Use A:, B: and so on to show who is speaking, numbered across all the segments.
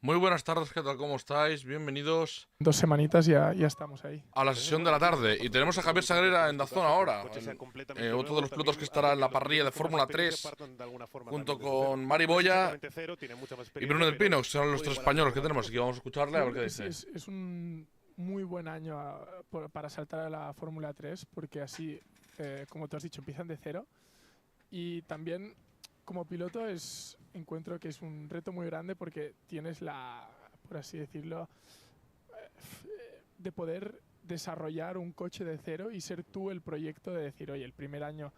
A: Muy buenas tardes, ¿qué tal? ¿Cómo estáis? Bienvenidos
B: 2 semanitas ya estamos ahí.
A: a la sesión de la tarde. Y tenemos a Javier Sagrera en Dazón ahora, otro de los pilotos que estará en la parrilla de Fórmula 3, junto con Mari Boya y Bruno del Pino, que son los tres españoles que tenemos. Así que vamos a escucharle a ver qué dice.
B: Es un muy buen año para saltar a la Fórmula 3, porque así, como tú has dicho, empiezan de cero. Y también, como piloto, encuentro que es un reto muy grande porque tienes por así decirlo, de poder desarrollar un coche de cero y ser tú el proyecto de decir, oye, el primer año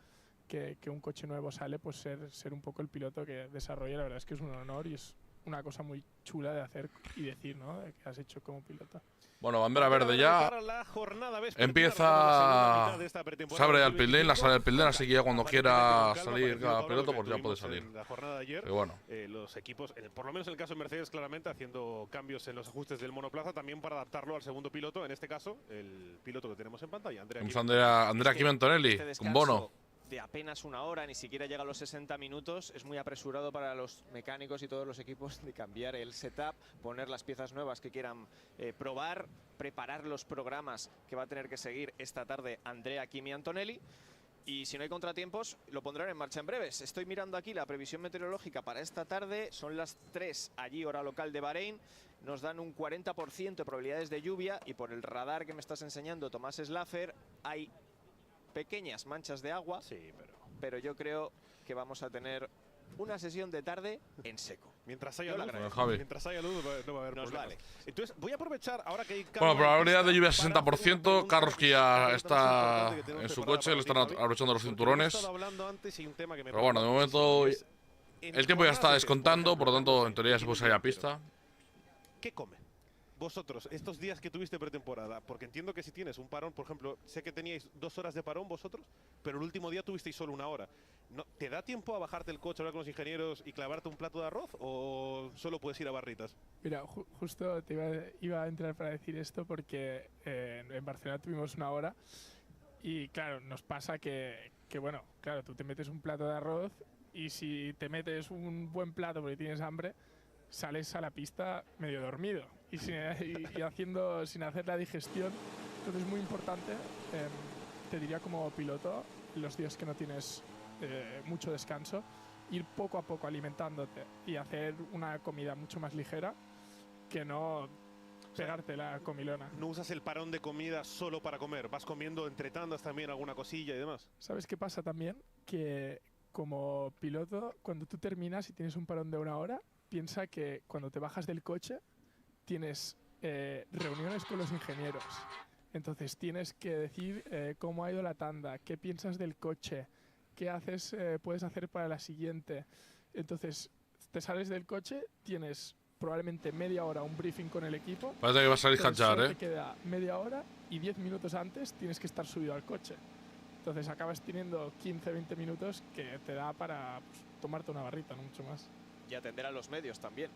B: que un coche nuevo sale, pues ser un poco el piloto que desarrolla. La verdad es que es un honor y es una cosa muy chula de hacer y decir, ¿no? De que has hecho como piloto.
A: Bueno, bandera verde ya. Empieza. Se abre el pit lane, la sala del pit lane, así que ya cuando quiera salir cada piloto, pues ya puede salir.
C: La jornada de ayer,
A: pero bueno.
C: Los equipos, por lo menos en el caso de Mercedes, claramente haciendo cambios en los ajustes del monoplaza, también para adaptarlo al segundo piloto, en este caso, el piloto que tenemos en pantalla,
A: Andrea Kimi Antonelli, con Bono.
D: De apenas una hora, ni siquiera llega a los 60 minutos, es muy apresurado para los mecánicos y todos los equipos de cambiar el setup, poner las piezas nuevas que quieran probar, preparar los programas que va a tener que seguir esta tarde Andrea Kimi Antonelli. Y si no hay contratiempos, lo pondrán en marcha en breves. Estoy mirando aquí la previsión meteorológica para esta tarde. Son las 3 allí, hora local de Bahrein. Nos dan un 40% de probabilidades de lluvia y por el radar que me estás enseñando, Tomás Slaffer, hay pequeñas manchas de agua,
C: sí,
D: pero yo creo que vamos a tener una sesión de tarde en seco.
C: Mientras haya luz, no va a haber
D: Nos
C: problemas.
D: vale.
C: Entonces, voy a aprovechar ahora que hay
A: Bueno, probabilidad de lluvia 60%. Carlos que ya está en su coche, le están abrochando los cinturones. Pero bueno, de momento el tiempo ya está descontando, por lo tanto, en teoría se puede salir a pista.
C: ¿Qué come? Vosotros, estos días que tuviste pretemporada, porque entiendo que si tienes un parón, por ejemplo, sé que teníais 2 horas de parón vosotros, pero el último día tuvisteis solo 1 hora. ¿No, ¿Te da tiempo a bajarte el coche, hablar con los ingenieros y clavarte un plato de arroz o solo puedes ir a barritas?
B: Mira, justo iba a entrar para decir esto porque en Barcelona tuvimos 1 hora y claro, nos pasa que, bueno, claro, tú te metes un plato de arroz y si te metes un buen plato porque tienes hambre, sales a la pista medio dormido y sin hacer la digestión. Entonces es muy importante, te diría como piloto, los días que no tienes mucho descanso, ir poco a poco alimentándote y hacer una comida mucho más ligera que no pegarte la comilona.
C: ¿No usas el parón de comida solo para comer? ¿Vas comiendo entre tandas también alguna cosilla y demás?
B: ¿Sabes qué pasa también? Que como piloto, cuando tú terminas y tienes un parón de 1 hora, piensa que cuando te bajas del coche tienes reuniones con los ingenieros. Entonces tienes que decir cómo ha ido la tanda, qué piensas del coche, qué puedes hacer para la siguiente. Entonces te sales del coche, tienes probablemente media hora un briefing con el equipo.
A: Parece que va a salir Hadjar,
B: Te queda media hora y 10 minutos antes tienes que estar subido al coche. Entonces acabas teniendo 15-20 minutos que te da para tomarte una barrita, no mucho más.
D: Y atender a los medios también,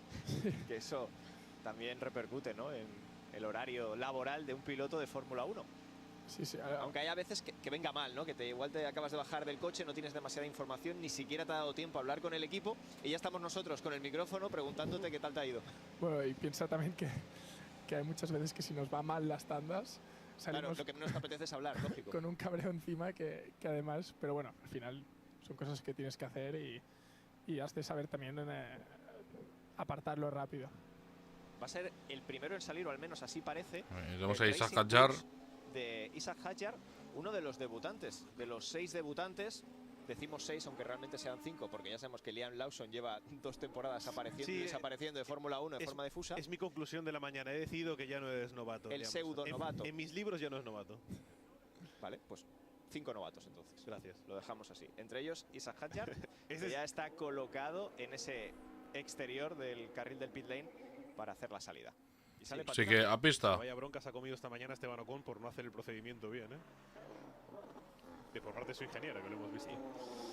D: que eso también repercute, ¿no?, en el horario laboral de un piloto de Fórmula 1.
B: Sí.
D: Aunque hay a veces que venga mal, ¿no? Que igual te acabas de bajar del coche, no tienes demasiada información, ni siquiera te ha dado tiempo a hablar con el equipo y ya estamos nosotros con el micrófono preguntándote qué tal te ha ido.
B: Bueno, y piensa también que hay muchas veces que si nos va mal las tandas, salimos,
D: claro, lo que menos te apetece es hablar, lógico,
B: con un cabreo encima que además, pero bueno, al final son cosas que tienes que hacer y has de saber también apartarlo rápido.
D: Va a ser el primero en salir, o al menos así parece.
A: Tenemos a Isaac Hadjar.
D: De Isaac Hadjar, uno de los debutantes, de los 6 debutantes. Decimos 6, aunque realmente sean 5, porque ya sabemos que Liam Lawson lleva 2 temporadas apareciendo y desapareciendo de Fórmula 1 en forma difusa.
C: Es mi conclusión de la mañana. He decidido que ya no es novato.
D: El pseudo novato.
C: En mis libros ya no es novato.
D: Vale, pues 5 novatos entonces.
C: Gracias.
D: Lo dejamos así. Entre ellos Isaac Hadjar, que ya está colocado en ese exterior del carril del pit lane para hacer la salida. Y sale
A: Así que a pista.
C: Vaya bronca se ha comido esta mañana Esteban Ocon por no hacer el procedimiento bien, por parte de su ingeniera, que lo hemos visto.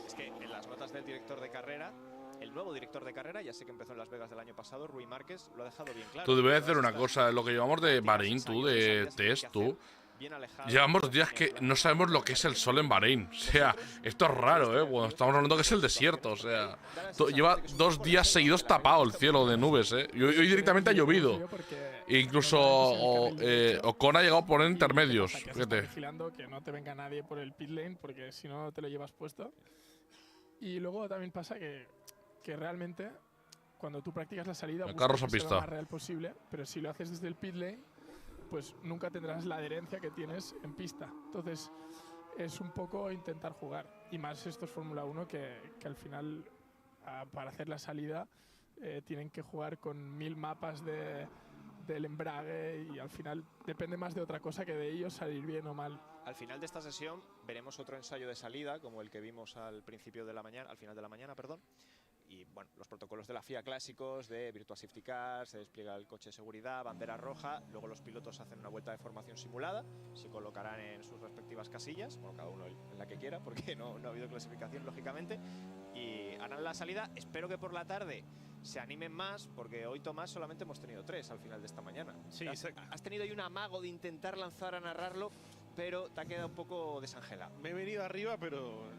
D: Es que en las notas del director de carrera, el nuevo director de carrera, ya sé que empezó en Las Vegas del año pasado, Rui Márquez, lo ha dejado bien claro.
A: Tú debes hacer una cosa, lo que llevamos de Bahrein, tú, de test, tú.
D: bien alejado.
A: Llevamos 2 días que no sabemos lo que es el sol en Bahrein. O sea, esto es raro, ¿eh? Bueno, estamos hablando que es el desierto, o sea. Lleva 2 días seguidos tapado el cielo de nubes, ¿eh? Y hoy directamente ha llovido. E incluso Ocon ha llegado a poner intermedios. Fíjate.
B: Vigilando que no te venga nadie por el pit lane, porque si no te lo llevas puesto. Y luego también pasa que realmente cuando tú practicas la salida,
A: el carro
B: buscas
A: a
B: que sea lo
A: pista
B: más real posible, pero si lo haces desde el pit lane, pues nunca tendrás la adherencia que tienes en pista. Entonces es un poco intentar jugar. Y más esto es Fórmula 1 que al final para hacer la salida tienen que jugar con 1000 mapas del embrague y al final depende más de otra cosa que de ellos salir bien o mal.
D: Al final de esta sesión veremos otro ensayo de salida como el que vimos al final de la mañana, perdón. Y bueno, los protocolos de la FIA clásicos, de Virtua Safety Car, se despliega el coche de seguridad, bandera roja, luego los pilotos hacen una vuelta de formación simulada, se colocarán en sus respectivas casillas, bueno, cada uno en la que quiera, porque no ha habido clasificación, lógicamente, y harán la salida. Espero que por la tarde se animen más, porque hoy, Tomás, solamente hemos tenido 3 al final de esta mañana.
C: Sí,
D: has tenido ahí un amago de intentar lanzar a narrarlo, pero te ha quedado un poco desangelado.
C: Me he venido arriba, pero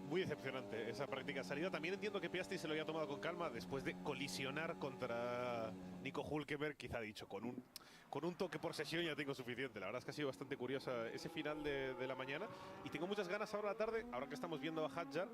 C: muy decepcionante esa práctica salida. También entiendo que Piastri se lo haya tomado con calma después de colisionar contra Nico Hülkenberg. Quizá ha dicho, con un toque por sesión ya tengo suficiente. La verdad es que ha sido bastante curiosa ese final de la mañana. Y tengo muchas ganas ahora a la tarde, ahora que estamos viendo a Hadjar,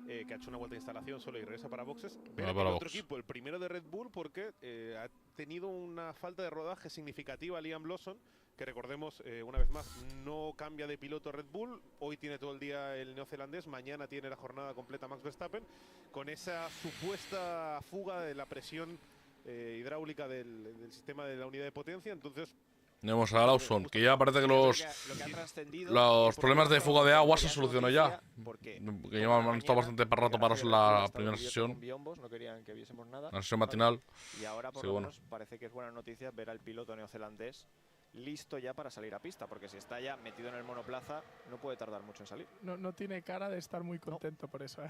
C: que ha hecho una vuelta de instalación solo y regresa para boxes, ver el otro equipo, el primero de Red Bull, porque ha tenido una falta de rodaje significativa Liam Lawson, que recordemos, una vez más, no cambia de piloto Red Bull. Hoy tiene todo el día el neozelandés, mañana tiene la jornada completa Max Verstappen, con esa supuesta fuga de la presión hidráulica del sistema de la unidad de potencia. Entonces
A: tenemos a Lawson, que ya parece que los problemas de fuga de agua se solucionó ya. Que ya han estado bastante para rato parados en la primera sesión.
D: No querían que viésemos nada.
A: La sesión matinal.
D: Y ahora por lo menos parece que es buena noticia ver al piloto neozelandés listo ya para salir a pista, porque si está ya metido en el monoplaza no puede tardar mucho en salir.
B: No tiene cara de estar muy contento por eso.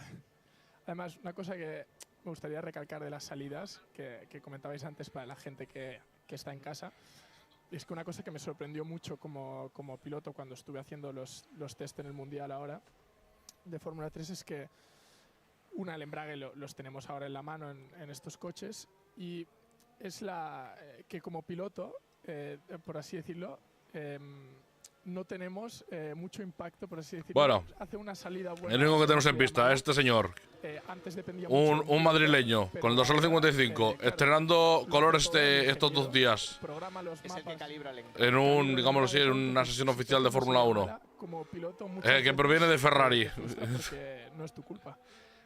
B: Además, una cosa que me gustaría recalcar de las salidas que comentabais antes para la gente que está en casa, es que una cosa que me sorprendió mucho como piloto cuando estuve haciendo los test en el Mundial ahora de Fórmula 3 es que el embrague los tenemos ahora en la mano en estos coches, y es que como piloto, por así decirlo, no tenemos mucho impacto, por así decirlo.
A: Bueno,
B: hace una salida buena.
A: El único que tenemos en pista, este señor.
B: Antes dependía
A: un madrileño, con el dorsal 55, estrenando colores estos 2 días.
D: Es el que calibra el
A: en digámoslo así, en una sesión oficial de Fórmula 1. Que proviene de Ferrari.
B: No es tu culpa.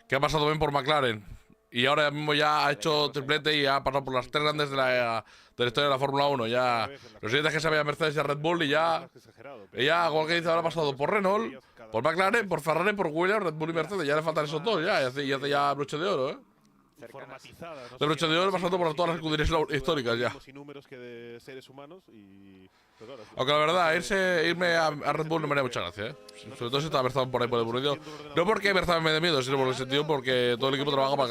A: Que ha pasado bien por McLaren. Y ahora mismo ya ha hecho triplete y ha pasado por las 3 grandes de la historia de la Fórmula 1. Ya lo siguiente es que se vaya a Mercedes y a Red Bull, y ya igual que dice, ahora ha pasado por Renault, por McLaren, por Ferrari, por Williams, Red Bull y Mercedes. Ya le faltan esos 2 ya, y hace ya broche de oro, de broche de oro pasando por todas las escuderías históricas ya. Aunque la verdad, irme a Red Bull no me haría mucha gracia, sobre todo si está Verstappen por ahí por el burrillo. No porque Verstappen me dé miedo, sino por el sentido porque todo el equipo trabaja para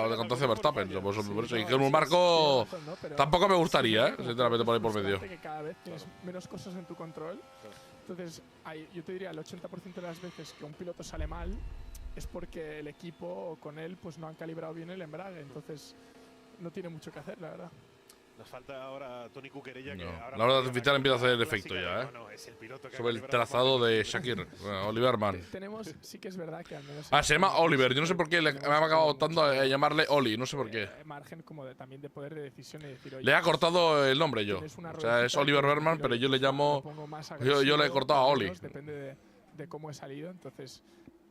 A: decantar hacia Verstappen. Por eso. Y que en un marco tampoco me gustaría, sinceramente, por ahí por medio.
B: Que cada vez tienes menos cosas en tu control. Entonces, yo te diría, el 80% de las veces que un piloto sale mal es porque el equipo con él pues no han calibrado bien el embrague. Entonces, no tiene mucho que hacer, la verdad.
C: Nos falta ahora Tony Cuquerella.
A: No. La verdad artificial empieza a hacer efecto ya, sobre el trazado de Shakir, Oliver Mann.
B: Sí que es verdad que al menos…
A: Se llama Oliver. Yo no sé por qué me ha acabado optando a llamarle Oli. No sé por qué.
B: Margen como también de poder de decisión y decir… Oye,
A: le he cortado el nombre yo. O sea, es Oliver Berman, pero yo le llamo… Yo le he cortado a Oli.
B: Depende de cómo he salido, entonces…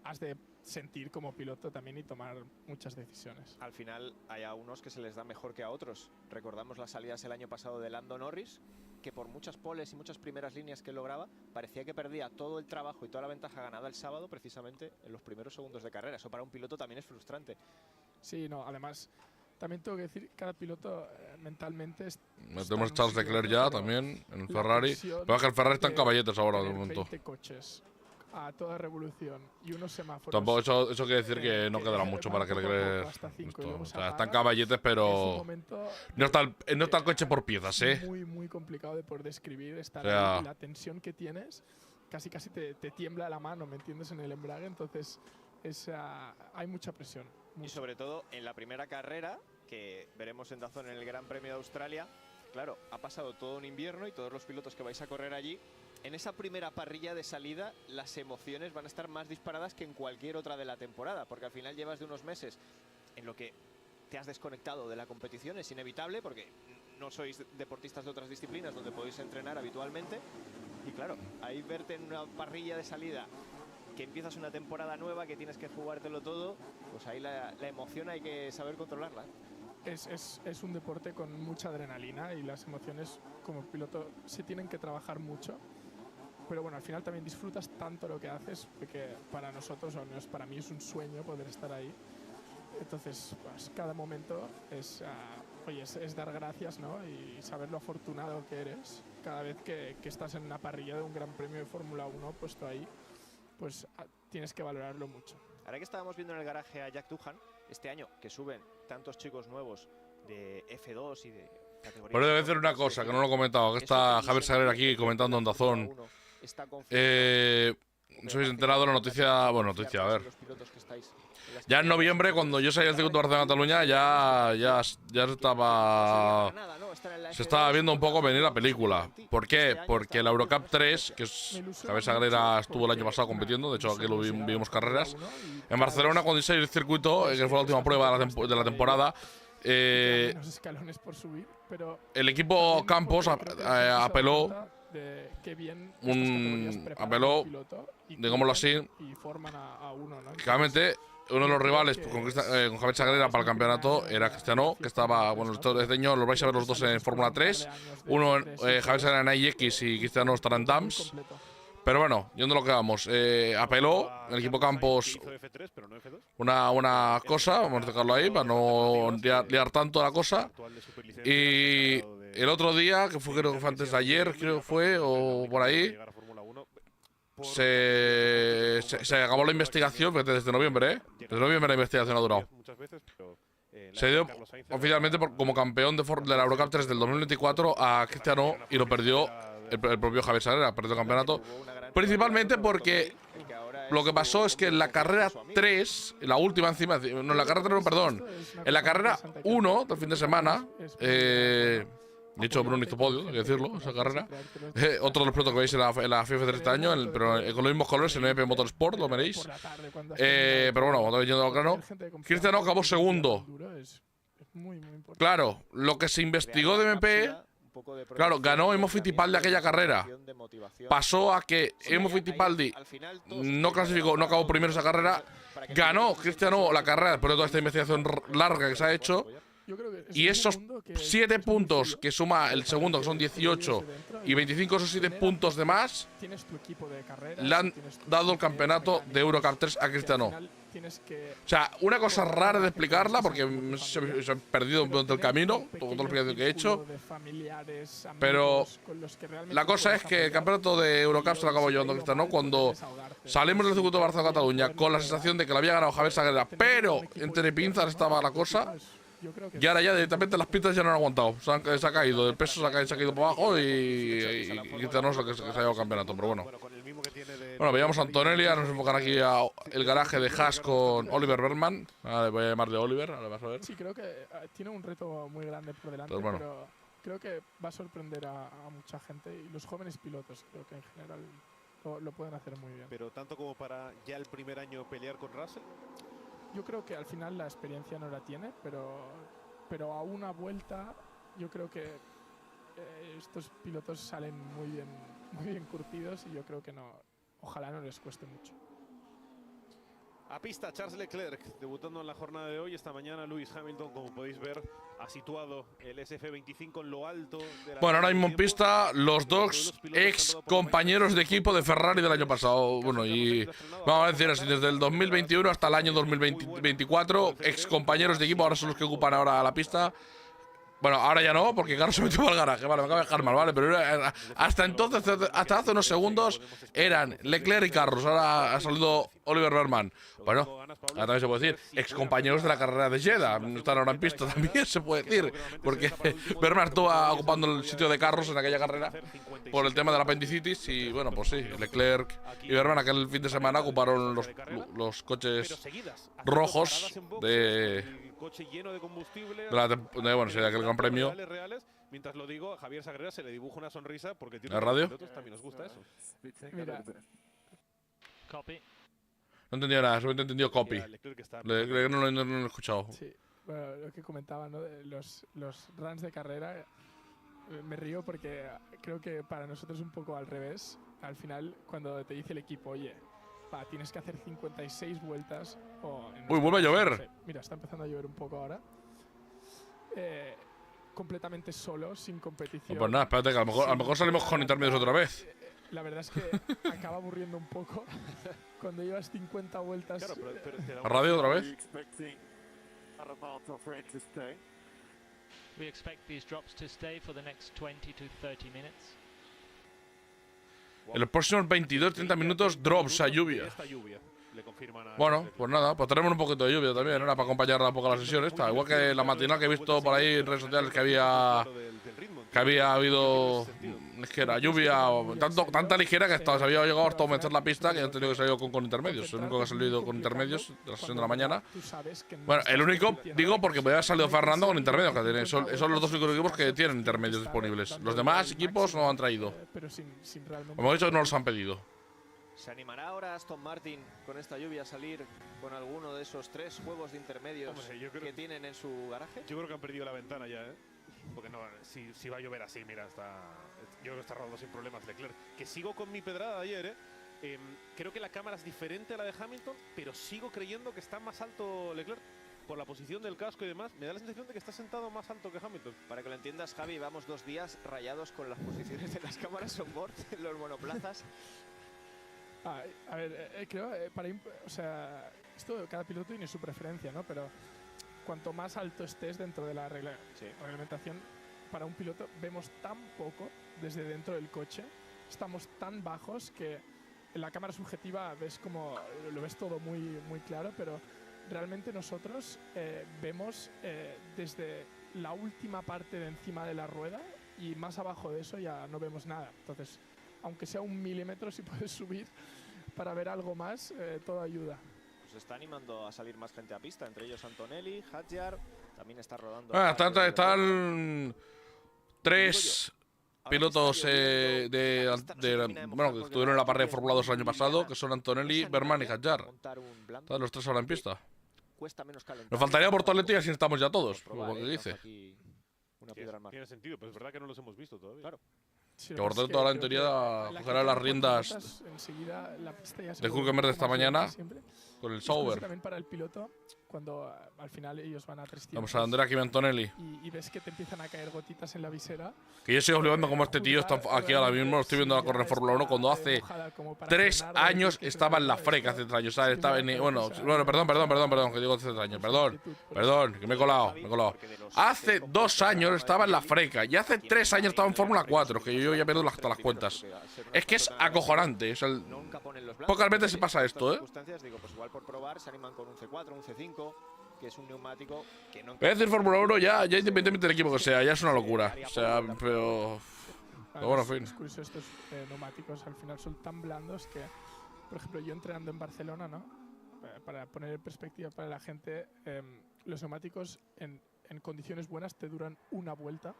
B: has de sentir como piloto también y tomar muchas decisiones.
D: Al final hay a unos que se les da mejor que a otros. Recordamos las salidas el año pasado de Lando Norris, que por muchas poles y muchas primeras líneas que lograba, parecía que perdía todo el trabajo y toda la ventaja ganada el sábado precisamente en los primeros segundos de carrera. Eso para un piloto también es frustrante.
B: Sí, no, además… también tengo que decir, cada piloto mentalmente…
A: Tenemos Charles Leclerc ya también en el Ferrari. Pero es que el Ferrari está en caballetes ahora de momento.
B: 20 coches a toda revolución y unos semáforos.
A: Tampoco eso quiere decir que no quedará mucho para que le crees esto. O sea, están caballetes, pero no está el coche por piezas, ¿eh?
B: Muy complicado de poder describir. Estar
A: O sea,
B: ahí, la tensión que tienes, casi te tiembla la mano, ¿me entiendes? En el embrague, entonces hay mucha presión.
D: Y sobre todo en la primera carrera, que veremos en DAZN en el Gran Premio de Australia, claro, ha pasado todo un invierno y todos los pilotos que vais a correr allí, en esa primera parrilla de salida las emociones van a estar más disparadas que en cualquier otra de la temporada, porque al final llevas de unos meses en lo que te has desconectado de la competición, es inevitable porque no sois deportistas de otras disciplinas donde podéis entrenar habitualmente, y claro, ahí verte en una parrilla de salida que empiezas una temporada nueva, que tienes que jugártelo todo, pues ahí la emoción hay que saber controlarla.
B: Es un deporte con mucha adrenalina y las emociones como piloto se tienen que trabajar mucho. Pero bueno, al final también disfrutas tanto lo que haces, porque para nosotros, o al menos para mí, es un sueño poder estar ahí. Entonces, pues cada momento es dar gracias, ¿no? Y saber lo afortunado que eres cada vez que estás en una parrilla de un Gran Premio de Fórmula 1 puesto ahí, pues tienes que valorarlo mucho.
D: Ahora que estábamos viendo en el garaje a Jack Doohan, este año que suben tantos chicos nuevos de F2 y de categoría...
A: Pero debe decir una cosa, que no lo he comentado, que está Javier Sagrera aquí comentando en DAZN. ¿Os habéis enterado de la noticia? Bueno, noticia, a ver. Ya en noviembre, cuando yo salí del circuito de Barcelona-Cataluña, ya se estaba viendo un poco venir la película. ¿Por qué? Porque la Eurocup 3, que es Javier Sagrera estuvo el año pasado compitiendo, de hecho aquí lo vimos carreras, en Barcelona cuando salió el circuito, que fue la última prueba de la temporada, el equipo Campos apeló, digámoslo así, claramente uno de los rivales con Javier Sagrera para el campeonato era Cristiano, que estaba, bueno, este año los vais a ver los dos en Fórmula 3, uno Javier Sagrera en AIX y Cristiano estará en DAMS. Pero bueno, yendo a lo que vamos, apeló el equipo Campos una cosa, vamos a dejarlo ahí para no liar tanto la cosa. Y el otro día, que creo que fue antes de ayer, creo que fue, o por ahí, se acabó la investigación desde noviembre, ¿eh? Desde noviembre la investigación ha durado. Se dio oficialmente como campeón de la Eurocup 3 del 2024 a Cristiano y lo perdió el propio Javier Sagrera, perdió el campeonato. Principalmente porque lo que pasó es que en la carrera 3, la última encima, no, en la carrera 3, no, perdón, en la carrera 1 del fin de semana, de hecho Bruno hizo podio, hay que decirlo, esa carrera. Otro de los pilotos que veis en la FIFA de este año, pero con los mismos colores, en el MP Motorsport, lo veréis. Pero bueno, cuando yendo al grano, Cristiano acabó segundo. Claro, lo que se investigó de MP, claro, ganó Emo Fittipaldi aquella carrera. Pasó a que Emo Fittipaldi no clasificó, no acabó primero esa carrera. Ganó Cristiano la carrera después de toda esta investigación larga que se ha hecho. Y esos 7 puntos que suma el segundo, que son 18, y 25 esos 7 puntos de más, le han dado el campeonato de Eurocup 3 a Cristiano. O sea, una cosa rara de explicarla, porque se ha perdido durante el camino, toda la explicación que he hecho. Pero la cosa es que el campeonato de Eurocup se lo acabó llevando Cristiano cuando salimos del circuito de Barcelona-Cataluña con la sensación de que lo había ganado Javier Sagrera, pero entre pinzas estaba la cosa. Y ahora ya directamente las pistas ya no han aguantado. Se ha caído, el peso se ha caído para abajo y Cristiano es el que se ha llevado el campeonato, pero bueno. Bueno, veíamos a Antonelli, ahora nos enfocan aquí el garaje de Haas con Oliver Bergman. Ahora voy a llamarle Oliver, ahora vas a ver.
B: Sí, creo que tiene un reto muy grande por delante,
A: bueno,
B: pero creo que va a sorprender a mucha gente y los jóvenes pilotos creo que en general lo pueden hacer muy bien.
C: Pero tanto como para ya el primer año pelear con Russell.
B: Yo creo que al final la experiencia no la tiene, pero a una vuelta yo creo que estos pilotos salen muy bien curtidos y yo creo que ojalá no les cueste mucho.
C: A pista Charles Leclerc, debutando en la jornada de hoy. Esta mañana Lewis Hamilton, como podéis ver, ha situado el SF25 en lo alto de la...
A: Bueno, ahora mismo en pista los dos ex compañeros de equipo de Ferrari del año pasado. Bueno, y vamos a decir así, desde el 2021 hasta el año 2024, ex compañeros de equipo, ahora son los que ocupan ahora la pista. Bueno, ahora ya no, porque Carlos se metió al garaje. Vale, me acaba de dejar mal, vale. Pero hasta entonces, hasta hace unos segundos, eran Leclerc y Carlos. Ahora ha salido Oliver Behrman. Bueno, ahora también se puede decir excompañeros de la carrera de Jeddah. Están ahora en pista también, se puede decir. Porque Behrman estuvo ocupando el sitio de Carlos en aquella carrera por el tema de la apendicitis. Y bueno, pues sí, Leclerc y Behrman aquel fin de semana ocuparon los coches rojos de bueno, sí, de aquel gran premio.
C: Mientras lo digo, a Javier Sagrera se le dibuja una sonrisa porque tiene
A: ¿La radio?
C: También nos gusta eso.
B: Mira.
A: No he entendido nada, solamente he entendido copy. Leclerc no lo he escuchado.
B: Sí, bueno, lo que comentaba, ¿no? Los runs de carrera, me río porque creo que para nosotros es un poco al revés. Al final, cuando te dice el equipo, oye, tienes que hacer 56 vueltas.
A: Uy, vuelve a llover.
B: Sí, mira, está empezando a llover un poco ahora. Completamente solo, sin competición.
A: No, pues nada, espérate, que a lo mejor salimos con intermedios otra vez.
B: La verdad es que acaba aburriendo un poco cuando llevas 50 vueltas.
C: Claro, pero te da
A: ¿A radio otra vez?
E: We expect these drops to stay for the next 20 to 30 minutes.
A: En los próximos 22-30 minutos, drops a lluvia. Bueno, pues nada, pues tenemos un poquito de lluvia también, era para acompañar un poco la sesión esta. Igual que la matinal que he visto por ahí en redes sociales que había habido es que era lluvia tanta ligera que hasta se había llegado hasta aumentar la pista que han tenido que salir con intermedios. El único que ha salido con intermedios de la sesión de la mañana. Bueno, el único, digo, porque me había salido Fernando con intermedios. Que son los dos únicos equipos que tienen intermedios disponibles. Los demás equipos no han traído. Como hemos dicho, no los han pedido.
D: ¿Se animará ahora Aston Martin con esta lluvia a salir con alguno de esos 3 juegos de intermedios que tienen en su garaje?
C: Yo creo que han perdido la ventana ya, ¿eh? Porque no, si va a llover así, mira, yo creo que está rodando sin problemas Leclerc. Que sigo con mi pedrada de ayer, creo que la cámara es diferente a la de Hamilton, pero sigo creyendo que está más alto Leclerc. Por la posición del casco y demás, me da la sensación de que está sentado más alto que Hamilton.
D: Para que lo entiendas, Javi, vamos 2 días rayados con las posiciones de las cámaras on board en los monoplazas.
B: A ver, creo, o sea, esto cada piloto tiene su preferencia, ¿no? Pero cuanto más alto estés dentro de la reglamentación, para un piloto vemos tan poco desde dentro del coche, estamos tan bajos que en la cámara subjetiva ves como lo ves todo muy, muy claro, pero realmente nosotros vemos desde la última parte de encima de la rueda y más abajo de eso ya no vemos nada. Entonces, aunque sea 1 milímetro, si puedes subir para ver algo más, todo ayuda.
D: Pues está animando a salir más gente a pista, entre ellos Antonelli, Hadjar, también está rodando.
A: Están 3 pilotos bueno, que estuvieron en la parrilla de Fórmula 2 el año pasado, que son Antonelli, Behrman y Hadjar. Están los 3 ahora en pista. Nos faltaría Bortoletti y así estamos ya todos, por lo que dice.
C: Tiene sentido, pero es verdad que no los hemos visto todavía. Claro.
B: Sí,
A: que por tanto ahora en teoría cogerá las riendas de Hülkenberg de esta mañana con el Sauber.
B: También para el piloto, cuando al final ellos van a 300.
A: Vamos a Andrea Kimi Antonelli.
B: Y ves que te empiezan a caer gotitas en la visera.
A: Que yo sigo flipando como este tío está aquí ahora mismo, lo estoy viendo a correr en Fórmula 1 cuando hace 3 años estaba en la freca, hace 3 años, ¿sabes? Estaba en, bueno, perdón, que digo hace 3 años, perdón, que me he colado. Hace 2 años estaba en la freca y hace 3 años estaba en Fórmula 4, que yo ya pierdo hasta las cuentas. Es que es acojonante, pocas veces se pasa esto, ¿eh?
D: Pues igual por probar se animan con un C4, un C5, que es un neumático que no.
A: Voy a decir Fórmula 1 ya independientemente del equipo que sea, ya es una locura. O sea, pero bueno, en fin.
B: Es curioso, estos neumáticos al final son tan blandos que, por ejemplo, yo entrenando en Barcelona, ¿no? Para poner en perspectiva para la gente, los neumáticos en condiciones buenas te duran una vuelta.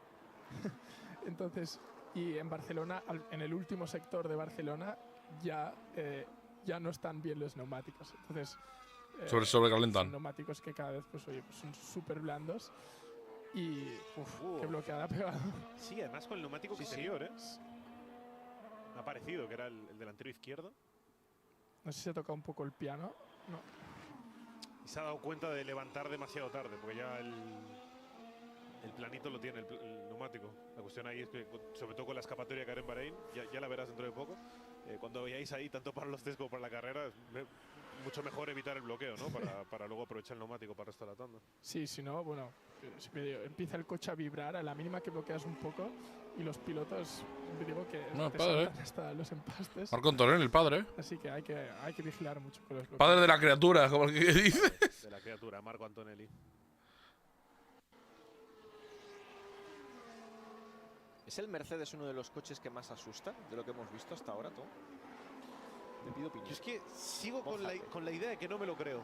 B: Entonces, y en Barcelona, en el último sector de Barcelona, ya no están bien los neumáticos. Entonces,
A: sobrecalentan.
B: Son neumáticos que cada vez pues son súper blandos y qué bloqueada ha pegado.
C: Sí, además con el neumático exterior, ¿eh? Me ha parecido que era el delantero izquierdo.
B: No sé si se ha tocado un poco el piano. No.
C: Y se ha dado cuenta de levantar demasiado tarde, porque ya el planito lo tiene, el neumático. La cuestión ahí es que, sobre todo con la escapatoria que hará en Bahrein, ya la verás dentro de poco. Cuando veáis ahí, tanto para los test como para la carrera, es mucho mejor evitar el bloqueo, ¿no? Para luego aprovechar el neumático para el resto de la tanda.
B: Sí, si no, bueno, siempre empieza el coche a vibrar a la mínima que bloqueas un poco y los pilotos, digo que
A: No,
B: te
A: padre.
B: saltan hasta los empastes.
A: Marco Antonelli, el padre.
B: Así que hay que vigilar mucho con los bloqueos.
A: Padre de la criatura, como el que dice.
C: De la criatura, Marco Antonelli.
D: ¿Es el Mercedes uno de los coches que más asusta de lo que hemos visto hasta ahora, Tom? Te pido opinión.
C: Yo es que sigo
D: Mójate.
C: con la idea de que no me lo creo.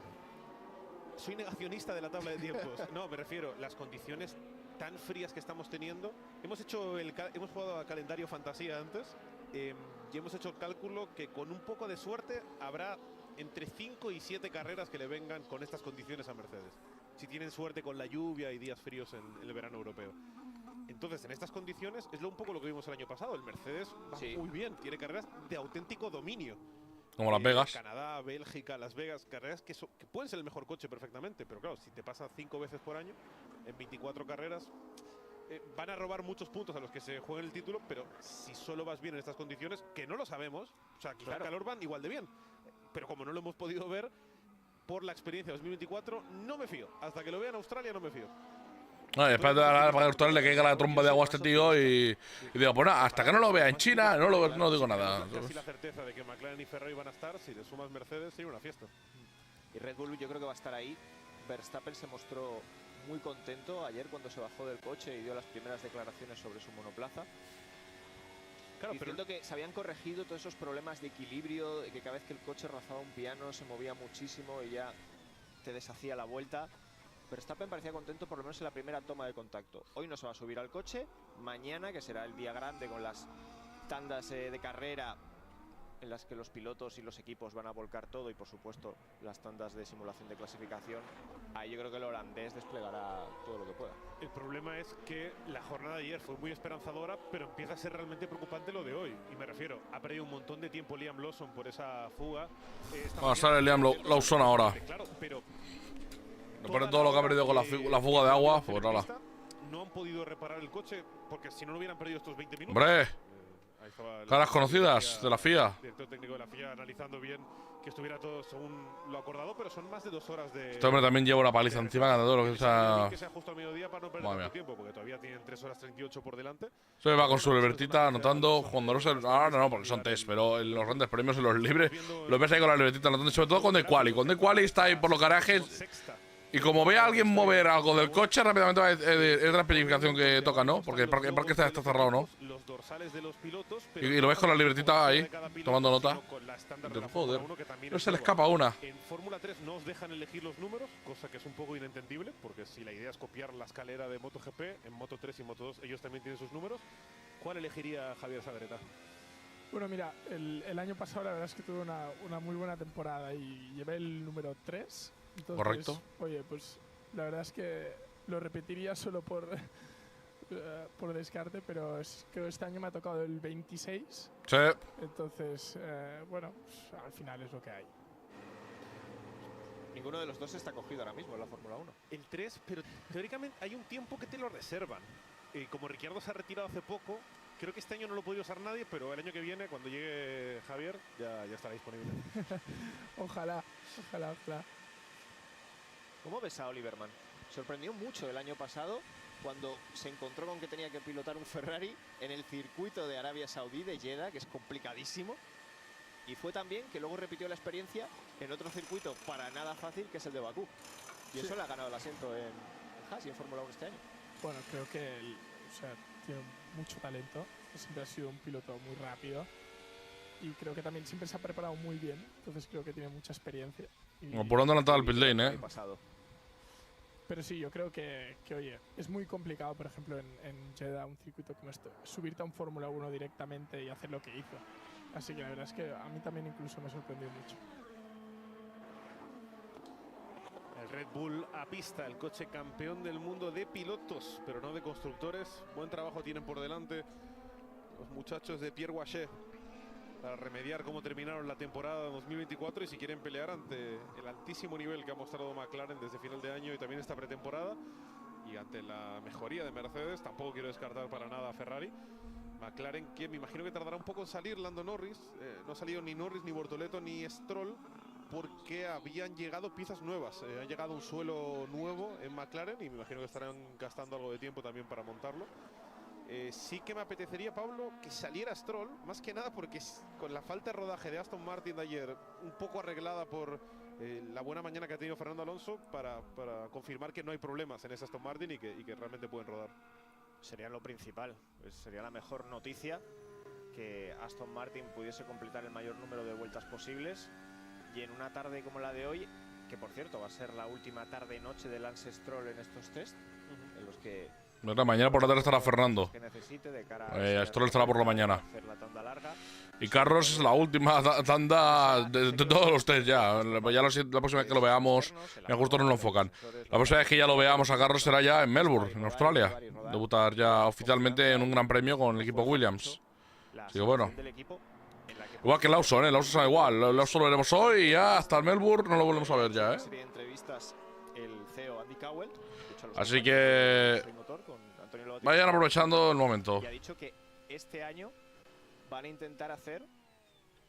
C: Soy negacionista de la tabla de tiempos. No, me refiero, las condiciones tan frías que estamos teniendo. Hemos jugado a calendario fantasía antes y hemos hecho el cálculo que con un poco de suerte habrá entre 5 y 7 carreras que le vengan con estas condiciones a Mercedes. Si tienen suerte con la lluvia y días fríos en el verano europeo. Entonces, en estas condiciones es un poco lo que vimos el año pasado. El Mercedes va muy bien, tiene carreras de auténtico dominio.
A: Como Las Vegas.
C: Canadá, Bélgica, Las Vegas, carreras que pueden ser el mejor coche perfectamente, pero claro, si te pasa 5 veces por año, en 24 carreras, van a robar muchos puntos a los que se jueguen el título, pero si solo vas bien en estas condiciones, que no lo sabemos, o sea, quizá el calor van igual de bien, pero como no lo hemos podido ver, por la experiencia de 2024, no me fío. Hasta que lo vea en Australia, no me fío.
A: No, y después de la Australia le caiga la tromba de agua a este tío y digo, pues nada, hasta que no lo vea en China, no digo nada.
C: Casi la certeza de que McLaren y Ferrari van a estar, si le sumas Mercedes, sería una fiesta.
D: Y Red Bull yo creo que va a estar ahí. Verstappen se mostró muy contento ayer cuando se bajó del coche y dio las primeras declaraciones sobre su monoplaza. Claro, diciendo que se habían corregido todos esos problemas de equilibrio, de que cada vez que el coche rozaba un piano se movía muchísimo y ya te deshacía la vuelta. Verstappen parecía contento por lo menos en la primera toma de contacto. Hoy no se va a subir al coche, mañana, que será el día grande con las tandas de carrera en las que los pilotos y los equipos van a volcar todo y por supuesto las tandas de simulación de clasificación, ahí yo creo que el holandés desplegará todo lo que pueda.
C: El problema es que la jornada de ayer fue muy esperanzadora, pero empieza a ser realmente preocupante lo de hoy. Y me refiero, ha perdido un montón de tiempo Liam Lawson por esa fuga.
A: Va a estar el Liam Lawson ahora.
C: Claro, pero
A: después de todo lo que ha perdido con la fuga de agua, pues nada.
C: No han podido reparar el coche, porque si no, no hubieran perdido estos 20 minutos.
A: ¡Hombre! Caras conocidas de la FIA.
C: Director técnico de la FIA analizando bien que estuviera todo según lo acordado, pero son más de 2 horas de.
A: Este hombre también lleva una paliza encima ganador, lo que sea.
C: Que sea justo al mediodía para no perder tanto tiempo, porque todavía tienen 3 horas 38 por delante.
A: Se va con su libretita anotando, cuando no se. Ahora no, porque son test, pero en los grandes premios, en los libres, lo ves ahí con la libretita anotando, sobre todo con The Quali. Con The Quali está ahí por los garajes. Y como ve a alguien mover algo del coche, rápidamente va a decir, es la especificación que toca, ¿no? Porque el parque está cerrado, ¿no? Y lo ves con la libretita ahí, tomando nota. Joder, no se le escapa una.
C: En Fórmula 3 no os dejan elegir los números, cosa que es un poco inentendible, porque si la idea es copiar la escalera de MotoGP, en Moto 3 y Moto 2 ellos también tienen sus números. ¿Cuál elegiría Javier Sagreta?
B: Bueno, mira, el año pasado la verdad es que tuve una muy buena temporada y llevé el número 3. Entonces,
A: correcto.
B: Oye, pues la verdad es que lo repetiría solo por descarte, pero creo que este año me ha tocado el 26.
A: Sí.
B: Entonces, bueno, pues, al final es lo que hay.
D: Ninguno de los dos está cogido ahora mismo en la Fórmula 1.
C: El 3, pero teóricamente hay un tiempo que te lo reservan. Como Ricciardo se ha retirado hace poco, creo que este año no lo ha podido usar nadie, pero el año que viene, cuando llegue Javier, ya estará disponible.
B: Ojalá.
D: ¿Cómo ves a Oliver Mann? Sorprendió mucho el año pasado cuando se encontró con que tenía que pilotar un Ferrari en el circuito de Arabia Saudí de Jeddah, que es complicadísimo. Y fue también que luego repitió la experiencia en otro circuito para nada fácil, que es el de Bakú. Y eso le ha ganado el asiento en Haas y en Fórmula 1 este año.
B: Bueno, creo que tiene mucho talento. Siempre ha sido un piloto muy rápido. Y creo que también siempre se ha preparado muy bien. Entonces creo que tiene mucha experiencia.
A: Por dónde adelantar al pit lane, ¿eh?
B: Pero sí, yo creo que oye, es muy complicado, por ejemplo, en Jeddah, un circuito como esto, subirte a un Fórmula 1 directamente y hacer lo que hizo. Así que la verdad es que a mí también incluso me sorprendió mucho.
C: El Red Bull a pista, el coche campeón del mundo de pilotos, pero no de constructores. Buen trabajo tienen por delante los muchachos de Pierre Waché para remediar cómo terminaron la temporada 2024 y si quieren pelear ante el altísimo nivel que ha mostrado McLaren desde final de año y también esta pretemporada y ante la mejoría de Mercedes. Tampoco quiero descartar para nada a Ferrari. McLaren, que me imagino que tardará un poco en salir, Lando Norris. No ha salido ni Norris, ni Bortoleto, ni Stroll porque habían llegado piezas nuevas. Ha llegado un suelo nuevo en McLaren y me imagino que estarán gastando algo de tiempo también para montarlo. Sí que me apetecería, Pablo, que saliera Stroll, más que nada porque con la falta de rodaje de Aston Martin de ayer, un poco arreglada por la buena mañana que ha tenido Fernando Alonso, para confirmar que no hay problemas en ese Aston Martin y que realmente pueden rodar.
D: Sería lo principal, pues sería la mejor noticia que Aston Martin pudiese completar el mayor número de vueltas posibles, y en una tarde como la de hoy, que por cierto va a ser la última tarde-noche de Lance Stroll en estos test, en los que
A: mañana por la tarde estará Fernando. Stroll estará por la mañana. Y Carlos es la última tanda de todos los test ya. La próxima vez que lo veamos, me justo no lo enfocan. La próxima vez que ya lo veamos a Carlos será ya en Melbourne, en Australia. Debutar ya oficialmente en un gran premio con el equipo Williams. Así que bueno. Igual que Lawson, Lawson será igual. Lawson lo veremos hoy y ya hasta el Melbourne no lo volvemos a ver ya, Así que vayan aprovechando el momento.
D: Y ha dicho que este año van a intentar hacer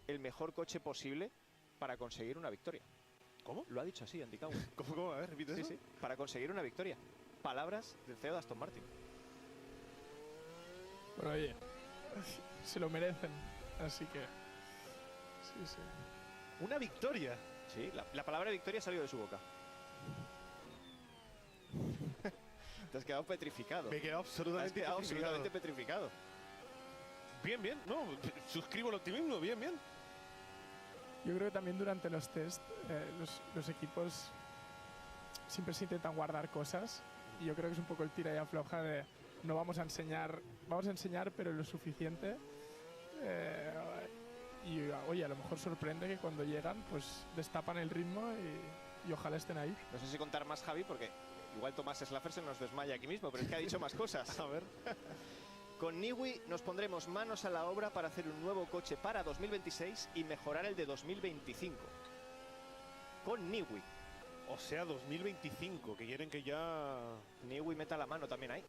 D: el mejor coche posible para conseguir una victoria.
C: ¿Cómo?
D: Lo ha dicho así, Andy Cowell.
C: ¿Cómo? A ver, repite eso.
D: Sí, para conseguir una victoria. Palabras del CEO de Aston Martin.
B: Bueno, oye, se lo merecen, así que sí.
C: ¿Una victoria?
D: Sí, la palabra victoria ha salido de su boca. Te has quedado petrificado.
C: Me he quedado absolutamente
D: petrificado.
C: Bien, no, suscribo el optimismo, bien.
B: Yo creo que también durante los test los equipos siempre se intentan guardar cosas, y yo creo que es un poco el tira y afloja de no vamos a enseñar pero lo suficiente, y oye, a lo mejor sorprende que cuando llegan pues destapan el ritmo y ojalá estén ahí.
D: No sé si contar más, Javi, porque igual Tomás Slaffer se nos desmaya aquí mismo, pero es que ha dicho más cosas.
C: A ver.
D: Con Newey nos pondremos manos a la obra para hacer un nuevo coche para 2026 y mejorar el de 2025. Con Newey.
C: O sea, 2025, que quieren que ya...
D: Newey meta la mano también ahí.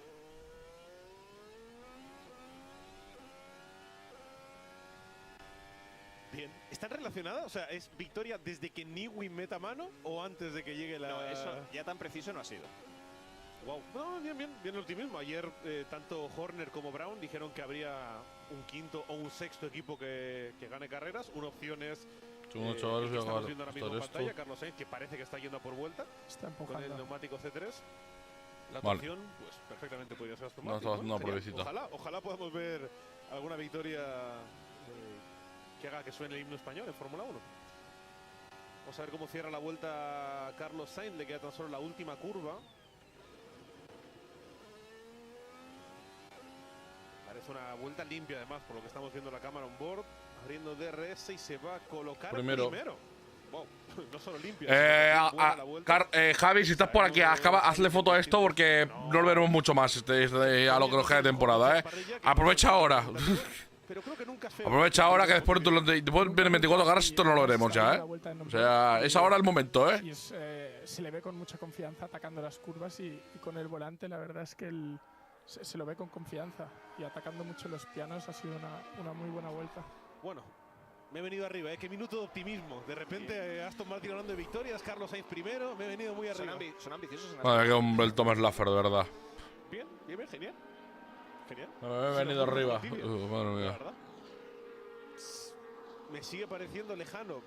C: Bien. ¿Están relacionadas? O sea, ¿es victoria desde que Newey meta mano o antes de que llegue la...?
D: No, eso ya tan preciso no ha sido.
C: Wow. No, bien el optimismo. Ayer tanto Horner como Brown dijeron que habría un quinto o un sexto equipo que gane carreras. Una opción es estamos viendo ahora mismo en pantalla, Carlos Sainz, que parece que está yendo a por vuelta
B: está empujando
C: con el neumático C3. La opción, pues perfectamente podría ser Aston Martin. Ojalá podamos ver alguna victoria que haga que suene el himno español en Fórmula 1. Vamos a ver cómo cierra la vuelta Carlos Sainz. Le queda tan solo la última curva. Parece una vuelta limpia, además, por lo que estamos viendo en la cámara on board. Abriendo DRS y se va a colocar primero. Wow, no solo limpia.
A: Javi, si estás por aquí, hazle foto a esto porque no lo veremos mucho más a lo que nos queda de temporada, Aprovecha ahora.
C: Pero creo que nunca es feo.
A: Aprovecha ahora que después vienen 24 carreras, esto no lo veremos ya, O sea, es ahora el momento,
B: Y se le ve con mucha confianza atacando las curvas y con el volante, la verdad es que se lo ve con confianza y atacando mucho los pianos. Ha sido una muy buena vuelta.
C: Bueno, me he venido arriba, qué minuto de optimismo. De repente Aston Martin hablando de victorias, Carlos Sainz primero, me he venido muy arriba.
D: Son ambiciosos.
A: Madre, qué hombre el Thomas Laffer, de verdad.
C: Bien, genial.
A: Me he venido arriba. Madre mía.
C: Me sigue pareciendo lejano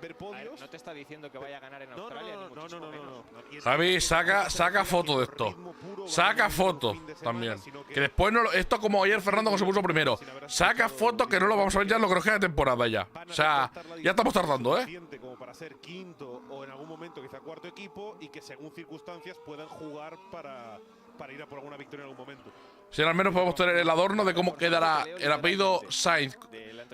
C: ver podios.
D: No te está diciendo que vaya a ganar en Australia. No.
A: Javi, saca foto de esto. Saca foto también. Que después no esto como ayer Fernando que se puso primero. Saca foto que no lo vamos a ver ya en lo que nos queda de temporada ya. O sea, ya estamos tardando,
C: Como para ser quinto o en algún momento quizá cuarto equipo y que según circunstancias puedan jugar para ir a por alguna victoria en algún momento.
A: Si al menos podemos tener el adorno de cómo quedará el apellido Sainz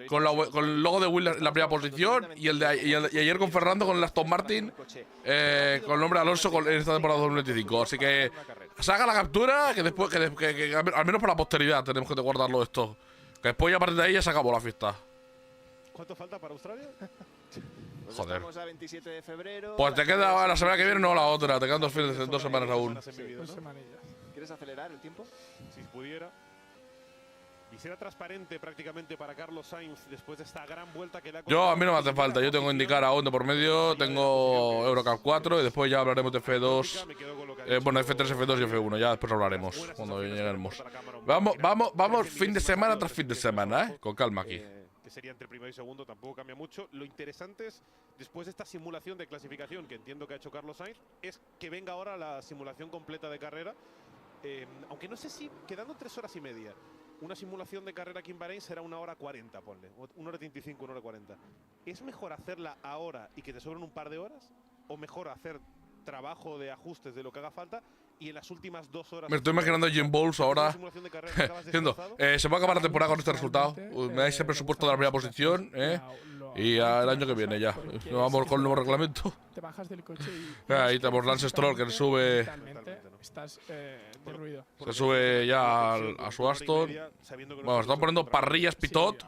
A: con el logo de Williams en la primera posición y ayer con Fernando con el Aston Martin con el nombre de Alonso en esta temporada 2025. Así que saca la captura que después que al menos para la posteridad tenemos que guardarlo esto. Que después ya a partir de ahí ya se acabó la fiesta.
C: ¿Cuánto falta para Australia?
A: Joder.
D: Estamos a 27 de febrero.
A: Pues te queda la semana que viene, no la otra. Te quedan 2 semanas aún.
B: 2 semanillas.
D: ¿Quieres acelerar el tiempo?
C: Si pudiera. Visera transparente prácticamente para Carlos Sainz después de esta gran vuelta que le ha
A: A mí no me hace falta. Yo tengo que indicar a Honda por medio. Tengo Eurocup 4 y después ya hablaremos de F2. Bueno, F3, F2 y F1. Ya después hablaremos cuando lleguemos. Vamos fin de semana tras fin de semana, con calma aquí.
C: Que sería entre primero y segundo, tampoco cambia mucho. Lo interesante es, después de esta simulación de clasificación que entiendo que ha hecho Carlos Sainz, es que venga ahora la simulación completa de carrera. Aunque no sé si quedando 3 horas y media. Una simulación de carrera aquí en Bahrein será 1 hora 40, ponle. 1 hora 35, 1 hora 40. ¿Es mejor hacerla ahora y que te sobren un par de horas? ¿O mejor hacer trabajo de ajustes de lo que haga falta y en las últimas 2 horas...
A: Me estoy imaginando a Jim Bowles ahora diciendo, se va a acabar la temporada con este resultado. Me dais el presupuesto de la primera posición, y el año que viene ya. Vamos con el nuevo reglamento.
B: Te bajas del coche y
A: Ahí tenemos Lance Stroll que sube.
B: Estás derruido.
A: Se sube ya a su Aston. Bueno, están poniendo parrillas pitot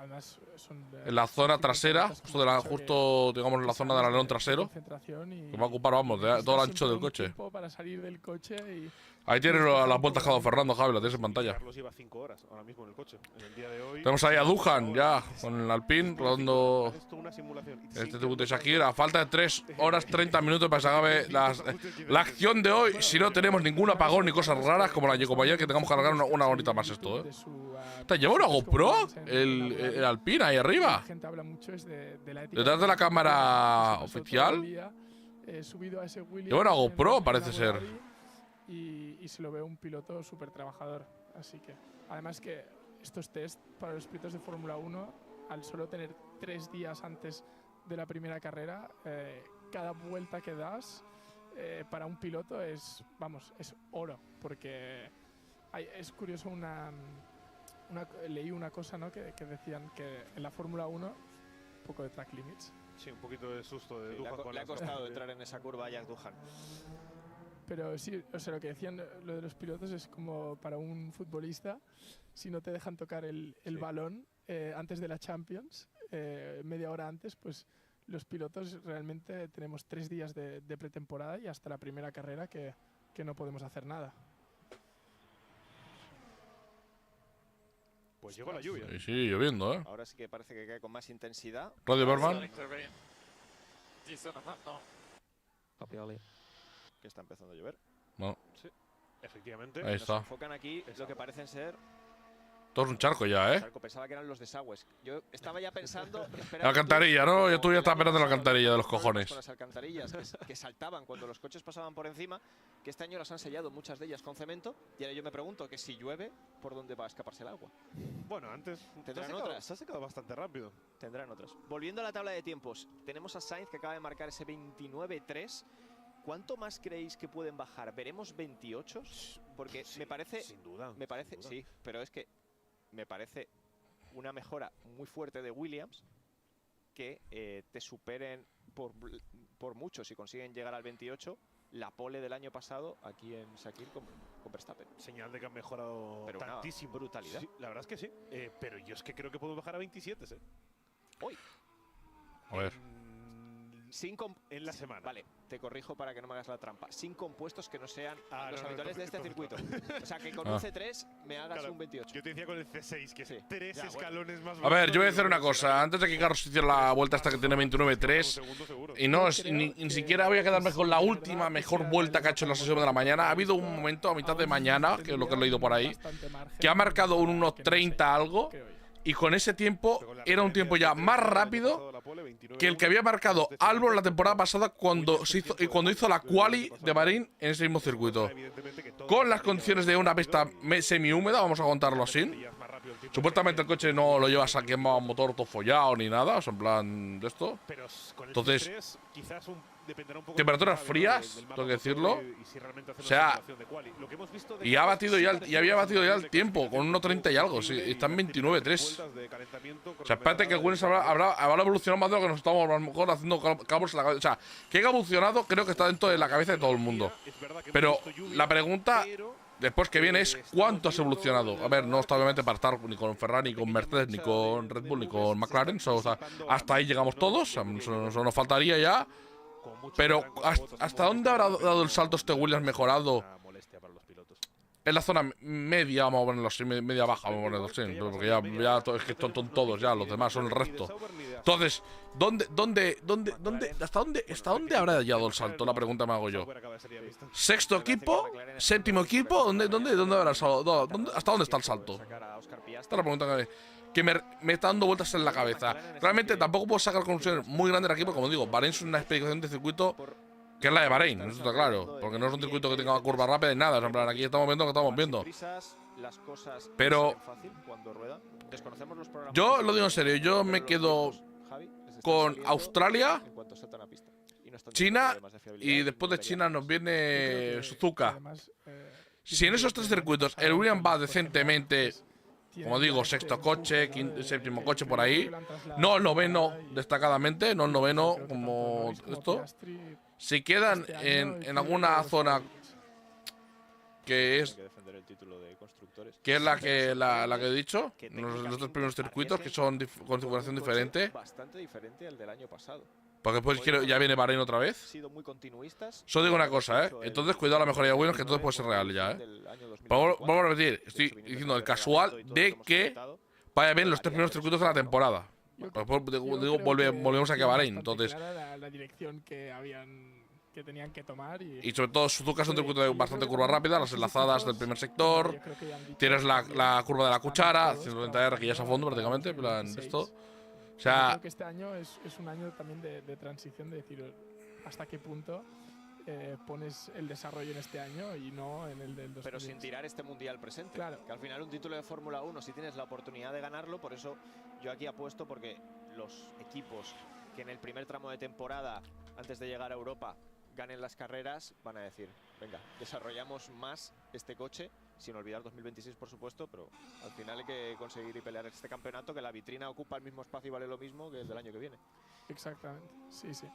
A: en la zona trasera, justo digamos en la zona del alerón trasero. Que va a ocupar, vamos, de todo el ancho del coche.
B: Para salir del coche y
A: ahí tienes las vueltas que ha dado Fernando, Javi, la tienes en pantalla.
C: Carlos lleva 5 horas ahora mismo en el coche. En el día de hoy,
A: Tenemos ahí a Duhan ya con el Alpine rodando este tributo de Shakir. A falta de 3 horas 30 minutos para que se acabe la acción de hoy. Si no tenemos ningún apagón ni cosas raras como la Jacob ayer, que tengamos que alargar una horita más esto, ¿Te lleva una GoPro? El Alpine ahí arriba. Detrás de la cámara oficial. Lleva una GoPro, parece ser.
B: Y se lo ve un piloto súper trabajador. Así que, además que estos test para los pilotos de Fórmula 1, al solo tener 3 días antes de la primera carrera, cada vuelta que das para un piloto es, vamos, es oro. Porque es curioso, leí una cosa, ¿no? que decían que en la Fórmula 1, un poco de track limits.
C: Sí, un poquito de susto de
D: Duhan. Le ha costado entrar en esa curva a Jack Duhan.
B: Pero sí, o sea, lo que decían lo de los pilotos es como para un futbolista, si no te dejan tocar el balón antes de la Champions, media hora antes, pues los pilotos realmente tenemos 3 días de pretemporada y hasta la primera carrera que no podemos hacer nada.
C: Pues llegó la lluvia.
A: Sí, sigue lloviendo,
D: Ahora sí que parece que cae con más intensidad.
A: Radio Berman.
D: Que está empezando a llover.
A: No.
C: Sí, efectivamente.
A: Ahí está.
D: Nos enfocan aquí lo que parecen ser...
A: Todo es un charco ya,
D: Charco, pensaba que eran los desagües. Yo estaba ya pensando...
A: La alcantarilla, ¿no? Yo tú ya estás esperando la alcantarilla de los cojones.
D: Con las alcantarillas que saltaban cuando los coches pasaban por encima, que este año las han sellado muchas de ellas con cemento, y ahora yo me pregunto que si llueve, ¿por dónde va a escaparse el agua?
C: Bueno, antes
D: tendrán otras.
C: Se ha secado bastante rápido.
D: Tendrán otras. Volviendo a la tabla de tiempos, tenemos a Sainz que acaba de marcar ese 29.3. ¿Cuánto más creéis que pueden bajar? ¿Veremos 28? Porque
C: sí,
D: me parece...
C: Sin duda.
D: Me parece,
C: sin duda.
D: sí, pero es que me parece una mejora muy fuerte de Williams que te superen por mucho si consiguen llegar al 28 la pole del año pasado aquí en Sakir con Verstappen.
C: Señal de que han mejorado
D: pero
C: tantísimo.
D: Una brutalidad.
C: Sí, la verdad es que sí. Pero yo es que creo que puedo bajar a 27.
D: Hoy.
A: A ver.
C: En la semana.
D: Vale, te corrijo para que no me hagas la trampa. Sin compuestos que no sean los habituales de este circuito. O sea, que con un C3 me hagas un 28.
C: Yo te decía con el C6, que es 3 escalones más
A: bajo. A ver, yo voy a hacer una cosa. Antes de que Carlos hiciera la vuelta hasta que tiene 29.3, y no, ni siquiera voy a quedarme con la última mejor vuelta que ha hecho en la sesión de la mañana. Ha habido un momento a mitad de mañana, que es lo que he leído por ahí, que ha marcado un 1.30 algo. Y con ese tiempo era un tiempo ya más rápido que el que había marcado Albon la temporada pasada cuando hizo la quali de Bahrein en ese mismo circuito. Con las condiciones de una pista semi-húmeda, vamos a contarlo así. Supuestamente el coche no lo llevas a quemar un motor todo follado ni nada, o sea, en plan de esto. Entonces, temperaturas frías, tengo que decirlo. O sea, y había batido ya el tiempo con 1.30 y algo. Sí, está en 29.3. O sea, espérate que el Williams habrá evolucionado más de lo que nos estamos a lo mejor haciendo cabos en la cabeza. O sea, que haya evolucionado creo que está dentro de la cabeza de todo el mundo. Pero la pregunta después que viene es ¿cuánto has evolucionado? A ver, no está obviamente para estar ni con Ferrari, ni con Mercedes, ni con Red Bull, ni con McLaren. O sea, hasta ahí llegamos todos. O sea, eso nos faltaría ya. Pero ¿hasta dónde habrá dado el salto este Williams mejorado? Es la zona media, vamos a ponerlo así, media baja, vamos a ponerlo así, porque es que son todos ya, los demás son el resto. Entonces, ¿hasta dónde habrá llegado el salto? La pregunta me hago yo. ¿Sexto equipo? ¿Séptimo equipo? ¿Dónde habrá el salto? ¿Hasta dónde está el salto? Esta es la pregunta que me está dando vueltas en la cabeza. Realmente tampoco puedo sacar conclusiones muy grandes de aquí, porque como digo, Bahrein es una explicación de circuito que es la de Bahrein, eso está claro, porque no es un circuito que tenga curva rápida ni nada. En plan, aquí estamos viendo lo que estamos viendo. Pero yo lo digo en serio, yo me quedo con Australia, China y después de China nos viene Suzuka. Si en esos tres circuitos el Williams va decentemente, como digo, sexto coche, séptimo coche por ahí, no el noveno destacadamente, no el noveno como esto. Si quedan en alguna zona que es la que he dicho, los tres primeros circuitos, que son configuración diferente.
D: Bastante diferente al del año pasado.
A: Porque después ya viene Bahrein otra vez. Solo digo una cosa, entonces cuidado a la mejoría de Williams, que todo puede ser real ya, Vuelvo a repetir, estoy diciendo el casual de que vaya bien los tres primeros circuitos de la temporada. Volvemos aquí a Bahrein, entonces.
B: La dirección que tenían que tomar
A: y sobre todo Suzuka es un circuito de bastante curva rápida, las enlazadas del primer sector, tienes la curva de la cuchara, 190R que ya es a fondo prácticamente, en plan esto. O sea,
B: creo que este año es un año también de transición, de decir hasta qué punto pones el desarrollo en este año y no en el del 2010.
D: Pero sin tirar este mundial presente.
B: Claro.
D: Que al final un título de Fórmula 1, si tienes la oportunidad de ganarlo, por eso yo aquí apuesto porque los equipos que en el primer tramo de temporada, antes de llegar a Europa, ganen las carreras, van a decir, venga, desarrollamos más este coche, sin olvidar 2026 por supuesto, pero al final hay que conseguir y pelear este campeonato, que la vitrina ocupa el mismo espacio y vale lo mismo que el del año que viene.
B: Exactamente, sí, sí.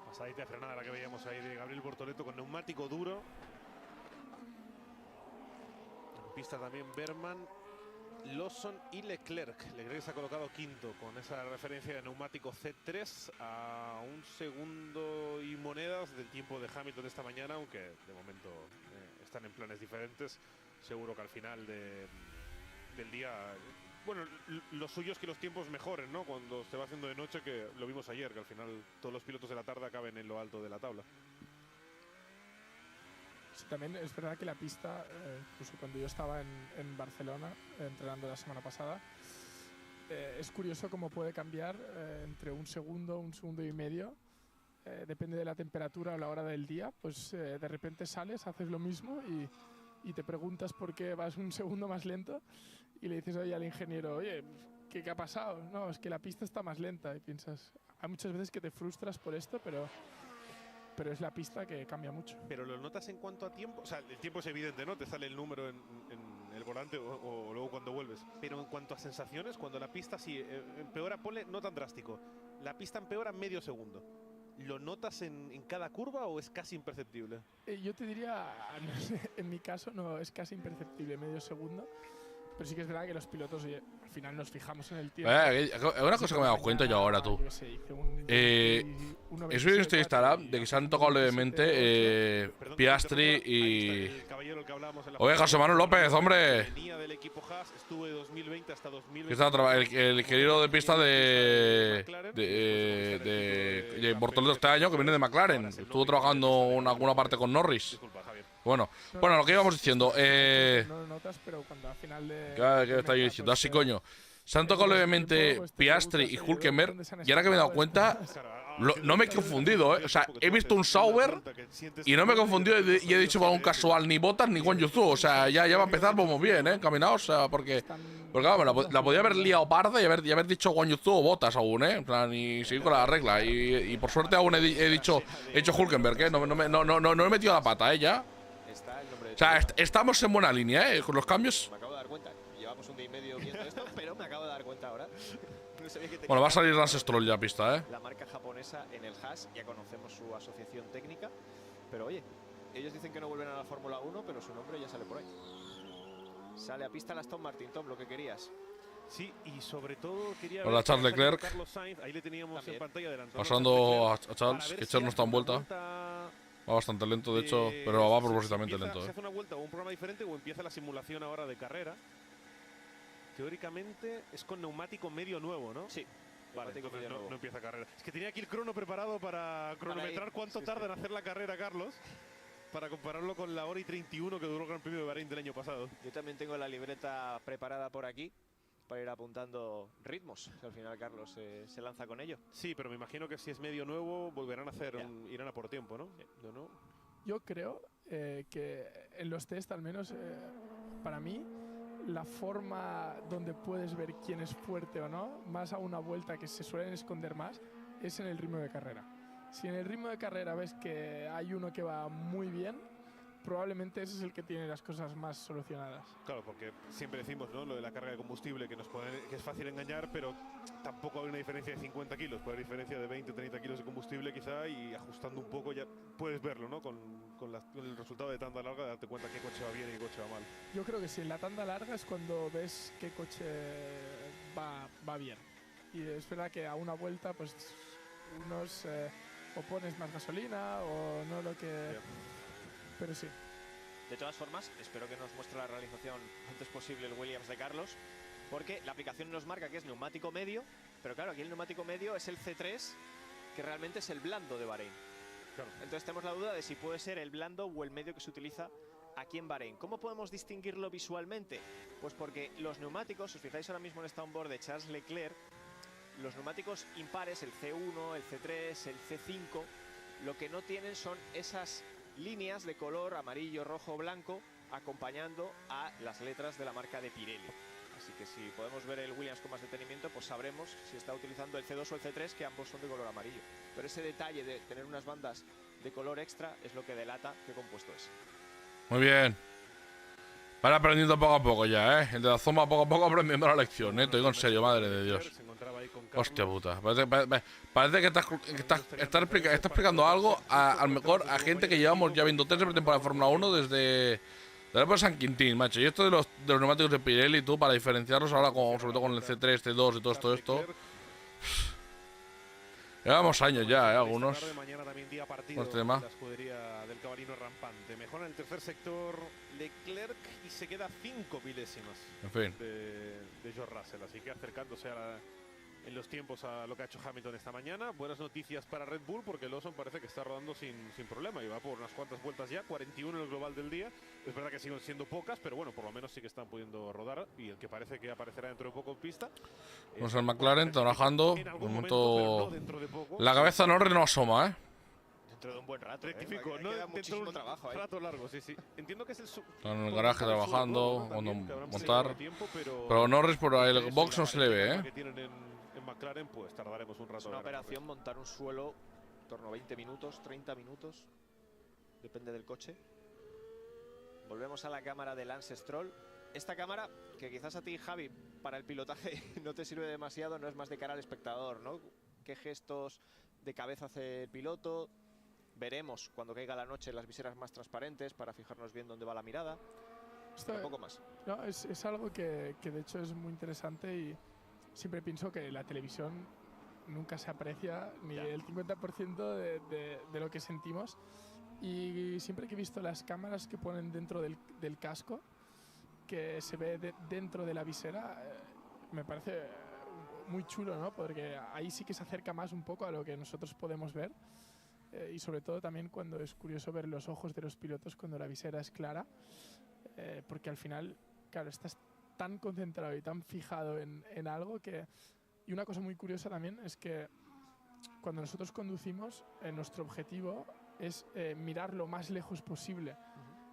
C: Pasadita de frenada la que veíamos ahí de Gabriel Bortoleto con neumático duro. En pista también Berman, Lawson y Leclerc. Leclerc se ha colocado quinto con esa referencia de neumático C3 a 1 segundo y monedas del tiempo de Hamilton esta mañana, aunque de momento están en planes diferentes. Seguro que al final del día, bueno, lo suyo es que los tiempos mejoren, ¿no? Cuando se va haciendo de noche, que lo vimos ayer, que al final todos los pilotos de la tarde acaben en lo alto de la tabla.
B: Sí, también es verdad que la pista, incluso cuando yo estaba en Barcelona entrenando la semana pasada, es curioso cómo puede cambiar entre un segundo y medio. Depende de la temperatura o la hora del día, pues de repente sales, haces lo mismo y te preguntas por qué vas un segundo más lento y le dices al ingeniero, oye, ¿qué ha pasado? No, es que la pista está más lenta y piensas, hay muchas veces que te frustras por esto, pero es la pista que cambia mucho.
C: Pero lo notas en cuanto a tiempo, o sea, el tiempo es evidente, ¿no? Te sale el número en el volante o luego cuando vuelves. Pero en cuanto a sensaciones, cuando la pista sí empeora, ponle no tan drástico, la pista empeora medio segundo. ¿Lo notas en cada curva o es casi imperceptible?
B: Yo te diría, en mi caso no es casi imperceptible, medio segundo. Pero sí que es verdad que los pilotos, oye, al final nos fijamos en el tiempo.
A: Una cosa que me he dado cuenta yo ahora, tú. He subido este Instagram de que se han tocado levemente Piastri y... Oye, José Manuel López, hombre. El querido de pista de Bortoleto este año, que viene de McLaren. Estuvo trabajando en alguna parte con Norris. Bueno, lo que íbamos diciendo.
B: No lo notas, pero cuando al final de.
A: ¿Qué está yo diciendo? Así, coño. Se han tocado levemente Piastri y Hülkenberg. Y ahora que me he dado cuenta, no me he confundido, O sea, he visto un Sauber y no me he confundido y he dicho para un casual ni Bottas ni Guan Yu Zhou. O sea, ya va a empezar, vamos bien, encaminados. O sea, porque vamos, la podía haber liado parda y haber dicho Guan Yu Zhou o Bottas aún, En plan, y seguir con la regla. Y por suerte aún he hecho Hülkenberg, No he metido la pata, ya. O sea, estamos en buena línea, con los cambios.
D: Me acabo de dar cuenta. Llevamos un día y medio viendo esto, pero me acabo de dar cuenta ahora. No sabía que
A: bueno, va a salir Lance Stroll ya a pista,
D: La marca japonesa en el Haas, ya conocemos su asociación técnica. Pero oye, ellos dicen que no vuelven a la Fórmula 1, pero su nombre ya sale por ahí. Sale a pista la Aston Martin, Tom, lo que querías.
C: Sí, y sobre todo quería
A: ver Charles Leclerc.
C: Carlos Sainz, ahí le teníamos en pantalla adelantado.
A: Pasando a Charles, que Charles no está en vuelta. Va bastante lento, de hecho, pero va propósitamente lento.
C: Se hace una vuelta o un programa diferente o empieza la simulación ahora de carrera. Teóricamente es con neumático medio nuevo, ¿no?
D: Sí.
C: Vale, entonces no empieza carrera. Es que tenía aquí el crono preparado para cronometrar cuánto tarda en hacer la carrera, Carlos, para compararlo con la hora y 31 que duró el Gran Premio de Bahrein del año pasado.
D: Yo también tengo la libreta preparada por aquí para ir apuntando ritmos. Al final Carlos se lanza con ello.
C: Sí, pero me imagino que si es medio nuevo volverán a hacer, irán a por tiempo, ¿no?
D: Sí.
C: ¿No?
B: Yo creo que en los test, al menos para mí, la forma donde puedes ver quién es fuerte o no, más a una vuelta que se suelen esconder más, es en el ritmo de carrera. Si en el ritmo de carrera ves que hay uno que va muy bien, probablemente ese es el que tiene las cosas más solucionadas.
C: Claro, porque siempre decimos, ¿no?, lo de la carga de combustible, que es fácil engañar, pero tampoco hay una diferencia de 50 kilos, puede haber diferencia de 20 o 30 kilos de combustible quizá, y ajustando un poco ya puedes verlo, ¿no?, con el resultado de tanda larga, de darte cuenta qué coche va bien y qué coche va mal.
B: Yo creo que sí, en la tanda larga es cuando ves qué coche va bien. Y es verdad que a una vuelta, pues unos o pones más gasolina o no lo que... Pero sí.
D: De todas formas, espero que nos muestre la realización antes posible el Williams de Carlos, porque la aplicación nos marca que es neumático medio, pero claro, aquí el neumático medio es el C3, que realmente es el blando de Bahrein.
C: Claro.
D: Entonces tenemos la duda de si puede ser el blando o el medio que se utiliza aquí en Bahrein. ¿Cómo podemos distinguirlo visualmente? Pues porque los neumáticos, si os fijáis ahora mismo en esta onboard de Charles Leclerc, los neumáticos impares, el C1, el C3, el C5, lo que no tienen son esas líneas de color amarillo, rojo, blanco, acompañando a las letras de la marca de Pirelli. Así que si podemos ver el Williams con más detenimiento, pues sabremos si está utilizando el C2 o el C3, que ambos son de color amarillo. Pero ese detalle de tener unas bandas de color extra es lo que delata qué compuesto es.
A: Muy bien. Van aprendiendo poco a poco ya, ¿eh? El de la Zoma poco a poco aprendiendo la lección, ¿eh? Te digo en serio, madre de Dios. Hostia puta. Parece que estás explicando algo a lo mejor a gente que llevamos ya viendo 3 temporadas de Fórmula 1 desde la época de San Quintín, macho. Y esto de los neumáticos de Pirelli, tú, para diferenciarlos ahora, sobre todo con el C3, C2 y todo esto. Llevamos años ya, algunos.
C: Mañana también día partido
A: con este tema.
C: la escudería del Caballino rampante. Mejora en el tercer sector Leclerc y se queda 5 milésimas
A: En fin.
C: de George Russell. Así que acercándose en los tiempos a lo que ha hecho Hamilton esta mañana. Buenas noticias para Red Bull, porque Lawson parece que está rodando sin problema y va por unas cuantas vueltas ya, 41 en el global del día. Es verdad que siguen siendo pocas, pero bueno, por lo menos sí que están pudiendo rodar, y el que parece que aparecerá dentro de poco en pista.
A: Vamos al McLaren trabajando.
C: En algún
A: Un
C: momento, pero
A: momento.
C: no dentro de poco.
A: La cabeza Norris no asoma, ¿eh?
D: Dentro de un buen rato,
C: Rectifico, no
D: queda
C: dentro de
D: muchísimo
C: un
D: trabajo ahí.
C: rato largo, sí. Entiendo que es el
A: Están en el garaje trabajando, cuando montar.
C: tiempo,
A: Pero Norris por ahí el box no se le ve,
C: que tienen en McLaren, pues tardaremos un rato.
D: Es una operación montar un suelo en torno a 20 minutos, 30 minutos, depende del coche. Volvemos a la cámara de Lance Stroll. Esta cámara, que quizás a ti, Javi, para el pilotaje no te sirve demasiado, no es más de cara al espectador, ¿no? ¿Qué gestos de cabeza hace el piloto? Veremos cuando caiga la noche las viseras más transparentes para fijarnos bien dónde va la mirada. Un poco más.
B: No, es algo que de hecho es muy interesante, y siempre pienso que la televisión nunca se aprecia ni el 50% de lo que sentimos. Y siempre que he visto las cámaras que ponen dentro del casco, que se ve dentro de la visera, me parece muy chulo, ¿no? Porque ahí sí que se acerca más un poco a lo que nosotros podemos ver. Y sobre todo también cuando es curioso ver los ojos de los pilotos cuando la visera es clara, porque al final, claro, estás tan concentrado y tan fijado en algo que... Y una cosa muy curiosa también es que cuando nosotros conducimos, nuestro objetivo es mirar lo más lejos posible.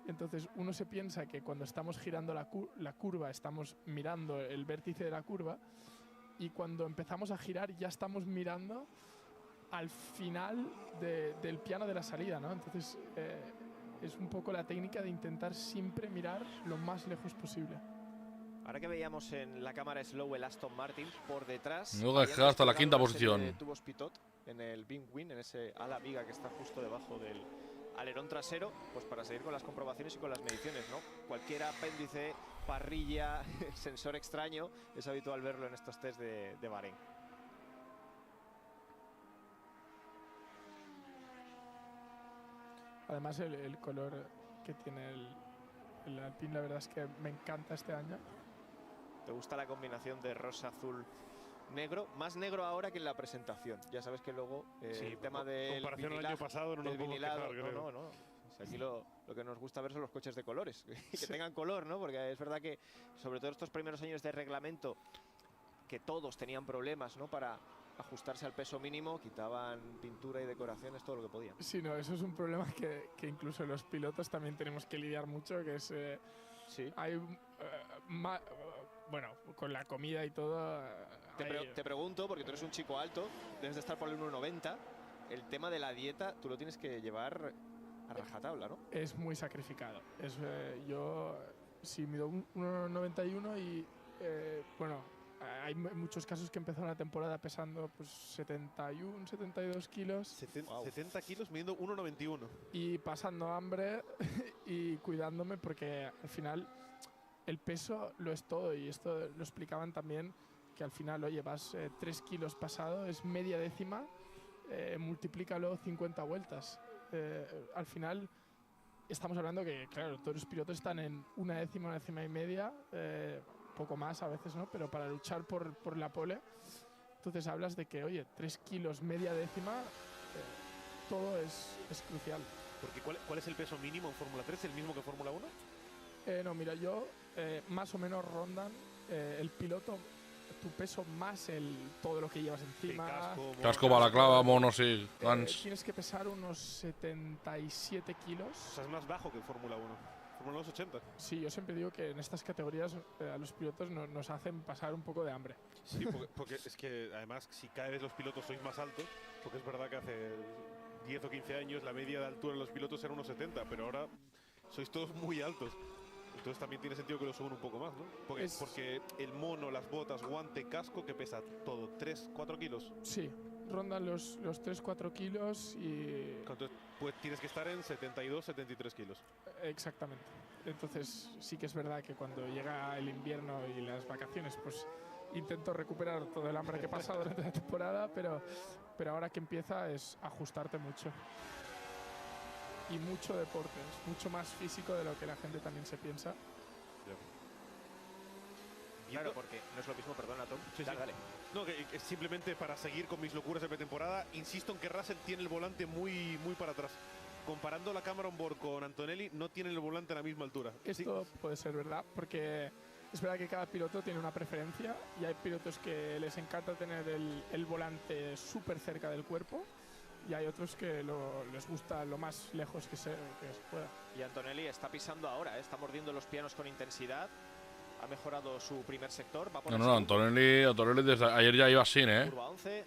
B: Entonces uno se piensa que cuando estamos girando la curva estamos mirando el vértice de la curva, y cuando empezamos a girar ya estamos mirando al final del piano de la salida, ¿no? Entonces es un poco la técnica de intentar siempre mirar lo más lejos posible.
D: Ahora que veíamos en la cámara slow el Aston Martin, por detrás...
A: Luego ha llegado hasta la quinta posición.
D: De tubos pitot en el Big Wing, en ese ala viga que está justo debajo del alerón trasero, pues para seguir con las comprobaciones y con las mediciones, ¿no? Cualquier apéndice, parrilla, sensor extraño, es habitual verlo en estos test de Bahrein.
B: Además el color que tiene el Alpine, la verdad es que me encanta este año.
D: ¿Te gusta la combinación de rosa, azul, negro? Más negro ahora que en la presentación. Ya sabes que luego el tema del
C: comparación al año pasado no nos podemos quejar, creo.
D: No. O sea, aquí lo que nos gusta ver son los coches de colores, que tengan color, ¿no? Porque es verdad que, sobre todo estos primeros años de reglamento, que todos tenían problemas, ¿no? Para ajustarse al peso mínimo, quitaban pintura y decoraciones, todo lo que podían.
B: Sí, no, eso es un problema que incluso los pilotos también tenemos que lidiar mucho, que es...
D: Sí.
B: Hay... bueno, con la comida y todo...
D: Te pregunto, porque tú eres un chico alto, debes de estar por el 1,90, el tema de la dieta, tú lo tienes que llevar a rajatabla, ¿no?
B: Es muy sacrificado. Yo sí mido 1,91 y bueno, hay muchos casos que empezaron la temporada pesando pues 71, 72 kilos.
C: 70 kilos midiendo 1,91.
B: Y pasando hambre y cuidándome porque al final el peso lo es todo, y esto lo explicaban también, que al final, oye, vas 3 kilos pasado, es media décima, multiplícalo 50 vueltas. Al final estamos hablando que, claro, todos los pilotos están en una décima y media, poco más a veces, ¿no? Pero para luchar por la pole, entonces hablas de que, oye, 3 kilos, media décima, todo es crucial.
C: Porque ¿cuál es el peso mínimo en Fórmula 3? ¿El mismo que Fórmula 1?
B: No, mira, yo más o menos rondan el piloto, tu peso más todo lo que llevas encima.
A: Casco, balaclava, monos y guns.
B: Tienes que pesar unos 77 kilos.
C: O sea, es más bajo que Fórmula 1. Fórmula 1 es 80.
B: Sí, yo siempre digo que en estas categorías a los pilotos nos hacen pasar un poco de hambre.
C: Sí, porque es que además si cada vez los pilotos sois más altos, porque es verdad que hace 10 o 15 años la media de altura de los pilotos era unos 70, pero ahora sois todos muy altos. Entonces también tiene sentido que lo suban un poco más, ¿no? Porque el mono, las botas, guante, casco, que pesa todo, 3, 4 kilos.
B: Sí, rondan los 3-4 kilos y...
C: Entonces pues tienes que estar en 72, 73 kilos.
B: Exactamente. Entonces sí que es verdad que cuando llega el invierno y las vacaciones, pues intento recuperar todo el hambre que he pasado durante la temporada, pero ahora que empieza es ajustarte mucho. Y mucho deporte, es mucho más físico de lo que la gente también se piensa.
D: Claro, porque no es lo mismo, perdona, Tom.
C: Sí,
D: dale.
C: No, que simplemente para seguir con mis locuras de pretemporada, insisto en que Russell tiene el volante muy para atrás. Comparando la cámara on board con Antonelli, no tiene el volante a la misma altura.
B: Esto puede ser verdad, porque es verdad que cada piloto tiene una preferencia y hay pilotos que les encanta tener el volante súper cerca del cuerpo. Y hay otros que les gusta lo más lejos que se pueda.
D: Y Antonelli está pisando ahora, está mordiendo los pianos con intensidad. Ha mejorado su primer sector. Va por
A: No, Antonelli desde ayer ya iba así,
D: Curva 11.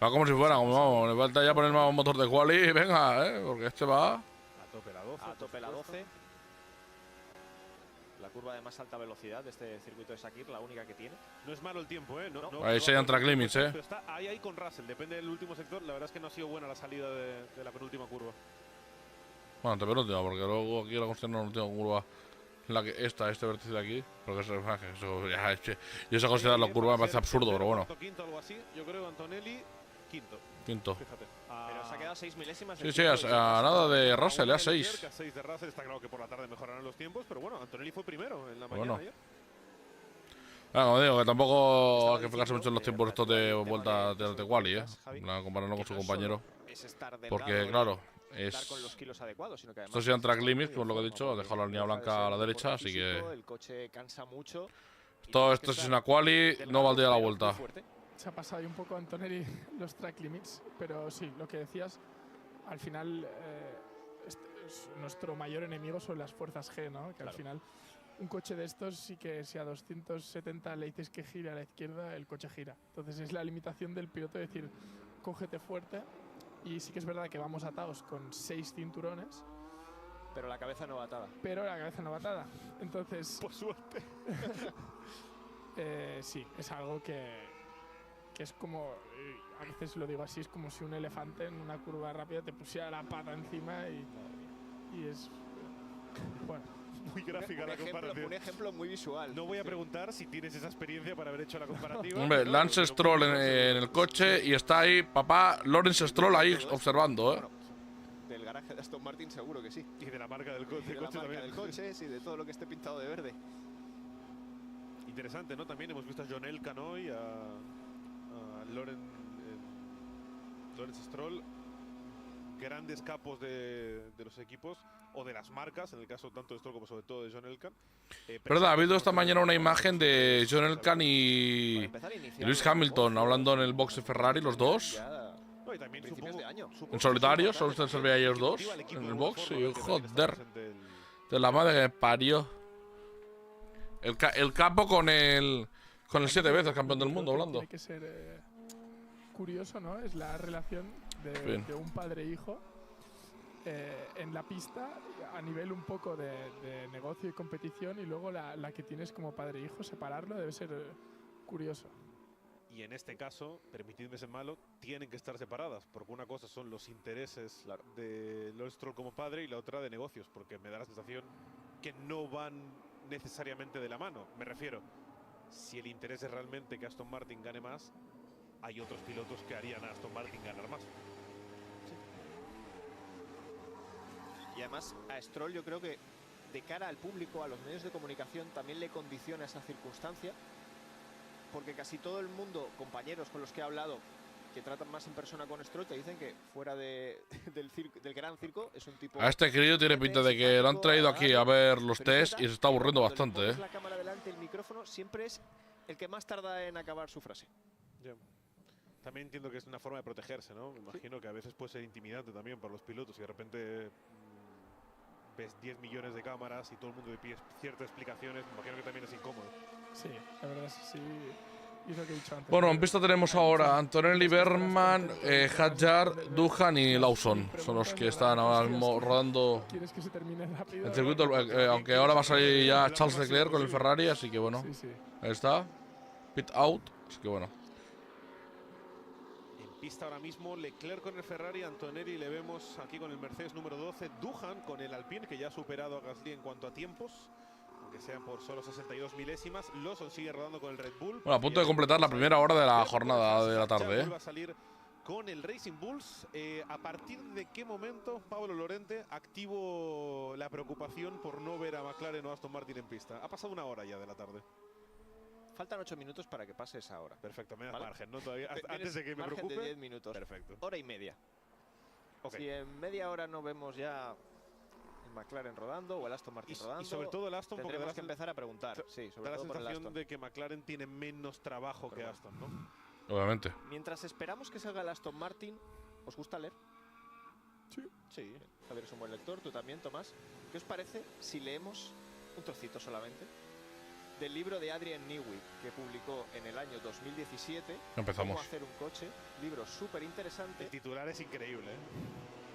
A: Va como si fuera, vamos, le falta ya poner más un motor de quali, venga, porque este va...
C: A tope la 12.
D: A tope la 12. La curva de más alta velocidad de este circuito de Sakir, la única que tiene.
C: No es malo el tiempo, ¿eh?
A: Ahí se dan track limits,
C: Pero está ahí con Russell, depende del último sector. La verdad es que no ha sido buena la salida de la penúltima curva.
A: Bueno, penúltima, porque luego aquí la cuestión no es la última curva. Este vértice de aquí, porque eso ya yo sé considerar la curva, me parece absurdo, pero bueno.
C: Quinto, algo así, yo creo Antonelli, quinto. Fíjate.
D: Pero se ha quedado 6 milésimas.
A: Sí, a nada de Russell, a 6.
C: A 6 de Russell, está claro que por la tarde mejorarán los tiempos, pero bueno, Antonelli fue primero en la mañana ayer.
A: Como digo, que tampoco hay que fijarse mucho en los tiempos estos de vuelta de quali, compararlo con su compañero. Porque, claro,
D: con los kilos adecuados, sino que además
A: estos sean track limits, como lo que he dicho, dejado la línea blanca a la derecha, así que...
D: El coche cansa mucho.
A: Todo esto es una quali, no valdría la vuelta.
B: Se ha pasado ahí un poco Antonelli los track limits, pero sí, lo que decías, al final nuestro mayor enemigo son las fuerzas G, ¿no? Que al final un coche de estos sí que si a 270 le dices que gire a la izquierda, el coche gira. Entonces es la limitación del piloto de decir, cógete fuerte. Y sí que es verdad que vamos atados con 6 cinturones.
D: Pero la cabeza no va atada.
B: Entonces...
C: Por suerte.
B: Sí, es algo que es como... a veces lo digo así, es como si un elefante en una curva rápida te pusiera la pata encima y es... Bueno.
C: Muy gráfica la comparación.
D: Un ejemplo muy visual.
C: No voy a preguntar si tienes esa experiencia para haber hecho la comparativa.
A: Hombre, Lance Stroll en el coche y está ahí, papá, Lawrence Stroll ahí observando,
D: Bueno, del garaje garaje de Aston Martin seguro que sí.
C: Y de la marca del coche,
D: Y de la marca
C: también.
D: del coche, sí, de todo lo que esté pintado de verde.
C: Interesante, ¿no? También hemos visto a John Elkann hoy, a Lawrence Stroll, grandes capos de los equipos o de las marcas, en el caso tanto de Stroll como sobre todo de John Elkann.
A: Verdad, ha habido esta mañana una imagen de John Elkann y Lewis Hamilton hablando en el box de Ferrari, los dos.
C: No, y también
A: En solitario, solo se ve a ellos dos en el box. Y joder, de la madre que me parió. El capo con el 7 veces campeón del mundo hablando.
B: Tiene que ser curioso, ¿no? Es la relación de un padre e hijo en la pista a nivel un poco de negocio y competición, y luego la que tienes como padre e hijo, separarlo debe ser curioso.
C: Y en este caso, permitidme ser malo, tienen que estar separadas, porque una cosa son los intereses de Lawrence Stroll como padre y la otra de negocios, porque me da la sensación que no van necesariamente de la mano. Me refiero, si el interés es realmente que Aston Martin gane más, hay otros pilotos que harían a Aston Martin ganar más.
D: Sí. Y además a Stroll yo creo que de cara al público, a los medios de comunicación, también le condiciona esa circunstancia, porque casi todo el mundo, compañeros con los que he hablado, que tratan más en persona con Stroll, te dicen que fuera del gran circo es un tipo...
A: A este crío tiene pinta de que lo han traído aquí a ver los test y se está aburriendo bastante,
D: ¿eh? La cámara delante, el micrófono, siempre es el que más tarda en acabar su frase.
C: Yeah. También entiendo que es una forma de protegerse, ¿no? Me imagino que a veces puede ser intimidante también para los pilotos y de repente ves 10 millones de cámaras y todo el mundo te pide ciertas explicaciones. Me imagino que también es incómodo.
B: Sí, la verdad es que sí. Y lo que he dicho antes.
A: Bueno, en pista tenemos ahora Antonelli, Berman, Hadjar, Doohan y Lawson. Son los que están ahora mismo rodando el circuito. Aunque ahora va a salir ya Charles Leclerc con el Ferrari, así que bueno. Ahí está. Pit out, así que bueno.
C: En pista ahora mismo Leclerc con el Ferrari, Antonelli le vemos aquí con el Mercedes número 12, Doohan con el Alpine, que ya ha superado a Gasly en cuanto a tiempos, aunque sean por solo 62 milésimas. Lawson sigue rodando con el Red Bull.
A: Bueno, a punto de completar la primera hora de la jornada de la tarde.
C: Va a salir con el Racing Bulls. ¿A partir de qué momento, Pablo Lorente, activo la preocupación por no ver a McLaren o Aston Martin en pista? Ha pasado una hora ya de la tarde.
D: Faltan 8 minutos para que pase esa hora.
C: Perfecto, me das margen, ¿no? Todavía, antes de que me preocupe.
D: De 10 minutos.
C: Perfecto.
D: Hora y media. Okay. Si en media hora no vemos ya el McLaren rodando o el Aston Martin rodando,
C: y sobre todo el Aston,
D: tendremos que empezar a preguntar. Sí, sobre
C: da
D: todo
C: la sensación
D: por el
C: de que McLaren tiene menos trabajo que Aston, ¿no?
A: Obviamente.
D: Mientras esperamos que salga el Aston Martin, ¿os gusta leer?
B: Sí.
D: Sí, Javier es un buen lector, tú también, Tomás. ¿Qué os parece si leemos un trocito solamente del libro de Adrian Newey, que publicó en el año 2017?
A: Empezamos.
D: Cómo hacer un coche, libro súper interesante.
C: El titular es increíble, ¿eh?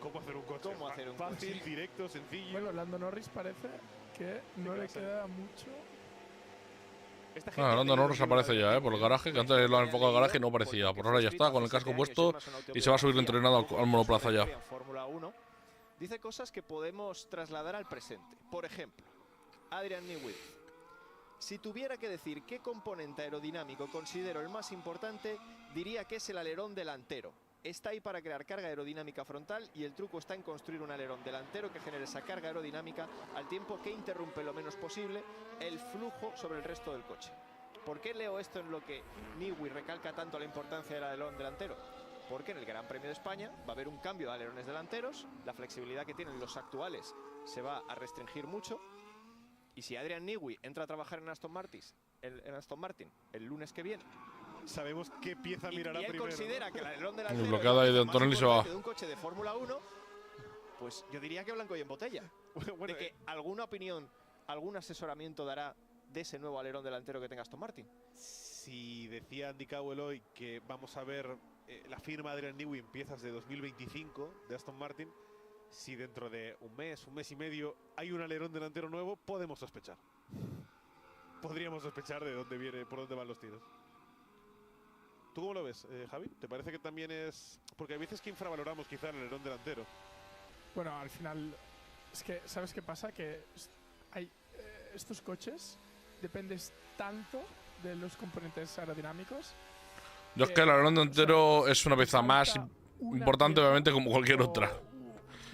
C: ¿Cómo hacer un coche?
D: ¿Cómo hacer un
C: fácil,
D: coche?
C: Directo, sencillo.
B: Bueno, Lando Norris parece que no le queda mucho.
A: Lando Norris aparece ya, por el garaje, que antes lo han enfocado al garaje y no aparecía. Por ahora ya está, con el casco puesto y se va a subir entrenado al monoplaza ya.
D: Fórmula 1 dice cosas que podemos trasladar al presente. Por ejemplo, Adrian Newey: si tuviera que decir qué componente aerodinámico considero el más importante, diría que es el alerón delantero. Está ahí para crear carga aerodinámica frontal y el truco está en construir un alerón delantero que genere esa carga aerodinámica al tiempo que interrumpe lo menos posible el flujo sobre el resto del coche. ¿Por qué leo esto en lo que Newey recalca tanto la importancia del alerón delantero? Porque en el Gran Premio de España va a haber un cambio de alerones delanteros, la flexibilidad que tienen los actuales se va a restringir mucho. Y si Adrian Newey entra a trabajar en Aston Martin el lunes que viene,
C: sabemos qué pieza mirará primero.
D: Y él considera que el alerón delantero
A: el bloqueado ahí de Antonelli se va.
D: De un coche de Fórmula 1, pues yo diría que blanco y en botella. Bueno, de que alguna opinión, algún asesoramiento dará de ese nuevo alerón delantero que tenga Aston Martin.
C: Si decía Andy Cowell hoy que vamos a ver la firma de Adrian Newey en piezas de 2025 de Aston Martin, si dentro de un mes y medio hay un alerón delantero nuevo, podemos sospechar. Podríamos sospechar de dónde viene, por dónde van los tiros. ¿Tú cómo lo ves, Javi? ¿Te parece que también es...? Porque hay veces que infravaloramos quizá el alerón delantero.
B: Bueno, al final, es que, ¿sabes qué pasa? Que hay estos coches dependes tanto de los componentes aerodinámicos.
A: Yo es que el alerón delantero es una pieza más importante, obviamente, como cualquier otra.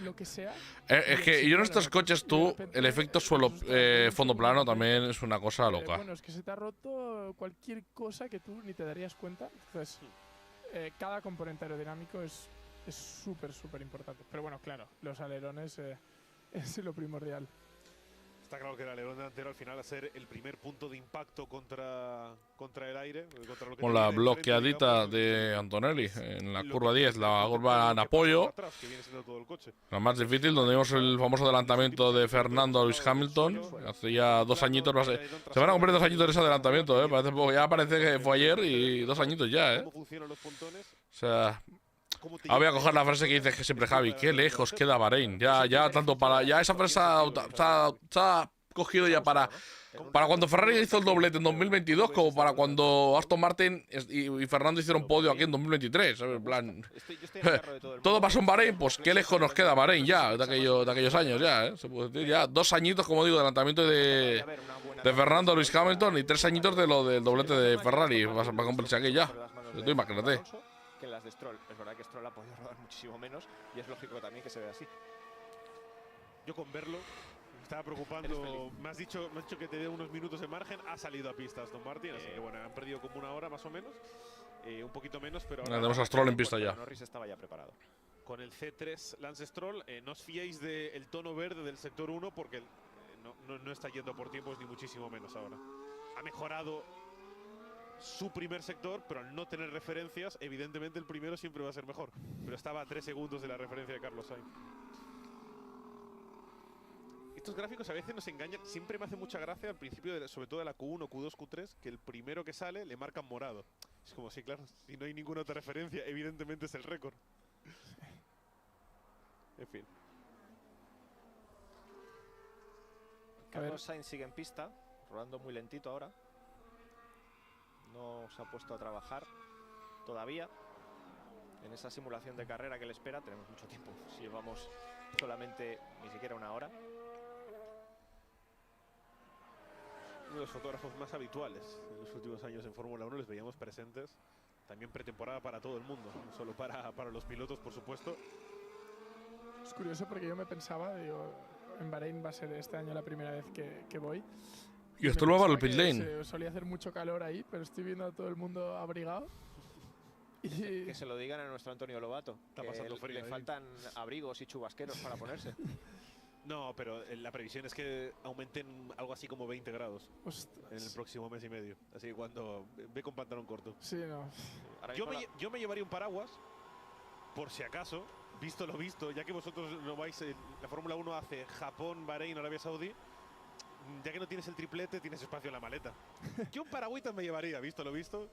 B: lo que sea.
A: Es que yo en estos coches tú, el efecto suelo fondo plano también es una cosa loca.
B: Bueno, es que se te ha roto cualquier cosa que tú ni te darías cuenta. Entonces, cada componente aerodinámico es súper, súper importante. Pero bueno, claro, los alerones es lo primordial.
C: Está claro que el alerón delantero al final va a ser el primer punto de impacto contra el aire. Contra lo que
A: Con la bloqueadita de Antonelli en la curva 10, la curva en apoyo. La más difícil, donde vimos el famoso adelantamiento de Fernando a Lewis Hamilton. Hace ya 2 añitos. Se van a cumplir 2 añitos de ese adelantamiento, parece poco. Ya parece que fue ayer y 2 añitos ya, O sea. Ahora voy a coger la frase que dice que siempre Javi, qué lejos queda Bahrein. Ya tanto para. Ya esa frase se ha cogido ya para cuando Ferrari hizo el doblete en 2022, como para cuando Aston Martin y Fernando hicieron podio aquí en 2023. ¿Sabes? En plan. Todo pasó en Bahrein, pues qué lejos nos queda Bahrein ya, de aquellos años ya, Se puede decir ya. 2 añitos, como digo, de adelantamiento de Fernando a Lewis Hamilton y 3 añitos de lo del doblete de Ferrari. Va a cumplirse aquí ya. Tú imagínate.
D: Que las de Stroll. Es verdad que Stroll ha podido rodar muchísimo menos y es lógico también que se vea así.
C: Yo con verlo me estaba preocupando. Me has dicho que te dé unos minutos de margen. Ha salido a pista Aston Martin, así que bueno, han perdido como 1 hora más o menos. Un poquito menos, pero ahora
A: tenemos a Stroll en pista ya.
D: Norris estaba ya preparado.
C: Con el C3 Lance Stroll, no os fiéis del tono verde del sector 1 porque no está yendo por tiempos ni muchísimo menos ahora. Ha mejorado su primer sector, pero al no tener referencias, evidentemente el primero siempre va a ser mejor. Pero estaba a 3 segundos de la referencia de Carlos Sainz. Estos gráficos a veces nos engañan. Siempre me hace mucha gracia al principio, sobre todo de la Q1, Q2, Q3, que el primero que sale le marcan morado. Es como, sí, claro, si no hay ninguna otra referencia, evidentemente es el récord. En fin.
D: Carlos Sainz sigue en pista, rodando muy lentito ahora. No se ha puesto a trabajar todavía en esa simulación de carrera que le espera. Tenemos mucho tiempo, si llevamos solamente ni siquiera 1 hora.
C: Uno de los fotógrafos más habituales en los últimos años en Fórmula 1, les veíamos presentes también pretemporada para todo el mundo, no solo para los pilotos, por supuesto.
B: Es curioso porque yo me pensaba, digo, en Bahrein va a ser este año la primera vez que voy.
A: Y esto lo va al pit lane.
B: Solía hacer mucho calor ahí, pero estoy viendo a todo el mundo abrigado. Y
D: que se lo digan a nuestro Antonio Lobato.
C: Está pasando frío.
D: Le faltan abrigos y chubasqueros para ponerse.
C: No, pero la previsión es que aumenten algo así como 20 grados.
B: Ostras.
C: En el próximo mes y medio. Así que cuando ve con pantalón corto.
B: Sí, no.
C: Yo me llevaría un paraguas, por si acaso, visto lo visto, ya que vosotros no vais, la Fórmula 1 hace Japón, Bahrein, Arabia Saudí. Ya que no tienes el triplete, tienes espacio en la maleta. Yo un paragüitas me llevaría, visto lo visto.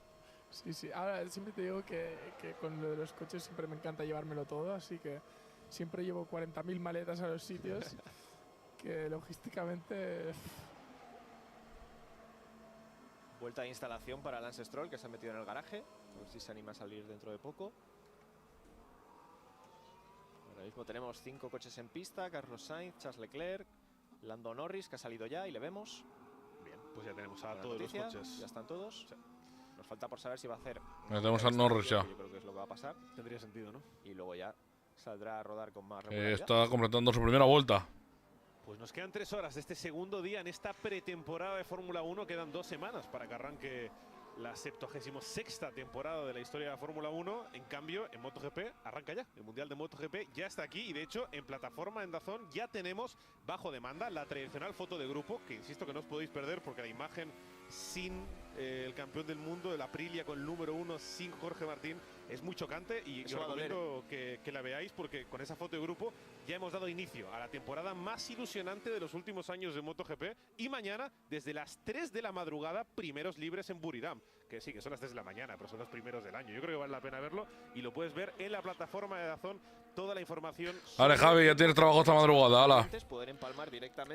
B: Sí. Ahora siempre te digo que con lo de los coches siempre me encanta llevármelo todo, así que siempre llevo 40.000 maletas a los sitios, que logísticamente...
D: Vuelta de instalación para Lance Stroll, que se ha metido en el garaje. A ver si se anima a salir dentro de poco. Ahora mismo tenemos 5 coches en pista. Carlos Sainz, Charles Leclerc, Lando Norris, que ha salido ya y le vemos.
C: Bien, pues ya tenemos a todos los coches.
D: Ya están todos. Sí. Nos falta por saber si va a hacer...
A: Tenemos a Norris ya.
D: Yo creo que es lo que va a pasar.
C: Tendría sentido, ¿no?
D: Y luego ya saldrá a rodar con más regularidad.
A: Está completando su primera vuelta.
C: Pues nos quedan 3 horas de este segundo día en esta pretemporada de Fórmula 1. Quedan 2 semanas para que arranque la 76ª temporada de la historia de la Fórmula 1. En cambio, en MotoGP arranca ya. El Mundial de MotoGP ya está aquí y de hecho en plataforma en DAZN ya tenemos bajo demanda la tradicional foto de grupo, que insisto que no os podéis perder porque la imagen sin el campeón del mundo, el Aprilia con el número 1, sin Jorge Martín, es muy chocante y os recomiendo que la veáis porque con esa foto de grupo ya hemos dado inicio a la temporada más ilusionante de los últimos años de MotoGP y mañana desde las 3 de la madrugada primeros libres en Buriram, que sí, que son las 3 de la mañana, pero son los primeros del año. Yo creo que vale la pena verlo y lo puedes ver en la plataforma de DAZN, toda la información.
A: Vale, Javi, ya tienes trabajo esta madrugada, hala.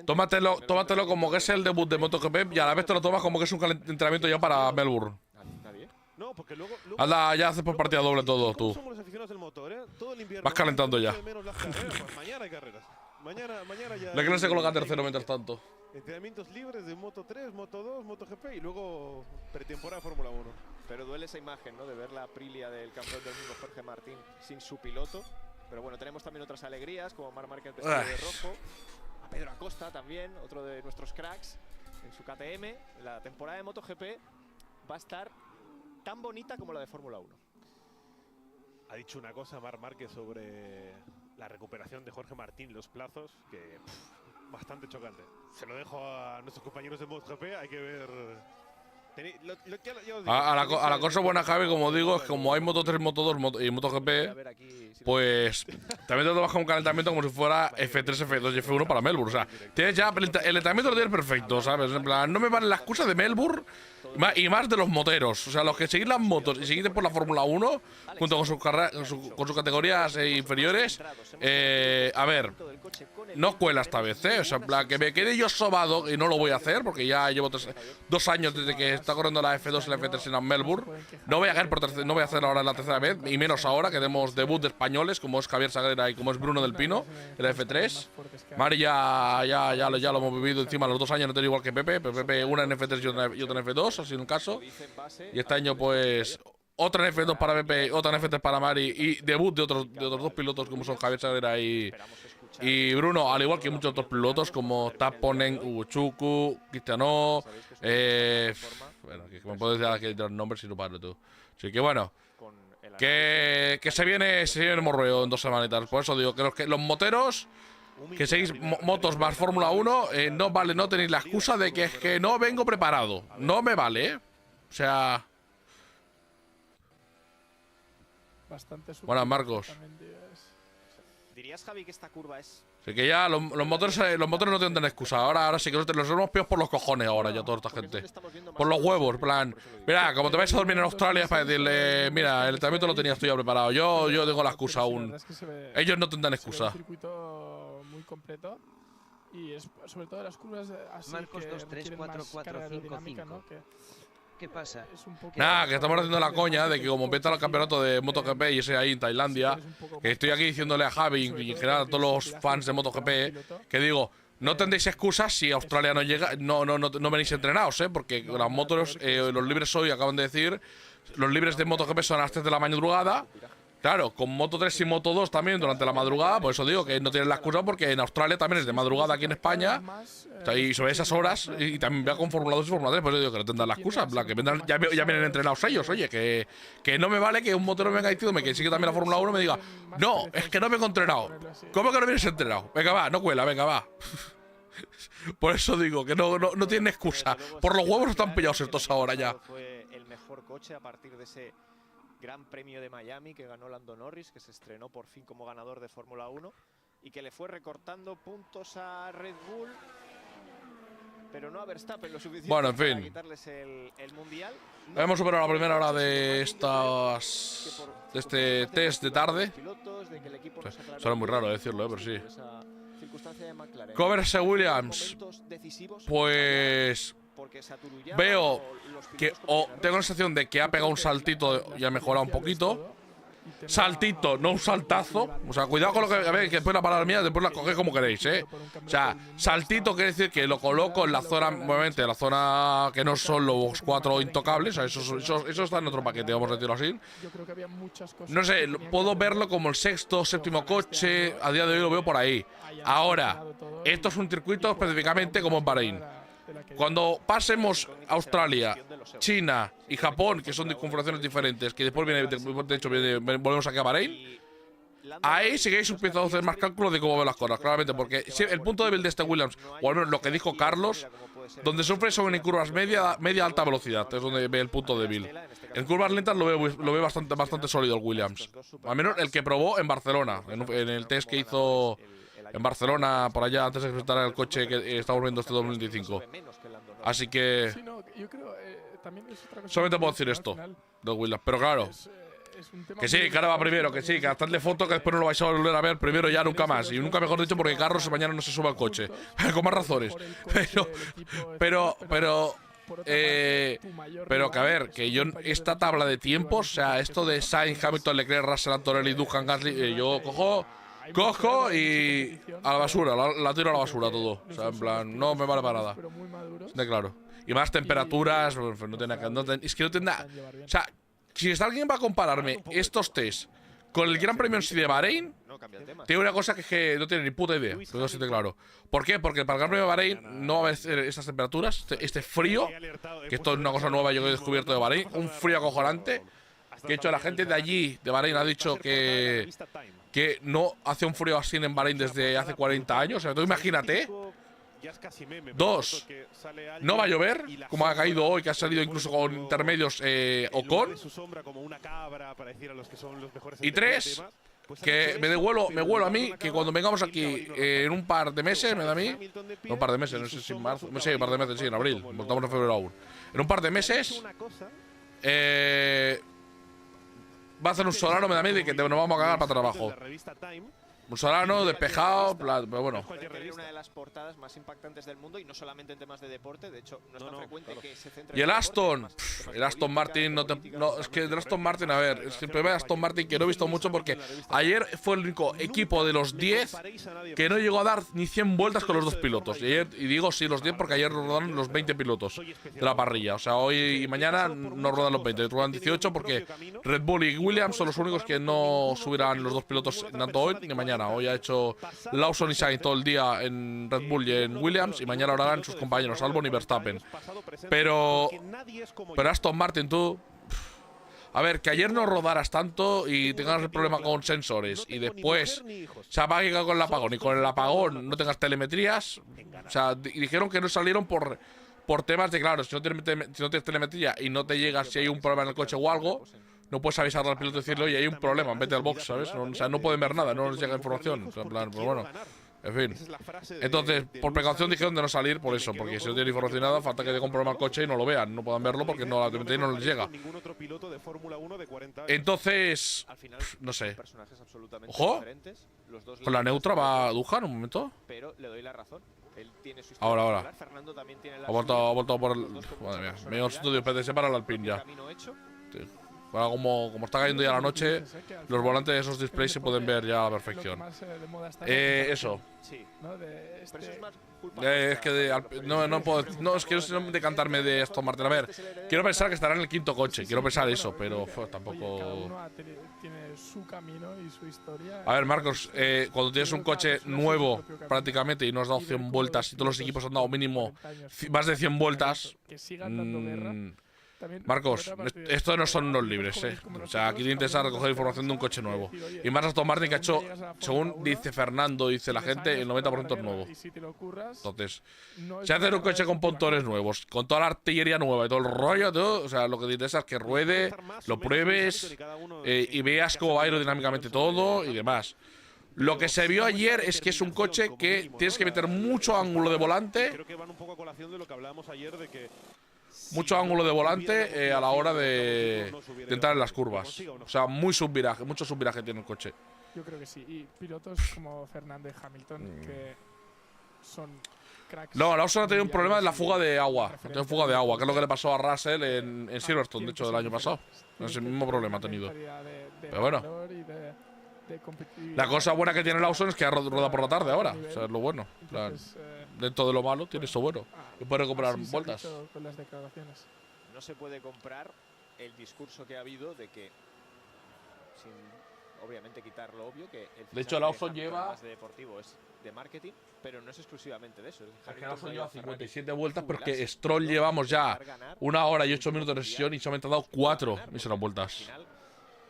A: Tómatelo como que es el debut de MotoGP y a la vez te lo tomas como que es un entrenamiento ya para Melbourne.
C: ¿Nadie? No, porque luego
A: anda, ya haces por partida doble todo, tú.
C: Somos los aficionados del motor, ¿eh? Todo el invierno.
A: Vas calentando ya.
C: Pues mañana hay carreras. Mañana ya.
A: La que no se coloca tercero mientras tanto.
C: Entrenamientos libres de Moto 3, Moto 2, MotoGP y luego pretemporada Fórmula 1.
D: Pero duele esa imagen, ¿no? De ver la Aprilia del campeón del mundo Jorge Martín sin su piloto. Pero bueno, tenemos también otras alegrías, como Marc Márquez vestido de rojo. A Pedro Acosta también, otro de nuestros cracks, en su KTM. La temporada de MotoGP va a estar tan bonita como la de Fórmula 1.
C: Ha dicho una cosa Marc Márquez sobre la recuperación de Jorge Martín, los plazos, que bastante chocante. Se lo dejo a nuestros compañeros de MotoGP, hay que ver.
A: A la cosa buena, Javi, como digo, es que como hay Moto 3, Moto 2 y MotoGP, pues también te baja un calentamiento como si fuera F3, F2 y F1 para Melbourne. O sea, tienes ya el calentamiento lo tienes perfecto, ¿sabes? En plan, no me vale la excusa de Melbourne y más de los moteros. O sea, los que seguís las motos y seguís por la Fórmula 1, junto con sus categorías inferiores, a ver, no cuela esta vez, ¿eh? O sea, en plan, que me quede yo sobado y no lo voy a hacer porque ya llevo 2 años desde que está corriendo la F2 y la F3 en Melbourne. No voy a caer no voy a hacer ahora la tercera vez, y menos ahora que tenemos debut de españoles, como es Javier Sagrera y como es Bruno del Pino, en la F3. Mari ya lo hemos vivido encima los 2 años, no tengo igual que Pepe, pero Pepe una en F3 y otra en F2, así en un caso. Y este año, pues, otra en F2 para Pepe, otra en F3 para Mari y debut de otros 2 pilotos como son Javier Sagrera y Bruno, al igual que muchos otros pilotos como Taponen, Uchuku, Cristiano. Bueno, que me puedes dar aquí los nombres si no paro tú. Así que bueno, que se viene el morreo en 2 semanitas. Por eso digo que los moteros que seguís motos más Fórmula 1, no vale, no tenéis la excusa de que es que no vengo preparado. No me vale, ¿eh? O sea. Buenas, Marcos.
D: ¿Dirías, Javi, que esta curva es...?
A: Así que ya los motores no tendrán excusa. Ahora sí que los hemos peor por los cojones ahora ya toda esta gente. Por los huevos, en plan. Mira, como te vais a dormir en Australia es para decirle, mira, el entrenamiento lo tenías tú ya preparado. Yo tengo la excusa aún. Ellos no tendrán excusa.
B: Es un circuito muy completo y es sobre todo las curvas así
F: Marcos
B: que
F: 2, 3, 4, 4, 5, 5.
B: ¿no?
F: ¿Qué pasa?
A: Nada, que estamos haciendo la coña de que como empieza el campeonato de MotoGP y ese ahí en Tailandia, que estoy aquí diciéndole a Javi y en general a todos los fans de MotoGP, que digo, no tendréis excusas si Australia no llega, no venís entrenados, porque las motos, los libres hoy acaban de decir, los libres de MotoGP son a las 3 de la madrugada. Claro, con Moto 3 y Moto 2 también durante la madrugada, por eso digo que no tienen la excusa porque en Australia también es de madrugada aquí en España. Y sobre esas horas, y también vea con Fórmula 2 y Fórmula 3, por eso digo que no tendrán la excusa. En plan, que vendrán, ya vienen entrenados ellos, oye, que no me vale que un motero venga diciéndome que sigue también la Fórmula 1 y me diga, no, es que no vengo entrenado. ¿Cómo que no vienes entrenado? Venga, va, no cuela, venga, va. Por eso digo que no tienen excusa. Por los huevos están pillados estos ahora ya.
D: Fue el mejor coche a partir de ese Gran Premio de Miami que ganó Lando Norris, que se estrenó por fin como ganador de Fórmula 1 y que le fue recortando puntos a Red Bull, pero no a Verstappen lo suficiente para quitarles el mundial.
A: Hemos superado la primera hora de este test de tarde. Suena muy raro decirlo, pero sí. Coverse Williams, pues veo que tengo la sensación de que ha pegado un saltito y ha mejorado un poquito. Saltito, no un saltazo. O sea, cuidado con lo que… A ver, que después la palabra mía, después la cogéis como queréis, O sea, saltito quiere decir que lo coloco en la zona, obviamente, la zona que no son los 4 intocables. O sea, eso está en otro paquete, vamos a decirlo así. No sé, puedo verlo como el 6º, 7º coche. A día de hoy lo veo por ahí. Ahora, esto es un circuito específicamente como en Bahrein. Cuando pasemos Australia, China y Japón, que son de configuraciones diferentes, que después volvemos aquí a Bahrein, ahí sí que habéis empezado a hacer más cálculos de cómo ven las cosas, claramente, porque el punto débil de este Williams, o al menos lo que dijo Carlos, donde sufre son en curvas media-alta velocidad, es donde ve el punto débil. En curvas lentas lo veo bastante sólido el Williams, al menos el que probó en Barcelona, en el test que hizo en Barcelona, por allá, antes de presentar el coche que estamos viendo este 2025. Así que… solamente puedo decir esto de Williams. Pero claro, que sí, que ahora va primero, que sí, que hacedle foto que después no lo vais a volver a ver primero ya nunca más. Y nunca mejor dicho porque Carlos mañana no se sube al coche. Con más razones. Pero que a ver, que yo esta tabla de tiempos, o sea, esto de Sainz, Hamilton, Leclerc, Russell, Antonelli, Duhan, Gasly, yo cojo y a la basura, la tiro a la basura todo. O sea, en plan, no me vale para nada. De claro. Y más temperaturas, no tiene, es que no tendrá. O sea, si alguien va a compararme estos test con el Gran Premio en sí de Bahrein,
D: No cambia el tema.
A: tiene una cosa que es que no tiene ni puta idea. Pero no siente claro. ¿Por qué? Porque para el Gran Premio de Bahrein no va a haber estas temperaturas, este frío, que esto es una cosa nueva yo que he descubierto de Bahrein, un frío acojonante. Que de hecho la gente de allí, de Bahrein, ha dicho que no hace un frío así en Bahrein desde hace 40 años. O sea, tú imagínate. 2. No va a llover, como ha caído hoy, que ha salido incluso con intermedios Ocon. Y 3. Que me huelo a mí que cuando vengamos aquí en un par de meses, me da a mí. No, un par de meses, no sé si en marzo. Sí, un par de meses, sí, en abril. Estamos en febrero aún. En un par de meses. Va a hacer un Solano, me da a mí, de que nos vamos a cagar para trabajo. Un Solano despejado, pero bueno.
D: Es una de las portadas más impactantes del mundo y no solamente en temas de deporte. De hecho, no es tan frecuente que se centre.
A: Y el Aston, el Aston Martin, es que el Aston Martin, a ver, es el primer Aston Martin que no he visto mucho porque ayer fue el único equipo de los 10 que no llegó a dar ni 100 vueltas con los dos pilotos. Y digo sí, los 10 porque ayer rodaron los 20 pilotos de la parrilla. O sea, hoy y mañana no rodan los 20, rodan 18 porque Red Bull y Williams son los únicos que no subirán los dos pilotos tanto hoy ni mañana. Hoy ha hecho Lawson y Sainz todo el día en Red Bull y en Williams y mañana lo harán sus compañeros Albon y Verstappen. Pero Aston Martin, tú… A ver, que ayer no rodaras tanto y tengas el problema con sensores y después se apague con el apagón y con el apagón no tengas telemetrías. O sea, dijeron que no salieron por temas de, claro, si no tienes telemetría y no te llega si hay un problema en el coche o algo, no puedes avisarle al piloto y decirle, oye, hay un problema, vete al box, ¿sabes? O sea, no pueden ver nada, no les llega información. En plan, pero bueno, en fin. Entonces, por precaución dijeron de no salir por eso, porque si no tienen información nada, falta que dé un problema al coche y no lo vean, no puedan verlo porque no, la telemetría no les llega. Entonces, no sé. Ojo, con la neutra va a Dujan un momento.
D: Pero le doy la razón. Él tiene su
A: Ahora.
D: Fernando también tiene la
A: ha vuelto por el… Madre mía, me dio estudio PTS para el Alpine ya. Ahora como está cayendo ya la noche, los volantes de esos displays se pueden ver ya a la perfección. Eso. Es que no puedo… No, es que no sé decantarme de Aston Martin. A ver, quiero pensar que estará en el quinto coche. Quiero pensar eso, pero tampoco…
B: Tiene su camino y su historia.
A: A ver, Marcos, cuando tienes un coche nuevo prácticamente y no has dado 100 vueltas y todos los equipos han dado mínimo más de 100 vueltas… Marcos, estos no son unos libres, O sea, aquí te interesa recoger información de un coche nuevo. Y más Aston Martin que ha hecho, según dice Fernando, dice la gente, el 90% es nuevo. Entonces, si haces un coche con pontones nuevos, con toda la artillería nueva y todo el rollo, todo, o sea, lo que te interesa es que ruede, lo pruebes y veas cómo va aerodinámicamente todo y demás. Lo que se vio ayer es que es un coche que tienes que meter mucho ángulo de volante.
C: Creo que van un poco a colación de lo que hablábamos ayer de que
A: mucho ángulo de volante a la hora de entrar en las curvas. O sea, mucho subviraje tiene el coche.
B: Yo creo que sí. Y pilotos como Fernando y Hamilton, que son cracks.
A: No, Lawson ha tenido un problema en la fuga de agua. Que es lo que le pasó a Russell en Silverstone, de hecho, del año pasado. Es el mismo problema ha tenido. Pero bueno. La cosa buena que tiene Lawson es que rueda por la tarde ahora. O sea, es lo bueno. Dentro de lo malo, tiene esto bueno. Y puede recuperar vueltas.
B: Con las declaraciones.
D: No se puede comprar el discurso que ha habido de que, sin obviamente quitar lo obvio, que el
A: de hecho Lawson lleva
D: más de deportivo es de marketing, pero no es exclusivamente de eso.
A: Es que Lawson lleva 57 vueltas porque Stroll llevamos ya 1 hora y 8 minutos de sesión y solamente ha dado 4 míseras vueltas.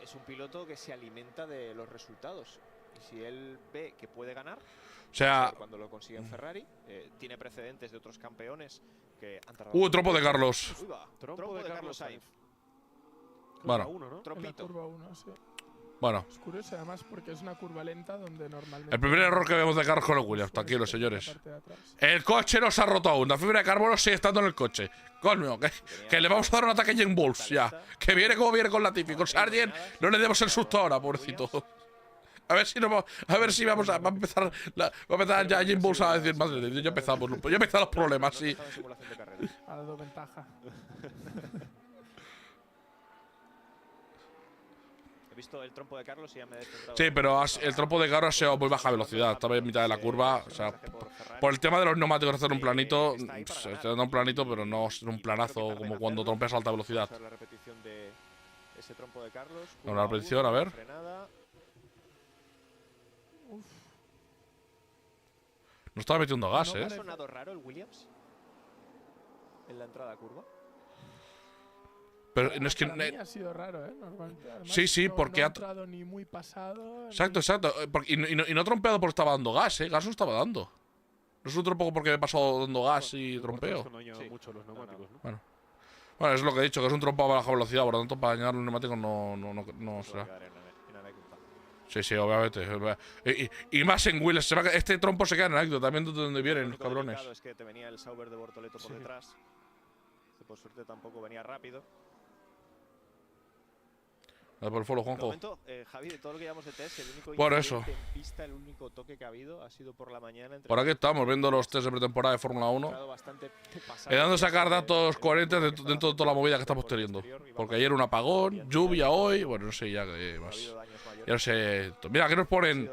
D: Es un piloto que se alimenta de los resultados y si él ve que puede ganar,
A: o sea,
D: cuando lo consigue en Ferrari, tiene precedentes de otros campeones que han tardado.
A: Trompo de Carlos.
D: Trompo de Carlos Sainz.
A: Bueno,
D: Trompito.
B: Curva 1, sí.
A: Bueno.
B: Es curioso además porque es una curva lenta donde normalmente…
A: El primer error que vemos de Carlos con los Williams, tranquilos señores. El coche no se ha roto aún, la fibra de carbono sigue estando en el coche. Coño, que le vamos a dar un ataque a Jane Bulls ya. Que viene como viene con Latifi, con Sargent, no le demos el susto ahora, pobrecito. A ver si vamos a empezar ya Jane Bulls a decir, madre de Dios, ya empezamos los problemas, sí.
B: Ha dado ventaja.
D: Visto el trompo de Carlos y ya me he descentrado.
A: Sí, pero el trompo de Carlos ha sido a muy baja velocidad. Estaba en mitad de la curva. O sea, por el tema de los neumáticos, hacer un planito. Se da un planito, pero no es un planazo como cuando trompeas a alta velocidad.
D: La repetición de ese trompo de Carlos.
A: Una repetición, a ver. No estaba metiendo gas,
D: ¿No ha sonado raro el Williams? En la entrada a curva.
A: Pero es que
B: Para mí ha sido raro, normalmente. Además,
A: sí, porque
B: no
A: ha
B: entrado ni muy pasado.
A: Exacto. Y no ha trompeado porque estaba dando gas, Gas no estaba dando. No es un trompo porque me he pasado dando gas y trompeo.
C: No añado mucho los neumáticos, ¿no?
A: Bueno, es lo que he dicho, que es un trompo a baja velocidad, por lo tanto para dañar los neumáticos no será. Sí, obviamente. Y más en Williams. Este trompo se queda en anécdota también de donde vienen los cabrones.
D: Es que te venía el Sauber de Bortoleto por detrás. Que por suerte tampoco venía rápido.
A: Por el follow, Juanjo.
D: Momento, Javi, de todo lo que llevamos de test, el único
A: Por eso.
D: en pista, el único toque que ha habido ha sido por la mañana.
A: Por aquí estamos viendo los test de pretemporada de Fórmula 1. Dando a sacar datos coherentes dentro de toda la movida que estamos teniendo. Porque ayer un apagón, lluvia hoy, bueno, no sé ya qué más. Ya no sé. Mira, que nos ponen.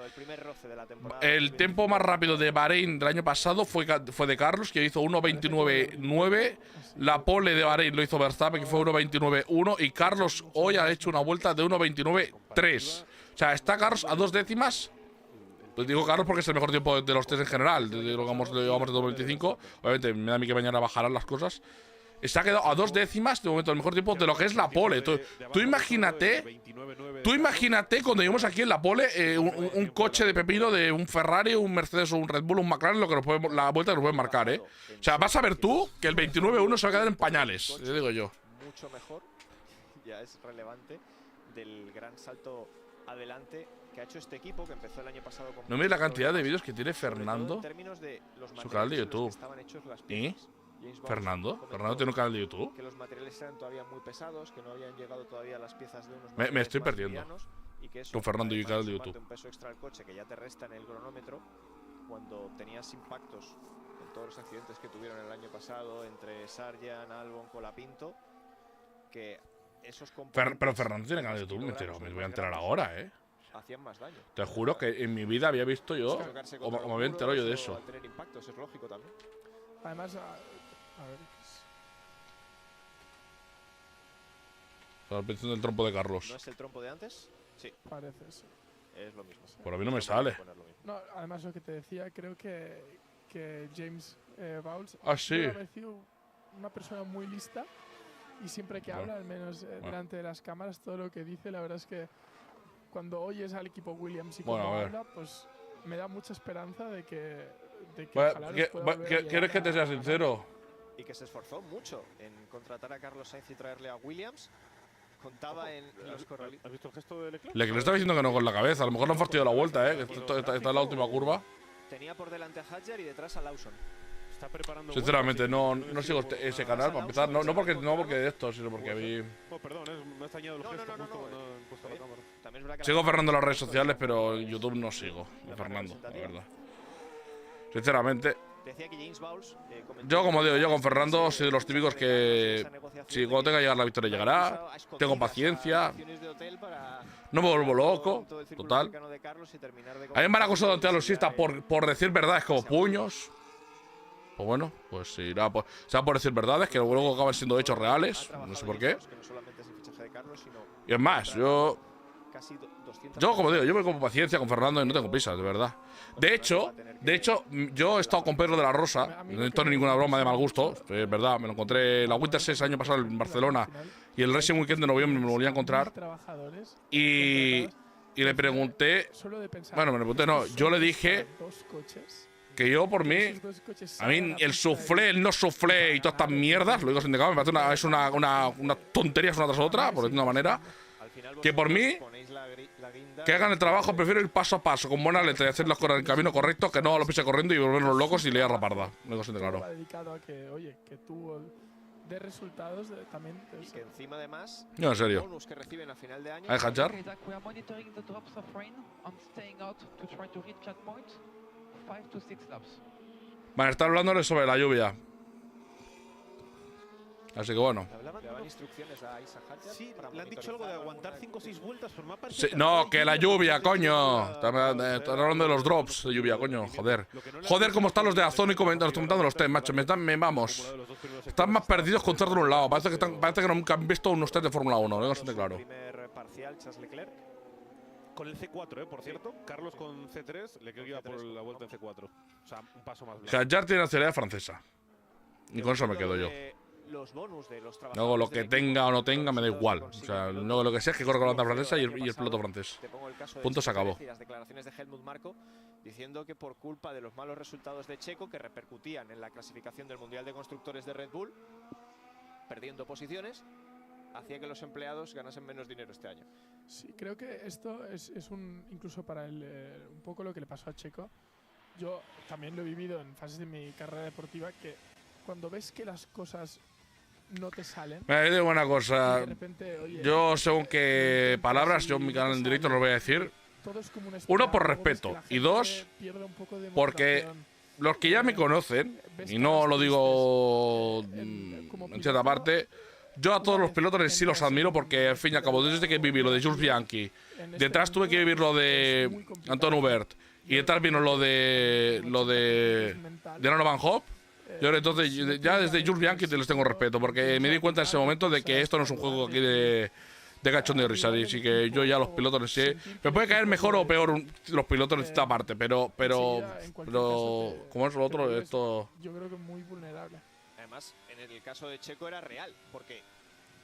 A: El tiempo más rápido de Bahrein del año pasado fue de Carlos, que hizo 1.29.9. La pole de Bahrein lo hizo Verstappen, que fue 1.29.1. Y Carlos hoy ha hecho una vuelta de 1.29.3. O sea, está Carlos a 2 décimas. Pues digo Carlos porque es el mejor tiempo de los test en general. De lo que llevamos de 2025. Obviamente, me da a mí que mañana bajarán las cosas. Se ha quedado a 2 décimas de momento el mejor tiempo de lo que es la pole. Tú imagínate cuando lleguemos aquí en la pole un coche de pepino de un Ferrari, un Mercedes o un Red Bull, un McLaren, lo que nos puede, la vuelta que nos pueden marcar, O sea, vas a ver tú que el 29.1 se va a quedar en pañales, te digo yo.
D: Mucho mejor, ya es relevante, del gran salto adelante que ha hecho este equipo que empezó el año pasado con…
A: No mires la cantidad de vídeos que tiene Fernando
D: en
A: su canal de YouTube. ¿Y? Fernando tiene un canal de YouTube.
D: Que los materiales eran todavía muy pesados, que no habían llegado todavía las piezas de unos
A: me estoy perdiendo.
D: Y que eso,
A: con Fernando y el canal de YouTube.
D: Un peso extra al coche que ya te resta en el cronómetro cuando tenías impactos en todos los accidentes que tuvieron el año pasado entre Sargent, Albon, Colapinto, que esos
A: pero Fernando tiene canal de YouTube, me voy a enterar ahora,
D: hacían más daño.
A: Te juro que en mi vida había visto yo o me había enterado yo de eso.
D: Tener impactos es lógico también.
B: Además, a ver.
A: Estaba pensando en el trompo de Carlos.
D: ¿No es el trompo de antes? Sí.
B: Parece, sí.
D: Es lo mismo.
A: Por a mí no me sale.
B: No, además lo que te decía, creo que James Bowles
A: sí.
B: ha parecido una persona muy lista y siempre que habla, al menos delante de las cámaras, todo lo que dice, la verdad es que cuando oyes al equipo Williams y cuando habla, pues me da mucha esperanza de que
A: ¿Quieres que te sea sincero?
D: Y que se esforzó mucho en contratar a Carlos Sainz y traerle a Williams. Contaba en los corralitos.
C: ¿Has visto el gesto de Leclerc?
A: Le estaba diciendo que no con la cabeza. A lo mejor le han fastidiado la vuelta, que está en la última curva.
D: Tenía por delante a Hadjar y detrás a Lawson.
C: Está preparando.
A: Sinceramente, no sigo ese canal para empezar. No porque de esto, sino porque a mí.
C: Oh, perdón, me ha extrañado el gesto justo cuando he puesto la cámara.
A: Sigo Fernando en las redes sociales, pero en YouTube no sigo de Fernando, la verdad. Sinceramente.
D: Decía que James Bowles,
A: yo, como digo, yo con Fernando soy de los típicos que si cuando tenga que llegar la victoria llegará, tengo paciencia, no me vuelvo loco, total. A mí me han acusado ante los sistas por decir verdades como puños. Pues bueno, pues se irá por decir verdades que luego acaban siendo hechos reales, no sé por qué. Y es más, yo como digo, yo me como paciencia con Fernando y no tengo prisa, de verdad. De hecho, yo he estado con Pedro de la Rosa, no es ninguna broma de mal gusto, es verdad, me lo encontré la Winter 6 el año pasado en Barcelona y el Racing Weekend de noviembre me lo volví a encontrar y le pregunté, yo le dije que yo por mí, a mí el soufflé, el no soufflé y todas estas mierdas, lo digo sin decado, me parece es una tontería una tras otra, por decirlo de una manera. Que por mí, que hagan el trabajo, prefiero ir paso a paso, con buena letra y hacerlos con el camino correcto, que no lo pise corriendo y volvernos locos y liar la parda. Me lo siento claro.
B: Dedicado a que, oye, que tú de resultados también.
D: Y que encima además,
A: no, en serio.
D: bonus que reciben a final de año.
A: ¿Hay Hadjar? Van a estar hablándoles sobre la lluvia. Así que bueno.
D: ¿Le daban instrucciones a Isa Hadjar?
C: Sí, le han dicho algo de aguantar 5 o 6 vueltas, pero me ha parecido…
A: Sí, no, que la lluvia, coño. Están hablando de los drops de lluvia, coño. Joder. Joder, cómo están los de Azón y comentando los test, macho. Vamos. Están más perdidos con estar de un lado. Parece que nunca han visto unos test de Fórmula 1, ¿no? Bastante claro.
D: Primer parcial, Charles Leclerc.
C: Con el C4, por cierto. Carlos con C3, le creo que iba por la vuelta en C4. O sea, un paso más
A: O sea, Jar tiene nacionalidad francesa. Y con eso me quedo yo.
D: Los bonus de los
A: Luego lo que tenga o no tenga me da igual. O sea, luego lo que sea es que corre con la banda francesa y el piloto francés. Punto, se acabó.
D: Las declaraciones de Helmut Marko diciendo que por culpa de los malos resultados de Checo que repercutían en la clasificación del Mundial de Constructores de Red Bull, perdiendo posiciones, hacía que los empleados ganasen menos dinero este año.
B: Sí, creo que esto es incluso para un poco lo que le pasó a Checo. Yo también lo he vivido en fases de mi carrera deportiva, que cuando ves que las cosas no te salen.
A: Me digo una cosa.
B: De repente, oye,
A: yo, según qué palabras, yo en mi canal en directo no lo voy a decir. Uno, por respeto. Y dos, porque los que ya me conocen, y no lo digo en cierta parte, yo a todos los pilotos en sí los admiro porque, al fin y al cabo, desde que viví lo de Jules Bianchi, detrás tuve que vivir lo de Anton Hubert, y detrás vino lo de Nano Van Hoff. Yo entonces, ya desde Jules Bianchi te les tengo respeto, porque me di cuenta en ese momento de que esto no es un juego aquí de cachondeo y risa, así que yo ya los pilotos en sí me puede caer mejor o peor los pilotos en esta parte, pero como es lo otro, esto
B: yo creo que es muy vulnerable.
D: Además, en el caso de Checo era real, porque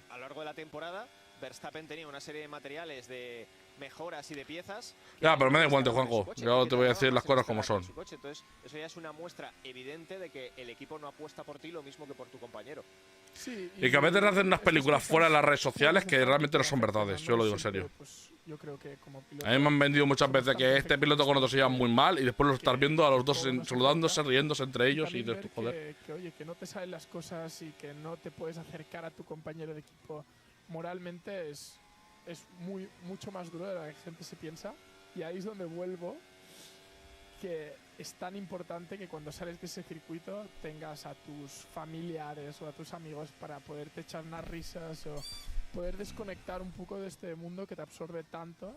D: a lo largo de la temporada Verstappen tenía una serie de materiales de mejoras y de piezas.
A: Ya, pero me da igual, Juanjo. Yo te voy a decir las cosas como son.
D: Entonces, eso ya es una muestra evidente de que el equipo no apuesta por ti lo mismo que por tu compañero.
B: Sí,
A: y que a veces hacen unas películas fuera de las redes sociales que realmente no son verdades. Yo lo digo en serio.
B: Yo creo que como piloto,
A: a mí me han vendido muchas veces que este piloto con otro se llevan muy mal y después lo estás viendo a los dos saludándose, riéndose entre ellos y dices, joder.
B: Oye, que no te salen las cosas y que no te puedes acercar a tu compañero de equipo moralmente es mucho más duro de lo que la gente se piensa. Y ahí es donde vuelvo, que es tan importante que cuando sales de ese circuito tengas a tus familiares o a tus amigos para poderte echar unas risas o poder desconectar un poco de este mundo que te absorbe tanto,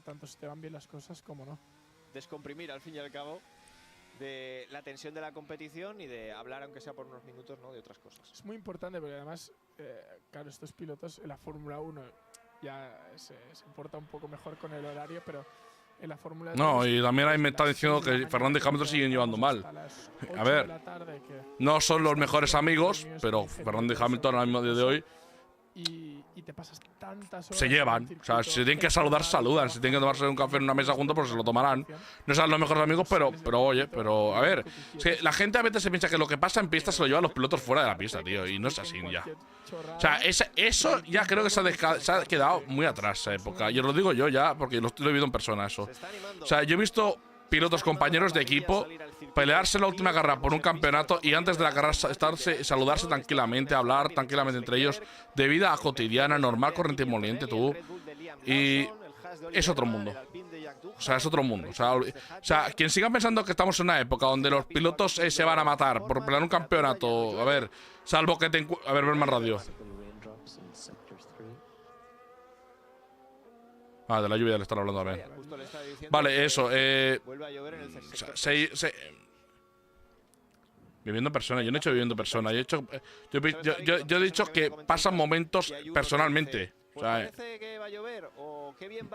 B: tanto si te van bien las cosas como no.
D: Descomprimir al fin y al cabo de la tensión de la competición y de hablar, aunque sea por unos minutos, ¿no?, de otras cosas.
B: Es muy importante porque además, claro, estos pilotos en la Fórmula 1 ya se importa un poco mejor con el horario, pero en la Fórmula 2…
A: No, y también ahí me está diciendo que Fernando y Hamilton siguen llevando mal. A ver, no son los mejores amigos, pero Fernando y Hamilton al mismo día de hoy
B: y te pasas tantas horas
A: se llevan. O sea, si tienen que saludar, saludan. Si tienen que tomarse un café en una mesa juntos, pues se lo tomarán. No son los mejores amigos, pero oye, a ver. Es que la gente a veces se piensa que lo que pasa en pista se lo llevan los pilotos fuera de la pista, tío. Y no es así ya. O sea, eso ya creo que se ha quedado muy atrás esa época. Y os lo digo yo ya, porque lo he vivido en persona eso. O sea, yo he visto pilotos, compañeros de equipo, pelearse en la última carrera por un campeonato y antes de la carrera saludarse tranquilamente, hablar tranquilamente entre ellos, de vida cotidiana, normal, corriente y moliente, tú. Y es otro mundo. O sea, es otro mundo. O sea, quien siga pensando que estamos en una época donde los pilotos se van a matar por pelear un campeonato, a ver, salvo que te… A ver, ver más radio. Ah, de la lluvia le están hablando a ver. Vale, eso. Viviendo en persona. Yo no he hecho viviendo en persona. Yo he dicho que pasan momentos personalmente. O sea,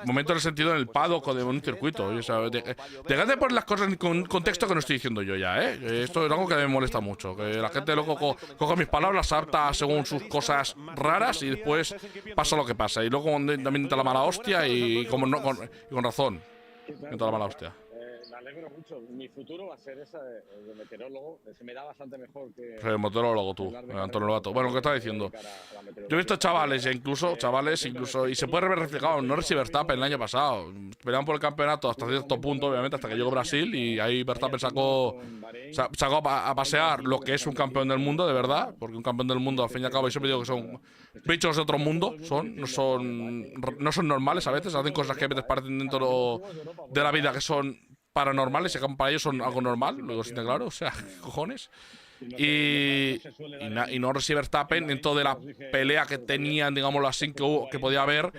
A: momento en el sentido en el paddock o de un circuito. O sea, dejad de poner las cosas en un contexto que no estoy diciendo yo ya, ¿eh? Esto es algo que me molesta mucho. Que la gente luego coge mis palabras, adapta según sus cosas raras y después pasa lo que pasa. Y luego también entra la mala hostia y con razón. Entra la mala hostia.
G: Me alegro mucho. Mi futuro va a ser esa de meteorólogo. Se me da bastante mejor que…
A: El meteorólogo tú, Antonio Lobato. Bueno, lo que estaba diciendo. Yo he visto chavales, y se puede ver reflejado. Norris y Verstappen el año pasado peleaban por el campeonato hasta cierto punto, obviamente, hasta que llegó Brasil. Y ahí Verstappen sacó a pasear lo que es un campeón del mundo, de verdad. Porque un campeón del mundo, al fin y al cabo, yo siempre digo que son bichos de otro mundo. No son normales a veces. Hacen cosas que a veces parecen dentro de la vida que son paranormales, y para ellos son algo normal, lo digo siempre claro, o sea, cojones. Y Norris y Verstappen, dentro de la pelea que tenían, digámoslo así, que podía haber,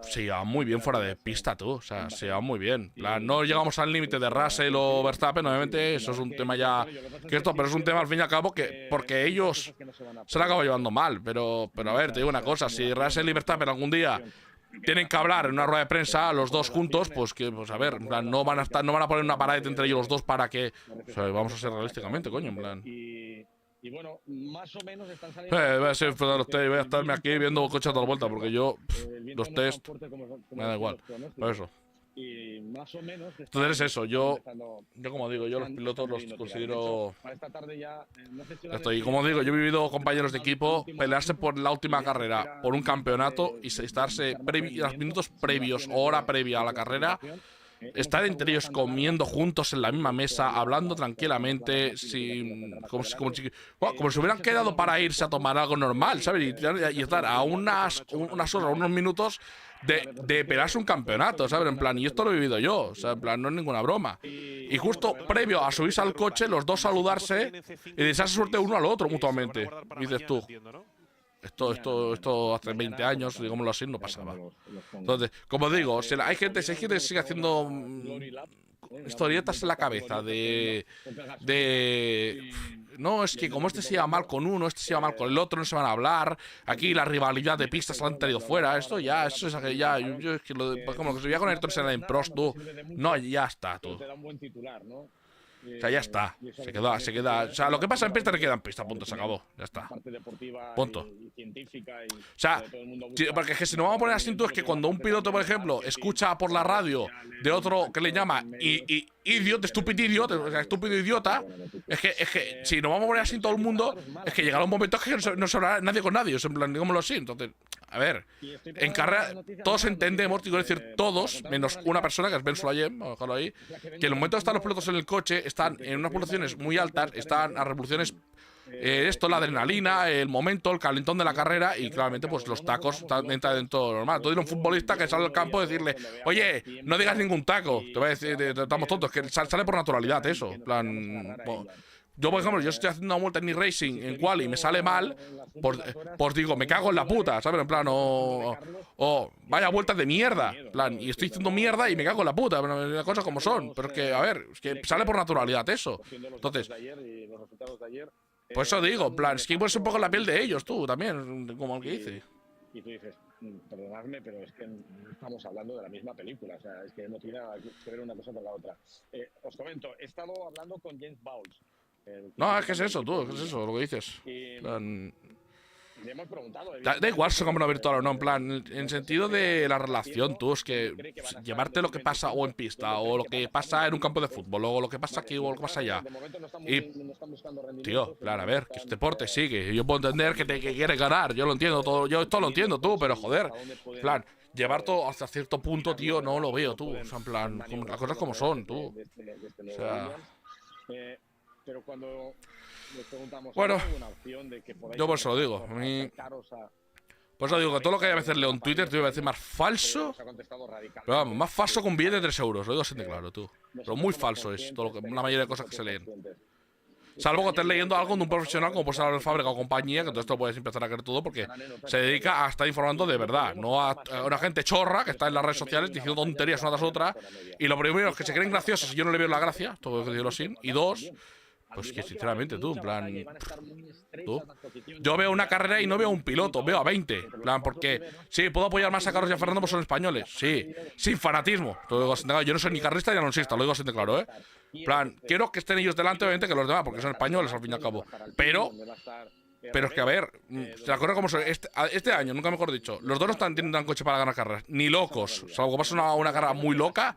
A: se llevaban muy bien fuera de pista, tú. O sea, se llevaban muy bien. No llegamos al límite de Russell o Verstappen, obviamente, eso es un tema ya que esto, pero es un tema al fin y al cabo que, porque ellos se lo acaban llevando mal. Pero a ver, te digo una cosa, si Russell y Verstappen algún día tienen que hablar en una rueda de prensa los dos juntos, pues que, pues a ver, en plan, no van a poner una pared entre ellos los dos para que, o sea, vamos a ser realísticamente, coño, en plan.
G: Y bueno, más o menos están saliendo.
A: Voy a ser los test, voy a estarme aquí viendo coches a toda vuelta, porque yo, los test, me da igual, por eso.
G: Y más o menos.
A: Entonces es eso, yo como digo, yo los pilotos los considero.
G: Para esta tarde ya,
A: y como digo, yo he vivido compañeros de equipo pelearse por la última carrera, por un campeonato y estarse los minutos previos o hora previa a la carrera, estar entre ellos comiendo juntos en la misma mesa, hablando tranquilamente, como si hubieran quedado para irse a tomar algo normal, ¿sabes? Y estar a unas horas, unos minutos de pelearse un campeonato, ¿sabes? En plan, y esto lo he vivido yo, o sea, en plan, no es ninguna broma. Y justo previo a subirse al coche, los dos saludarse y desearse suerte uno al otro mutuamente. Y dices tú, esto hace 20 años, digámoslo así, no pasaba. Entonces, como digo, hay gente que sigue haciendo historietas en la cabeza no, es que como este se lleva mal con uno, este se lleva mal con el otro, no se van a hablar. Aquí la rivalidad de pistas se la han tenido fuera. Eso es que ya. Yo es que como lo que se veía con Ayrton Senna en Prost, tú. No, ya está, tú. O sea, ya está. Se queda. O sea, lo que pasa en pista te queda en pista, punto, se acabó. Ya está. Punto. O sea, porque es que si nos vamos a poner así, tú, es que cuando un piloto, por ejemplo, escucha por la radio de otro que le llama estúpido idiota, es que si nos vamos a poner así todo el mundo, es que llegará un momento que no se hablará nadie con nadie, o sea, en plan, digámoslo así. Entonces, a ver, en carrera todos entendemos, digo, es decir, todos, menos una persona, que es Ben Sulayem, vamos a dejarlo ahí, que en el momento de estar los pilotos en el coche, están en unas pulsaciones muy altas, están a revoluciones, la adrenalina, el momento, el calentón de la carrera, y claramente pues los tacos entran dentro de lo normal. Tú dile a un futbolista que sale al campo y decirle, oye, no digas ningún taco, te va a decir, estamos tontos, que sale por naturalidad eso, en plan. Yo, por ejemplo, yo estoy haciendo una vuelta en e-racing en quali y me sale mal, pues digo, me cago en la puta, ¿sabes? En plan, vaya vueltas de mierda, en plan, y estoy haciendo mierda y me cago en la puta, las cosas como son, pero es que, a ver, es que sale por naturalidad eso. Entonces, pues eso digo, en plan, es que pones un poco en la piel de ellos, tú, también, como el que dice.
G: Y tú dices, perdonadme, pero es que no estamos hablando de la misma película, o sea, es que no tiene nada que ver una cosa con la otra. Os comento, he estado hablando con James Bowles.
A: No, es que es eso, tú, es eso lo que dices.
G: Le hemos preguntado.
A: Da igual si cámara virtual o no, en plan, en sentido de la relación, tú, es que llevarte lo que pasa o en pista, o lo que pasa en un campo de fútbol, o lo que pasa aquí, o lo que pasa allá. Y, tío, plan, a ver, que este deporte sigue. Yo puedo entender que quieres ganar, yo lo entiendo todo, yo esto lo entiendo, tú, pero joder, plan, llevar todo hasta cierto punto, tío, no lo veo, tú. O sea, en plan, las cosas como son, tú. O sea.
G: Pero cuando les preguntamos,
A: bueno,
G: alguna opción de que
A: yo por eso lo digo. A mí, por eso digo que todo lo que hay a veces leo en Twitter, te iba a decir más falso. Pero vamos, más falso con billete de 3 euros, lo digo así de claro, tú. Pero muy falso es todo la mayoría de cosas que se leen. Salvo que estés leyendo algo de un profesional como puede ser la fábrica o compañía, que entonces te lo puedes empezar a creer todo porque se dedica a estar informando de verdad, no a una gente chorra que está en las redes sociales diciendo tonterías una tras otra. Y lo primero es que se creen graciosos y yo no le veo la gracia, todo que decirlo así. Y dos, pues que sinceramente tú, en plan, yo veo una carrera y no veo un piloto, veo a 20, en plan, porque sí, puedo apoyar más a Carlos y a Fernando porque son españoles, sí, sin fanatismo, yo no soy ni carrista ni alonsista, lo digo así de claro, en plan, quiero que estén ellos delante, obviamente, que los demás, porque son españoles al fin y al cabo, pero es que, a ver, la cosa como son, este año, nunca mejor dicho, los dos no tienen coche para ganar carreras, ni locos, salvo que pasa una carrera muy loca,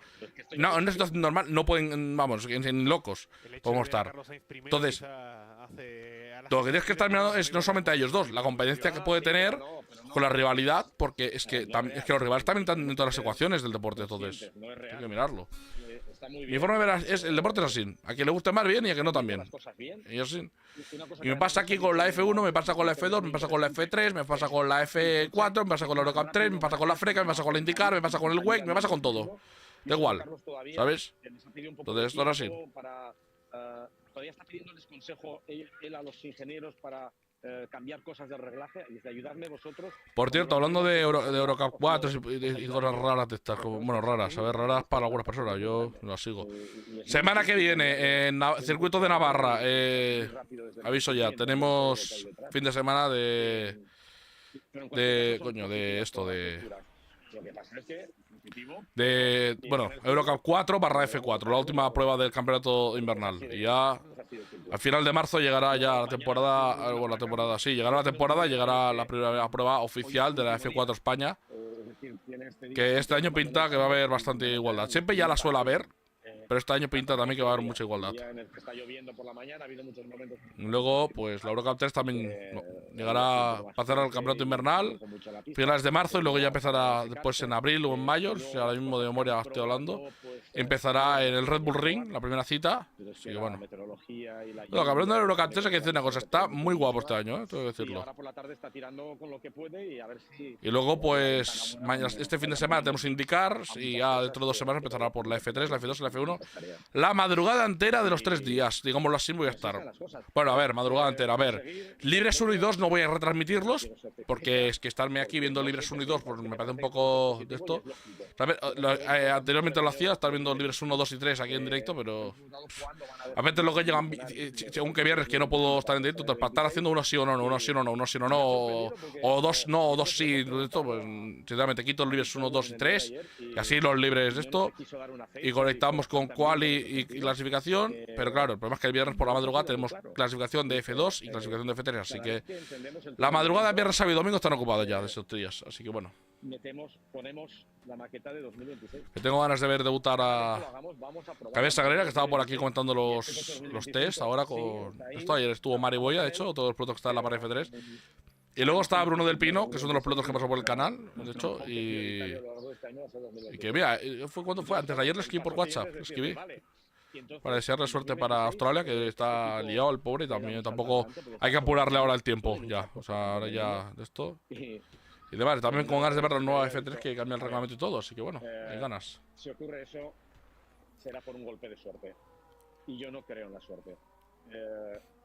A: no, en una situación normal no pueden, vamos, ni locos podemos estar. Entonces, lo que tienes que estar mirando es no solamente a ellos dos, la competencia que puede tener con la rivalidad, porque es que los rivales también están en todas las ecuaciones del deporte, entonces hay que mirarlo. Mi forma de ver el deporte es así, a quien le guste más bien y a quien no también. Y así. Y me pasa aquí con la F1, me pasa con la F2, me pasa con la F3, me pasa con la F4, me pasa con la Eurocup 3, me pasa con la Freca, me pasa con la IndyCar, me pasa con el WEC, me pasa con todo. Da igual, ¿sabes? Entonces esto era así.
G: Todavía está pidiéndoles consejo él a los ingenieros para cambiar cosas del reglaje y de ayudarme vosotros.
A: Por cierto, hablando de Eurocup 4 y cosas raras de estas, bueno, raras, a ver, raras para algunas personas, yo las sigo. Semana que viene, en Circuito de Navarra, aviso ya, tenemos fin de semana de
G: Lo que pasa es que positivo.
A: De, bueno, Eurocup 4 barra F4, la última prueba del campeonato invernal. Y ya al final de marzo llegará ya la temporada, llegará la temporada y llegará la primera prueba oficial de la F4 España, que este año pinta que va a haber bastante igualdad. Siempre ya la suele haber, pero este año pinta también que va a haber mucha igualdad. Luego, pues la Eurocup 3 también llegará para hacer el campeonato invernal, finales de marzo, y luego ya empezará después en abril o en mayo, si ahora mismo de memoria estoy hablando. Empezará en el Red Bull Ring, la primera cita. Así que bueno. Lo que hablando del Eurocup 3 hay que decir una cosa, está muy guapo este año, tengo que decirlo. Y luego, pues, este fin de semana tenemos IndyCars y ya dentro de 2 semanas empezará por la F3, la F2 y la F1. La madrugada entera de los 3 días, digámoslo así, voy a estar. Bueno, a ver, madrugada entera, a ver. Libres 1 y 2 no voy a retransmitirlos, porque es que estarme aquí viendo Libres 1 y 2 pues me parece un poco de esto. Anteriormente lo hacía, estar viendo Libres 1, 2 y 3 aquí en directo, pero a veces lo que llegan, según que viernes que no puedo estar en directo, entonces para estar haciendo uno sí o no, uno sí o no, uno sí o no, o 2 no, o 2 sí, esto, pues sinceramente quito los Libres 1, 2 y 3, y así los libres de esto, y conectamos con quali y clasificación, pero claro, el problema es que el viernes por la madrugada tenemos clasificación de F2 y clasificación de F3, así que la madrugada de viernes, sábado y domingo están ocupados ya de esos días, así que bueno.
G: Ponemos la maqueta de 2026.
A: Que tengo ganas de ver debutar a Javier Sagrera, que estaba por aquí comentando los tests ahora con esto. Ayer estuvo Mari Boya, de hecho, todos los pilotos que están en la para F3. Y luego estaba Bruno del Pino, que es uno de los pilotos que pasó por el canal, de hecho, y que mira, ¿cuándo fue? Antes de ayer le escribí por WhatsApp, le escribí para desearle suerte para Australia, que está liado el pobre, y también tampoco hay que apurarle ahora el tiempo, ya, o sea, ahora ya de esto. Y demás, también con ganas de ver la nueva F3 que cambia el reglamento y todo, así que bueno, hay ganas.
G: Si ocurre eso, será por un golpe de suerte. Y yo no creo en la suerte.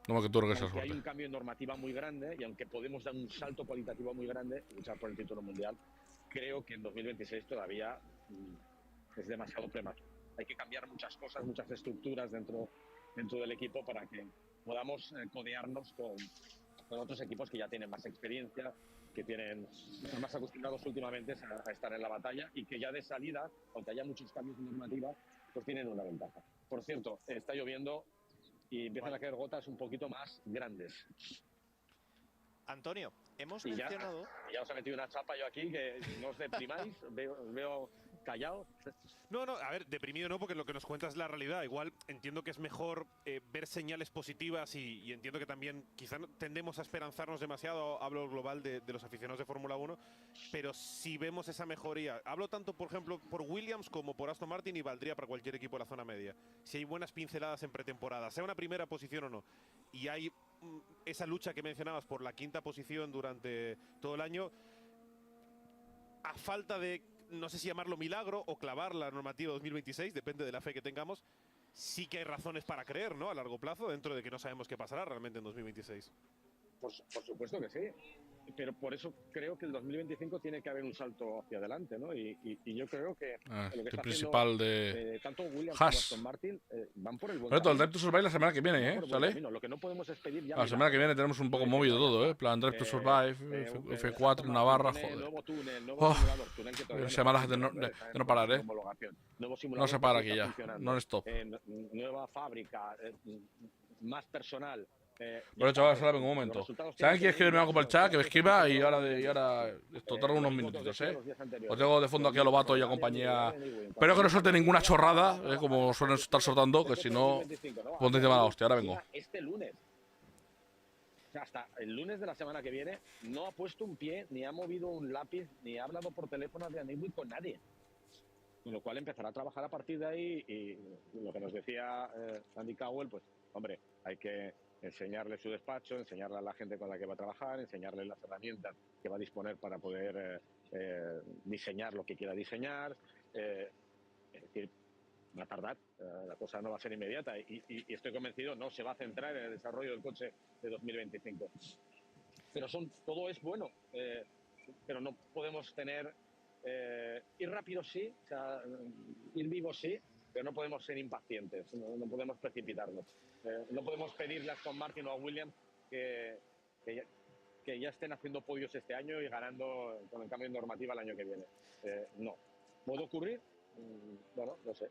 A: No, que tú regresas
G: aunque
A: suerte.
G: hay un cambio en normativa muy grande y aunque podemos dar un salto cualitativo muy grande y luchar por el título mundial, creo que en 2026 todavía es demasiado prematuro. Hay que cambiar muchas cosas, muchas estructuras dentro del equipo para que podamos codearnos con otros equipos que ya tienen más experiencia, que están más acostumbrados últimamente a estar en la batalla y que ya de salida, aunque haya muchos cambios de normativa, pues tienen una ventaja. Por cierto, está lloviendo y empiezan a caer gotas un poquito más grandes.
D: Antonio, hemos mencionado...
G: Ya os he metido una chapa yo aquí, que no os deprimáis, veo callado.
C: No, a ver, deprimido no, porque lo que nos cuentas es la realidad. Igual entiendo que es mejor ver señales positivas y entiendo que también quizá tendemos a esperanzarnos demasiado, hablo global de los aficionados de Fórmula 1, pero si vemos esa mejoría, hablo tanto, por ejemplo, por Williams como por Aston Martin y valdría para cualquier equipo de la zona media. Si hay buenas pinceladas en pretemporada, sea una primera posición o no, y hay esa lucha que mencionabas por la quinta posición durante todo el año, a falta de, no sé si llamarlo milagro o clavar la normativa 2026, depende de la fe que tengamos, sí que hay razones para creer, ¿no? A largo plazo, dentro de que no sabemos qué pasará realmente en 2026.
G: Por supuesto que sí, pero por eso creo que el 2025 tiene que haber un salto hacia adelante, ¿no? Y yo creo que
A: lo que está principal de
G: tanto Williams
A: como
G: Aston Martin van por el buen
A: camino. El Drive to Survive la semana que viene, ¿sale?
G: Lo que no podemos es pedir ya
A: la semana que viene tenemos un poco movido todo, plan Drive to Survive, F4 en Navarra, joder.
G: Nuevo túnel,
A: Una semana de no parar, no se para aquí ya, no stop.
G: Nueva fábrica, más personal.
A: Bueno, chavales, ahora vengo un momento. Si alguien quiere escribirme algo por el chat, que me escriba y ahora esto tarda unos minutitos, Os tengo de fondo aquí a Lobato y a compañía. Espero que no suelte ninguna chorrada, como suelen estar soltando, que si no, ponte de mala hostia. Ahora vengo.
G: Este lunes. O sea, hasta el lunes de la semana que viene no ha puesto un pie, ni ha movido un lápiz, ni ha hablado por teléfono de Newey con nadie. Con lo cual empezará a trabajar a partir de ahí y lo que nos decía Andy Cowell, pues, hombre, hay que enseñarle su despacho, enseñarle a la gente con la que va a trabajar, enseñarle las herramientas que va a disponer para poder diseñar lo que quiera diseñar. Es decir, va a tardar, la cosa no va a ser inmediata y estoy convencido, no se va a centrar en el desarrollo del coche de 2025. Pero todo es bueno, pero no podemos ir rápido sí, o sea, ir vivo sí, pero no podemos ser impacientes, no podemos precipitarnos. No podemos pedirle a Aston Martin o a Williams que que ya estén haciendo podios este año y ganando con el cambio de normativa el año que viene. No. ¿Puede ocurrir? Bueno, no sé.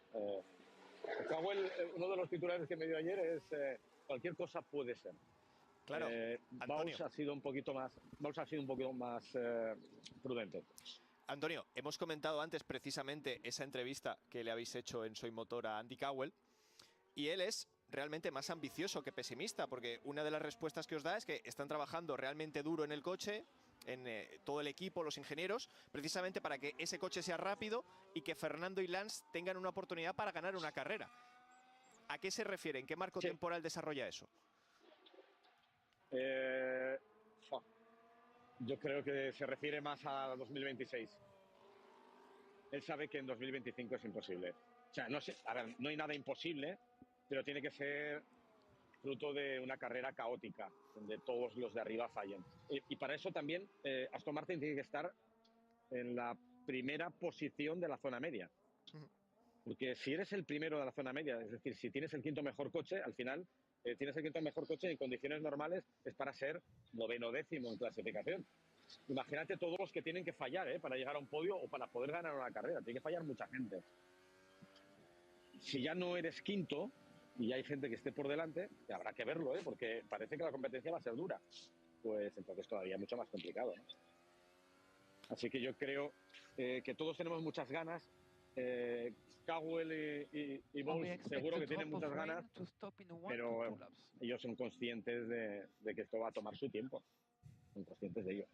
G: Uno de los titulares que me dio ayer es cualquier cosa puede ser.
D: Claro,
G: Baus ha sido un poquito más prudente.
D: Antonio, hemos comentado antes precisamente esa entrevista que le habéis hecho en Soy Motor a Andy Cowell, y él es realmente más ambicioso que pesimista, porque una de las respuestas que os da es que están trabajando realmente duro en el coche, en todo el equipo, los ingenieros, precisamente para que ese coche sea rápido y que Fernando y Lance tengan una oportunidad para ganar una carrera. ¿A qué se refiere? ¿En qué marco temporal desarrolla eso?
G: Yo creo que se refiere más a 2026. Él sabe que en 2025 es imposible. O sea, no hay nada imposible, pero tiene que ser fruto de una carrera caótica, donde todos los de arriba fallen. Y para eso también Aston Martin tiene que estar en la primera posición de la zona media. Porque si eres el primero de la zona media, es decir, si tienes el quinto mejor coche, al final tienes el quinto mejor coche en condiciones normales, es para ser 9º, 10º en clasificación. Imagínate todos los que tienen que fallar para llegar a un podio o para poder ganar una carrera. Tiene que fallar mucha gente. Si ya no eres quinto y hay gente que esté por delante, habrá que verlo, porque parece que la competencia va a ser dura. Pues entonces todavía mucho más complicado, ¿no? Así que yo creo que todos tenemos muchas ganas. Cowell y Bowles seguro que tienen muchas ganas, pero ellos son conscientes de que esto va a tomar su tiempo. Son conscientes de ello.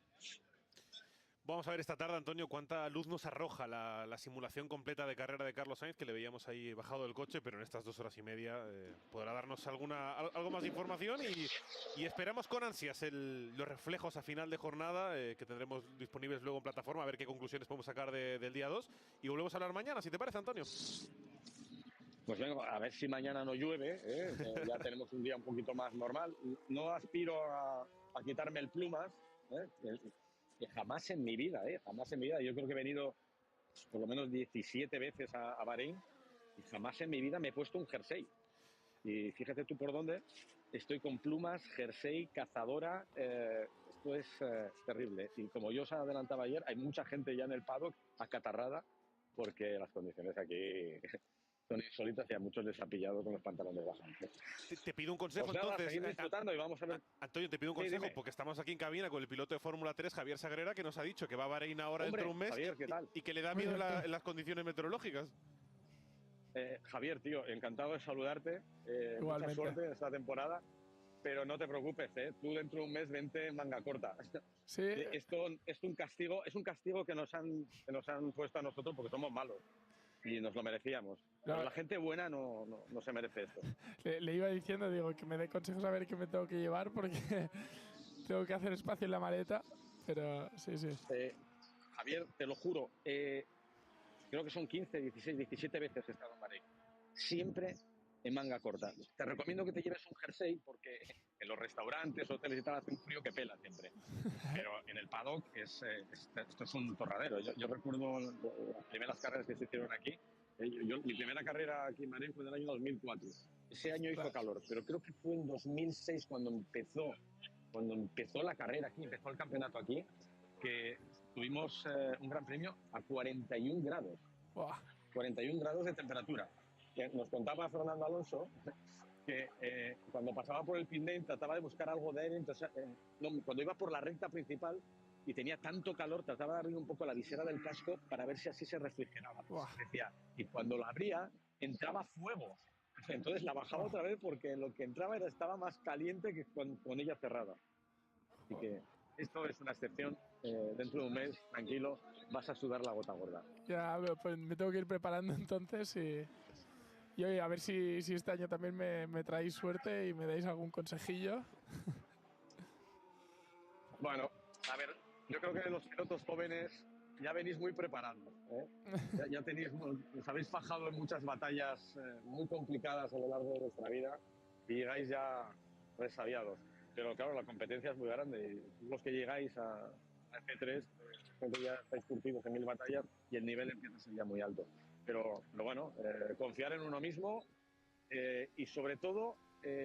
C: Vamos a ver esta tarde, Antonio, cuánta luz nos arroja la simulación completa de carrera de Carlos Sainz, que le veíamos ahí bajado del coche, pero en estas 2 horas y media podrá darnos algo más de información y esperamos con ansias los reflejos a final de jornada que tendremos disponibles luego en plataforma, a ver qué conclusiones podemos sacar del día 2. Y volvemos a hablar mañana, si te parece, Antonio.
G: Pues venga, a ver si mañana no llueve, ya tenemos un día un poquito más normal. No aspiro a quitarme el plumas, que jamás en mi vida, jamás en mi vida. Yo creo que he venido por lo menos 17 veces a Bahrein y jamás en mi vida me he puesto un jersey. Y fíjate tú por dónde, estoy con plumas, jersey, cazadora, esto es terrible. Y como yo os adelantaba ayer, hay mucha gente ya en el paddock acatarrada porque las condiciones aquí son insólitas y a muchos les ha pillado con los pantalones bajantes.
C: Te pido un consejo,
G: pues nada,
C: entonces.
G: Seguir disfrutando y vamos a ver.
C: Antonio, te pido un consejo, porque estamos aquí en cabina con el piloto de Fórmula 3, Javier Sagrera, que nos ha dicho que va a Bahrein ahora dentro de un mes.
G: Javier, ¿qué tal?
C: Y que le da miedo en las condiciones meteorológicas.
G: Javier, tío, encantado de saludarte. Mucha suerte esta temporada. Pero no te preocupes, tú dentro de un mes vente en manga corta.
B: Sí.
G: Esto es un castigo que nos han puesto a nosotros porque somos malos. Y nos lo merecíamos. Pero la gente buena no se merece esto.
B: Le iba diciendo, digo, que me dé consejos a ver qué me tengo que llevar porque tengo que hacer espacio en la maleta. Pero sí.
G: Javier, te lo juro, creo que son 15, 16, 17 veces que he estado en Bahrein. Siempre en manga corta. Te recomiendo que te lleves un jersey porque en los restaurantes, hoteles y tal hace un frío que pela siempre. Pero en el paddock esto es un torradero. Yo recuerdo las primeras carreras que se hicieron aquí. Mi primera carrera aquí en Bahrein fue en el año 2004. Ese año hizo calor, pero creo que fue en 2006 cuando empezó la carrera aquí, empezó el campeonato aquí, que tuvimos un gran premio a 41 grados.
B: Wow.
G: 41 grados de temperatura. Que nos contaba Fernando Alonso que cuando pasaba por el pit lane trataba de buscar algo de aire, entonces cuando iba por la recta principal y tenía tanto calor, trataba de abrir un poco la visera del casco para ver si así se refrigeraba. Decía, y cuando la abría, entraba fuego. Entonces la bajaba otra vez porque lo que entraba estaba más caliente que con ella cerrada. Así que esto es una excepción. Dentro de un mes, tranquilo, vas a sudar la gota gorda.
B: Ya, pues me tengo que ir preparando entonces y oye, a ver si este año también me traéis suerte y me dais algún consejillo.
G: Bueno, a ver, yo creo que los pilotos jóvenes ya venís muy preparados. Ya os habéis fajado en muchas batallas muy complicadas a lo largo de vuestra vida y llegáis ya resabiados. Pero claro, la competencia es muy grande. Y los que llegáis a F3, ya estáis curtidos en 1000 batallas y el nivel empieza a ser ya muy alto. Pero bueno, confiar en uno mismo y sobre todo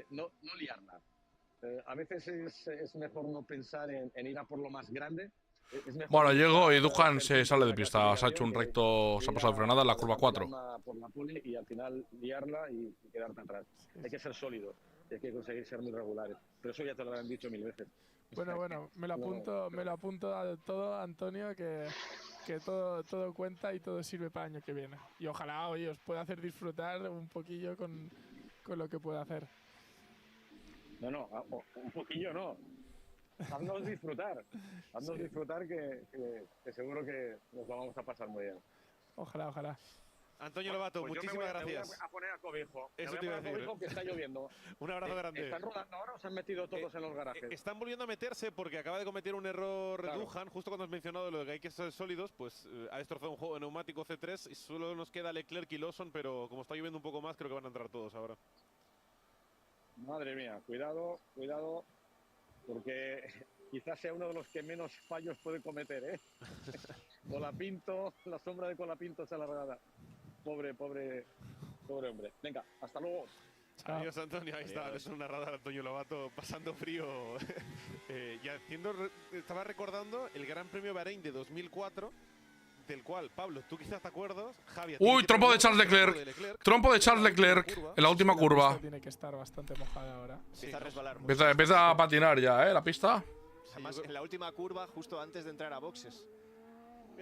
G: no liarla. A veces es mejor no pensar en ir a por lo más grande.
A: Bueno, llego y Duhan se sale de pista. Se ha hecho un recto, se ha pasado de frenada en la curva 4.
G: Por la pole y al final liarla y quedarte atrás. Hay que ser sólido, hay que conseguir ser muy regulares. Pero eso ya te lo han dicho 1000 veces.
B: Bueno, me lo apunto a todo, Antonio, que todo cuenta y todo sirve para el año que viene. Y ojalá hoy os pueda hacer disfrutar un poquillo con lo que pueda hacer.
G: No, un poquillo no. Haznos disfrutar. Haznos disfrutar que seguro que nos lo vamos a pasar muy bien.
B: Ojalá.
C: Antonio Lobato,
G: pues
C: muchísimas
G: Me
C: gracias.
G: voy a poner a cobijo.
C: Eso te iba a decir.
G: Que está lloviendo.
C: Un abrazo grande.
G: ¿Están rodando ahora o se han metido todos en los garajes?
C: Están volviendo a meterse porque acaba de cometer un error
G: Claro.
C: Duhan. Justo cuando has mencionado lo de que hay que ser sólidos, pues ha destrozado un juego de neumático C3 y solo nos queda Leclerc y Lawson, pero como está lloviendo un poco más, creo que van a entrar todos ahora.
G: Madre mía, cuidado, porque quizás sea uno de los que menos fallos puede cometer, ¿eh? Colapinto, la sombra de Colapinto se alargada. Pobre hombre. Venga, hasta luego.
C: Adiós, Antonio. Ahí está. Es un narrador, Antonio Lobato, pasando frío. Estaba recordando el Gran Premio Bahrein de 2004, del cual, Pablo, tú quizás te acuerdas. Javier.
A: Uy, trompo de Charles Leclerc. Trompo de Charles Leclerc en la última curva.
B: Tiene que estar bastante mojada ahora.
D: Empieza a resbalar mucho.
A: Empieza a patinar ya, la pista.
D: Además, en la última curva, justo antes de entrar a boxes.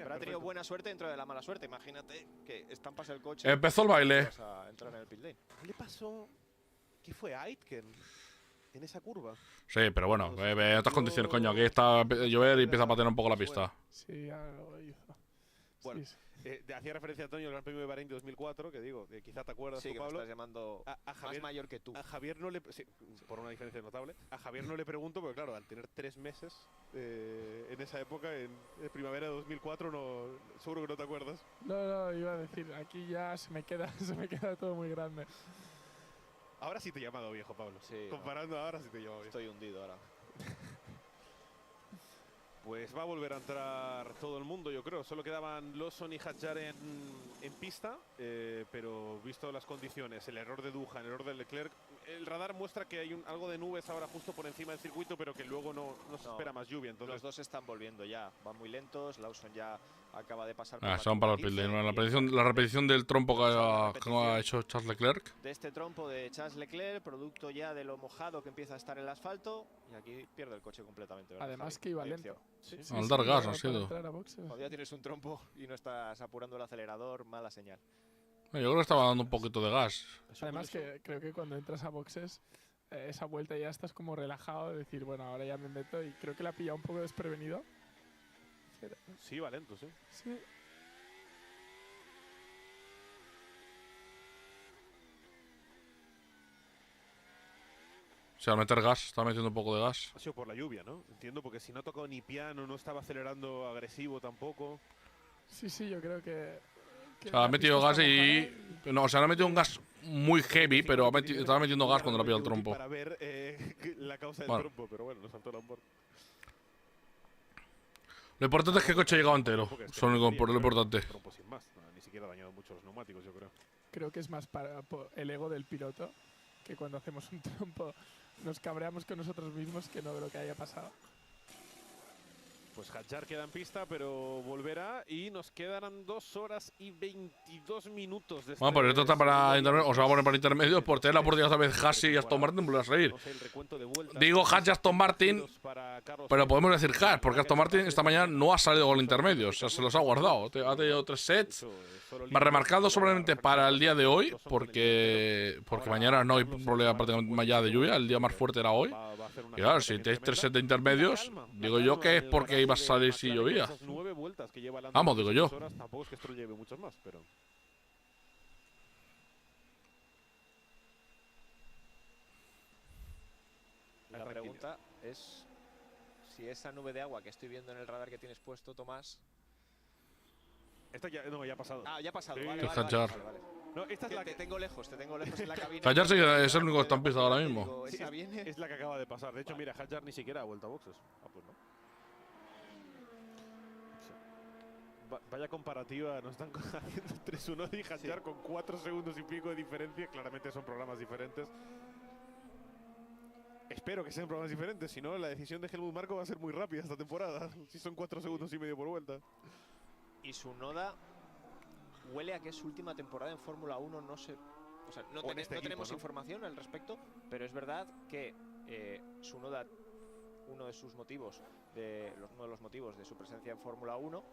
D: Habrá tenido buena suerte dentro de la mala suerte. Imagínate que estampas el coche.
A: Empezó el baile.
D: Vas a entrar en el pit lane.
C: ¿Qué le pasó? ¿Qué fue a Aitken en esa curva?
A: Sí, pero bueno, en otras condiciones, coño. Aquí está llover y empieza a patinar un poco la pista.
B: Sí, ya lo hizo.
C: Bueno,
B: Sí.
C: hacía referencia a Antonio al Gran Premio de Bahrein de 2004, que digo, quizá te acuerdas
D: Sí,
C: tú,
D: que me
C: Pablo.
D: estás llamando
C: A Javier,
D: más mayor que tú.
C: A Javier no le... Sí, por una diferencia notable. A Javier no le pregunto, porque claro, al tener 3 meses en esa época, en primavera de 2004, seguro que no te acuerdas.
B: No, iba a decir, aquí ya se me queda todo muy grande.
C: Ahora sí te he llamado viejo, Pablo.
D: Sí,
C: Comparando ahora sí te he llamado viejo.
D: Estoy hundido ahora.
C: Pues va a volver a entrar todo el mundo, yo creo. Solo quedaban Lawson y Hadjar en pista, pero visto las condiciones, el error de Duhan, el error de Leclerc, el radar muestra que hay algo de nubes ahora justo por encima del circuito, pero que luego no se espera más lluvia. Entonces,
D: los dos están volviendo ya, van muy lentos. Lawson ya acaba de pasar.
A: Son para el pit lane. La repetición del trompo que ha hecho Charles Leclerc.
D: De este trompo de Charles Leclerc, producto ya de lo mojado que empieza a estar el asfalto, y aquí pierde el coche completamente. ¿verdad,
B: Además
D: Javi?
B: que iba
D: Falleció.
B: lento.
D: Sí.
A: Al dar gas ha sido.
D: Cuando ya tienes un trompo y no estás apurando el acelerador, mala señal.
A: Yo creo que estaba dando un poquito de gas.
B: Además que creo que cuando entras a boxes, esa vuelta ya estás como relajado, de decir, bueno, ahora ya me meto, y creo que la ha pillado un poco desprevenido.
C: sí, va lento, sí.
B: Sí.
A: O sea, al meter gas, está metiendo un poco de gas.
C: Ha sido por la lluvia, ¿no? Entiendo, porque si no tocó ni piano, no estaba acelerando agresivo tampoco.
B: Sí, yo creo que
A: O sea, ha metido gas y... No, o sea, no ha metido un gas muy heavy, pero estaba metiendo gas cuando le ha pillado el trompo.
C: Para ver la causa del trompo, pero bueno, nos saltó el onboard.
A: Lo importante es que el coche ha llegado entero. Eso es lo importante.
C: Trompo sin más, ni siquiera ha dañado mucho los neumáticos, yo creo.
B: Creo que es más para el ego del piloto, que cuando hacemos un trompo nos cabreamos con nosotros mismos que no de lo que haya pasado.
C: Pues Hadjar queda en pista, pero volverá y nos quedarán 2 horas y 22 minutos. De
A: Bueno, pues esto está para intermedios. O se va a poner para intermedios. Por tener la oportunidad otra vez Hassi y Aston Martin volver a salir. Digo Haas y Aston Martin, pero podemos decir Haas, porque Aston Martin esta mañana no ha salido con intermedios. O sea, se los ha guardado. Ha tenido 3 sets. Va remarcado solamente para el día de hoy, porque mañana no hay problema prácticamente más allá de lluvia. El día más fuerte era hoy. Y claro, si tenéis 3 sets de intermedios, digo yo que es porque iba a salir si llovía. Vamos, digo yo.
C: Tampoco es que esto lleve muchas más, pero...
D: La pregunta es si esa nube de agua que estoy viendo en el radar que tienes puesto, Tomás...
C: Esta ya ha pasado.
D: Ah, ya ha pasado,
C: Sí.
D: vale.
C: No, esta es la
D: te tengo lejos en la cabina.
A: Hadjar sí que es el único que está en pista ahora mismo.
C: Sí, es la que acaba de pasar. De hecho, mira, Hadjar ni siquiera ha vuelto a boxes. Ah, pues no. Vaya comparativa, nos están haciendo 3-1 y Hadjar con 4 segundos y pico de diferencia. Claramente son programas diferentes. Espero que sean programas diferentes, si no, la decisión de Helmut Marko va a ser muy rápida esta temporada. Si son 4 segundos y medio por vuelta.
D: Y Tsunoda huele a que es su última temporada en Fórmula 1, no sé. O sea, no tenemos información al respecto, pero es verdad que Tsunoda, uno de los motivos de su presencia en Fórmula 1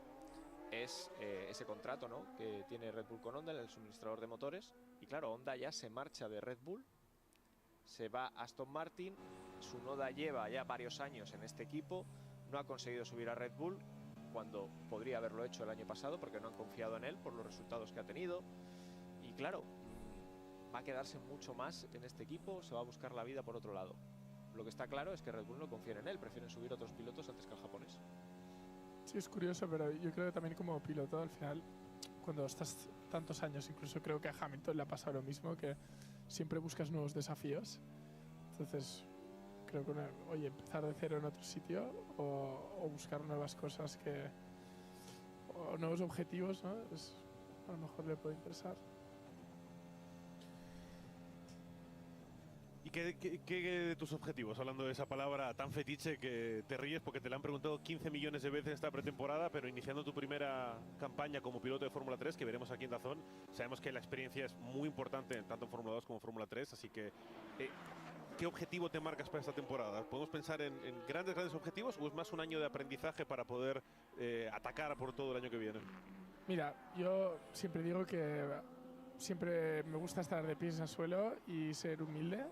D: es ese contrato, ¿no?, que tiene Red Bull con Honda, el suministrador de motores. Y claro, Honda ya se marcha de Red Bull, se va a Aston Martin. Tsunoda lleva ya varios años en este equipo, no ha conseguido subir a Red Bull cuando podría haberlo hecho el año pasado porque no han confiado en él por los resultados que ha tenido. Y claro, va a quedarse mucho más en este equipo, se va a buscar la vida por otro lado. Lo que está claro es que Red Bull no confía en él, prefieren subir otros pilotos antes que al japonés.
B: Sí, es curioso, pero yo creo que también como piloto, al final, cuando estás tantos años, incluso creo que a Hamilton le ha pasado lo mismo, que siempre buscas nuevos desafíos. Entonces, creo que, oye, empezar de cero en otro sitio o buscar nuevas cosas o nuevos objetivos, ¿no? A lo mejor le puede interesar.
C: ¿Y qué de tus objetivos? Hablando de esa palabra tan fetiche que te ríes porque te la han preguntado 15 millones de veces esta pretemporada, pero iniciando tu primera campaña como piloto de Fórmula 3, que veremos aquí en DAZN, sabemos que la experiencia es muy importante tanto en Fórmula 2 como en Fórmula 3, así que ¿qué objetivo te marcas para esta temporada? ¿Podemos pensar en grandes objetivos o es más un año de aprendizaje para poder atacar por todo el año que viene?
B: Mira, yo siempre digo que siempre me gusta estar de pies al suelo y ser humilde.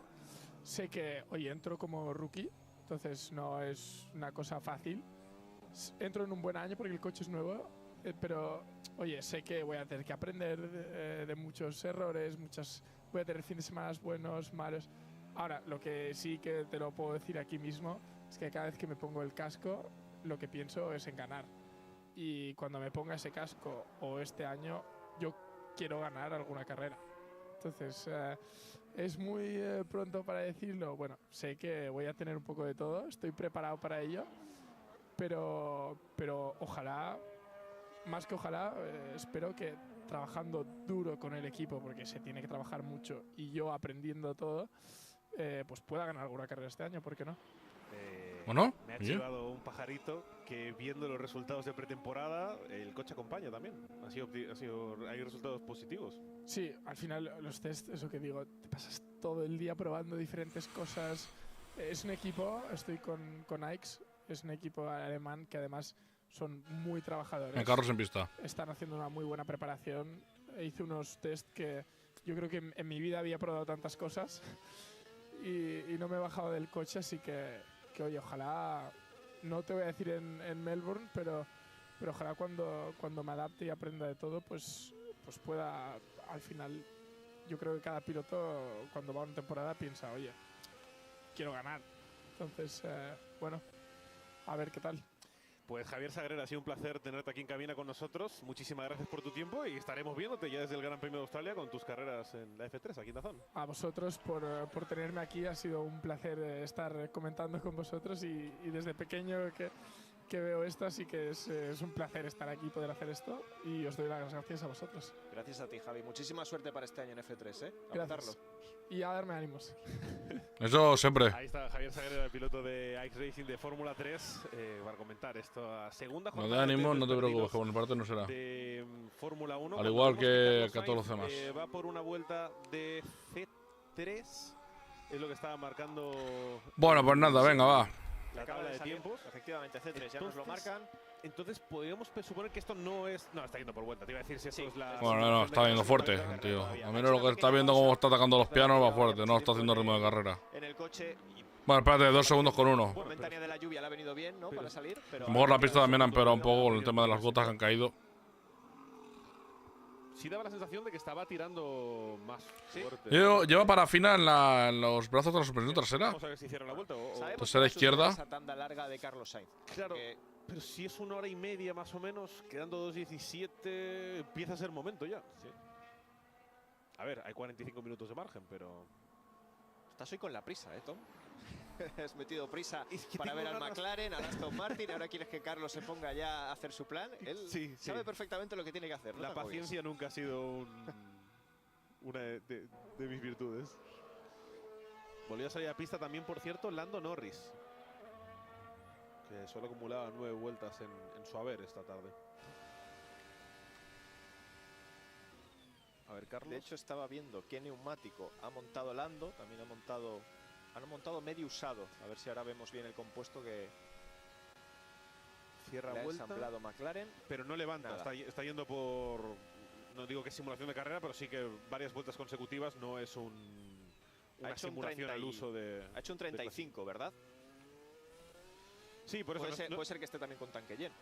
B: Sé que hoy entro como rookie, entonces no es una cosa fácil. Entro en un buen año porque el coche es nuevo, pero oye, sé que voy a tener que aprender de muchos errores, voy a tener fines de semana buenos, malos. Ahora, lo que sí que te lo puedo decir aquí mismo es que cada vez que me pongo el casco, lo que pienso es en ganar. Y cuando me ponga ese casco o este año, yo quiero ganar alguna carrera. Entonces, es muy pronto para decirlo. Bueno, sé que voy a tener un poco de todo, estoy preparado para ello, pero ojalá, más que ojalá, espero que trabajando duro con el equipo, porque se tiene que trabajar mucho, y yo aprendiendo todo, pues pueda ganar alguna carrera este año, ¿por qué no?
A: Bueno,
C: me ha chivado un pajarito que viendo los resultados de pretemporada, el coche acompaña también. Hay resultados positivos.
B: Sí, al final los test, eso que digo, te pasas todo el día probando diferentes cosas. Es un equipo, estoy con Aix, es un equipo alemán que además son muy trabajadores.
A: En carros en pista.
B: Están haciendo una muy buena preparación. Hice unos test que yo creo que en mi vida había probado tantas cosas y no me he bajado del coche, así que oye, ojalá, no te voy a decir en Melbourne, pero ojalá cuando me adapte y aprenda de todo, pues pueda, al final, yo creo que cada piloto cuando va a una temporada piensa, oye, quiero ganar. Entonces, bueno, a ver qué tal.
C: Pues Javier Sagrera, ha sido un placer tenerte aquí en cabina con nosotros. Muchísimas gracias por tu tiempo y estaremos viéndote ya desde el Gran Premio de Australia con tus carreras en la F3 aquí en DAZN.
B: A vosotros por tenerme aquí, ha sido un placer estar comentando con vosotros y desde pequeño que veo esto, así que es un placer estar aquí y poder hacer esto y os doy las gracias a vosotros.
D: Gracias a ti, Javi. Muchísima suerte para este año en F3, A
B: Gracias. Y a darme ánimos.
A: Eso siempre.
C: Ahí está Javier Sagrera, el piloto de Aix Racing de Fórmula 3, para comentar esta segunda jornada.
A: No de ánimos, no te preocupes, que por mi parte no será.
C: De Fórmula 1.
A: Al igual que a todos los demás.
C: Va por una vuelta de C3, es lo que estaba marcando.
A: Bueno, pues nada, venga, va.
C: La tabla de tiempos.
D: Efectivamente, C3 ya nos lo marcan.
C: Entonces podríamos suponer que esto no es. No, está yendo por vuelta. Te iba a decir si esto es la.
A: Bueno, no, está yendo fuerte, tío. A menos lo que está viendo cómo está atacando los pianos va fuerte, no está haciendo ritmo de carrera.
D: En el coche.
A: Bueno, espérate, 2 segundos con 1.
D: La momentánea de la lluvia le ha venido bien, ¿no? Para salir. Pero
A: a lo mejor la pista también ha empeorado un poco con el tema de las gotas que han caído.
C: Sí daba la sensación de que estaba tirando más fuerte.
A: Lleva parafina en los brazos de la suspensión trasera.
C: Vamos a ver si hicieron la vuelta
A: Trasera izquierda.
D: Esa tanda larga de Carlos Sainz.
C: Claro, pero si es 1 hora y media más o menos, quedando 2:17, empieza a ser momento ya. Sí. A ver, hay 45 minutos de margen, pero.
D: Estás hoy con la prisa, Tom. Has metido prisa para ver al McLaren, al Aston Martin. Ahora quieres que Carlos se ponga ya a hacer su plan. Él sabe perfectamente lo que tiene que hacer.
C: La paciencia nunca ha sido una de mis virtudes. Volvió a salir a pista también, por cierto, Lando Norris, que solo acumulaba 9 vueltas en su haber esta tarde. A ver, Carlos.
D: De hecho, estaba viendo qué neumático ha montado Lando. También han montado medio usado. A ver si ahora vemos bien el compuesto que
C: cierra
D: le ha
C: vuelta,
D: ensamblado McLaren.
C: pero no levanta. Está yendo por, no digo que es simulación de carrera, pero sí que varias vueltas consecutivas. No es una simulación al uso de...
D: Ha hecho un 35, ¿verdad?
C: Sí, por eso
D: puede ser que esté también con tanque lleno.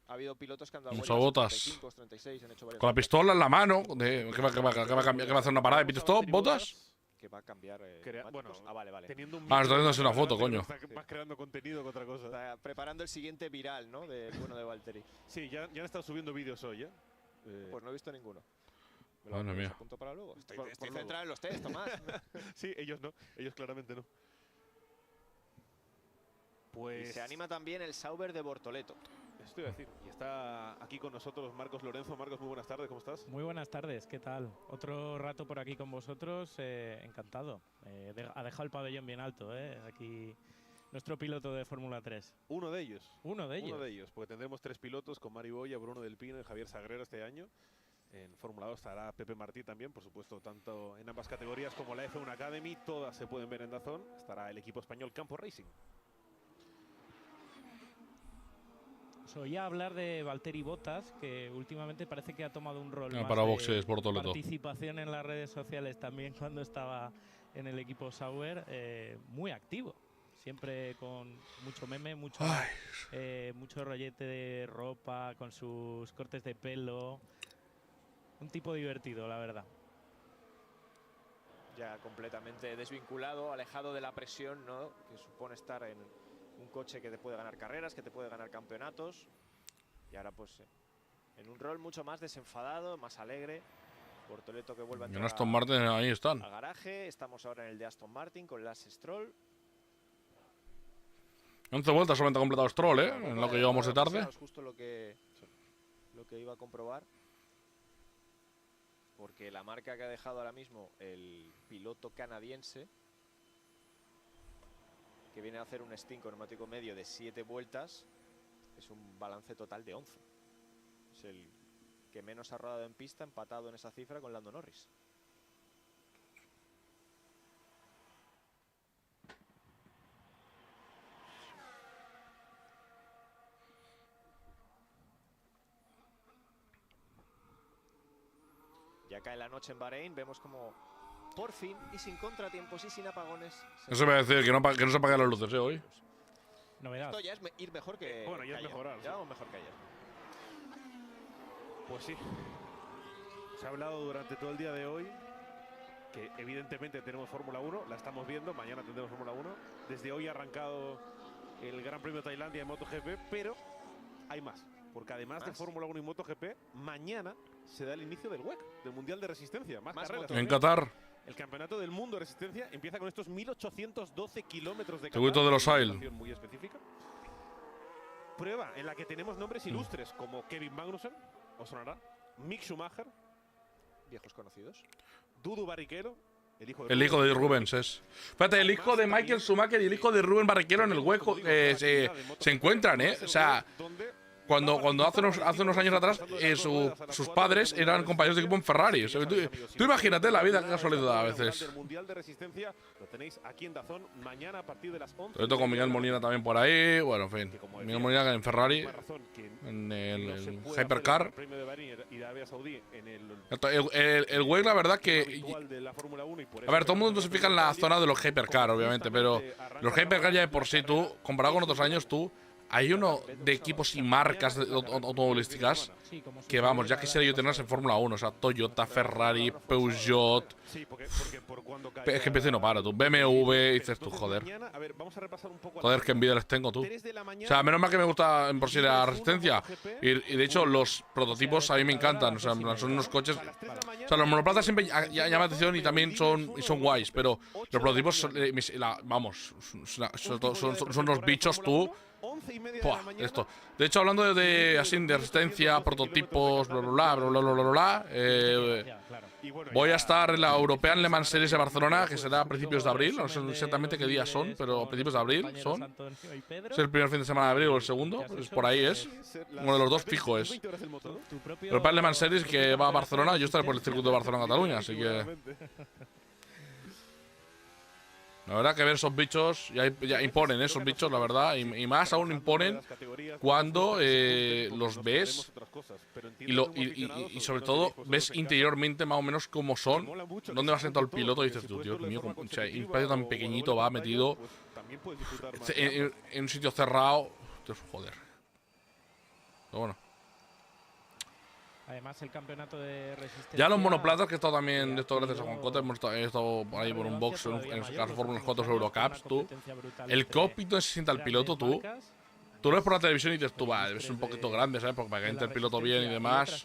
D: Ha habido pilotos que han dado
A: Muchas
D: vueltas,
A: botas.
D: 35, 36, han hecho varias
A: Con la
D: vueltas.
A: pistola en la mano. ¿Qué va a hacer una parada de pit stop? ¿Botas?
D: Que va a cambiar.
C: Bueno,
D: vale.
C: Teniendo un
A: está haciéndose una foto, coño.
C: Está más creando contenido que otra cosa.
D: Está preparando el siguiente viral, ¿no? Del bueno de Valtteri.
C: Sí, ya han estado subiendo vídeos hoy, ¿eh?
D: Pues no he visto ninguno.
A: Madre mía.
D: Apunto para luego. Estoy
C: Por
D: centrado
C: luego.
D: en los test, Tomás.
C: Sí, ellos no. Ellos claramente no. Pues...
D: Y se anima también el Sauber de Bortoleto.
C: Eso te iba a decir. Y está aquí con nosotros Marcos Lorenzo. Marcos, muy buenas tardes, ¿cómo estás?
H: Muy buenas tardes, ¿qué tal? Otro rato por aquí con vosotros, encantado. Ha dejado el pabellón bien alto, aquí nuestro piloto de Fórmula 3.
C: Uno de ellos.
H: Uno de ellos.
C: Uno de ellos, porque tendremos 3 pilotos con Mari Boya, Bruno Del Pino y Javier Sagrera este año. En Fórmula 2 estará Pepe Martí también, por supuesto, tanto en ambas categorías como la F1 Academy. Todas se pueden ver en DAZN. Estará el equipo español Campo Racing.
H: Os oía hablar de Valtteri Bottas, que últimamente parece que ha tomado un rol más
A: Para
H: de
A: boxes, Bortoleto.
H: participación en las redes sociales también cuando estaba en el equipo Sauber, muy activo. Siempre con mucho meme, mucho rollete de ropa, con sus cortes de pelo. Un tipo divertido, la verdad.
D: Ya completamente desvinculado, alejado de la presión, ¿no? Que supone estar en un coche que te puede ganar carreras, que te puede ganar campeonatos. Y ahora pues en un rol mucho más desenfadado, más alegre. Bortoleto que vuelve a entrar
A: En Aston Martin ahí están.
D: al garaje. Estamos ahora en el de Aston Martin con Lance Stroll.
A: 11 vueltas solamente ha completado Stroll, en lo que llevamos de tarde.
D: Es justo lo que iba a comprobar. Porque la marca que ha dejado ahora mismo el piloto canadiense, que viene a hacer un stint con neumático medio de 7 vueltas, es un balance total de 11. Es el que menos ha rodado en pista, empatado en esa cifra con Lando Norris. Ya cae la noche en Bahrein, vemos como por fin y sin contratiempos y sin apagones.
A: Eso me va a decir que no se apaguen las luces, hoy.
H: Novedad.
D: Esto ya es ir mejor que.
C: Bueno, ya es
D: ayer.
C: mejorar.
D: Ya vamos mejor que ayer.
C: Pues sí. Se ha hablado durante todo el día de hoy que evidentemente tenemos Fórmula 1, la estamos viendo, mañana tendremos Fórmula 1. Desde hoy ha arrancado el Gran Premio de Tailandia en MotoGP, pero hay más. Porque además de Fórmula 1 y MotoGP, mañana se da el inicio del WEC, del Mundial de Resistencia. Más carreras.
A: En Qatar.
C: El Campeonato del Mundo de Resistencia empieza con estos 1812 kilómetros de
A: Circuito de los Isles.
C: muy específica. Prueba en la que tenemos nombres ilustres como Kevin Magnussen, os sonará, Mick Schumacher,
D: viejos conocidos,
C: Dudu Barrichello,
A: el hijo de Rubens es. Fíjate, el hijo de Michael Schumacher y el hijo de Rubén Barrichello en el hueco se encuentran, O sea, cuando hace unos años atrás sus padres eran compañeros de equipo en Ferrari. O sea, tú imagínate la vida, qué casualidad a veces.
C: El Mundial de Resistencia lo tenéis aquí en DAZN mañana a partir de las 11.
A: Sobre todo con Miguel Molina también por ahí. Bueno, en fin. Miguel Molina en Ferrari, en el Hypercar. El WEC, la verdad que... A ver, todo el mundo se fija en la zona de los Hypercar, obviamente, pero los Hypercar ya de por sí, tú, comparado con otros años, hay uno de equipos y marcas automovilísticas que, vamos, ya quisiera yo tenerlas en Fórmula 1. O sea, Toyota, Ferrari, Peugeot. Es que empecé y no para, tú. BMW, dices tú, joder. Joder, qué envidia les tengo, tú. O sea, menos mal que me gusta en por sí la resistencia. Y de hecho, los prototipos a mí me encantan. O sea, son unos coches. O sea, los monoplazas siempre llaman la atención y también son guays. Pero los prototipos, vamos, son unos bichos, tú.
C: 11:30 de la mañana.
A: Esto. De hecho, hablando de así de resistencia, prototipos, bla bla bla bla bla bla bla, voy a estar en la European Le Mans Series de Barcelona, que será a principios de abril. No sé exactamente qué días son, pero a principios de abril son. Es el primer fin de semana de abril o el segundo, pues por ahí es. Uno de los dos fijo es. European Le Mans Series que va a Barcelona. Yo estaré por el circuito de Barcelona-Cataluña, así que. La verdad que ver esos bichos ya imponen esos bichos, la verdad, y más aún imponen cuando los ves y sobre todo ves interiormente más o menos cómo son, dónde va sentado el piloto y dices tú, Dios mío, un espacio tan pequeñito va metido en un sitio cerrado, Dios, joder. Pero bueno.
H: Además, el campeonato de resistencia.
A: Ya los monoplazas, que he estado también, esto gracias a Juan Cota, he estado por ahí por un box en las Fórmulas 4 Eurocups, tú. El cockpit donde se sienta el piloto, tú lo ves por la televisión y dices tú, va, es un poquito grande, ¿sabes? Porque para que entre el piloto bien y demás.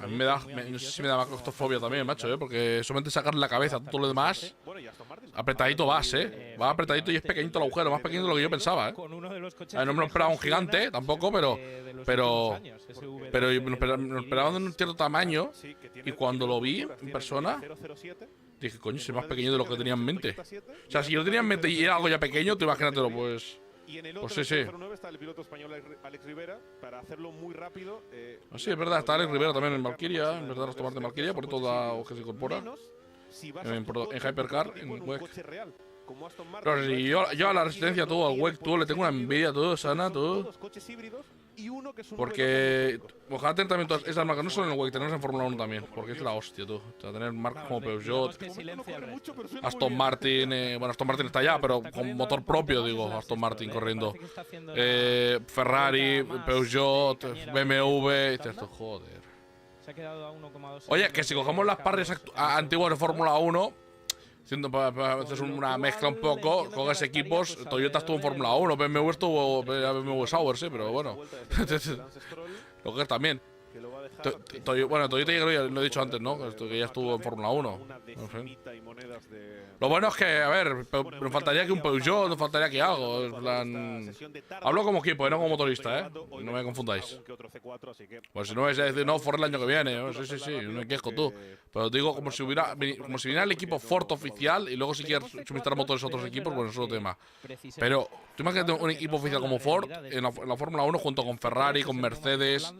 A: A mí no sé si me da más claustrofobia también, macho, porque solamente sacar la cabeza, todo lo demás. Apretadito vas, va apretadito y es pequeñito el agujero, más pequeño de lo que yo pensaba, no me lo esperaba un gigante, tampoco, pero me esperaba de un cierto tamaño. Y cuando lo vi en persona, dije, coño, es más pequeño de lo que tenía en mente. O sea, si yo tenía en mente y era algo ya pequeño, tú imagínatelo, pues.
C: Y en el otro,
A: pues sí.
C: el 09 está el piloto español Alex Rivera, para hacerlo muy rápido.
A: Sí, es verdad, está Alex Rivera también en Valkyria, en verdad, Aston Martin Valkyria, por todo que se incorpora. En Hypercar, en WEC. Claro, si yo a la resistencia, todo, al WEC, todo, le tengo una envidia, todo, sana, todo. Porque ojalá tener también todas esas marcas, no solo en el WEC, tenerlas en Fórmula 1 también, porque es la hostia, tú. O sea, tener marcas como Peugeot, Aston Martin, bueno, Aston Martin está allá, pero con motor propio, digo, Aston Martin corriendo. Ferrari, Peugeot, BMW, esto, joder. Oye, que si cogemos las parrillas antiguas de Fórmula 1, haces una mezcla un poco, coges equipos, Toyota estuvo en Fórmula 1, BMW estuvo, BMW Sauber, sí, pero bueno. Lo que es también. Bueno, Toyota ya lo he dicho antes, ¿no? Que ya estuvo en Fórmula 1. En fin. Lo bueno es que, a ver, me faltaría que un Peugeot, me faltaría que algo. En plan, hablo como equipo, no como motorista, no me confundáis. Pues si no vais a decir, no, Ford el año que viene, ¿no? Sí, no me quejo tú. Pero digo, como si viniera el equipo Ford oficial y luego si quieres suministrar motores a otros equipos, bueno, eso es otro tema. Pero tú imagínate un equipo oficial como Ford en la Fórmula 1 junto con Ferrari, con Mercedes,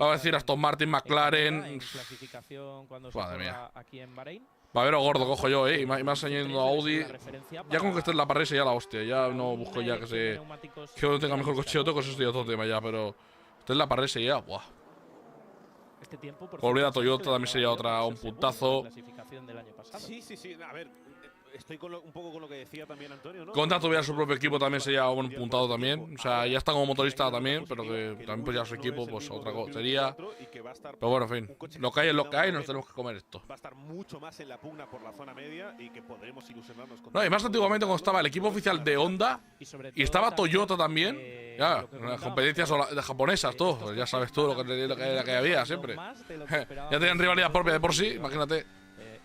A: va a decir Aston Martin, McLaren. Madre mía. Va a ver, gordo, cojo yo, y más añadiendo a Audi. Ya con que esté en la parrilla ya la hostia. Ya no busco ya que uno tenga mejor coche otro, que eso estoy otro tema ya, pero esté en la parrilla ya, buah. Volver a Toyota también sería un puntazo.
C: Sí, a ver, estoy un poco con lo que decía también Antonio, ¿no?
A: Conta tuviera su propio equipo también sería un puntado también. O sea, ya está como motorista también, pero que también pues ya su equipo, pues otra cosa sería. Pero bueno, en fin, lo que hay es lo que hay, nos tenemos que comer esto.
C: Va a estar mucho más en la pugna por la zona media y que podremos ilusionarnos con.
A: No, y más antiguamente cuando estaba el equipo oficial de Honda y estaba Toyota también. Ya, las competencias japonesas, todo. Pues ya sabes tú lo que había siempre. Ya tenían rivalidad propia de por sí, imagínate.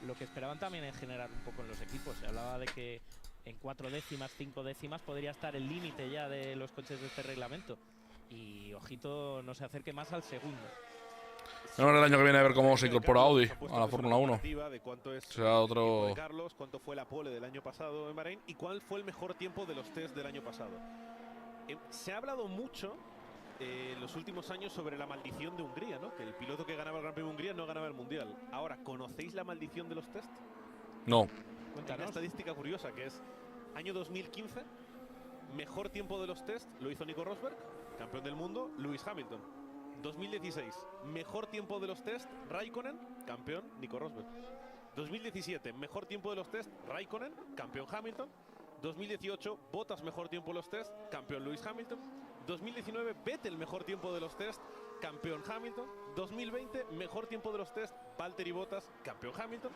H: Lo que esperaban también en generar un poco en los equipos. Se hablaba de que en 4 décimas, 5 décimas podría estar el límite ya de los coches de este reglamento. Y ojito, no se acerque más al segundo.
A: Vamos el año que viene a ver cómo se incorpora Audi a la Fórmula 1. Será otro.
C: Carlos, ¿cuánto fue la pole del año pasado en Bahrein? ¿Y cuál fue el mejor tiempo de los test del año pasado? Se ha hablado mucho en los últimos años sobre la maldición de Hungría, ¿no? Que el piloto que ganaba el Gran Premio de Hungría no ganaba el Mundial. Ahora, ¿conocéis la maldición de los test?
A: No.
C: Cuéntanos. Una estadística curiosa que es año 2015, mejor tiempo de los test lo hizo Nico Rosberg, campeón del mundo, Lewis Hamilton. 2016, mejor tiempo de los test, Raikkonen, campeón, Nico Rosberg. 2017, mejor tiempo de los test, Raikkonen, campeón Hamilton. 2018, Bottas mejor tiempo de los test, campeón Lewis Hamilton. 2019, Vettel mejor tiempo de los test, campeón Hamilton. 2020, mejor tiempo de los test, Valtteri Bottas, campeón Hamilton.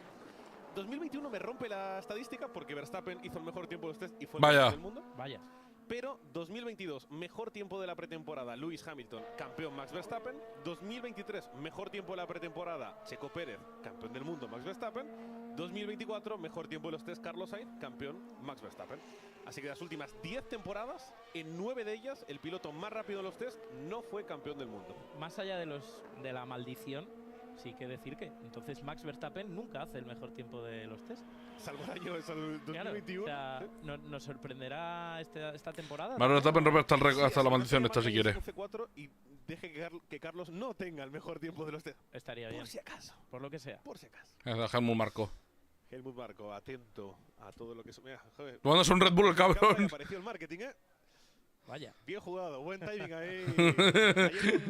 C: 2021 me rompe la estadística porque Verstappen hizo el mejor tiempo de los test y fue el mejor del mundo.
H: Vaya.
C: Pero 2022, mejor tiempo de la pretemporada, Lewis Hamilton, campeón Max Verstappen. 2023, mejor tiempo de la pretemporada, Checo Pérez, campeón del mundo, Max Verstappen. 2024, mejor tiempo de los test, Carlos Sainz, campeón Max Verstappen. Así que las últimas 10 temporadas, en 9 de ellas, el piloto más rápido de los test no fue campeón del mundo.
H: Más allá de la maldición, sí que decir que entonces Max Verstappen nunca hace el mejor tiempo de los test.
C: Salvo el año 2021.
H: Claro, o sea, nos sorprenderá esta temporada.
A: Max Verstappen rompe hasta la maldición esta si quiere.
C: Y deje que Carlos no tenga el mejor tiempo de los test.
H: Estaría bien.
C: Por si acaso.
H: Por lo que sea.
C: Por si acaso.
A: Helmut Marko.
C: Helmut Marko, atento a todo lo que... Mira, joder.
A: Tomándose un Red Bull el cabrón.
C: Apareció el marketing, ¿eh?
H: Vaya.
C: Bien jugado, buen timing ahí. Ayer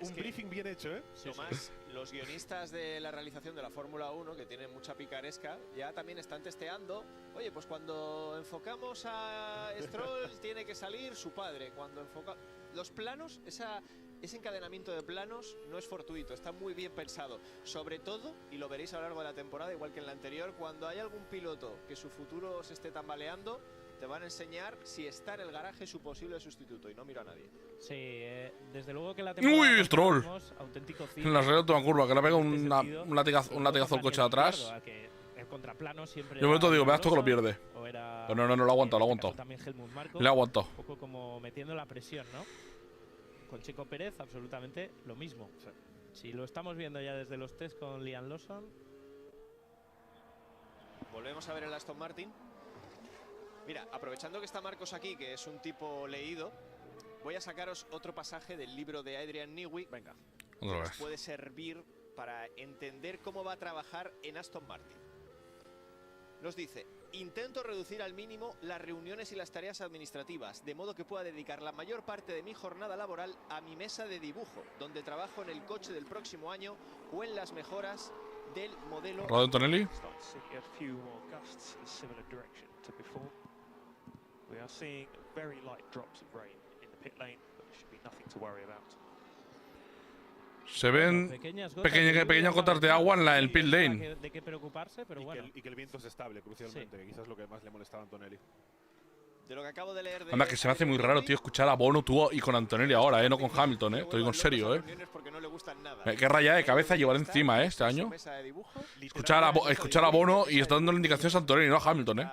C: un briefing bien hecho, ¿eh?
D: Tomás, los guionistas de la realización de la Fórmula 1, que tienen mucha picaresca, ya también están testeando. Oye, pues cuando enfocamos a Stroll tiene que salir su padre. Cuando enfoca los planos, ese encadenamiento de planos no es fortuito, está muy bien pensado. Sobre todo, y lo veréis a lo largo de la temporada, igual que en la anterior, cuando hay algún piloto que su futuro se esté tambaleando, te van a enseñar si está en el garaje su posible sustituto, y no miro a nadie.
H: Sí, desde luego que la temporada...
A: ¡Uy, Stroll!
H: Auténtico
A: En la última curva, que le pega un latigazo al coche de atrás.
H: El contraplano siempre...
A: Yo un momento digo, veas tú que lo pierde. Pero no, lo ha aguantado, Le ha aguantado.
H: Un poco como metiendo la presión, ¿no? Con Checo Pérez, absolutamente lo mismo. Si lo estamos viendo ya desde los test con Liam Lawson.
D: Volvemos a ver el Aston Martin. Mira, aprovechando que está Marcos aquí, que es un tipo leído, voy a sacaros otro pasaje del libro de Adrian Newey.
C: Venga.
D: Que nos puede servir para entender cómo va a trabajar en Aston Martin. Nos dice: intento reducir al mínimo las reuniones y las tareas administrativas, de modo que pueda dedicar la mayor parte de mi jornada laboral a mi mesa de dibujo, donde trabajo en el coche del próximo año o en las mejoras del modelo.
A: ¿Rodo Antonelli?
H: Se ven
A: pequeñas gotas de agua en el pit lane.
H: De qué preocuparse, pero bueno.
C: Y que el viento es estable, crucialmente, que quizás es lo que más le molestaba a Antonelli.
D: De lo que acabo de leer de
A: Anda, que se me hace muy raro, tío, escuchar a Bono tú y con Antonelli ahora, no con Hamilton, Te digo en serio, Qué rayada de cabeza llevar encima, este año. Escuchar a Bono y está dando indicaciones a Antonelli, no a Hamilton,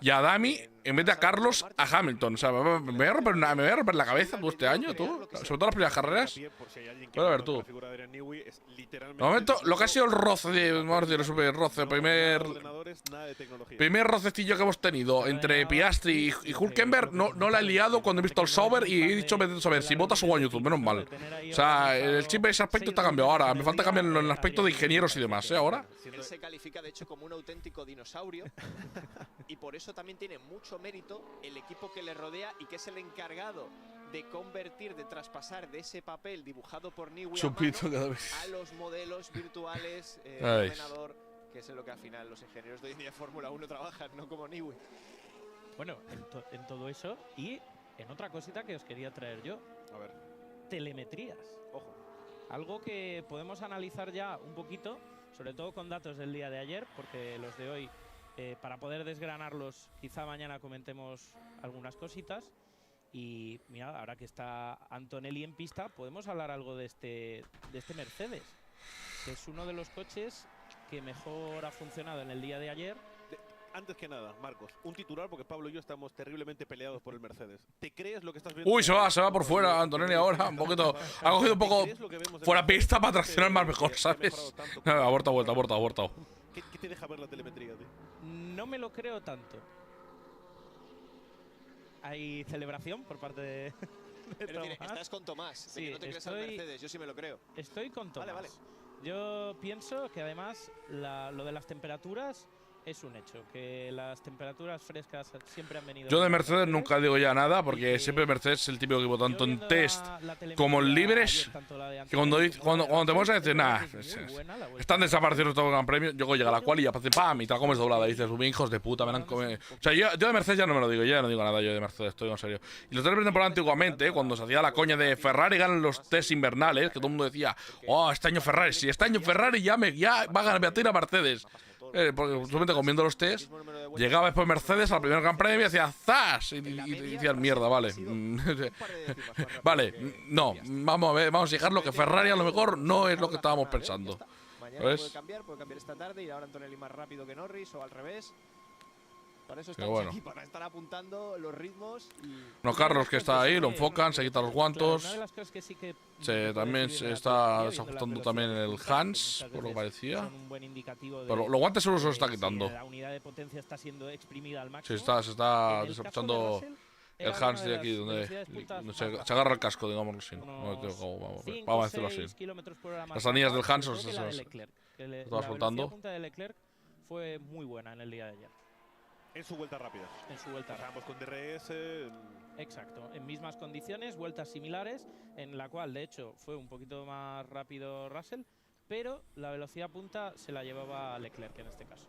A: Y a Dami, en vez de a Carlos, a Hamilton. O sea, me voy a romper la cabeza tú este año, tú. Sobre todo las primeras carreras. Voy a ver tú. De momento, lo que ha sido el roce, vamos a decir, el super roce, primer rocecillo que hemos tenido entre Piastri y Hülkenberg, no la he liado cuando he visto el Sauber y he dicho, a ver, si botas o YouTube, menos mal. O sea, el chip de ese aspecto está cambiado ahora. Me falta cambiarlo en el aspecto de ingenieros y demás, ahora.
D: Él se califica, de hecho, como un auténtico dinosaurio. Y por eso también tiene mucho mérito el equipo que le rodea y que es el encargado de convertir, de traspasar de ese papel dibujado por Newey a los modelos virtuales de ordenador, que es en lo que al final los ingenieros de hoy en día de Fórmula 1 trabajan, no como Newey.
H: Bueno, en todo eso y en otra cosita que os quería traer yo.
C: A ver.
H: Telemetrías.
C: Ojo.
H: Algo que podemos analizar ya un poquito, sobre todo con datos del día de ayer, porque los de hoy, para poder desgranarlos, quizá mañana comentemos algunas cositas. Y mira, ahora que está Antonelli en pista, podemos hablar algo de este Mercedes, que es uno de los coches que mejor ha funcionado en el día de ayer.
C: Antes que nada, Marcos, un titular, porque Pablo y yo estamos terriblemente peleados por el Mercedes. ¿Te crees lo que estás viendo?
A: Uy, se va por fuera Antonelli ahora, un poquito. Ha cogido un poco fuera pista para traccionar más mejor, ¿sabes? No, ha abortado.
C: ¿Qué te deja ver la telemetría, tío?
H: No me lo creo tanto. Hay celebración por parte de
D: Tomás. Estás con Tomás,
H: sí,
D: que no te crees al Mercedes, yo sí me lo creo.
H: Estoy con Tomás.
D: Vale.
H: Yo pienso que además lo de las temperaturas es un hecho, que las temperaturas frescas siempre han venido.
A: Yo de Mercedes nunca digo ya nada, porque siempre Mercedes es el típico equipo, tanto en test como en libres, que cuando te pones a decir, nada, están desapareciendo todo el Gran Premio, luego llega la cual y aparece ¡pam! Y te la comes doblada. Y dices, hijos de puta, me la han comido. O sea, yo de Mercedes ya no me lo digo, ya no digo nada yo de Mercedes, estoy en serio. Y los tres temporadas antiguamente, cuando se hacía la coña de Ferrari ganan los test invernales, que todo el mundo decía, oh, este año Ferrari, si este año Ferrari ya va a batir a Mercedes. Porque solamente comiendo los test, llegaba después Mercedes al primer Gran Premio y hacía ¡zas! Y decían, mierda, vale. Vale, no, vamos a dejarlo que Ferrari a lo mejor no es lo que estábamos pensando.
D: Mañana puede cambiar esta tarde, y ahora Antonelli más rápido que Norris o al revés. Para eso estamos aquí, para estar apuntando los ritmos.
A: No, Carlos, que está ahí, lo enfocan, se quita los guantos.
H: Una de las cosas que sí que
A: también se está desajustando también el Hans, por lo que parecía.
H: Un buen indicativo
A: pero los guantes seguro se los está quitando.
H: La unidad de potencia está siendo exprimida al máximo.
A: Sí, se está desajustando el Hans de aquí, donde se agarra el casco, digámoslo así. Vamos a decirlo así. Las anillas del Hans se estaba soltando.
H: La punta de Leclerc fue muy buena en el día de ayer.
C: En su vuelta rápida.
H: En su vuelta rápida.
C: Ambos con DRS.
H: Exacto, en mismas condiciones, vueltas similares, en la cual de hecho fue un poquito más rápido Russell, pero la velocidad punta se la llevaba Leclerc en este caso.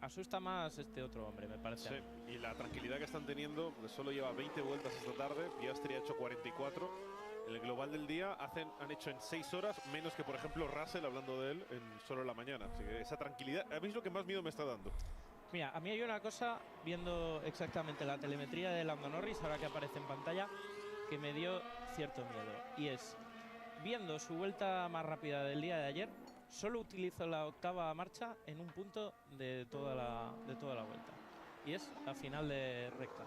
H: Asusta más este otro hombre, me parece.
C: Sí, y la tranquilidad que están teniendo, solo lleva 20 vueltas esta tarde, Piastri ha hecho 44. El global del día han hecho en 6 horas menos que, por ejemplo, Russell, hablando de él, en solo la mañana. Así que esa tranquilidad, a mí es lo que más miedo me está dando.
H: Mira, a mí hay una cosa, viendo exactamente la telemetría de Lando Norris, ahora que aparece en pantalla, que me dio cierto miedo. Y es, viendo su vuelta más rápida del día de ayer, solo utilizó la octava marcha en un punto de toda la vuelta. Y es a final de recta.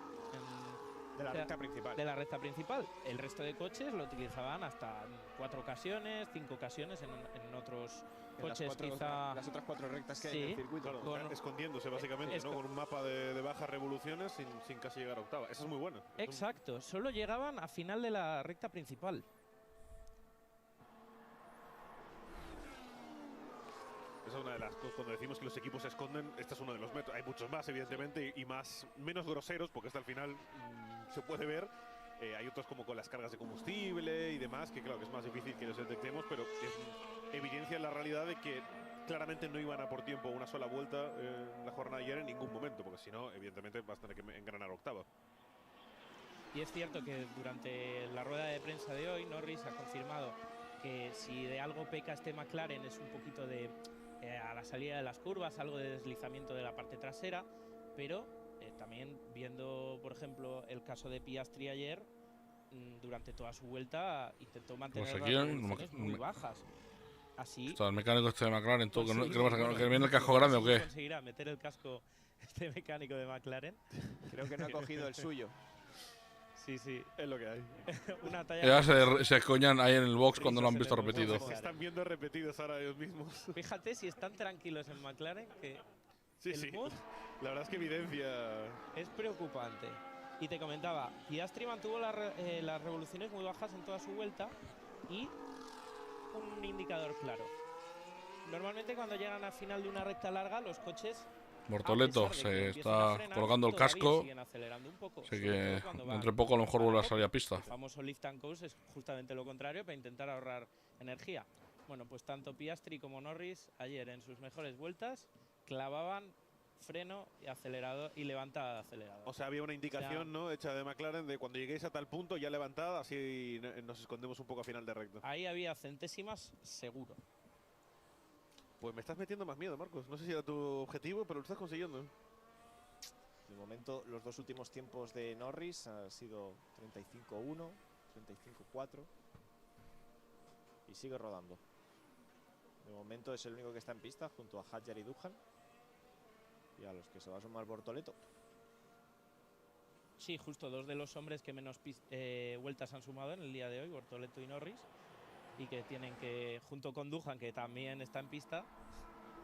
D: De la recta principal.
H: De la recta principal. El resto de coches lo utilizaban hasta 4 ocasiones, 5 ocasiones en otros coches, quizá.
D: Las otras 4 rectas que hay en el circuito.
C: Claro, escondiéndose básicamente, ¿no? Con un mapa de bajas revoluciones sin casi llegar a octava. Eso es muy bueno.
H: Exacto. Solo llegaban a final de la recta principal.
C: Esa es una de las cosas, cuando decimos que los equipos se esconden, este es uno de los métodos. Hay muchos más, evidentemente, y menos groseros, porque hasta el final se puede ver. Hay otros como con las cargas de combustible y demás, que claro que es más difícil que los detectemos, pero evidencia la realidad de que claramente no iban a por tiempo una sola vuelta en la jornada de ayer en ningún momento, porque si no, evidentemente vas a tener que engranar octava.
H: Y es cierto que durante la rueda de prensa de hoy, Norris ha confirmado que si de algo peca este McLaren es un poquito de a la salida de las curvas, algo de deslizamiento de la parte trasera, pero también viendo, por ejemplo, el caso de Piastri ayer, durante toda su vuelta intentó mantener las revoluciones muy bajas. Así.
A: Está el mecánico este de McLaren, todo,
H: pues
A: que viene el casco grande o qué.
H: ¿Conseguirá meter el casco este mecánico de McLaren?
D: Creo que no ha cogido el suyo.
H: Sí.
C: Es lo que hay.
H: Una talla
A: ya se escoñan ahí en el box cuando lo han visto repetido.
C: Se están viendo repetidos ahora ellos mismos.
H: Fíjate si están tranquilos en McLaren que
C: el mood la verdad es que evidencia.
H: Es preocupante. Y te comentaba, Piastri mantuvo las revoluciones muy bajas en toda su vuelta y un indicador claro. Normalmente cuando llegan al final de una recta larga, los coches...
A: Bortoleto se está colocando el casco, así que entre poco a lo mejor vuelve a salir a pista.
H: El famoso lift and coast es justamente lo contrario, para intentar ahorrar energía. Bueno, pues tanto Piastri como Norris ayer en sus mejores vueltas clavaban freno y acelerador y levantada de acelerador.
C: O sea, había una indicación, ¿no?, hecha de McLaren de cuando lleguéis a tal punto ya levantada, así nos escondemos un poco a final de recta.
H: Ahí había centésimas seguro.
C: Pues me estás metiendo más miedo, Marcos. No sé si era tu objetivo, pero lo estás consiguiendo.
D: De momento, los dos últimos tiempos de Norris han sido 35-1, 35-4 y sigue rodando. De momento es el único que está en pista junto a Hadjar y Duhan. Y a los que se va a sumar Bortoleto.
H: Sí, justo dos de los hombres que menos vueltas han sumado en el día de hoy, Bortoleto y Norris. Y que tienen que, junto con Duhan, que también está en pista,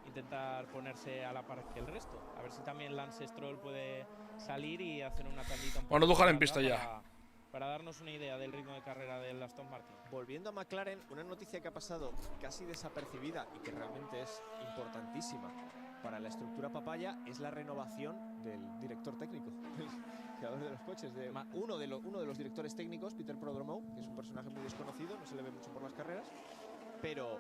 H: intentar ponerse a la par que el resto. A ver si también Lance Stroll puede salir y hacer una tandita un poco.
A: Bueno, Duhan en pista ya.
H: Para darnos una idea del ritmo de carrera del Aston Martin.
D: Volviendo a McLaren, una noticia que ha pasado casi desapercibida y que realmente es importantísima para la estructura papaya es la renovación del director técnico, el creador de los coches, de uno de los directores técnicos, Peter Prodromou, que es un personaje muy desconocido, no se le ve mucho por las carreras, pero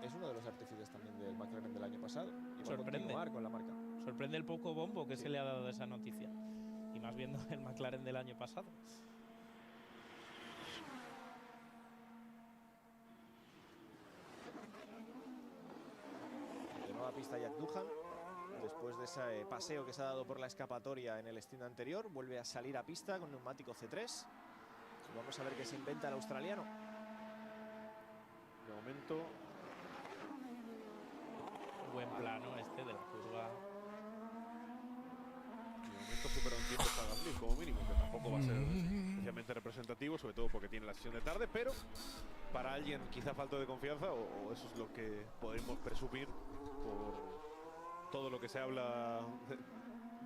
D: es uno de los artífices también del McLaren del año pasado y va a continuar con la marca.
H: Sorprende el poco bombo que se le ha dado de esa noticia, y más viendo el McLaren del año pasado.
D: De nueva pista Jack Duhan, Después de ese paseo que se ha dado por la escapatoria en el stint anterior, vuelve a salir a pista con neumático C3. Vamos a ver qué se inventa el australiano.
C: De momento,
H: Buen plano este de la curva.
C: de momento supera un tiempo a Gasly como mínimo, que tampoco va a ser especialmente representativo, sobre todo porque tiene la sesión de tarde, pero para alguien quizá falta de confianza, o eso es lo que podemos presumir por todo lo que se habla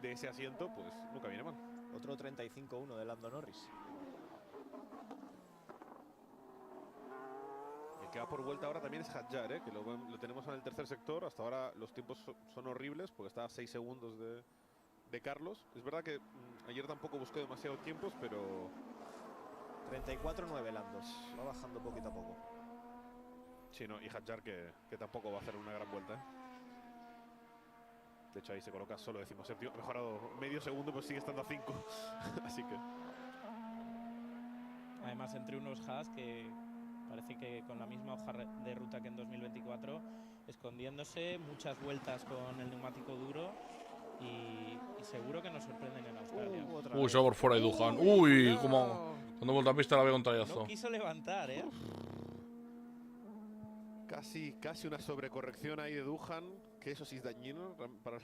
C: de ese asiento, pues nunca viene mal.
D: Otro 35-1 de Lando Norris.
C: El que va por vuelta ahora también es Hadjar, que lo tenemos en el tercer sector. Hasta ahora los tiempos son horribles porque está a 6 segundos de Carlos. Es verdad que ayer tampoco buscó demasiados tiempos, pero
D: 34-9 Lando. Va bajando poquito a poco.
C: sí, no, y Hadjar que tampoco va a hacer una gran vuelta. De hecho ahí se coloca solo 17º. Ha mejorado medio segundo, pero sigue estando a 5. Así que
H: Además, entre unos Haas que parece que con la misma hoja de ruta que en 2024, escondiéndose, muchas vueltas con el neumático duro y seguro que nos sorprenden en Australia.
A: Uy, se va por fuera de Duhan. Uy, como cuando vuelta a pista la veo un tallazo.
H: No quiso levantar,
C: casi una sobrecorrección ahí de Duhan, que eso sí es dañino para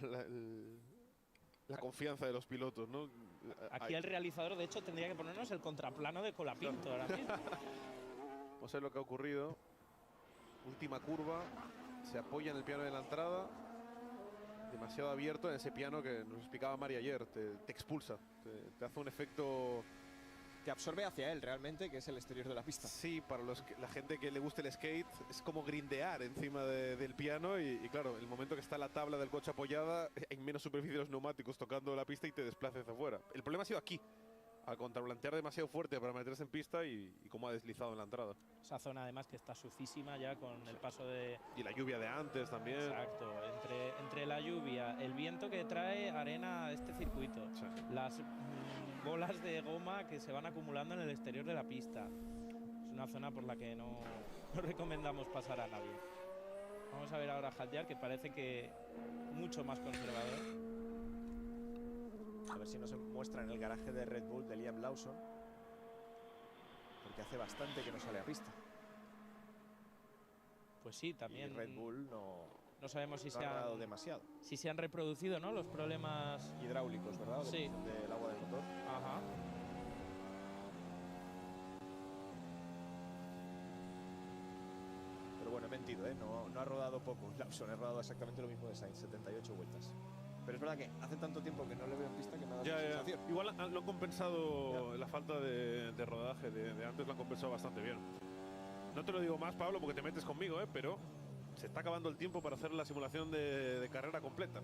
C: la confianza de los pilotos, ¿no?
H: Aquí el realizador, de hecho, tendría que ponernos el contraplano de Colapinto ahora mismo.
C: Vamos a ver lo que ha ocurrido. Última curva, se apoya en el piano de la entrada, demasiado abierto en ese piano que nos explicaba Mari ayer. Te expulsa, te hace un efecto.
D: Te absorbe hacia él realmente, que es el exterior de la pista.
C: Sí, para la gente que le guste el skate, es como grindear encima del piano y claro, el momento que está la tabla del coche apoyada, hay menos superficie de los neumáticos tocando la pista y te desplaza hacia afuera. El problema ha sido aquí, al contravolantear demasiado fuerte para meterse en pista y cómo ha deslizado en la entrada.
H: Esa zona además que está sucísima ya con el paso de...
C: Y la lluvia de antes también.
H: Exacto, entre la lluvia, el viento que trae arena a este circuito,
C: Sí.
H: las bolas de goma que se van acumulando en el exterior de la pista. Es una zona por la que no recomendamos pasar a nadie. Vamos a ver ahora a Hadjar, que parece que mucho más conservador.
D: A ver si nos muestra en el garaje de Red Bull de Liam Lawson, porque hace bastante que no sale a pista.
H: Pues sí, también
D: Y Red Bull no
H: sabemos si
D: ha dado demasiado.
H: si se han reproducido, ¿no?, los problemas
D: Hidráulicos, ¿verdad?
H: Sí.
D: Del agua del motor.
H: Ajá.
D: Pero bueno, he mentido, no ha rodado poco Lawson, ha rodado exactamente lo mismo de Sainz, 78 vueltas. Pero es verdad que hace tanto tiempo que no le veo en pista que me ha dado esa sensación.
C: Igual lo han compensado, la falta de rodaje de antes lo han compensado bastante bien. No te lo digo más, Pablo, porque te metes conmigo, pero se está acabando el tiempo para hacer la simulación de carrera completa.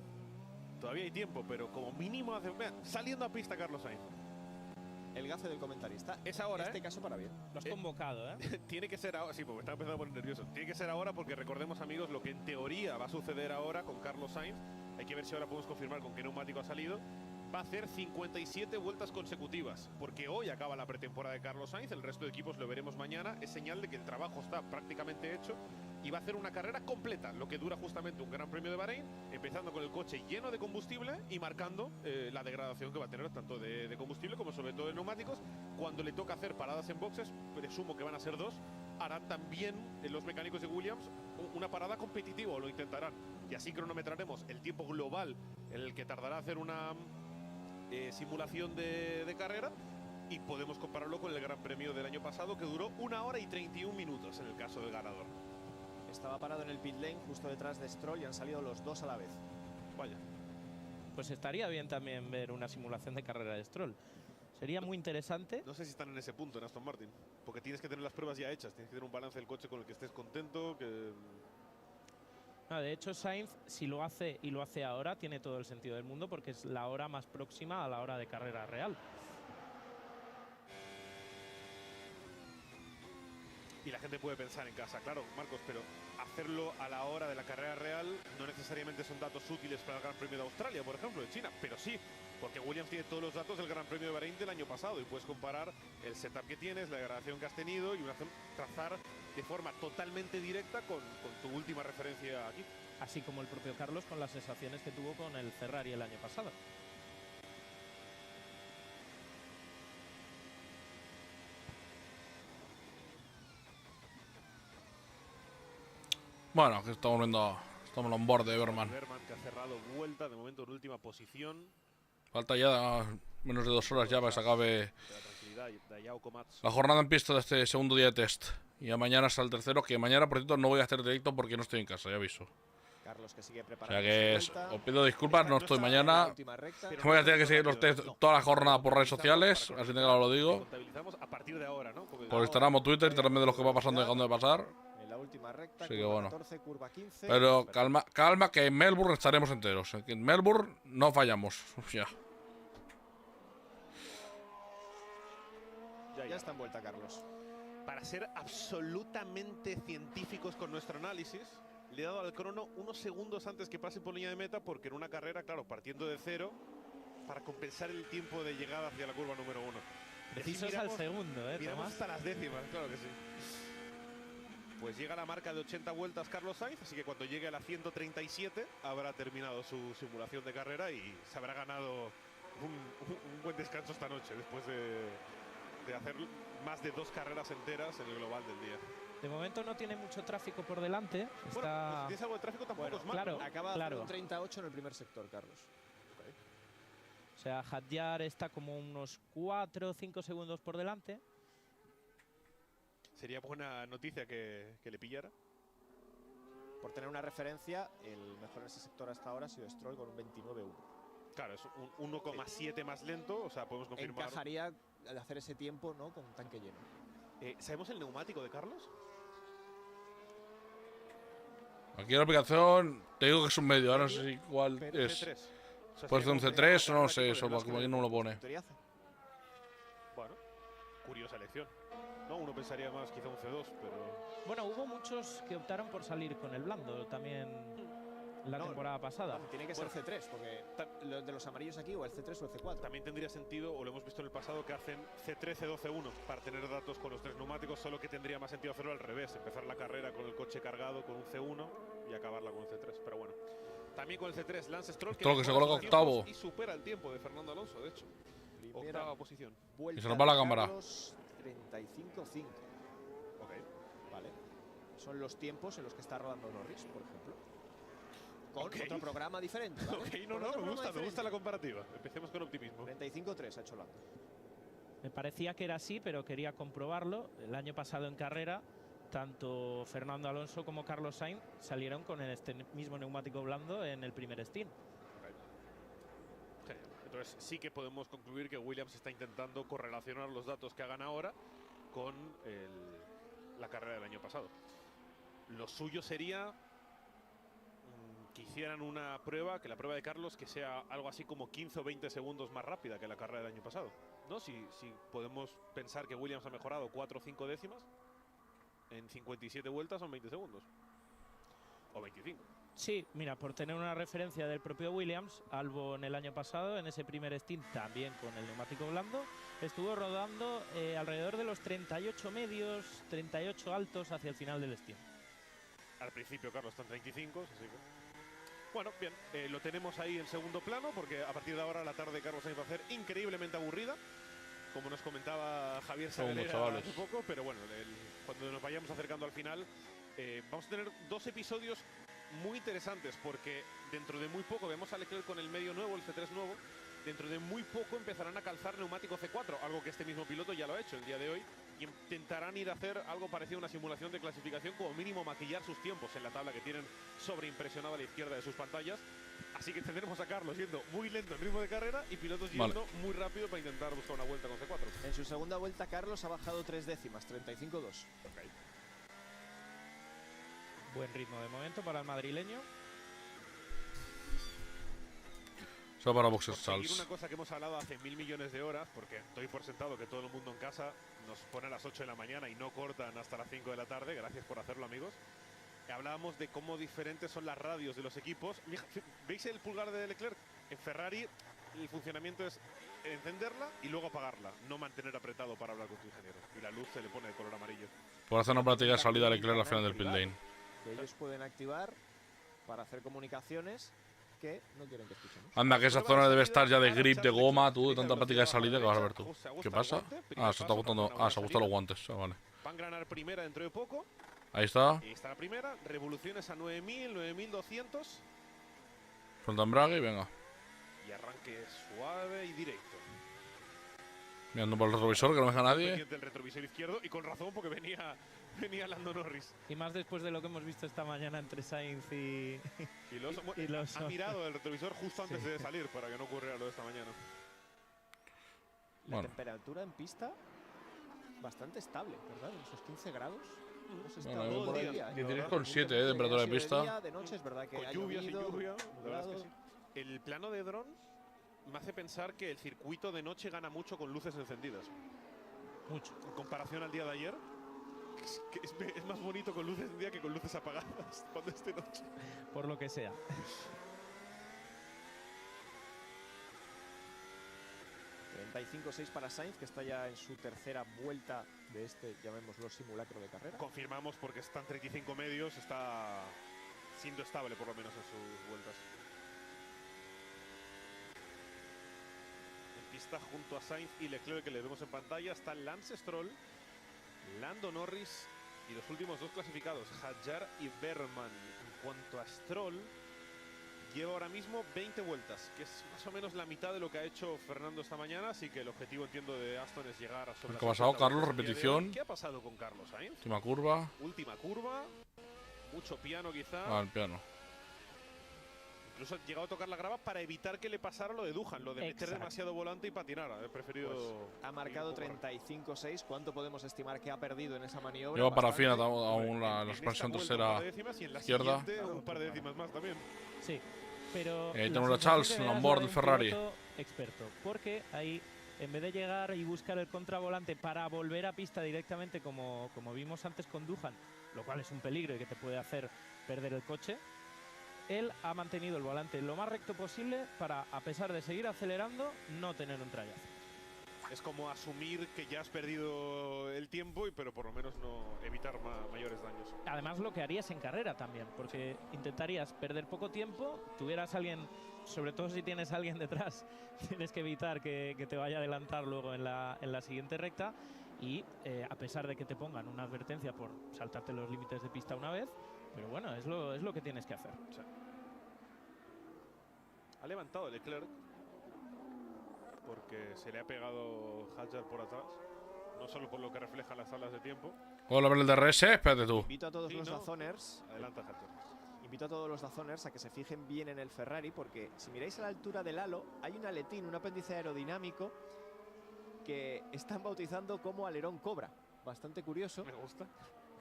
C: Todavía hay tiempo, pero como mínimo saliendo a pista Carlos Sainz.
D: El gafe del comentarista.
C: Es ahora,
D: En este caso para bien.
H: Lo has convocado,
C: Tiene que ser ahora, sí, porque está empezando a poner nervioso. Tiene que ser ahora porque recordemos, amigos, lo que en teoría va a suceder ahora con Carlos Sainz. Hay que ver si ahora podemos confirmar con qué neumático ha salido. Va a hacer 57 vueltas consecutivas, porque hoy acaba la pretemporada de Carlos Sainz, el resto de equipos lo veremos mañana. Es señal de que el trabajo está prácticamente hecho y va a hacer una carrera completa, lo que dura justamente un Gran Premio de Bahrein, empezando con el coche lleno de combustible y marcando la degradación que va a tener tanto de combustible como sobre todo de neumáticos. Cuando le toca hacer paradas en boxes, presumo que van a ser 2, harán también los mecánicos de Williams una parada competitiva, o lo intentarán, y así cronometraremos el tiempo global en el que tardará hacer una simulación de carrera, y podemos compararlo con el Gran Premio del año pasado, que duró 1 hora y 31 minutos en el caso del ganador.
D: Estaba parado en el pit lane justo detrás de Stroll y han salido los dos a la vez.
C: Vaya.
H: Pues estaría bien también ver una simulación de carrera de Stroll. Sería muy interesante.
C: No sé si están en ese punto en Aston Martin, porque tienes que tener las pruebas ya hechas, tienes que tener un balance del coche con el que estés contento, que...
H: No, de hecho, Sainz, si lo hace y lo hace ahora, tiene todo el sentido del mundo porque es la hora más próxima a la hora de carrera real.
C: Y la gente puede pensar en casa, claro, Marcos, pero hacerlo a la hora de la carrera real no necesariamente son datos útiles para el Gran Premio de Australia, por ejemplo, de China, pero sí, porque Williams tiene todos los datos del Gran Premio de Bahrein del año pasado y puedes comparar el setup que tienes, la degradación que has tenido y trazar de forma totalmente directa con tu última referencia aquí.
H: así como el propio Carlos con las sensaciones que tuvo con el Ferrari el año pasado.
A: Bueno, aquí estamos viendo, estamos en borde de Berman.
C: Berman que ha cerrado vuelta, de momento en última posición.
A: Falta ya menos de 2 horas ya para que se acabe la jornada en pista de este segundo día de test. Y a mañana hasta el tercero, que mañana, por cierto, no voy a hacer directo porque no estoy en casa, ya aviso.
D: Carlos que sigue
A: O
D: preparando.
A: sea que os pido disculpas, no estoy mañana. Voy a tener que seguir los test toda la jornada por redes sociales, así que lo digo.
C: Contabilizamos a partir de ahora, ¿no?
A: Por Instagram o Twitter, enterarme de lo que va pasando y dejando de pasar.
D: En la última recta,
A: Así que bueno.
D: 14, curva 15.
A: Pero calma, que en Melbourne estaremos enteros. En Melbourne no fallamos. Ya.
D: Ya está en vuelta, Carlos.
C: Para ser absolutamente científicos con nuestro análisis, le he dado al crono unos segundos antes que pase por línea de meta, porque en una carrera, claro, partiendo de cero, para compensar el tiempo de llegada hacia la curva número 1.
H: Precisos al segundo,
C: miramos
H: Tomás.
C: hasta las décimas, claro que sí. Pues llega la marca de 80 vueltas Carlos Sainz, así que cuando llegue a la 137 habrá terminado su simulación de carrera y se habrá ganado un buen descanso esta noche, después de hacer más de 2 carreras enteras en el global del día.
H: De momento no tiene mucho tráfico por delante.
C: Bueno, pues si tienes algo de tráfico tampoco es malo.
H: Claro,
D: Acaba de hacer un 38 en el primer sector, Carlos.
H: O sea, Hadjar está como unos 4 o 5 segundos por delante.
C: Sería buena noticia que le pillara.
D: Por tener una referencia, el mejor en ese sector hasta ahora ha sido Stroll con un 29-1.
C: Claro, es un 1,7 más lento, o sea, podemos confirmar.
D: Encajaría al hacer ese tiempo, ¿no?, con tanque lleno.
C: ¿Sabemos el neumático de Carlos?
A: Aquí en la aplicación te digo que es un medio, ahora no sé si cuál es.
C: C3. O sea,
A: Puede ser un C3 o no sé, eso, como aquí no lo pone.
C: Bueno, curiosa elección. No, uno pensaría más quizá un C2, pero...
H: Bueno, hubo muchos que optaron por salir con el blando también la temporada pasada.
D: Tiene que ser C3, porque de los amarillos aquí o el C3 o el C4.
C: También tendría sentido, o lo hemos visto en el pasado, que hacen C3, C2, C1 para tener datos con los 3 neumáticos, solo que tendría más sentido hacerlo al revés, empezar la carrera con el coche cargado con un C1 y acabarla con un C3, pero bueno. También con el C3, Lance Stroll,
A: que se coloca octavo.
C: Y supera el tiempo de Fernando Alonso, de hecho. Octava posición.
A: Y se nos va la cámara.
D: 35-5.
C: Ok.
D: Vale. Son los tiempos en los que está rodando Norris, por ejemplo. Con otro programa diferente, ¿vale?
C: Ok, me gusta la comparativa. Empecemos con optimismo.
D: 35-3 ha hecho Lando.
H: Me parecía que era así, pero quería comprobarlo. El año pasado en carrera, tanto Fernando Alonso como Carlos Sainz salieron con este mismo neumático blando en el primer stint.
C: Genial. Entonces sí que podemos concluir que Williams está intentando correlacionar los datos que hagan ahora con la carrera del año pasado. Lo suyo sería que hicieran una prueba, que la prueba de Carlos, que sea algo así como 15 o 20 segundos más rápida que la carrera del año pasado, ¿no? Si podemos pensar que Williams ha mejorado 4 o 5 décimas en 57 vueltas, son 20 segundos. O 25.
H: Sí, mira, por tener una referencia del propio Williams, Albon el año pasado, en ese primer stint, también con el neumático blando, estuvo rodando alrededor de los 38 medios, 38 altos hacia el final del stint.
C: Al principio, Carlos, están 35, así que... Bueno, bien, lo tenemos ahí en segundo plano, porque a partir de ahora la tarde de Carlos Sainz va a ser increíblemente aburrida, como nos comentaba Javier Sagalera hace poco, pero bueno, cuando nos vayamos acercando al final, vamos a tener 2 episodios muy interesantes, porque dentro de muy poco vemos a Leclerc con el medio nuevo, el C3 nuevo. Dentro de muy poco empezarán a calzar neumático C4, algo que este mismo piloto ya lo ha hecho el día de hoy, y intentarán ir a hacer algo parecido a una simulación de clasificación, como mínimo maquillar sus tiempos en la tabla que tienen sobreimpresionada a la izquierda de sus pantallas. Así que tendremos a Carlos yendo muy lento en ritmo de carrera y pilotos yendo muy rápido para intentar buscar una vuelta con C4.
D: En su segunda vuelta, Carlos ha bajado 3 décimas, 35-2.
C: Okay.
H: Buen ritmo de momento para el madrileño.
A: Eso para Boxer Charles.
C: Una cosa que hemos hablado hace 1000 millones de horas, porque estoy por sentado que todo el mundo en casa nos pone a las 8 de la mañana y no cortan hasta las 5 de la tarde. Gracias por hacerlo, amigos. Hablábamos de cómo diferentes son las radios de los equipos. ¿Veis el pulgar de Leclerc? En Ferrari el funcionamiento es encenderla y luego apagarla, no mantener apretado para hablar con tu ingeniero. Y la luz se le pone de color amarillo.
A: Por hacer una práctica de salida a Leclerc al final del pit lane.
D: Que ellos pueden activar para hacer comunicaciones que no quieren que escuchemos.
A: Anda, que esa zona debe estar ya de grip, de goma, tú, de tanta práctica de salida que vas a ver tú. ¿Qué pasa? Ah, se está gustando. Ah, se gustan los guantes. Ah, vale.
C: Van a ganar primera dentro de poco.
A: Ahí está.
C: Ahí está la primera. Revoluciones a 9000, 9200.
A: Suelta embrague y venga.
C: Y arranque suave y directo.
A: Mirando por el retrovisor, que no deja nadie.
C: Pendiente del retrovisor izquierdo y con razón porque venía Lando Norris.
H: Y más después de lo que hemos visto esta mañana entre Sainz y
C: Ha mirado el retrovisor justo antes de salir para que no ocurriera lo de esta mañana.
D: La temperatura en pista bastante estable, ¿verdad? En esos 15 grados.
A: Bueno, todo el día. 16,7 de temperatura de pista.
D: De noche es verdad que
C: con lluvia, sin lluvia. La verdad es que sí. El plano de dron me hace pensar que el circuito de noche gana mucho con luces encendidas.
H: Mucho.
C: En comparación al día de ayer, es más bonito con luces encendidas que con luces apagadas cuando es de noche.
H: Por lo que sea.
D: 35-6 para Sainz, que está ya en su tercera vuelta de este, llamémoslo, simulacro de carrera.
C: Confirmamos porque están 35 medios, está siendo estable por lo menos en sus vueltas. En pista junto a Sainz y Leclerc, que le vemos en pantalla, está Lance Stroll, Lando Norris y los últimos dos clasificados, Hadjar y Berman. En cuanto a Stroll, lleva ahora mismo 20 vueltas, que es más o menos la mitad de lo que ha hecho Fernando esta mañana, así que el objetivo, entiendo, de Aston es llegar a sobre.
A: ¿Qué ha pasado, Carlos? Repetición.
C: ¿Qué ha pasado con Carlos Sainz?
A: Última curva.
C: Última curva. Mucho piano quizá.
A: Ah, el piano.
C: Incluso ha llegado a tocar la grava para evitar que le pasara lo de Duhan, lo de meter demasiado volante y patinar. He preferido.
D: Pues ha marcado 35-6. ¿Cuánto podemos estimar que ha perdido en esa maniobra?
A: Lleva parafina aún la expansión trasera izquierda.
C: Un par de décimas más también.
H: Sí, pero.
A: Ahí tenemos a Charles Lombard del Ferrari.
H: Experto, porque ahí, en vez de llegar y buscar el contravolante para volver a pista directamente, como vimos antes con Duhan, lo cual es un peligro y que te puede hacer perder el coche. Él ha mantenido el volante lo más recto posible para, a pesar de seguir acelerando, no tener un trayazo.
C: Es como asumir que ya has perdido el tiempo, pero por lo menos no evitar mayores daños.
H: Además, lo que harías en carrera también, porque intentarías perder poco tiempo, tuvieras alguien, sobre todo si tienes a alguien detrás, tienes que evitar que te vaya a adelantar luego en la siguiente recta y a pesar de que te pongan una advertencia por saltarte los límites de pista una vez, pero bueno, es lo que tienes que hacer.
C: O sea, ha levantado Leclerc porque se le ha pegado Hadjar por atrás, no solo por lo que reflejan las tablas de tiempo.
A: Hola, ver el DRS, espérate tú.
D: Invito a todos los Dazoners.
C: Adelanta Hadjar.
D: Invito a todos los Dazoners a que se fijen bien en el Ferrari, porque si miráis a la altura del halo, hay un aletín, un apéndice aerodinámico que están bautizando como alerón Cobra. Bastante curioso.
C: Me gusta.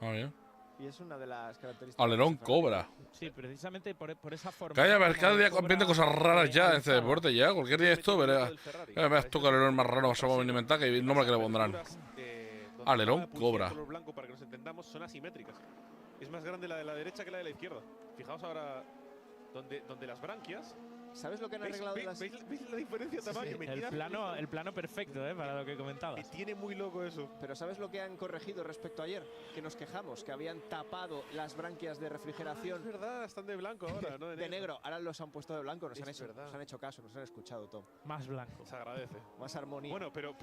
A: Ah, bien.
D: Y es una de las características.
A: Alerón Cobra.
H: Sí, precisamente por esa forma.
A: Cada día aprende cosas raras ya en este deporte ya. Cualquier día esto verás. Verás tú que alerón más raro vas a alimentar que el nombre que le pondrán. Alerón Cobra.
C: El color blanco, para que nos entendamos, son asimétricas. Es más grande la de la derecha que la de la izquierda. Fijaos ahora donde las branquias.
D: ¿Sabes lo que han arreglado?
C: ¿Veis la diferencia de tamaño?
H: El plano perfecto, para lo que comentabas.
C: Me tiene muy loco eso.
D: Pero ¿sabes lo que han corregido respecto a ayer? Que nos quejamos, que habían tapado las branquias de refrigeración.
C: Es verdad, están de blanco ahora, ¿no?
D: De negro, ahora los han puesto de blanco. Nos han hecho caso, nos han escuchado, Tom.
H: Más blanco.
C: Se agradece.
D: Más armonía.
C: Bueno, pero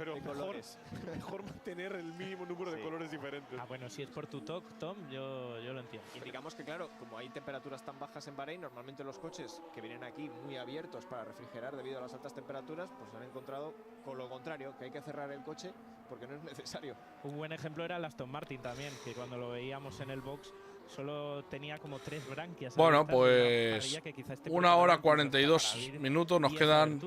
C: mejor mantener el mínimo número de colores diferentes.
H: Ah, bueno, si es por tu toque, Tom, yo lo entiendo.
D: Y digamos que, claro, como hay temperaturas tan bajas en Bahrein, normalmente los coches que vienen aquí muy abiertos para refrigerar debido a las altas temperaturas, pues se han encontrado con lo contrario, que hay que cerrar el coche porque no es necesario.
H: Un buen ejemplo era el Aston Martin también, que cuando lo veíamos en el box solo tenía como 3 branquias.
A: Bueno, pues 1 hora 42 minutos nos quedan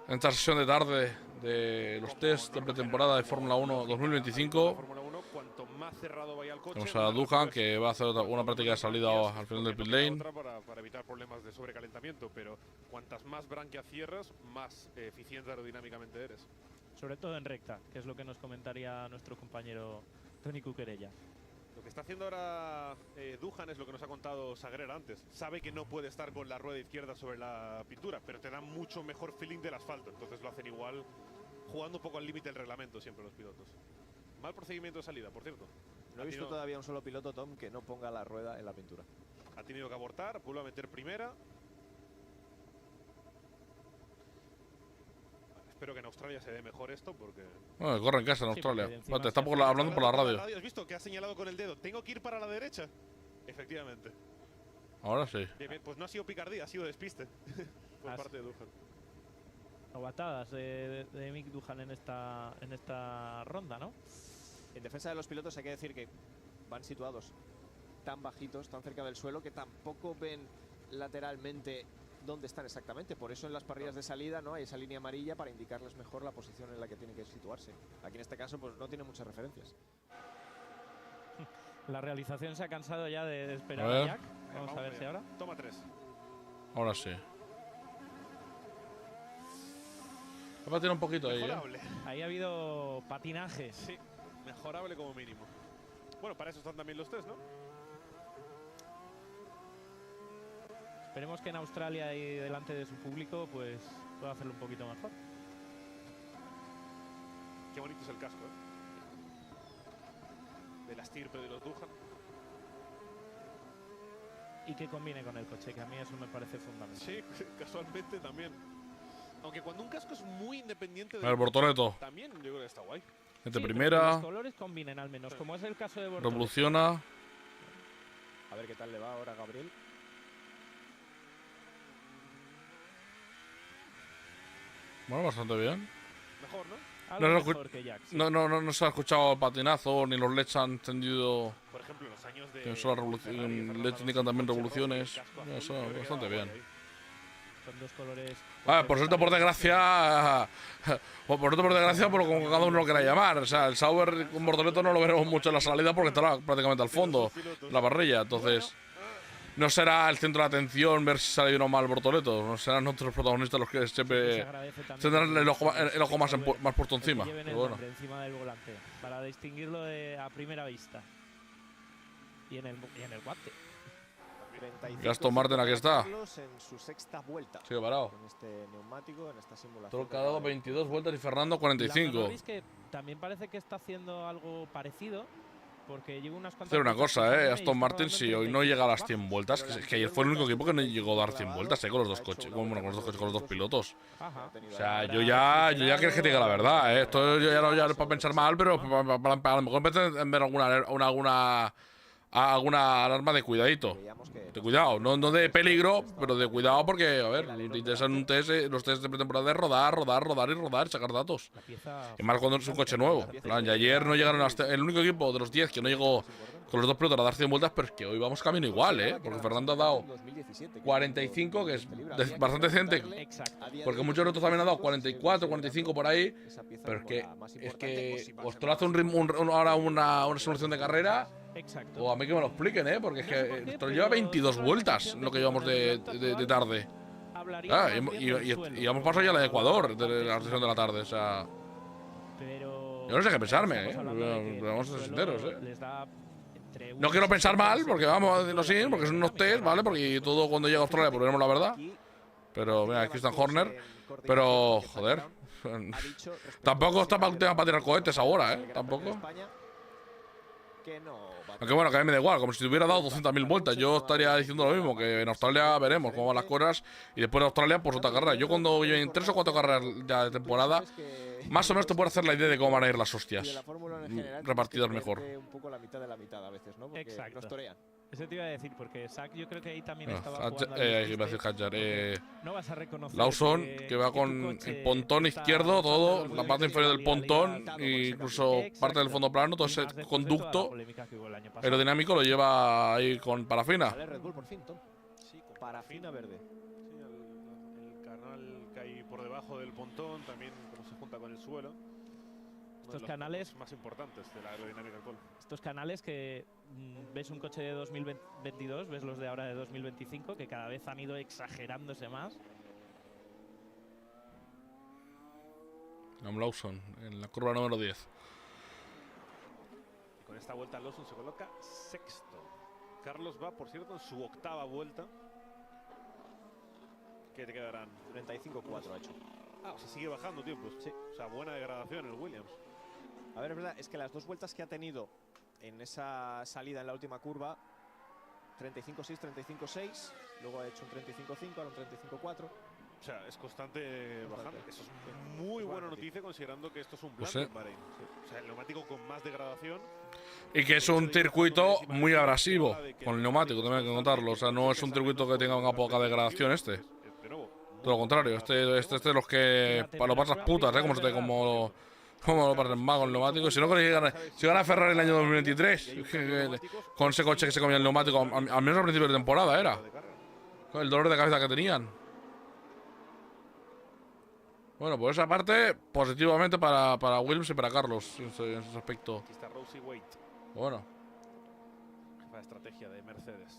A: en esta sesión de tarde de los test de pretemporada de Fórmula 1 2025.
C: Cuanto más cerrado vaya el coche,
A: tenemos a Duhan, que va a hacer una práctica de salida al final del pit lane.
C: Para evitar problemas de sobrecalentamiento, pero cuantas más branquias cierras, más eficiente aerodinámicamente eres.
H: Sobre todo en recta, que es lo que nos comentaría nuestro compañero Tony Cuquerella.
C: Lo que está haciendo ahora Duhan es lo que nos ha contado Sagrera antes. Sabe que no puede estar con la rueda izquierda sobre la pintura, pero te da mucho mejor feeling del asfalto. Entonces lo hacen igual, jugando un poco al límite del reglamento siempre los pilotos. Mal procedimiento de salida, por cierto.
D: No he visto todavía un solo piloto, Tom, que no ponga la rueda en la pintura.
C: Ha tenido que abortar, vuelve a meter primera. Espero que en Australia se dé mejor esto porque...
A: Bueno, corre en casa en
H: Sí,
A: Australia.
H: porque encima
A: Espérate, está
H: se hace-
A: hablando por la radio.
C: ¿Has visto que ha señalado con el dedo? ¿Tengo que ir para la derecha? Efectivamente.
A: Ahora sí.
C: Bien, bien, pues no ha sido picardía, ha sido despiste. Por parte de Duhan.
H: Novatadas de Mick Duhan en esta ronda, ¿no?
D: En defensa de los pilotos hay que decir que van situados tan bajitos, tan cerca del suelo, que tampoco ven lateralmente dónde están exactamente. Por eso en las parrillas de salida no hay esa línea amarilla para indicarles mejor la posición en la que tienen que situarse. Aquí en este caso pues no tiene muchas referencias.
H: La realización se ha cansado ya de esperar
A: A
H: a
A: ver.
H: Jack. Vamos a ver si ahora.
C: Toma 3.
A: Ahora sí. Ha patinado un poquito ahí, ¿eh?
C: Mejorable.
H: Ahí ha habido patinaje.
C: Sí, mejorable como mínimo. Bueno, para eso están también los test, ¿no?
H: Esperemos que en Australia y delante de su público pues pueda hacerlo un poquito mejor.
C: Qué bonito es el casco, ¿eh? De la estirpe de los Duhan.
H: Y que combine con el coche, que a mí eso me parece fundamental.
C: Sí, casualmente también. Aunque cuando un casco es muy independiente
A: A ver, Bortoleto.
C: también yo creo que está guay.
A: Mete
H: Sí,
A: primera.
H: pero que los colores combinen al menos, como es el caso de Bortoleto.
A: Revoluciona.
D: A ver qué tal le va ahora a Gabriel.
A: Bueno, bastante bien.
C: Mejor, ¿no?
H: Algo
A: No, no,
H: mejor que Jack. Sí.
A: No se ha escuchado el patinazo, ni los LEDs han encendido.
C: Por ejemplo, los años de...
A: Que son las revoluciones. LEDs indican también revoluciones. Eso, bastante bien.
H: Son dos colores.
A: Por suerte, por desgracia. Por suerte, por desgracia, por como cada uno lo quiera llamar. O sea, el Sauber con Bortoleto no lo veremos mucho en la salida porque estará prácticamente al fondo la parrilla. Entonces, no será el centro de atención ver si sale bien o mal Bortoleto. No serán nuestros protagonistas los que siempre tendrán el ojo más puesto encima.
H: Que lleven
A: Pero
H: el
A: bueno.
H: nombre encima del volante para distinguirlo a primera vista. Y en el guante.
D: 35
A: Aston Martin aquí está.
D: Carlos en su sexta vuelta.
A: Sigue parado.
D: Con este neumático, en esta simulación.
A: Todo ha dado 22 vueltas y Fernando
H: La
A: 45.
H: Norris que también parece que está haciendo algo parecido. Porque lleva unas cuantas.
A: Hacer una
H: vueltas
A: cosa,
H: que
A: Aston
H: está
A: Martin,
H: rodando
A: si
H: en
A: hoy no llega a las 100
H: 35
A: vueltas, que ayer fue el único equipo que no llegó a dar 100 vueltas, con los dos coches, bueno, con los dos coches, con los dos pilotos.
H: Ajá.
A: O sea, yo ya quieres que te diga la verdad, Esto yo ya no es para pensar mal, pero para a lo mejor empecé a ver alguna alarma de cuidadito. De cuidado, no de peligro, pero de cuidado porque, a ver, te interesan un test, los test de pretemporada es rodar, sacar datos. Y más cuando es un coche nuevo. En plan, y ayer no llegaron hasta el único equipo de los 10 que no llegó con los dos pilotos a dar 100 vueltas, pero es que hoy vamos camino igual, porque Fernando ha dado 45, que es bastante decente, porque muchos otros también han dado 44, 45 por ahí, pero es que Stroll hace ahora una solución de carrera.
H: Exacto.
A: O a mí que me lo expliquen, porque es que Stroll lleva 22 vueltas en lo que llevamos de tarde. Y hemos pasado ya la de Ecuador, de la sesión de la tarde, o sea.
H: Pero
A: yo no sé qué pensarme, vamos a ser sinceros, No quiero pensar mal, porque vamos a decirlo así, porque son unos test, ¿vale? Porque todo cuando llega a Australia pues veremos la verdad. Pero mira, aquí está Horner. Pero, joder. Tampoco está para tirar cohetes ahora, Tampoco. Aunque bueno, que a mí me da igual, como si te hubiera dado 200.000 vueltas. Yo estaría diciendo lo mismo, que en Australia veremos cómo van las cosas. Y después de Australia, pues otra carrera. Yo cuando lleven 3 o 4 carreras ya de temporada, más o menos te puedo hacer la idea de cómo van a ir las hostias repartidas mejor.
D: Un poco la mitad de la mitad a veces, ¿no? Porque
H: exacto.
D: nos torean.
H: Eso te iba a decir, porque Zach yo creo que ahí también estaba jugando
A: iba a decir Hadjar.
H: No vas a reconocer
A: Lawson, que va con el pontón izquierdo, todo, la parte inferior del pontón, e incluso parte del fondo plano, todo ese conducto aerodinámico lo lleva ahí con parafina.
D: Vale, Red Bull por fin, Tom. Sí, con parafina verde.
C: Sí, el canal que hay por debajo del pontón también como se junta con el suelo.
H: Estos canales
C: más importantes de la aerodinámica del polo.
H: Estos canales que ves un coche de 2022, ves los de ahora de 2025, que cada vez han ido exagerándose más.
A: Lawson, en la curva número 10.
C: Y con esta vuelta Lawson se coloca sexto. Carlos va, por cierto, en su octava vuelta. ¿Qué te quedarán?
D: 35-4 ha hecho.
C: O sea, sigue bajando tiempos.
D: Sí.
C: O sea, buena degradación el Williams.
D: A ver, es verdad, es que las dos vueltas que ha tenido en esa salida en la última curva 35-6, 35-6, luego ha hecho un 35-5, ahora un 35-4.
C: O sea, es constante bajando. Eso es muy buena noticia considerando que esto es un
A: Pues
C: blanco en Bahrein. O sea, el neumático con más degradación.
A: Y que es un circuito muy abrasivo con el neumático, también hay que contarlo. O sea, no es un circuito que tenga una poca degradación este. Todo lo contrario, este es de los que lo pasas putas, como lo pasan mal con el neumático. Si no si gana Ferrari en el año 2023, con ese coche que se comía el neumático, al menos al principio de temporada era. Con el dolor de cabeza que tenían. Bueno, por esa parte, positivamente para Williams y para Carlos en ese aspecto.
C: Aquí está Rosie Waite.
A: Bueno.
C: Jefa de estrategia de Mercedes.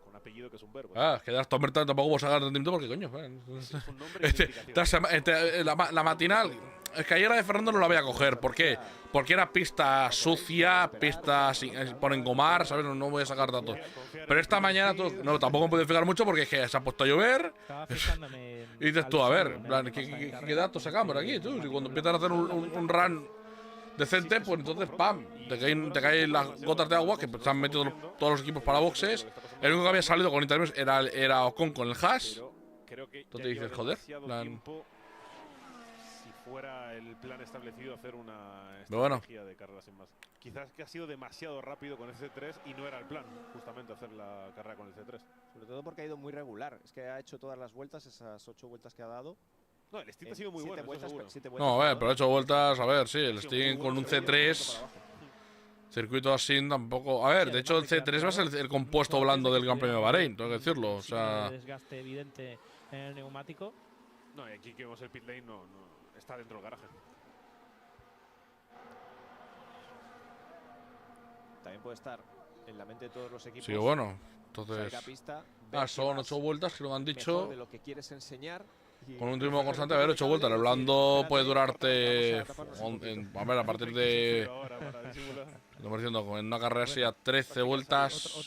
C: Con un apellido que es un verbo.
A: Es que ya Aston Martin tampoco puedo sacar de porque coño. La matinal. Es que ayer la de Fernando no la voy a coger. ¿Por qué? Porque era pista sucia, pista por engomar, ¿sabes? No voy a sacar datos. Pero esta mañana no, tampoco me puedo fijar mucho porque es que se ha puesto a llover. Y dices tú, a ver, ¿qué datos sacamos aquí? Tú? Y cuando empiezan a hacer un run decente, pues entonces, ¡pam! Te caen las gotas de agua que se han metido todos los equipos para boxes. El único que había salido con intermedios era Ocon con el Haas. Entonces te dices, joder,
C: fuera el plan establecido hacer una
A: estrategia
C: de carrera sin más. Quizás que ha sido demasiado rápido con el C3 y no era el plan, justamente hacer la carrera con el C3.
D: Sobre todo porque ha ido muy regular. Es que ha hecho todas las vueltas, esas 8 vueltas que ha dado.
C: No, el stint ha sido muy bueno,
A: no, a ver, pero 8 vueltas, a ver, sí, el stint con un C3. Circuito así tampoco. A ver, de hecho el C3 va a ser el compuesto blando del Gran Premio de Bahrein, tengo que decirlo. O sea.
H: Desgaste evidente en el neumático.
C: No, y aquí que vemos el pit lane no está dentro del garaje.
D: También puede estar en la mente de todos los equipos.
A: Sí, bueno, entonces. Son 8 vueltas que lo han dicho.
D: De lo que quieres enseñar.
A: Con un ritmo constante, a ver, 8 vueltas. El blando puede durarte. A ver, a partir de. Estamos diciendo, en una carrera así a 13 vueltas.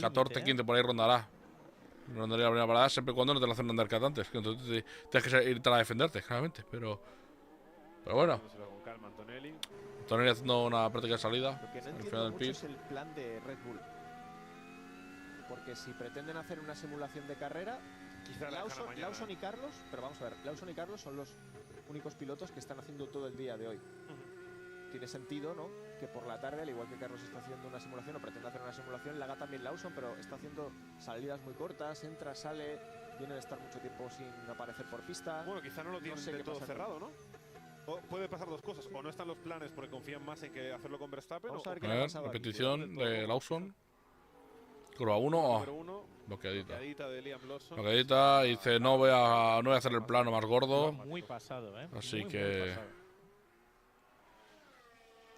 A: 14, 15 por ahí rondará. Rondaría la primera parada siempre y cuando no te la hacen undercut antes. Que entonces tienes que irte a defenderte, claramente. Pero bueno. Antonelli haciendo una práctica de salida.
D: Lo que no entiendo mucho es el plan de Red Bull. Porque si pretenden hacer una simulación de carrera, Lawson y Carlos, pero vamos a ver, Lawson y Carlos son los únicos pilotos que están haciendo todo el día de hoy. Tiene sentido, ¿no? Que por la tarde, al igual que Carlos está haciendo una simulación o pretende hacer una simulación, la haga también Lawson, pero está haciendo salidas muy cortas, entra, sale, viene de estar mucho tiempo sin aparecer por pista.
C: Bueno, quizá no lo tienen del todo cerrado, ¿no? O puede pasar dos cosas, o no están los planes porque confían más en que hacerlo con Verstappen.
D: Vamos a ver
A: qué le ha pasado. Repetición de Lawson. Curva 1, bloqueadita. Bloqueadita, y dice, no voy a hacer el plano más gordo.
H: Muy pasado,
A: Así que...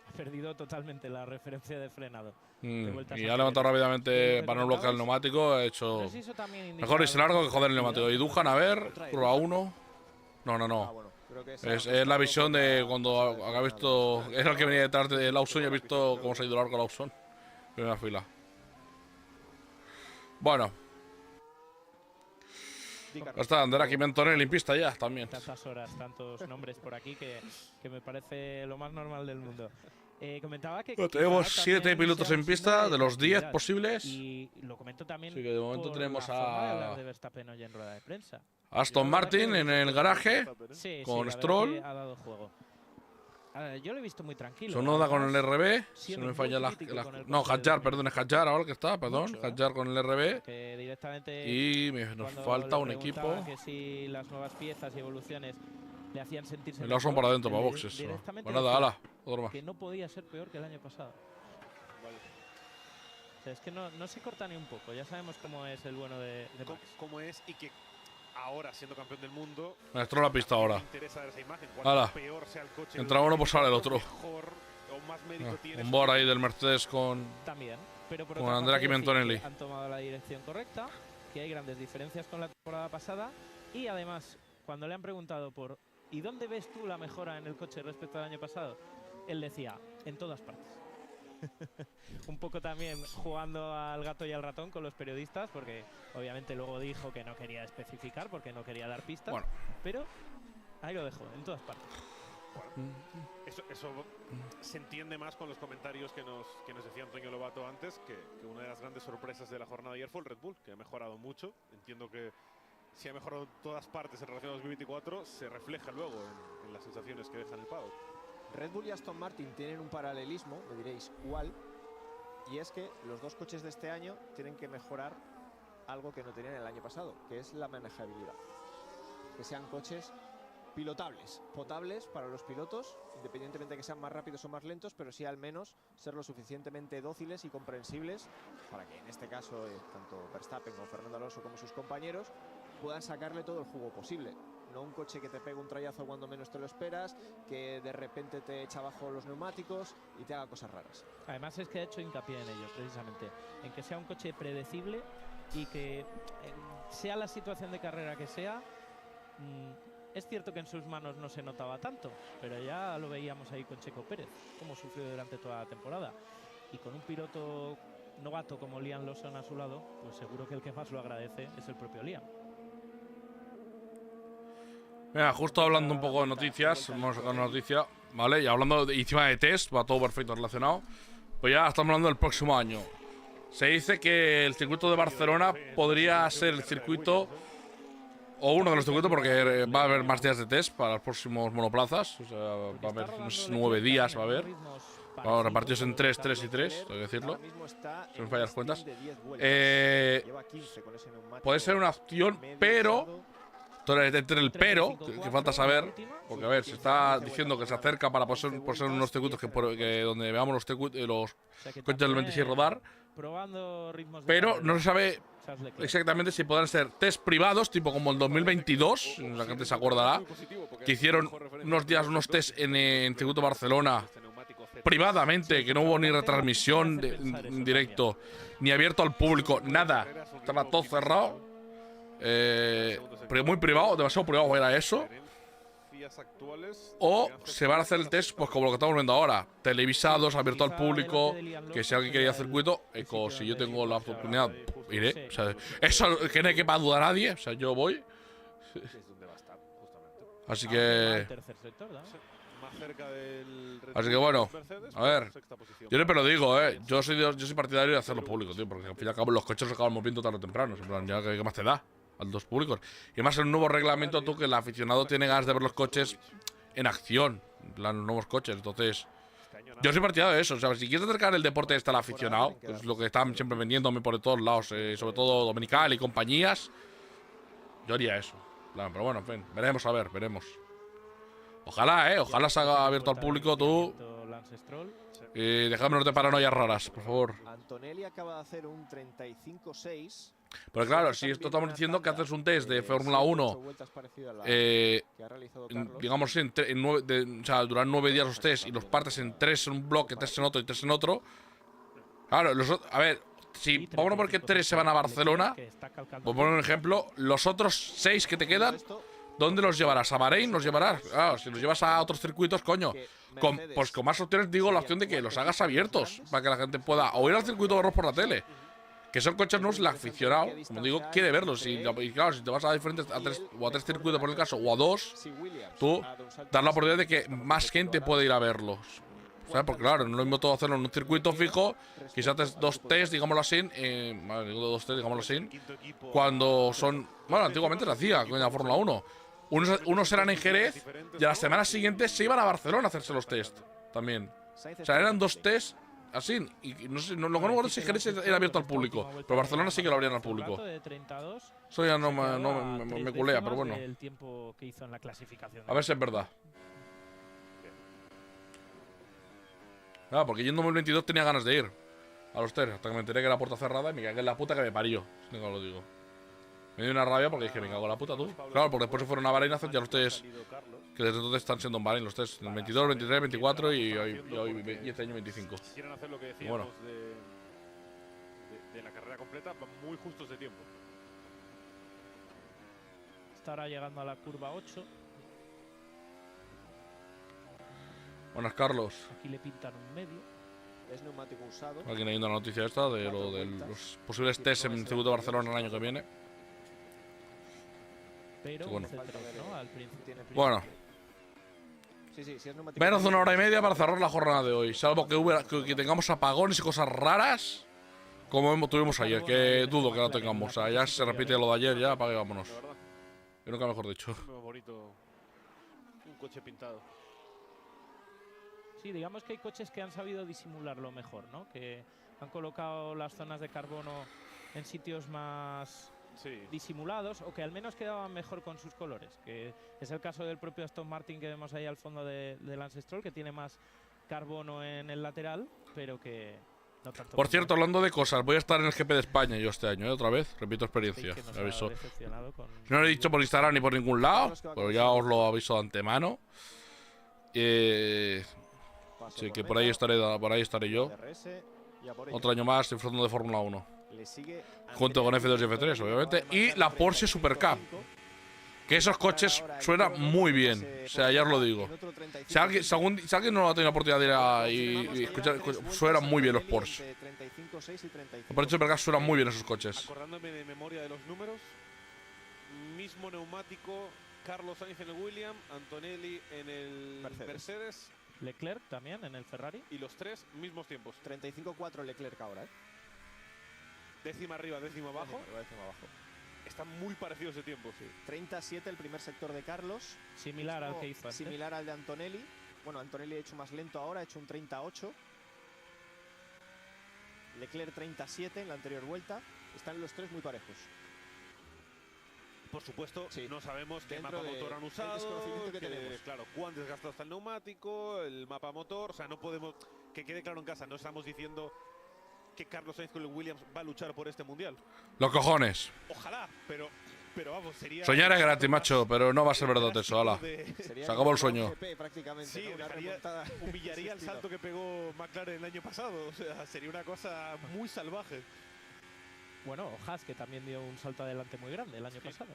H: Ha perdido totalmente la referencia de frenado.
A: Y ha levantado rápidamente para no bloquear el neumático. Ha hecho... Mejor irse largo que joder el neumático. Y Duhan, a ver, curva 1. No. Es la visión de cuando ha visto... Es el que venía detrás de Lawson y ha visto cómo se ha ido largo Lawson. Primera fila. Bueno. Está Andrea aquí Antonelli en pista ya también.
H: Tantas horas, tantos nombres por aquí que me parece lo más normal del mundo. Comentaba que
A: tenemos 7 pilotos en pista de los 10 posibles.
H: Y lo comento también.
A: Sí, que de momento tenemos a
H: de Verstappen hoy en rueda de prensa.
A: Aston Martin en el garaje con Stroll.
H: Ha dado juego. Yo lo he visto muy tranquilo.
A: Sonoda con el RB. Si no me falla no, Hadjar, perdón, es Hadjar ahora que está, perdón. Hadjar con el RB. Y nos falta un equipo.
H: Que si las nuevas piezas y evoluciones le hacían sentirse.
A: El Lawson para adentro, para boxes. Pues nada, ala, otro más.
H: Que no podía ser peor que el año pasado. O sea, es que no se corta ni un poco. Ya sabemos cómo es el bueno de Max.
C: Cómo es y que ahora, siendo campeón del mundo,
A: Entró la pista ahora. Hala. Entra uno, pues sale el otro. Un board ahí del Mercedes con Andrea Antonelli.
H: Han tomado la dirección correcta, que hay grandes diferencias con la temporada pasada. Y además, cuando le han preguntado por ¿y dónde ves tú la mejora en el coche respecto al año pasado? Él decía, en todas partes. Un poco también jugando al gato y al ratón con los periodistas, porque obviamente luego dijo que no quería especificar porque no quería dar pistas, pero ahí lo dejo, en todas partes.
C: Eso se entiende más con los comentarios que nos decía Antonio Lobato antes, que una de las grandes sorpresas de la jornada de ayer fue el Red Bull, que ha mejorado mucho. Entiendo que si ha mejorado en todas partes en relación a 2024, se refleja luego en las sensaciones que dejan el paddock.
D: Red Bull y Aston Martin tienen un paralelismo, me diréis, ¿cuál? Y es que los dos coches de este año tienen que mejorar algo que no tenían el año pasado, que es la manejabilidad. Que sean coches pilotables, potables para los pilotos, independientemente de que sean más rápidos o más lentos, pero sí al menos ser lo suficientemente dóciles y comprensibles para que en este caso tanto Verstappen como Fernando Alonso como sus compañeros puedan sacarle todo el jugo posible. No un coche que te pegue un trayazo cuando menos te lo esperas, que de repente te echa abajo los neumáticos y te haga cosas raras.
H: Además es que ha hecho hincapié en ello, precisamente, en que sea un coche predecible y que sea la situación de carrera que sea. Es cierto que en sus manos no se notaba tanto, pero ya lo veíamos ahí con Checo Pérez, cómo sufrió durante toda la temporada. Y con un piloto novato como Liam Lawson a su lado, pues seguro que el que más lo agradece es el propio Liam.
A: Mira, justo hablando un poco de noticias, vamos a sacar una noticia, ¿vale? Y hablando encima de test, va todo perfecto relacionado. Pues ya estamos hablando del próximo año. Se dice que el circuito de Barcelona podría ser el circuito, o uno de los circuitos, porque va a haber más días de test para los próximos monoplazas. O sea, va a haber unos 9 días, va a haber. Vamos, repartidos en 3, 3 y 3, tengo que decirlo. Se me fallan las cuentas. Puede ser una opción, pero entre el pero, que falta saber, porque a ver, se está diciendo que se acerca para por ser unos circuitos que donde veamos los coches del 26 rodar, pero no se sabe exactamente si podrán ser test privados, tipo como el 2022, la gente se acordará, que hicieron unos días unos test en Circuito Barcelona privadamente, que no hubo ni retransmisión en directo, ni abierto al público, nada, estaba todo cerrado. Pero muy privado, demasiado privado era eso. O se van a hacer el test, pues como lo que estamos viendo ahora, televisados, abierto al público, que si alguien quería hacer circuito, si yo tengo la oportunidad, iré. O sea, eso que no hay que dudar a nadie, o sea, yo voy. Así que bueno, a ver, yo siempre lo digo, yo soy partidario de hacerlo público, tío, porque al fin y al cabo los coches los acabamos viendo tarde o temprano, en plan, ya ¿qué más te da? A los dos públicos. Y más en un nuevo reglamento, tú, que el aficionado tiene ganas de ver los coches en acción, en plan, los nuevos coches. Entonces, yo soy partidario de eso. O sea, si quieres acercar el deporte al aficionado, que es lo que están siempre vendiéndome por todos lados, sobre todo Dominical y compañías, yo haría eso. Pero bueno, en fin, veremos, a ver, veremos. Ojalá, ojalá se haga abierto al público, tú. Y dejadmenos de paranoias raras, por favor.
D: Antonelli acaba de hacer un 35-6.
A: Pero claro, si esto estamos diciendo que haces un test de Fórmula 1, digamos, o sea, duran 9 días los tests y los partes en 3 en un bloque, 3 en otro y 3 en otro. Claro, a ver, si vamos a poner que 3 se van a Barcelona, por poner un ejemplo, los otros 6 que te quedan, ¿dónde los llevarás? ¿A Bahrein los llevarás? Claro, si los llevas a otros circuitos, coño. Pues con más opciones digo la opción de que los hagas abiertos, para que la gente pueda o ir al circuito o verlos por la tele. Que son coches nuevos, el aficionado, como digo, quiere verlos. Y claro, si te vas a diferentes, a 3 circuitos por el caso, o a 2, tú das la oportunidad de que más gente pueda ir a verlos. ¿Sabes? Porque claro, no es lo mismo todo hacerlo en un circuito fijo, quizás haces 2 test, digámoslo así, cuando son, bueno, antiguamente se hacía con la Fórmula 1. Unos eran en Jerez y a las semanas siguientes se iban a Barcelona a hacerse los test también. O sea, eran 2 test así, y no sé, no recuerdo si Jerez era abierto al público, pero Barcelona sí que lo abrían al público. Eso ya no me culea, pero bueno. A ver si es verdad. Nada, porque yo en 2022 tenía ganas de ir a los test, hasta que me enteré que era puerta cerrada y me cagué en la puta que me parió. Si no lo digo. Me dio una rabia porque dije, me cago en la puta tú. Claro, porque después se fueron a Bahrein a hacer ya los test, que desde entonces están siendo en Bahrein los test, el 22, 23, 24 y este año 25.
C: Si quieren hacer lo que decíamos de la carrera completa, van muy justos de tiempo.
H: Está ahora llegando a la curva 8.
A: Buenas, Carlos.
H: Aquí le pintan un medio.
D: Es neumático usado.
A: Alguien ha ido la noticia esta de los posibles test en el circuito de Barcelona el año que viene.
H: Pero
A: sí, bueno.
H: ¿no? Al principio.
A: Bueno.
D: Sí, sí, si es neumático.
A: Menos de 1 hora y media para cerrar la jornada de hoy. Salvo que tengamos apagones y cosas raras. Como tuvimos ayer, que dudo que no tengamos. O sea, ya se repite lo de ayer, ya apague, vámonos. Y nunca mejor dicho.
C: Muy bonito. Un coche pintado.
H: Sí, digamos que hay coches que han sabido disimularlo mejor, ¿no? Que han colocado las zonas de carbono en sitios más disimulados o que al menos quedaban mejor con sus colores. Que es el caso del propio Aston Martin que vemos ahí al fondo de Lance Stroll, que tiene más carbono en el lateral, pero que no tanto.
A: Por cierto, hablando de cosas, voy a estar en el GP de España yo este año, otra vez. Repito experiencia.
H: Sí,
A: Me aviso.
H: No
A: lo he dicho por Instagram ni por ningún lado, pero ya os lo aviso de antemano. Sí, que por ahí estaré yo. Otro año más disfrutando de Fórmula 1. Junto con F2 y F3, obviamente. Y la Porsche Super Cup. Que esos coches suenan muy bien. O sea, ya os lo digo. Si alguien no ha tenido la oportunidad de ir y escuchar, suenan muy bien los Porsche. Los Porsche Super Cup suenan muy bien esos coches.
C: Acordándome de memoria de los números. Mismo neumático. Carlos Sainz en el Williams, Antonelli en el Mercedes.
H: Leclerc también en el Ferrari.
C: Y los tres mismos tiempos.
D: 35-4 Leclerc ahora, ¿eh?
C: Décima arriba, décima abajo.
D: Décima abajo.
C: Están muy parecidos de tiempo.
D: Sí. 37 el primer sector de Carlos.
H: Similar al que hizo antes.
D: Similar al de Antonelli. Bueno, Antonelli ha hecho más lento ahora, ha hecho un 38. Leclerc 37 en la anterior vuelta. Están los tres muy parejos.
C: Por supuesto, no sabemos qué mapa motor han usado,
D: desconocimiento que tenemos.
C: Claro, cuán desgastado está el neumático, el mapa motor. O sea, no podemos. Que quede claro en casa, no estamos diciendo que Carlos Sainz con el Williams va a luchar por este mundial.
A: Los cojones.
C: Ojalá, pero vamos, sería.
A: Soñar es gratis, macho, pero no va a ser verdad eso, ala. Se acabó el sueño.
C: Sí, humillaría el salto que pegó McLaren el año pasado. O sea, sería una cosa muy salvaje.
H: Bueno, Haas, que también dio un salto adelante muy grande el año pasado.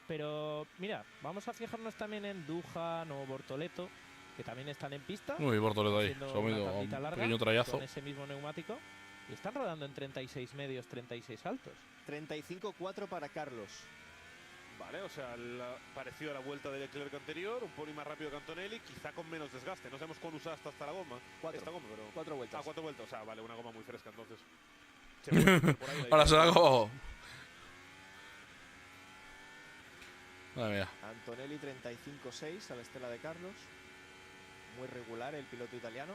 H: Pero, mira, vamos a fijarnos también en Dujan o Bortoleto, que también están en pista.
A: Uy, Bortoleto ahí, se ha movido un pequeño trayazo.
H: Con ese mismo neumático. Y están rodando en 36 medios, 36 altos.
D: 35-4 para Carlos.
C: Vale, o sea, parecido a la vuelta de Leclerc anterior, un poco más rápido que Antonelli, quizá con menos desgaste. No sabemos cuándo usar hasta la goma. Esta goma, pero
D: 4 vueltas.
C: 4 vueltas, o sea, vale, una goma muy fresca entonces.
A: Ahora se la como. Madre mía.
D: Antonelli 35-6 a la estela de Carlos. Muy regular el piloto italiano.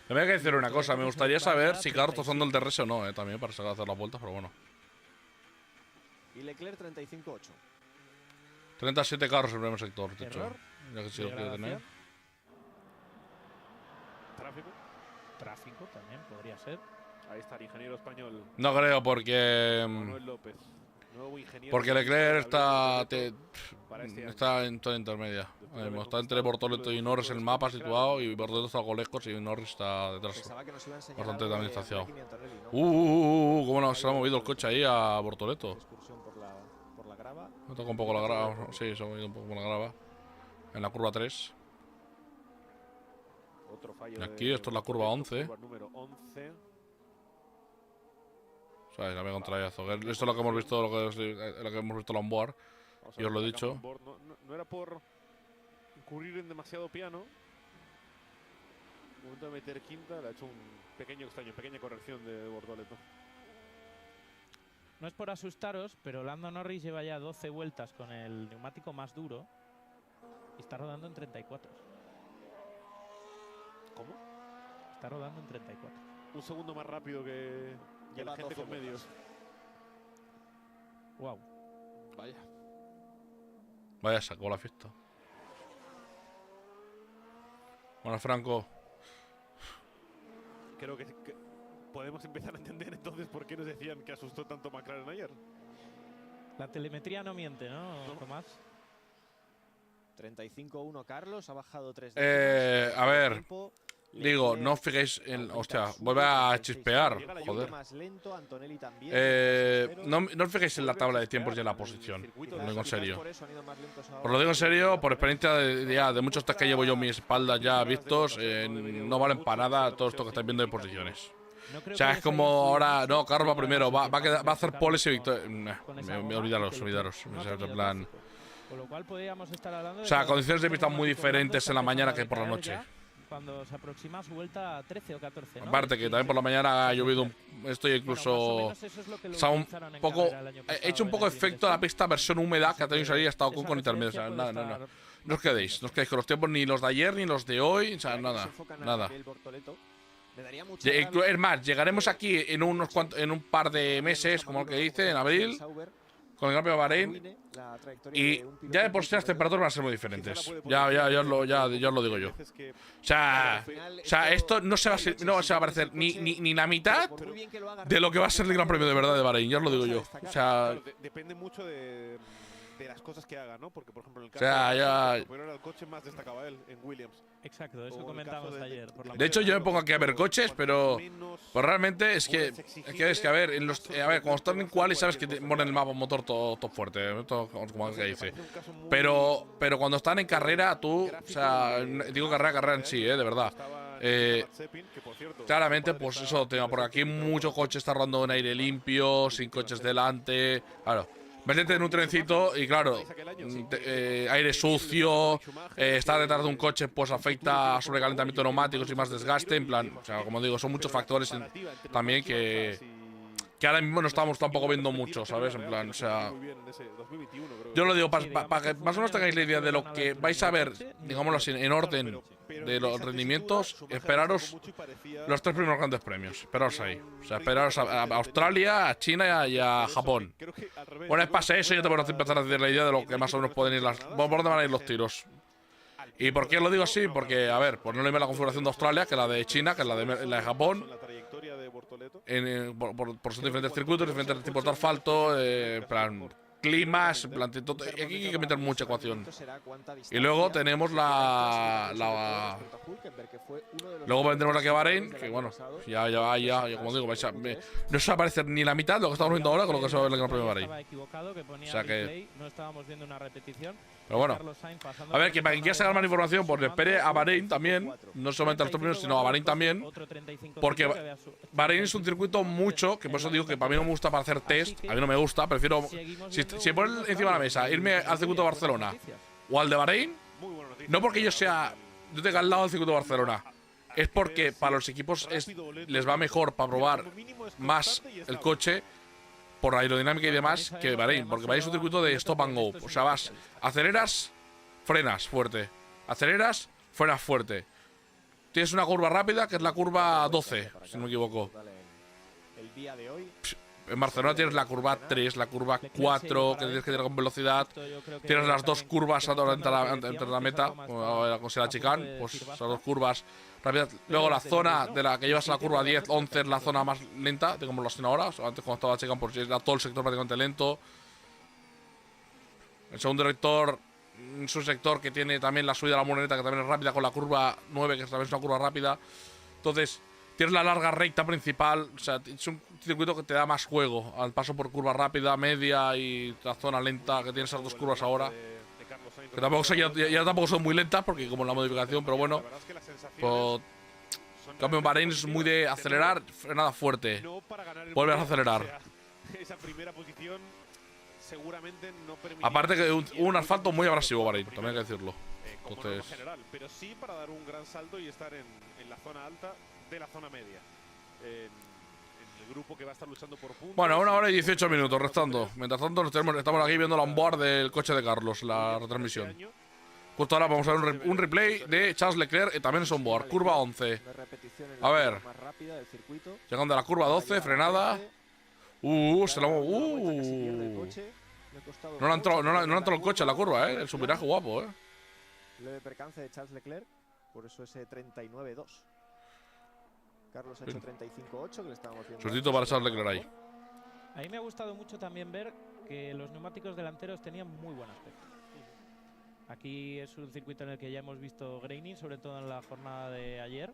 A: Me voy a decir una cosa, me gustaría saber si Carlos está usando el DRS o no, también para sacar a hacer las vueltas, pero bueno.
D: Y Leclerc 35-8.
A: 37 carros en el primer sector, de hecho.
H: Error.
A: Ya que sí lo quiere tener.
C: Tráfico.
H: Tráfico también podría ser.
C: Ahí está el ingeniero español.
A: No creo, porque.
C: Manuel López. Nuevo ingeniero.
A: Porque Leclerc está en toda intermedia. Está entre Bortoleto y Norris en el mapa situado. Y Bortoleto está algo lejos y Norris está detrás. Bastante también distanciado. ¿Cómo no, se ha movido el coche ahí a Bortoleto? Me toca un poco la grava. Sí, se ha movido un poco la grava. En la curva 3.
C: Otro fallo.
A: Y aquí, esto es la curva 11.
C: Curva número 11.
A: O sea, la mega contrallazo. Esto es lo que hemos visto, lo que hemos visto en onboard. Y os lo he dicho.
C: No era por incurrir en demasiado piano. Momento de meter quinta, le ha hecho un pequeño extraño, pequeña corrección de Bortoleto.
H: No es por asustaros, pero Lando Norris lleva ya 12 vueltas con el neumático más duro y está rodando en 34.
C: ¿Cómo?
H: Está rodando en 34.
C: Un segundo más rápido que la gente con medios.
H: Wow.
A: Vaya, sacó la fiesta. Bueno, Franco.
C: Creo que podemos empezar a entender entonces por qué nos decían que asustó tanto McLaren ayer.
H: La telemetría no miente, ¿no, Tomás?
D: 35-1 Carlos, ha bajado 3
A: a ver. Digo, no os fijéis en. Hostia, vuelve a chispear. Joder. No os fijéis en la tabla de tiempos y en la posición. Lo digo en serio. Os lo digo en serio, por experiencia de muchos test que llevo yo en mi espalda ya vistos, no valen para nada todo esto que estáis viendo de posiciones. O sea, es como ahora. No, Carlos va primero, va a hacer poles y victorias. Olvidaros. En plan.
H: Con lo cual podríamos estar hablando de…
A: O sea, condiciones de pista muy diferentes en la mañana que por la noche.
H: Cuando se aproxima su vuelta a 13 o 14, ¿no?
A: Aparte que también por la mañana ha llovido, estoy incluso… O sea, un poco… He hecho un poco de efecto a la pista versión húmeda que ha tenido que salir y ha estado con intermedio. O sea, nada. No os quedéis con los tiempos ni los de ayer ni los de hoy. O sea, nada. Es más, llegaremos aquí en un par de meses, como el que dice, en abril, con el Gran Premio de Bahrein, y ya de por sí las temperaturas van a ser muy diferentes. Ya os lo digo yo. O sea, esto no se va a parecer ni la mitad de lo que va a ser el Gran Premio de verdad de Bahrein, ya os lo digo yo. O sea,
C: depende mucho de las cosas que haga, ¿no? Porque, por ejemplo, en el caso
A: de
C: el coche más destacaba él en Williams.
H: Exacto, eso comentamos ayer.
A: De hecho, yo me pongo aquí a ver coches, pero realmente es que a ver, cuando están en quali sabes que te ponen el mapa motor todo fuerte, como que dice. Pero cuando están en carrera, tú, o sea, digo carrera en sí, de verdad. Claramente, pues eso, porque aquí mucho coche está rodando en aire limpio, sin coches delante, claro. Métete en un trencito y claro, aire sucio, estar detrás de un coche pues afecta a sobrecalentamiento de neumáticos y más desgaste, en plan, o sea, como digo, son muchos factores también que ahora mismo no estamos tampoco viendo mucho, ¿sabes? En plan, o sea, yo lo digo para que más o menos tengáis la idea de lo que vais a ver, digámoslo así, en orden de los rendimientos, esperaros los 3 primeros grandes premios, esperaros ahí. O sea, esperaros a Australia, a China y a Japón. Una vez pase eso, ya te voy a empezar a hacer la idea de lo que más o menos pueden ir por dónde van a ir los tiros. ¿Y por qué lo digo así? Porque, a ver, pues no le ve la configuración de Australia, que la de China, que la de Japón. Por sus diferentes circuitos, diferentes tipos de asfalto, plan, climas, aquí hay que meter mucha ecuación. Y luego tenemos luego vendremos aquí a Bahrein, que bueno, ya como digo, no se va a parecer ni la mitad de lo que estamos viendo ahora con lo que se va a ver en el Gran Premio de Bahrein. O sea que…
H: No estábamos viendo una repetición.
A: Pero bueno, a ver, que para quien quiera sacar más información, pues le espere a Bahrein también, no solamente a los primeros, sino a Bahrein también, porque Bahrein es un circuito mucho, que por eso digo que para mí no me gusta para hacer test, a mí no me gusta, prefiero, si ponen encima de la mesa, irme al circuito de Barcelona o al de Bahrein, no porque yo tenga al lado del circuito de Barcelona, es porque para los equipos les va mejor para probar más el coche, por aerodinámica y demás, que Bahrein, porque Bahrein es un circuito de stop and go. O sea, aceleras, frenas fuerte. Aceleras, frenas fuerte. Tienes una curva rápida, que es la curva 12, si no me equivoco. En Barcelona tienes la curva 3, la curva 4, que tienes que ir con velocidad. Tienes las dos curvas entre la meta, como si la chicane, pues esas dos curvas rápidas. Luego la zona de la que llevas a la curva 10, 11 es la zona más lenta, de como lo hacen ahora. O sea, antes cuando estaba la chicane, pues era todo el sector prácticamente lento. El segundo sector es un sector que tiene también la subida de la Moreneta, que también es rápida, con la curva 9, que también es una curva rápida. Entonces, tienes la larga recta principal, o sea, es un circuito que te da más juego al paso por curva rápida, media y la zona lenta, que tiene esas dos curvas ahora. Que tampoco ya tampoco son muy lentas, porque como la modificación, pero bueno. Pues, en cambio, en Bahrein es muy de acelerar, frenada fuerte. Vuelves a acelerar. Aparte que un asfalto muy abrasivo, Bahrein, también hay que decirlo. Entonces,
C: pero sí para dar un gran salto y estar en la zona alta de la zona media. En el grupo que va a estar luchando por puntos.
A: Bueno, 1 hora y 18 minutos restando. Mientras tanto, estamos aquí viendo la onboard del coche de Carlos, la retransmisión. Justo ahora vamos a ver un replay de Charles Leclerc y también es onboard. Curva 11. A ver. Llegando a la curva 12, frenada. Se la no le ha entrado el coche a la curva, el subviraje guapo,
D: Leve percance de Charles Leclerc, por eso ese 39-2. Carlos ha hecho 35-8, que le estábamos viendo.
A: Sustito para Charles Leclerc ahí.
H: A mí me ha gustado mucho también ver que los neumáticos delanteros tenían muy buen aspecto. Aquí es un circuito en el que ya hemos visto graining, sobre todo en la jornada de ayer.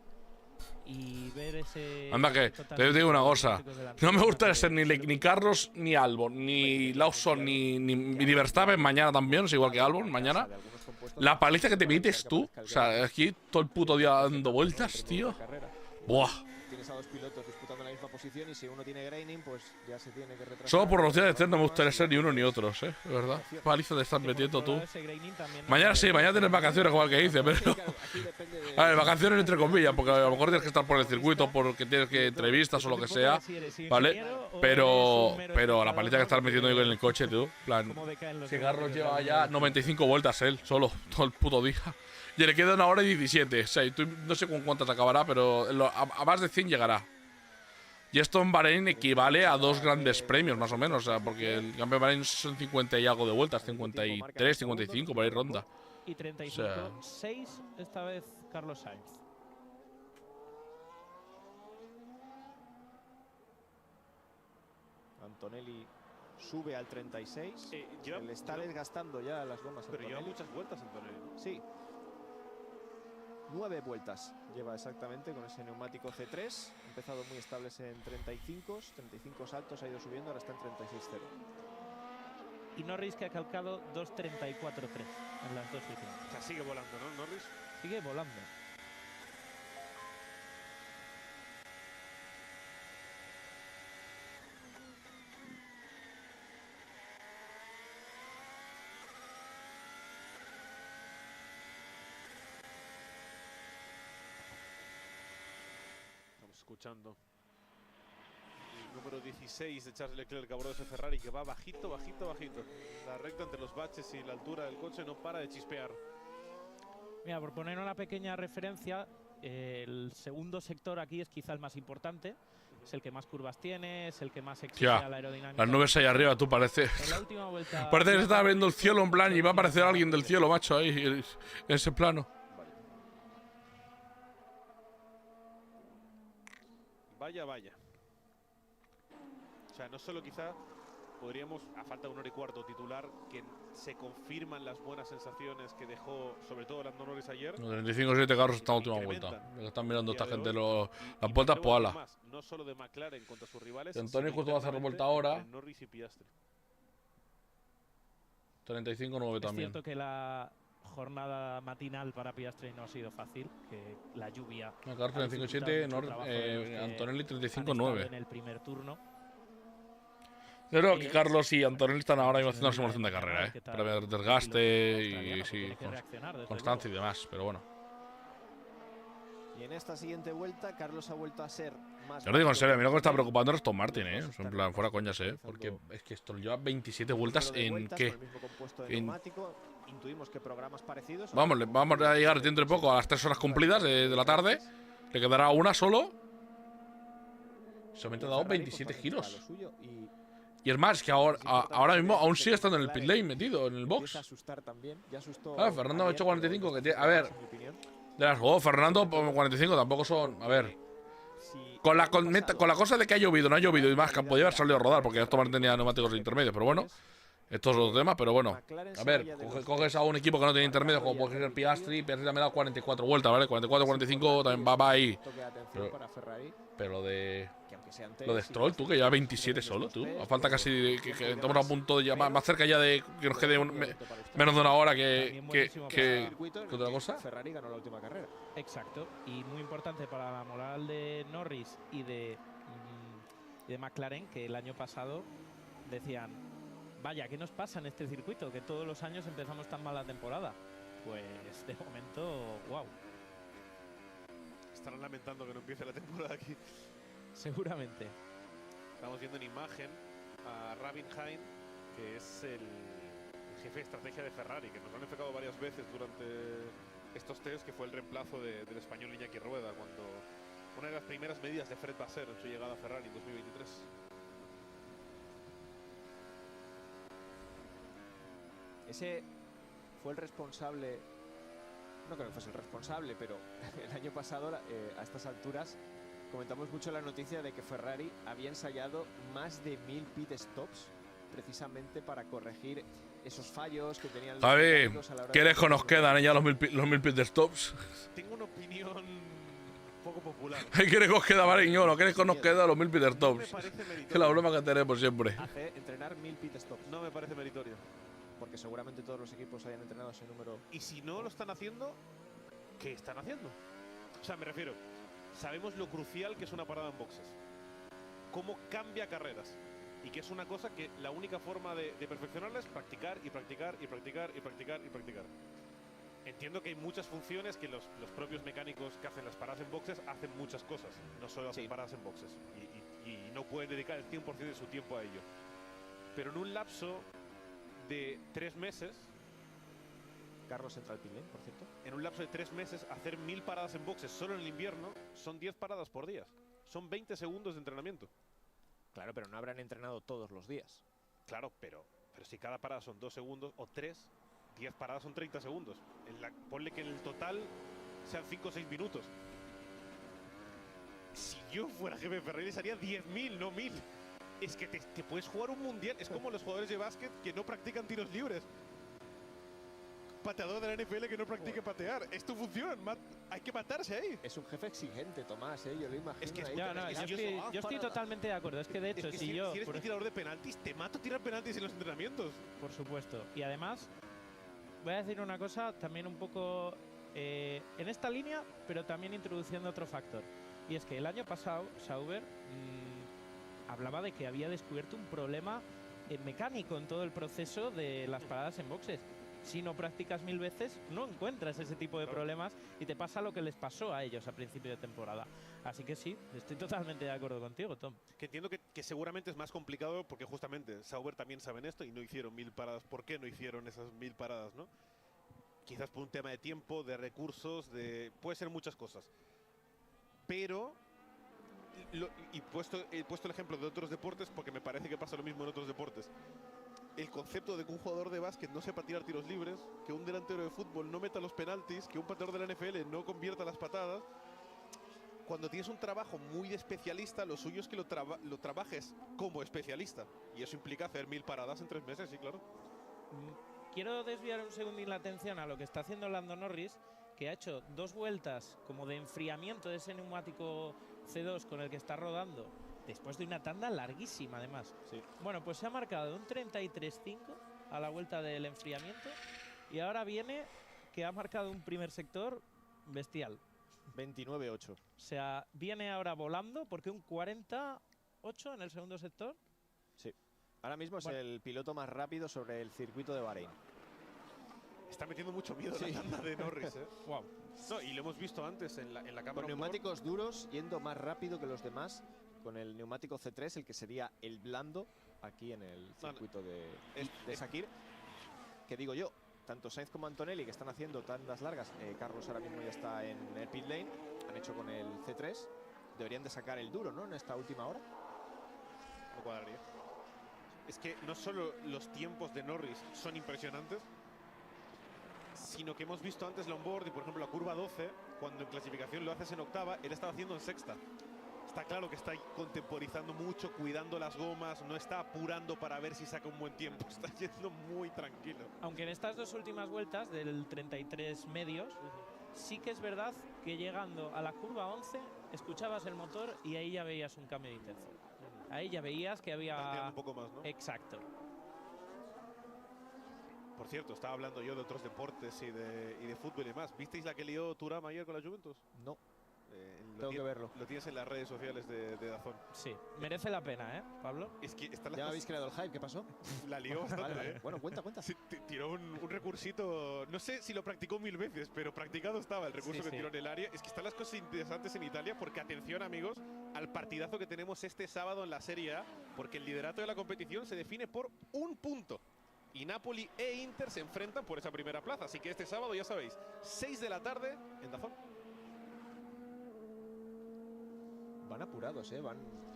H: Y ver ese…
A: Anda que, te digo una cosa, no me gusta ser ni Carlos ni Albon, ni Lawson ni Verstappen mañana también, es igual que Albon mañana. La paliza que te metes tú, o sea, aquí todo el puto día dando vueltas, tío. Buah.
D: Tienes a dos pilotos disputando la misma posición y si uno tiene graining, pues ya se tiene que retrasar.
A: Solo por los días de test no me gustaría ser ni uno ni otros, de verdad. Paliza te estás metiendo tú. Mañana sí, mañana tienes vacaciones como el que hice, pero… A ver, vacaciones entre comillas, porque a lo mejor tienes que estar por el circuito, porque tienes que entrevistas o lo que sea, ¿vale? Pero la paliza que estás metiendo yo en el coche, tú, plan… Que Carlos lleva ya 95 vueltas él, solo, todo el puto día. Y le queda 1 hora y 17. O sea, no sé con cuántas acabará, pero a más de 100 llegará. Y esto en Bahrein equivale a 2 grandes premios, más o menos. O sea, porque el cambio de Bahrein son 50 y algo de vueltas. 53, 55, por ahí ronda.
H: Y 35. O sea, 6 esta vez Carlos Sainz.
D: Antonelli sube al 36. Le está desgastando ya las gomas.
C: Pero lleva muchas vueltas, Antonelli.
D: Sí. 9 vueltas lleva exactamente con ese neumático C3. Ha empezado muy estables en 35 saltos, ha ido subiendo, ahora está en 36.0.
H: Y Norris que ha calcado 2.34.3 en las 2 últimas.
C: O sea, sigue volando, ¿no, Norris?
H: Sigue volando.
C: Escuchando el número 16 de Charles Leclerc a bordo de ese Ferrari que va bajito, bajito, bajito. La recta entre los baches y la altura del coche no para de chispear.
H: Mira, por poner una pequeña referencia, el segundo sector aquí es quizá el más importante. Es el que más curvas tiene, es el que más exige a la aerodinámica.
A: Las nubes ahí arriba, tú parece.
H: En la última vuelta
A: parece que se está viendo el cielo en plan y va a aparecer alguien del cielo, macho, ahí en ese plano.
C: Vaya, vaya. O sea, no solo quizá podríamos, a falta de 1 hora y cuarto, titular que se confirman las buenas sensaciones que dejó, sobre todo Lando Norris ayer.
A: 35-7 carros esta última vuelta. Están mirando esta gente las vueltas, pues ala.
C: No solo de McLaren contra sus rivales.
A: Antonio justo va a hacer vuelta ahora.
C: Norris y Piastri.
A: 35-9 también.
H: Es cierto que la jornada matinal para Piastri no ha sido fácil, que la lluvia.
A: Carlos 35-7, Antonelli 35-9.
H: En el primer turno.
A: Yo creo que Carlos y Antonelli están ahora mismo haciendo una simulación de carrera, para ver desgaste y sí, constancia y demás, pero bueno.
D: Y en esta siguiente vuelta, Carlos ha vuelto a ser más.
A: Yo lo digo en serio, a mí lo que me está preocupando es Aston Martin, en plan, fuera coñas, porque es que esto lleva 27 vueltas en ¿qué?
D: Intuimos que programas parecidos.
A: Vamos a llegar dentro de poco a las 3 horas cumplidas de la tarde. Le quedará una solo. Solamente ha dado 27 giros. Y es más, que ahora mismo aún sigue estando en el pit lane metido, en el box. Fernando ha hecho 45. Que tiene, a ver, de las juegos, Fernando 45 tampoco son. A ver, con la cosa de que ha llovido, no ha llovido y más, que podía haber salido a rodar, porque esto tenía neumáticos intermedios, pero bueno. Esto es otro tema, pero bueno. A ver, coges a un equipo que no tiene intermedio, como puede ser Piastri. Piastri también ha dado 44 vueltas, ¿vale? 44-45 también va ahí. Pero lo de Stroll, tú, que lleva 27 solo, tú. A falta casi que estamos a punto de más cerca ya de que nos quede menos de una hora que otra cosa.
D: Ferrari ganó la última carrera.
H: Exacto. Y muy importante para la moral de Norris y de McLaren, que el año pasado decían: vaya, ¿qué nos pasa en este circuito? Que todos los años empezamos tan mal la temporada. Pues de momento, wow.
C: Estarán lamentando que no empiece la temporada aquí.
H: Seguramente.
C: Estamos viendo en imagen a Rabin Hain, que es el jefe de estrategia de Ferrari, que nos lo han enfocado varias veces durante estos test, que fue el reemplazo del español Iñaki Rueda, cuando una de las primeras medidas de Fred Vasseur en su llegada a Ferrari en 2023.
D: Ese fue el responsable, no creo que fuese el responsable, pero el año pasado a estas alturas comentamos mucho la noticia de que Ferrari había ensayado más de 1000 pit stops precisamente para corregir esos fallos que tenían los
A: Javi, ¿qué lejos nos quedan ya los mil pit stops?
C: Tengo una opinión poco popular.
A: ¿Qué lejos queda, Mariñolo? ¿Qué lejos nos quedan los 1000 pit stops?
C: No
A: es la broma que tenemos siempre.
D: Hace entrenar 1000 pit stops.
C: No me parece meritorio.
D: Porque seguramente todos los equipos hayan entrenado ese número.
C: Y si no lo están haciendo, ¿qué están haciendo? O sea, me refiero, sabemos lo crucial que es una parada en boxes. cómo cambia carreras. Y que es una cosa que la única forma de perfeccionarla es practicar y practicar y practicar y practicar y practicar. Entiendo que hay muchas funciones que los propios mecánicos que hacen las paradas en boxes hacen muchas cosas, no solo hacen paradas en boxes. Y no pueden dedicar el 100% de su tiempo a ello. Pero en un lapso de 3 meses...
D: Carlos entra al pit lane, por cierto.
C: En un lapso de 3 meses, hacer 1000 paradas en boxes solo en el invierno son 10 paradas por día. Son 20 segundos de entrenamiento.
D: Claro, pero no habrán entrenado todos los días.
C: Claro, pero si cada parada son 2 segundos o 3, 10 paradas son 30 segundos. Ponle que en el total sean 5 o 6 minutos. Si yo fuera jefe de Ferrari, les haría 10.000, no 1000. Es que te puedes jugar un mundial. Es como los jugadores de básquet que no practican tiros libres. Pateador de la NFL que no practique patear. Es tu función. Hay que matarse ahí.
D: Es un jefe exigente, Tomás, yo lo imagino.
C: Es que
H: yo estoy totalmente de acuerdo. Es que de hecho,
C: si eres un tirador de penaltis, te mato tirar penaltis en los entrenamientos.
H: Por supuesto. Y además, voy a decir una cosa también un poco en esta línea, pero también introduciendo otro factor. Y es que el año pasado, Sauber hablaba de que había descubierto un problema mecánico en todo el proceso de las paradas en boxes. Si no practicas 1000 veces, no encuentras ese tipo de problemas y te pasa lo que les pasó a ellos a principio de temporada. Así que sí, estoy totalmente de acuerdo contigo, Tom.
C: Que entiendo que seguramente es más complicado porque justamente Sauber también saben esto y no hicieron 1000 paradas. ¿Por qué no hicieron esas 1000 paradas, no? Quizás por un tema de tiempo, de recursos, puede ser muchas cosas. Pero, he puesto el ejemplo de otros deportes porque me parece que pasa lo mismo en otros deportes. El concepto de que un jugador de básquet no sepa tirar tiros libres, que un delantero de fútbol no meta los penaltis, que un pateador de la NFL no convierta las patadas. Cuando tienes un trabajo muy de especialista, lo suyo es que lo trabajes como especialista. Y eso implica hacer 1000 paradas en 3 meses, sí, claro.
H: Quiero desviar un segundín la atención a lo que está haciendo Lando Norris, que ha hecho 2 vueltas como de enfriamiento de ese neumático C2 con el que está rodando. Después de una tanda larguísima, además.
D: Sí.
H: Bueno, pues se ha marcado un 33.5 a la vuelta del enfriamiento. Y ahora viene que ha marcado un primer sector bestial.
D: 29.8.
H: O sea, viene ahora volando porque un 48 en el segundo sector.
D: Sí. Ahora mismo es el piloto más rápido sobre el circuito de Bahrein.
C: Está metiendo mucho miedo la tanda de Norris,
H: Wow.
C: No, y lo hemos visto antes en la cámara.
D: Con neumáticos duros, yendo más rápido que los demás. Con el neumático C3, el que sería el blando, aquí en el circuito de Sakir. Que digo yo, tanto Sainz como Antonelli, que están haciendo tandas largas, Carlos ahora mismo ya está en el pit lane, han hecho con el C3, deberían de sacar el duro, ¿no? En esta última hora.
C: No cuadraría. Es que no solo los tiempos de Norris son impresionantes, sino que hemos visto antes la onboard y, por ejemplo, la curva 12, cuando en clasificación lo haces en octava, él estaba haciendo en sexta. Está claro que está contemporizando mucho, cuidando las gomas, no está apurando para ver si saca un buen tiempo, está yendo muy tranquilo.
H: Aunque en estas 2 últimas vueltas del 33 medios, sí que es verdad que llegando a la curva 11, escuchabas el motor y ahí ya veías un cambio de intención. Ahí ya veías que había...
C: un poco más, ¿no?
H: Exacto.
C: Por cierto, estaba hablando yo de otros deportes y de fútbol y demás. ¿Visteis la que lió Thuram ayer con la Juventus?
D: No. Tengo que verlo.
C: Lo tienes en las redes sociales de DAZN.
H: Sí, merece la pena, Pablo?
C: Es que
D: ya me habéis creado el hype, ¿qué pasó?
C: La lió bastante,
D: vale. Bueno, cuenta.
C: Sí, tiró un recursito, no sé si lo practicó 1000 veces, pero practicado estaba el recurso que tiró en el área. Es que están las cosas interesantes en Italia porque, atención amigos, al partidazo que tenemos este sábado en la Serie A, porque el liderato de la competición se define por 1 punto. Y Napoli e Inter se enfrentan por esa primera plaza. Así que este sábado, ya sabéis, 6 de la tarde en DAZN.
D: Van apurados,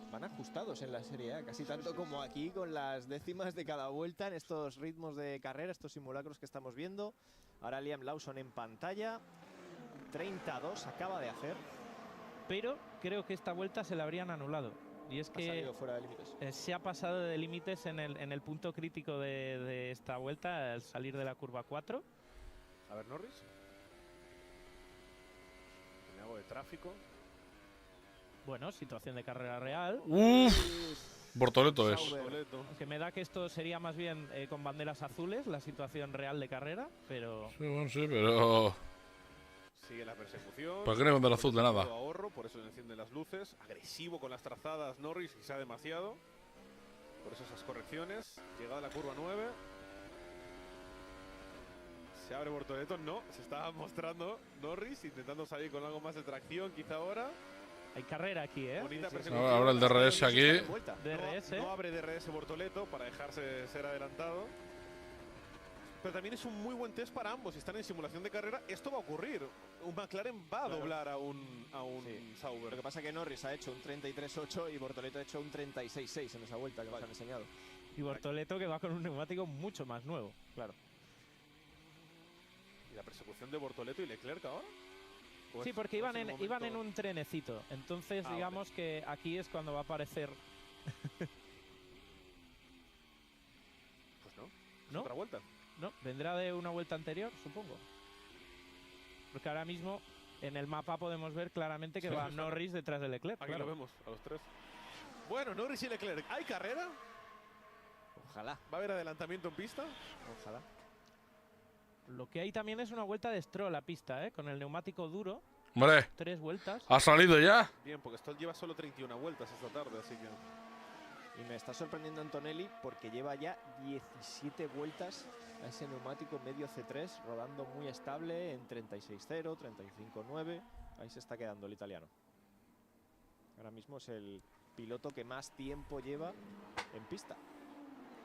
D: van ajustados en la Serie A, casi tanto como aquí, con las décimas de cada vuelta en estos ritmos de carrera, estos simulacros que estamos viendo. Ahora Liam Lawson en pantalla, 32 acaba de hacer.
H: Pero creo que esta vuelta se la habrían anulado. Y es que
D: ha salido fuera de límites.
H: Se ha pasado de límites en el punto crítico de esta vuelta, al salir de la curva 4.
C: A ver, Norris. Me hago de tráfico.
H: Bueno, situación de carrera real.
A: Bortoleto es.
H: Que me da que esto sería más bien con banderas azules, la situación real de carrera, pero...
A: Sí, bueno, sí, pero...
C: Sigue la persecución.
A: ¿Por qué no vender azul de nada?
C: Ahorro, por eso encienden las luces. Agresivo con las trazadas Norris, quizá demasiado. Por eso esas correcciones. Llegada a la curva 9. Se abre Bortoleto, no. Se está mostrando Norris intentando salir con algo más de tracción, quizá ahora.
H: Hay carrera aquí, ¿eh?
C: Bonita persecución.
A: Ahora el DRS aquí.
H: DRS.
C: No abre DRS Bortoleto para dejarse ser adelantado. Pero también es un muy buen test para ambos. Si están en simulación de carrera, esto va a ocurrir. Un McLaren va a doblar a un Sauber.
D: Lo que pasa es que Norris ha hecho un 33.8 y Bortoleto ha hecho un 36.6 en esa vuelta que nos han enseñado.
H: Y Bortoleto que va con un neumático mucho más nuevo.
D: Claro.
C: ¿Y la persecución de Bortoleto y Leclerc ahora?
H: Sí, porque iban en un trenecito. Entonces, digamos que aquí es cuando va a aparecer.
C: Pues no.
H: ¿No?
C: Otra vuelta.
H: No, vendrá de una vuelta anterior, supongo. Porque ahora mismo en el mapa podemos ver claramente que va Norris detrás de Leclerc.
C: Aquí lo vemos, a los tres. Bueno, Norris y Leclerc. ¿Hay carrera?
D: Ojalá.
C: ¿Va a haber adelantamiento en pista?
D: Ojalá.
H: Lo que hay también es una vuelta de Stroll a pista, ¿eh? Con el neumático duro.
A: Hombre,
H: 3 vueltas.
A: ¿ha salido ya?
C: Bien, porque Stroll lleva solo 31 vueltas esta tarde, así que...
D: Y me está sorprendiendo Antonelli porque lleva ya 17 vueltas a ese neumático medio C3, rodando muy estable en 36.0, 35.9. Ahí se está quedando el italiano. Ahora mismo es el piloto que más tiempo lleva en pista.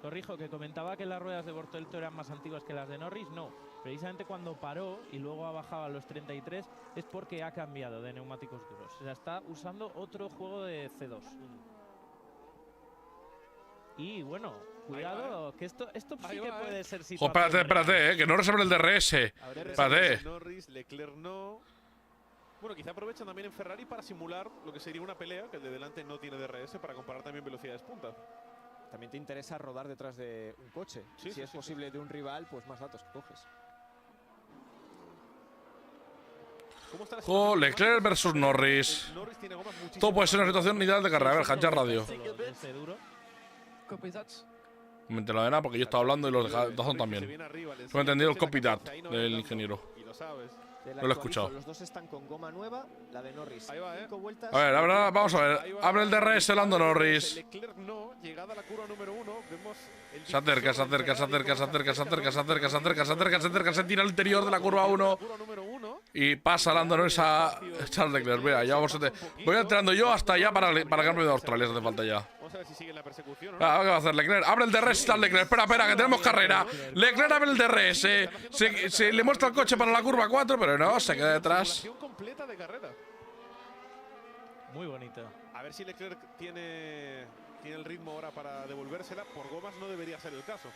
H: Corrijo, que comentaba que las ruedas de Bortoleto eran más antiguas que las de Norris. No, precisamente cuando paró y luego ha bajado a los 33 es porque ha cambiado de neumáticos duros. O sea, está usando otro juego de C2. Y bueno, cuidado, que esto sí que puede ser situación.
A: Espérate, que no resuelve el DRS. Espérate.
C: Norris, Leclerc no. Bueno, quizá aprovechan también en Ferrari para simular lo que sería una pelea, que el de delante no tiene DRS, para comparar también velocidades punta.
D: También te interesa rodar detrás de un coche.
C: Sí,
D: si es posible de un rival, pues más datos que coges.
A: Leclerc versus Norris. Todo puede ser una situación ideal de carrera. A ver, Hancha Radio. Me entero de nada porque yo estaba hablando y los de Dazón también. No he entendido el copy that del ingeniero. No lo he escuchado.
D: Los dos están con goma nueva, la de Norris. 5 vueltas.
A: A ver, vamos a ver. Abre el DRS Lando Norris.
C: Leclerc no, llegada a la curva número 1, vemos el
A: se acerca, se tira al interior de la curva 1 y pasa Lando Norris a Charles Leclerc. Mira, ya voy entrando yo hasta allá para el cambio de Australia, hace falta ya.
C: Vamos a ver si sigue la persecución.
A: ¿Qué va a hacer Leclerc? Abre el DRS Charles Leclerc. Espera, que tenemos carrera. Leclerc abre el DRS. Se le muestra el coche para la curva 4, pero no, se queda detrás.
C: Completa de carrera.
H: Muy bonito.
C: A ver si Leclerc tiene el ritmo ahora para devolvérsela. Por gomas no debería ser el caso.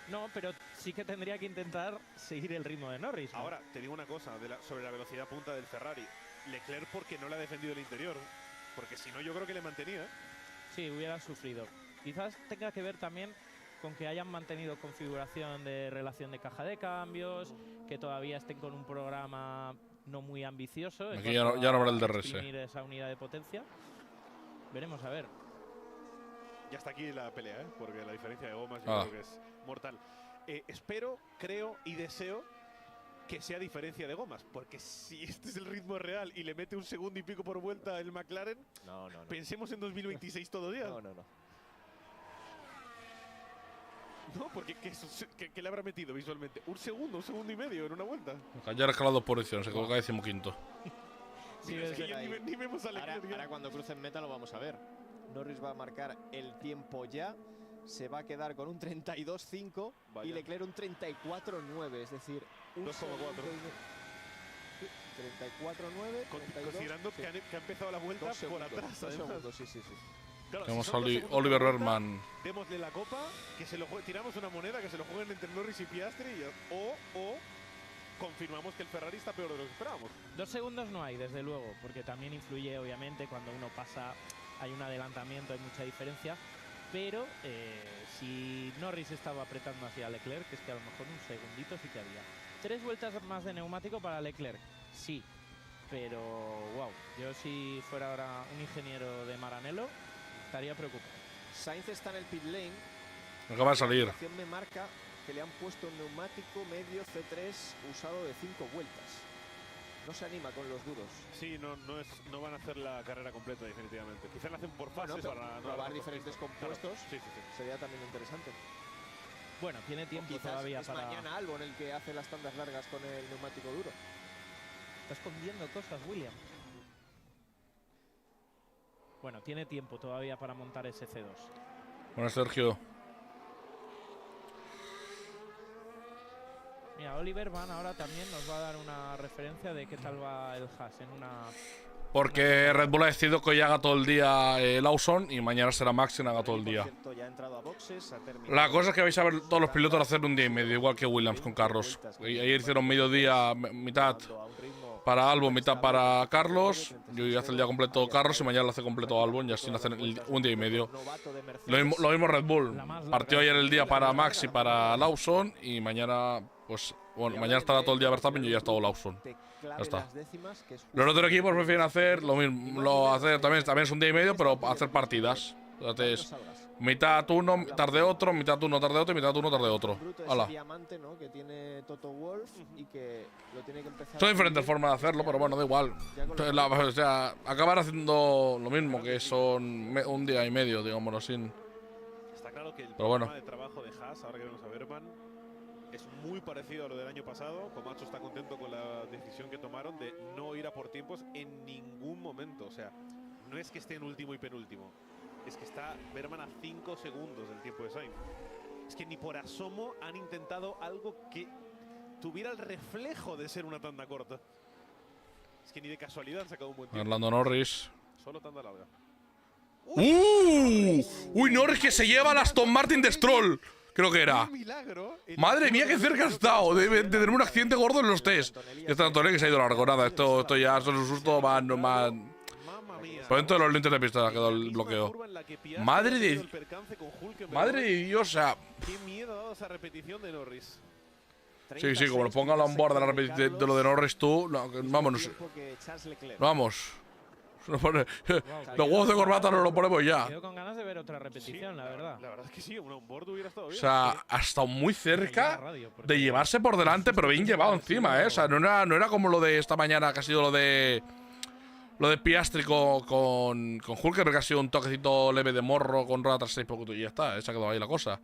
H: No, pero sí que tendría que intentar seguir el ritmo de Norris, ¿no?
C: Ahora, te digo una cosa sobre la velocidad punta del Ferrari. Leclerc porque no le ha defendido el interior. Porque si no, yo creo que le mantenía.
H: Sí, hubiera sufrido. Quizás tenga que ver también con que hayan mantenido configuración de relación de caja de cambios, que todavía estén con un programa no muy ambicioso.
A: Aquí ya no habrá el DRS.
H: Esa unidad de potencia. Veremos a ver.
C: Ya está aquí la pelea, ¿eh? Porque la diferencia de gomas yo creo que es mortal. Espero, creo y deseo que sea diferencia de gomas, porque si este es el ritmo real y le mete un segundo y pico por vuelta el McLaren,
D: no.
C: Pensemos en 2026 todavía.
D: No.
C: No, porque ¿qué le habrá metido visualmente? Un segundo y medio en una vuelta.
A: Ya ha escalado 2 posiciones, se coloca 15º.
C: Sí, es que ni vemos a Leclerc.
D: Ahora cuando crucen meta lo vamos a ver. Norris va a marcar el tiempo ya. Se va a quedar con un 32.5 y Leclerc un 34.9, es decir, un
C: 2,4.
D: 34.9.
C: Considerando que ha empezado la vuelta por atrás.
D: 2 segundos, sí.
A: Claro, tenemos a Oliver Berman.
C: Démosle la copa, que se lo tiramos una moneda, que se lo jueguen entre Norris y Piastri, o confirmamos que el Ferrari está peor de lo que esperábamos.
H: 2 segundos no hay, desde luego, porque también influye, obviamente, cuando uno pasa, hay un adelantamiento, hay mucha diferencia. Pero si Norris estaba apretando hacia Leclerc, es que a lo mejor un segundito sí que había. 3 vueltas más de neumático para Leclerc, sí. Pero, wow, yo si fuera ahora un ingeniero de Maranello, estaría preocupado.
D: Sainz está en el pit lane.
A: Acaba de salir.
D: La me marca que le han puesto un neumático medio C3 usado de 5 vueltas. No se anima con los duros.
C: Sí, no van a hacer la carrera completa definitivamente. Quizás la hacen por fases para
D: probar diferentes compuestos.
C: Claro. Sí.
D: Sería también interesante.
H: Bueno, tiene tiempo
D: quizás
H: todavía
D: es
H: para...
D: mañana Albon el que hace las tandas largas con el neumático duro.
H: Está escondiendo cosas, William. Bueno, tiene tiempo todavía para montar ese C2.
A: Bueno, Sergio.
H: Mira, Oliver Van ahora también nos va a dar una referencia de qué tal va el Haas en una...
A: Porque Red Bull ha decidido que hoy haga todo el día Lawson y mañana será Max quien haga todo el día. La cosa es que vais a ver todos los pilotos hacer un día y medio, igual que Williams con Carlos. Ayer hicieron mediodía, mitad para Albon, mitad para Carlos. Y hoy hace el día completo Carlos y mañana lo hace completo Albon y así hacen un día y medio. Lo mismo Red Bull. Partió ayer el día para Max y para Lawson y mañana, pues, bueno, mañana estará todo el día Verstappen y ya está todo Lawson. Ya está. Los otros equipos prefieren hacer lo mismo, también es un día y medio, pero hacer partidas. Entonces, mitad uno, tarde otro, mitad uno, tarde otro y mitad uno, tarde otro. ¡Hala! Son diferentes formas de hacerlo, pero bueno, da igual. O sea, acabar haciendo lo mismo, que son un día y medio, digámoslo así.
C: Está claro que el
A: pero bueno.
C: programa de trabajo de Haas, ahora que vemos a Berman, es muy parecido a lo del año pasado. Comacho está contento con la decisión que tomaron de no ir a por tiempos en ningún momento. O sea, no es que esté en último y penúltimo, es que está Berman a 5 segundos del tiempo de Sainz. Es que ni por asomo han intentado algo que tuviera el reflejo de ser una tanda corta. Es que ni de casualidad han sacado un buen tiempo.
A: Lando Norris.
C: Solo tanda larga.
A: ¡Uy, Norris que se lleva al Aston Martin de Stroll! Creo que era. Madre mía, qué cerca ha estado de tener un accidente gordo en los test. Y está Antonio que se ha ido largo. Nada, esto ya es un susto más. Por dentro de los límites de pista quedó el bloqueo. Madre de Dios, o sea.
C: Qué miedo ha dado esa repetición de Norris.
A: Sí, como lo ponga a on board de lo de Norris tú, vámonos. Vamos. Los huevos de corbata nos lo ponemos ya.
H: Quedo con ganas de ver otra repetición, la verdad.
C: La verdad es que sí, un onboard hubiera estado bien.
A: O sea, ha estado muy cerca de llevarse por delante, pero bien llevado encima, ¿eh? O sea, no era como lo de esta mañana, que ha sido lo de Piastri con Hulkenberg, que ha sido un toquecito leve de morro con rueda trasera y poco y ya está, se ha quedado ahí la cosa.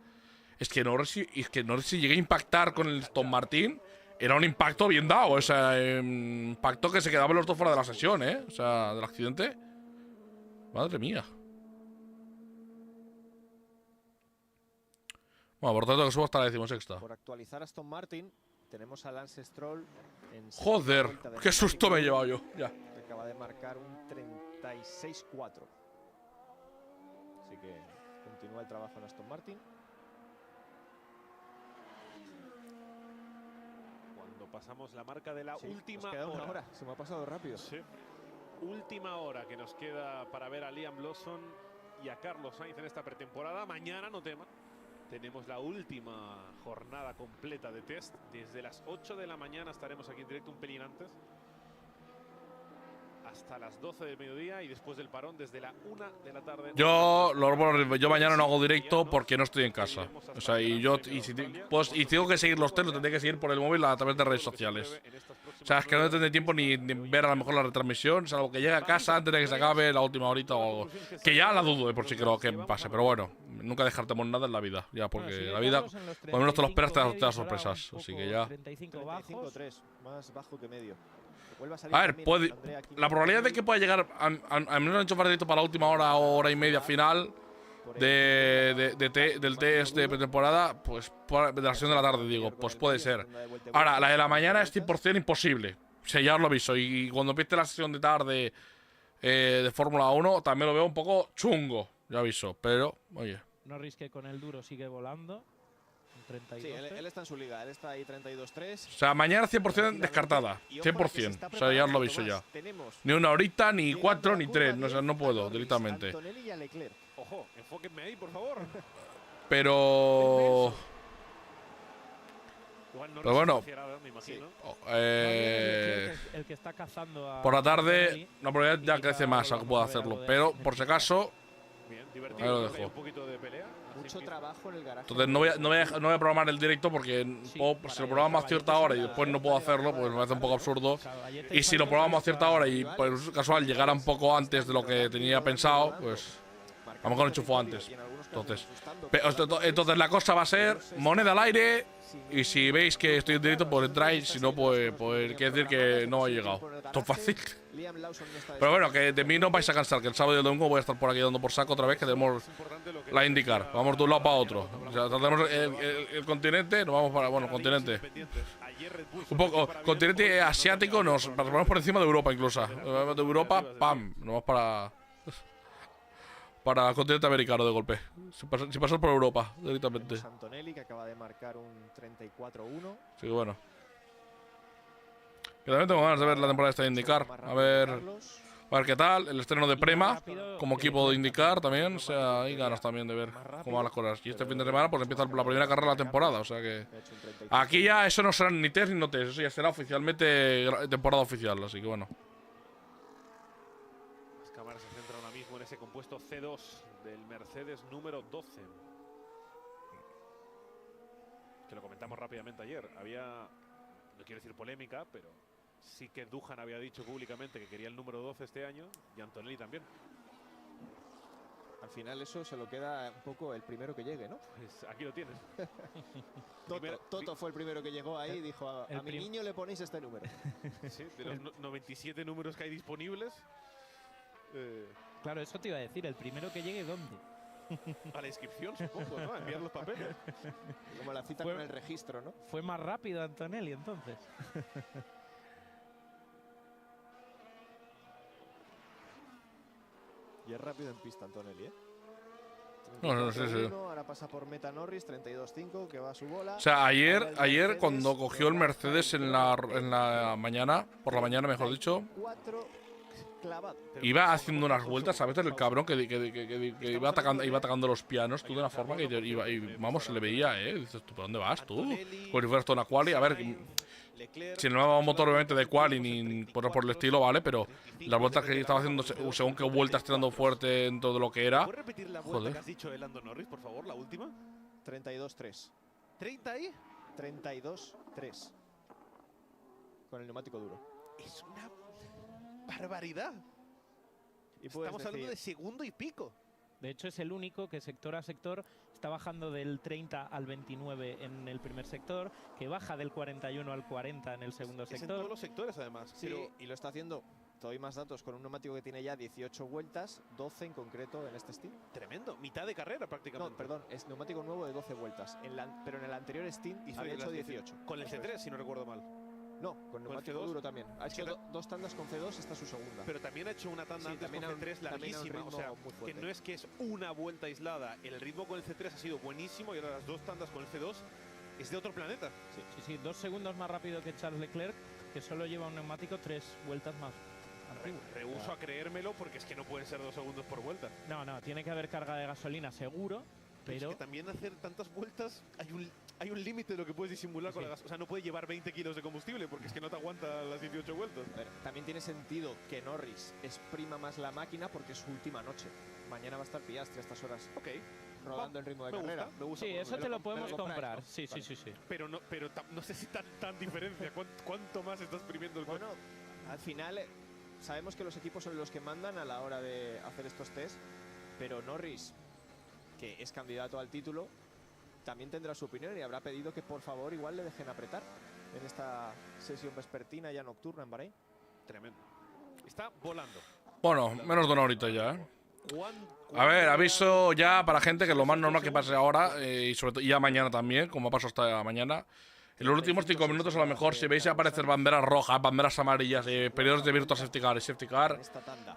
A: Es que Norris si llegué a impactar con el Aston Martin, era un impacto bien dado, o sea, impacto que se quedaban los dos fuera de la sesión, ¿eh? O sea, del accidente. Madre mía. Bueno, por tanto que subo hasta la 16ª.
D: Por actualizar Aston Martin, tenemos a Lance Stroll en...
A: Joder, qué susto me he llevado yo, ya.
D: Acaba de marcar un 36-4. Así que continúa el trabajo en Aston Martin.
C: Pasamos la marca de la última
D: una hora. Se me ha pasado rápido.
C: Sí. Última hora que nos queda para ver a Liam Lawson y a Carlos Sainz en esta pretemporada. Mañana, no tema, tenemos la última jornada completa de test. Desde las 8 de la mañana estaremos aquí en directo, un pelín antes, hasta las 12 del mediodía, y después del parón desde la 1 de la tarde.
A: Yo mañana no hago directo porque no estoy en casa. O sea, y tengo que seguir los test, lo tendré que seguir por el móvil a través de redes sociales. O sea, es que no tendré tiempo ni ver a lo mejor la retransmisión, salvo que llegue a casa antes de que se acabe la última horita o algo. Que ya la dudo de por si creo que pase, pero bueno, nunca dejártemos nada en la vida, ya, porque la vida, por lo menos te lo esperas, te da sorpresas. Así que ya.
D: 35-3, más bajo que medio.
A: A ver, la probabilidad de que pueda llegar a menos un enchufadito para la última hora y media final del test de pretemporada, pues de la sesión de la tarde, digo, pues puede ser. Ahora, la de la mañana es 100% imposible. O sea, ya os lo aviso. Y cuando empiece la sesión de tarde de Fórmula 1, también lo veo un poco chungo, ya aviso. Pero, oye.
H: Norris, que con el duro sigue volando. 32,
D: sí, él está en su liga, él está ahí 32-3.
A: O sea, mañana 100% descartada. 100%. O sea, ya os lo aviso ya. Ni una horita, ni 4, ni 3. No, o sea, no puedo, directamente.
C: Ojo, enfóquenme ahí, por favor.
A: Pero bueno,
H: el que está cazando
A: por la tarde la probabilidad ya crece más a que pueda hacerlo. Pero por si acaso, Ahí lo dejo.
D: Mucho trabajo en el garaje.
A: Entonces no voy a programar el directo porque si lo programamos a cierta hora y después no puedo hacerlo, pues me hace un poco absurdo. Y si lo programamos a cierta hora y por casual llegara un poco antes de lo que tenía pensado, pues a lo mejor lo enchufo antes. Entonces la cosa va a ser moneda al aire. Y si veis que estoy en directo, pues entráis. Si no, pues quiere decir que no he llegado. Esto es fácil. Pero bueno, que de mí no vais a cansar. Que el sábado y el domingo voy a estar por aquí dando por saco otra vez. Que tenemos la IndyCar. Vamos de un lado para otro. O sea, tenemos el continente. Nos vamos para. Bueno, continente. Un poco. Continente asiático. Nos pasamos por encima de Europa incluso. De Europa, pam. Nos vamos para el continente americano de golpe. Sin pasar por Europa directamente.
D: Antonelli, que acaba de marcar un 34-1.
A: Sí, bueno. Que también tengo ganas de ver la temporada esta de IndyCar. A ver qué tal. El estreno de Prema como equipo de IndyCar también. O sea, hay ganas también de ver cómo van las cosas. Y este fin de semana pues empieza la primera carrera de la temporada. O sea que aquí ya eso no será ni test ni no test. Eso ya será oficialmente temporada oficial. Así que bueno.
C: Ese compuesto C2 del Mercedes número 12, que lo comentamos rápidamente ayer. Había, no quiero decir polémica, pero sí que Duhan había dicho públicamente que quería el número 12 este año y Antonelli también.
D: Al final eso se lo queda un poco el primero que llegue, ¿no?
C: Pues aquí lo tienes.
D: Toto fue el primero que llegó ahí y dijo a mi niño le ponéis este número.
C: Sí, de los 97 números que hay disponibles.
H: Claro, eso te iba a decir, el primero que llegue, ¿dónde?
C: A la inscripción, supongo, ¿no? A enviar los papeles.
D: Como la cita con el registro, ¿no?
H: Fue más rápido Antonelli, entonces.
D: Y es rápido en pista Antonelli, ¿eh?
A: No, sí.
D: Ahora pasa por Meta Norris, 32-5, que va a su bola.
A: O sea, ayer cuando cogió el Mercedes en la mañana, por la mañana mejor dicho, iba haciendo unas vueltas, a veces el cabrón que iba atacando los pianos, tú de una forma que vamos, se le veía, dices, ¿tú por dónde vas tú? Como si fueras una quali, a ver, si no va un motor obviamente de quali ni por el estilo, vale, pero las vueltas que estaba haciendo, según qué vueltas tirando fuerte en todo lo que era.
C: ¿Puedes repetir la vuelta que has dicho de Lando Norris, por favor, la última?
D: 32-3.
C: ¿30 y?
D: 32-3. Con el neumático duro.
C: Es una barbaridad.
D: Y
C: estamos hablando de segundo y pico.
H: De hecho, es el único que sector a sector está bajando del 30 al 29 en el primer sector, que baja del 41 al 40 en el segundo sector.
C: Es en todos los sectores, además.
D: Sí, y lo está haciendo, te doy más datos, con un neumático que tiene ya 18 vueltas, 12 en concreto en este stint.
C: Tremendo, mitad de carrera prácticamente.
D: No, perdón, es neumático nuevo de 12 vueltas, pero en el anterior stint había hecho 18.
C: Con el C3, si no recuerdo mal.
D: No, con neumático duro también. Ha hecho dos tandas con C2, esta es su segunda.
C: Pero también ha hecho una tanda antes con C3 larguísima. O sea, que no es que es una vuelta aislada. El ritmo con el C3 ha sido buenísimo y ahora las dos tandas con el C2 es de otro planeta.
H: Sí, 2 segundos más rápido que Charles Leclerc, que solo lleva un neumático 3 vueltas más.
C: Rehuso a creérmelo porque es que no pueden ser 2 segundos por vuelta.
H: No, tiene que haber carga de gasolina seguro. Pero
C: es que también hacer tantas vueltas hay un límite de lo que puedes disimular con la gasolina. O sea, no puede llevar 20 kilos de combustible porque es que no te aguanta las 18 vueltas.
D: A ver, también tiene sentido que Norris exprima más la máquina porque es su última noche. Mañana va a estar Piastri a estas horas.
C: Ok.
D: Rodando en ritmo de carrera.
C: Me gusta,
H: sí, eso te lo podemos comprar. ¿No? Sí.
C: Pero no sé si tan diferencia. ¿Cuánto más estás exprimiendo el coche?
D: Bueno, al final sabemos que los equipos son los que mandan a la hora de hacer estos test, pero Norris, que es candidato al título, también tendrá su opinión y habrá pedido que por favor igual le dejen apretar en esta sesión vespertina ya nocturna en Bahrein.
C: Tremendo. Está volando.
A: Bueno, menos de una horita ya, A ver, aviso ya para gente que lo más normal que pase ahora y sobre todo ya mañana también, como ha pasado hasta mañana. En los últimos 5 minutos a lo mejor si veis aparecer banderas rojas, banderas amarillas, periodos de virtual safety car y safety car,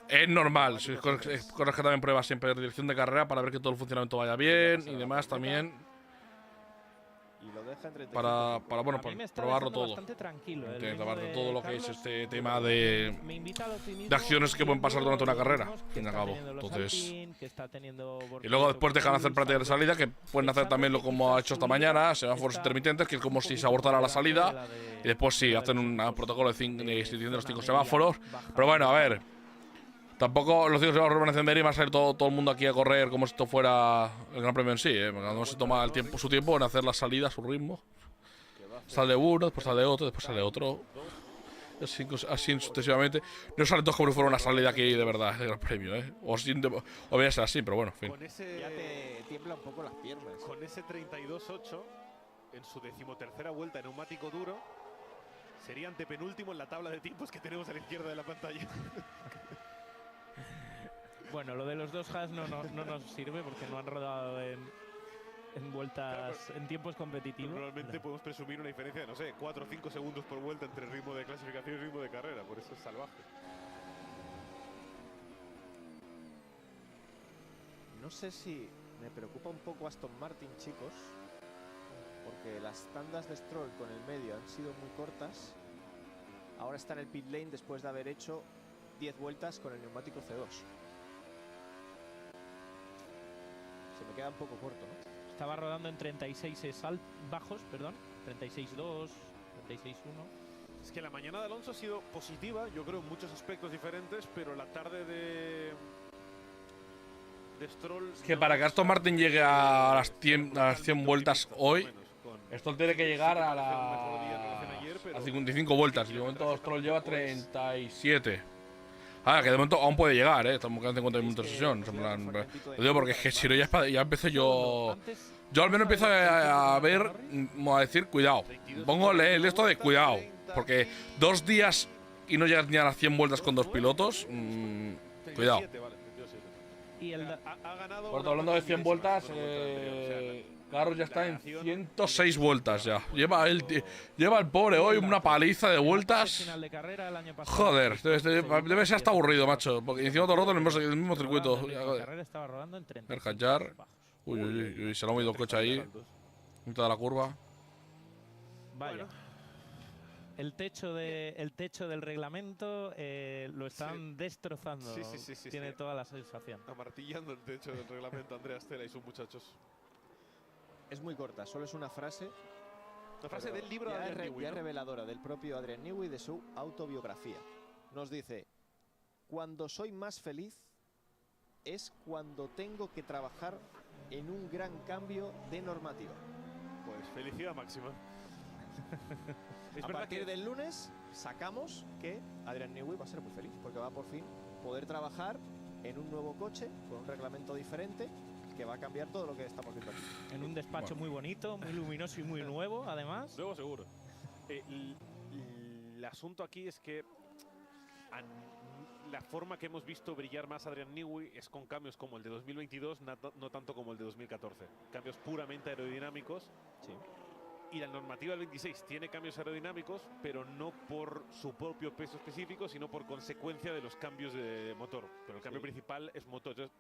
A: es normal. Corrige también pruebas siempre de dirección de carrera para ver que todo el funcionamiento vaya bien y demás también. Para probarlo todo. Probar todo lo que es este tema de acciones que pueden pasar durante una carrera. Al fin y al cabo. Entonces. Y luego después dejan hacer prácticas de salida, que pueden hacer también lo como ha hecho esta mañana, semáforos intermitentes, que es como si se abortara la salida. Y después sí, hacen un protocolo de los 5 semáforos. Pero bueno, a ver. Tampoco los tíos van a encender y va a salir todo el mundo aquí a correr como si esto fuera el Gran Premio en sí, ¿eh? Cada uno se toma el tiempo, su tiempo en hacer la salida a su ritmo. Sale uno, después sale otro, después sale otro. Así sucesivamente. No salen todos como si fuera una salida aquí de verdad, de Gran Premio, ¿eh? O voy a ser así, pero bueno, en fin.
D: Ya te tiembla un poco las piernas.
C: Con ese 32.8, en su 13ª vuelta en neumático duro, sería antepenúltimo en la tabla de tiempos que tenemos a la izquierda de la pantalla.
H: Bueno, lo de los dos Haas no nos sirve porque no han rodado en vueltas,
C: claro,
H: en tiempos competitivos.
C: Normalmente podemos presumir una diferencia de, no sé, 4 o 5 segundos por vuelta entre ritmo de clasificación y ritmo de carrera, por eso es salvaje.
D: No sé si me preocupa un poco Aston Martin, chicos, porque las tandas de Stroll con el medio han sido muy cortas. Ahora está en el pit lane después de haber hecho 10 vueltas con el neumático C2. Se me queda un poco corto, ¿no?
H: Estaba rodando en 36 bajos, perdón, 36.2, 36.1.
C: Es que la mañana de Alonso ha sido positiva, yo creo, en muchos aspectos diferentes, pero la tarde de Stroll...
A: Es que para que Aston Martin llegue a las 100 vueltas hoy, Stroll tiene que llegar a 55 vueltas. Y de momento Stroll lleva 37. Ah, que de momento aún puede llegar, estamos quedando 50 minutos de sesión. Lo digo porque es que si no ya empecé yo. Yo al menos empiezo a ver, a decir, cuidado. Pongo el esto de cuidado. Porque 2 días y no llegas ni a las 100 vueltas con 2 pilotos. Cuidado. Por hablando de 100 vueltas, Carlos ya está en 106 vueltas ya. Lleva el pobre hoy una paliza de vueltas. Joder, debe ser hasta aburrido, macho. Porque encima todo roto en el mismo circuito. Mercajar. Uy, se lo ha movido el coche ahí. En toda la curva.
H: Vaya. El techo del reglamento lo están destrozando.
C: Sí,
H: Tiene toda la sensación.
C: Amartillando el techo del reglamento Andrea Stella y sus muchachos.
D: Es muy corta, solo es una frase.
C: La frase del libro de Adrian Newey,
D: ya reveladora del propio Adrian Newey de su autobiografía. Nos dice: cuando soy más feliz es cuando tengo que trabajar en un gran cambio de normativa.
C: Pues felicidad máxima.
D: A partir del lunes sacamos que Adrian Newey va a ser muy feliz porque va a por fin poder trabajar en un nuevo coche con un reglamento diferente que va a cambiar todo lo que estamos viendo aquí.
H: En un despacho muy bonito, muy luminoso y muy nuevo, además.
C: Nuevo seguro. El asunto aquí es que la forma que hemos visto brillar más a Adrian Newey es con cambios como el de 2022, no tanto como el de 2014. Cambios puramente aerodinámicos.
D: Sí.
C: Y la normativa del 26 tiene cambios aerodinámicos, pero no por su propio peso específico, sino por consecuencia de los cambios de motor. Pero el cambio principal es motor. Entonces,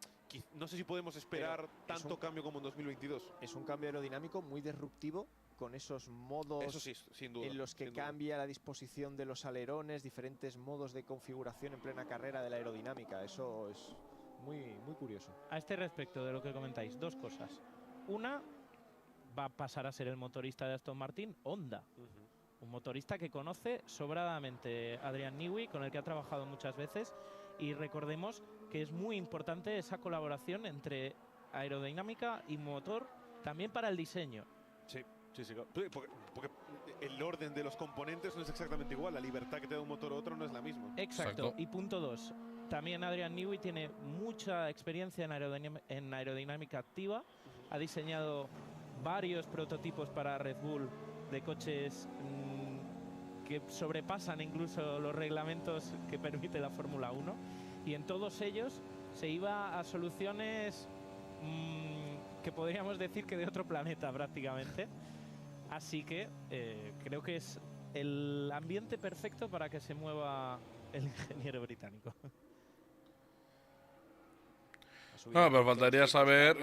C: no sé si podemos esperar tanto cambio como en 2022.
D: Es un cambio aerodinámico muy disruptivo, con esos modos
C: Eso sí, sin duda,
D: en los que cambia la disposición de los alerones, diferentes modos de configuración en plena carrera de la aerodinámica. Eso es muy, muy curioso.
H: A este respecto de lo que comentáis, 2 cosas. Una, va a pasar a ser el motorista de Aston Martin, Honda. Un motorista que conoce sobradamente Adrian Newey, con el que ha trabajado muchas veces. Y recordemos que es muy importante esa colaboración entre aerodinámica y motor, también para el diseño.
C: Sí, porque el orden de los componentes no es exactamente igual. La libertad que te da un motor u otro no es la misma.
H: Exacto. Y punto 2. También Adrian Newey tiene mucha experiencia en aerodinámica activa. Ha diseñado varios prototipos para Red Bull de coches que sobrepasan incluso los reglamentos que permite la Fórmula 1, y en todos ellos se iba a soluciones que podríamos decir que de otro planeta prácticamente. Así que creo que es el ambiente perfecto para que se mueva el ingeniero británico.
A: No, pero faltaría saber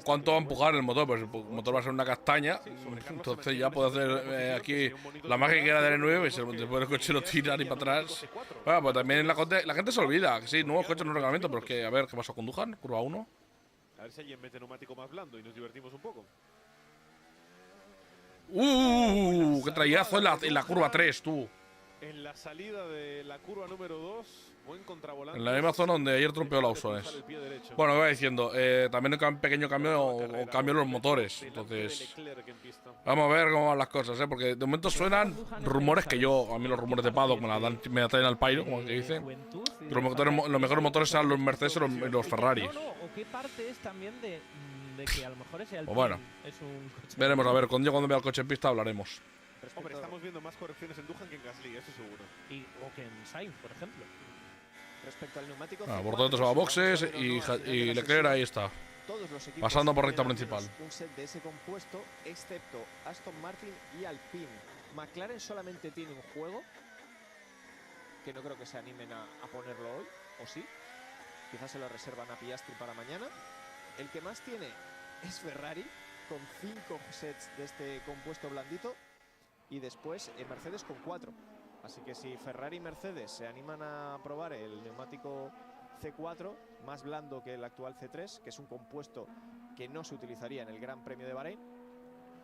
A: cuánto va a empujar el motor. Pues el motor va a ser una castaña. Entonces ya puede hacer aquí la magia que quiera del 9 y después el coche lo tira y para atrás. Bueno, pues también la gente se olvida. Que sí, nuevos coches, nuevos reglamentos, pero es que a ver qué pasó con Duhan, curva 1.
C: A ver si alguien mete neumático más blando y nos divertimos un poco.
A: ¡Qué trayazo en la curva 3, tú!
C: En la salida de la curva número 2, buen contravolante.
A: En la misma zona donde ayer trompeó Lawson. Bueno, iba diciendo, también un pequeño cambio o cambio en los motores. Entonces, vamos a ver cómo van las cosas, porque de momento suenan rumores que a mí los rumores de Paddock me la traen al pairo, como se dice. Los mejores motores serán los Mercedes y los Ferraris.
H: O qué parte es también de que a lo mejor ese Alpine
A: bueno,
H: es un coche.
A: Veremos, a ver, cuando vea el coche en pista hablaremos.
C: Hombre, estamos viendo más correcciones en Duhan que en Gasly, eso seguro.
H: O que en Sainz, por ejemplo.
D: Respecto al neumático
A: Por tanto se va a boxes y Leclerc ahí está.
D: Todos los equipos
A: pasando por recta
D: tienen
A: principal.
D: Un set de ese compuesto, excepto Aston Martin y Alpine. McLaren solamente tiene un juego, que no creo que se animen a ponerlo hoy, o sí. Quizás se lo reservan a Piastri para mañana. El que más tiene es Ferrari, con 5 sets de este compuesto blandito. Y después Mercedes con 4. Así que si Ferrari y Mercedes se animan a probar el neumático C4, más blando que el actual C3, que es un compuesto que no se utilizaría en el Gran Premio de Bahrein,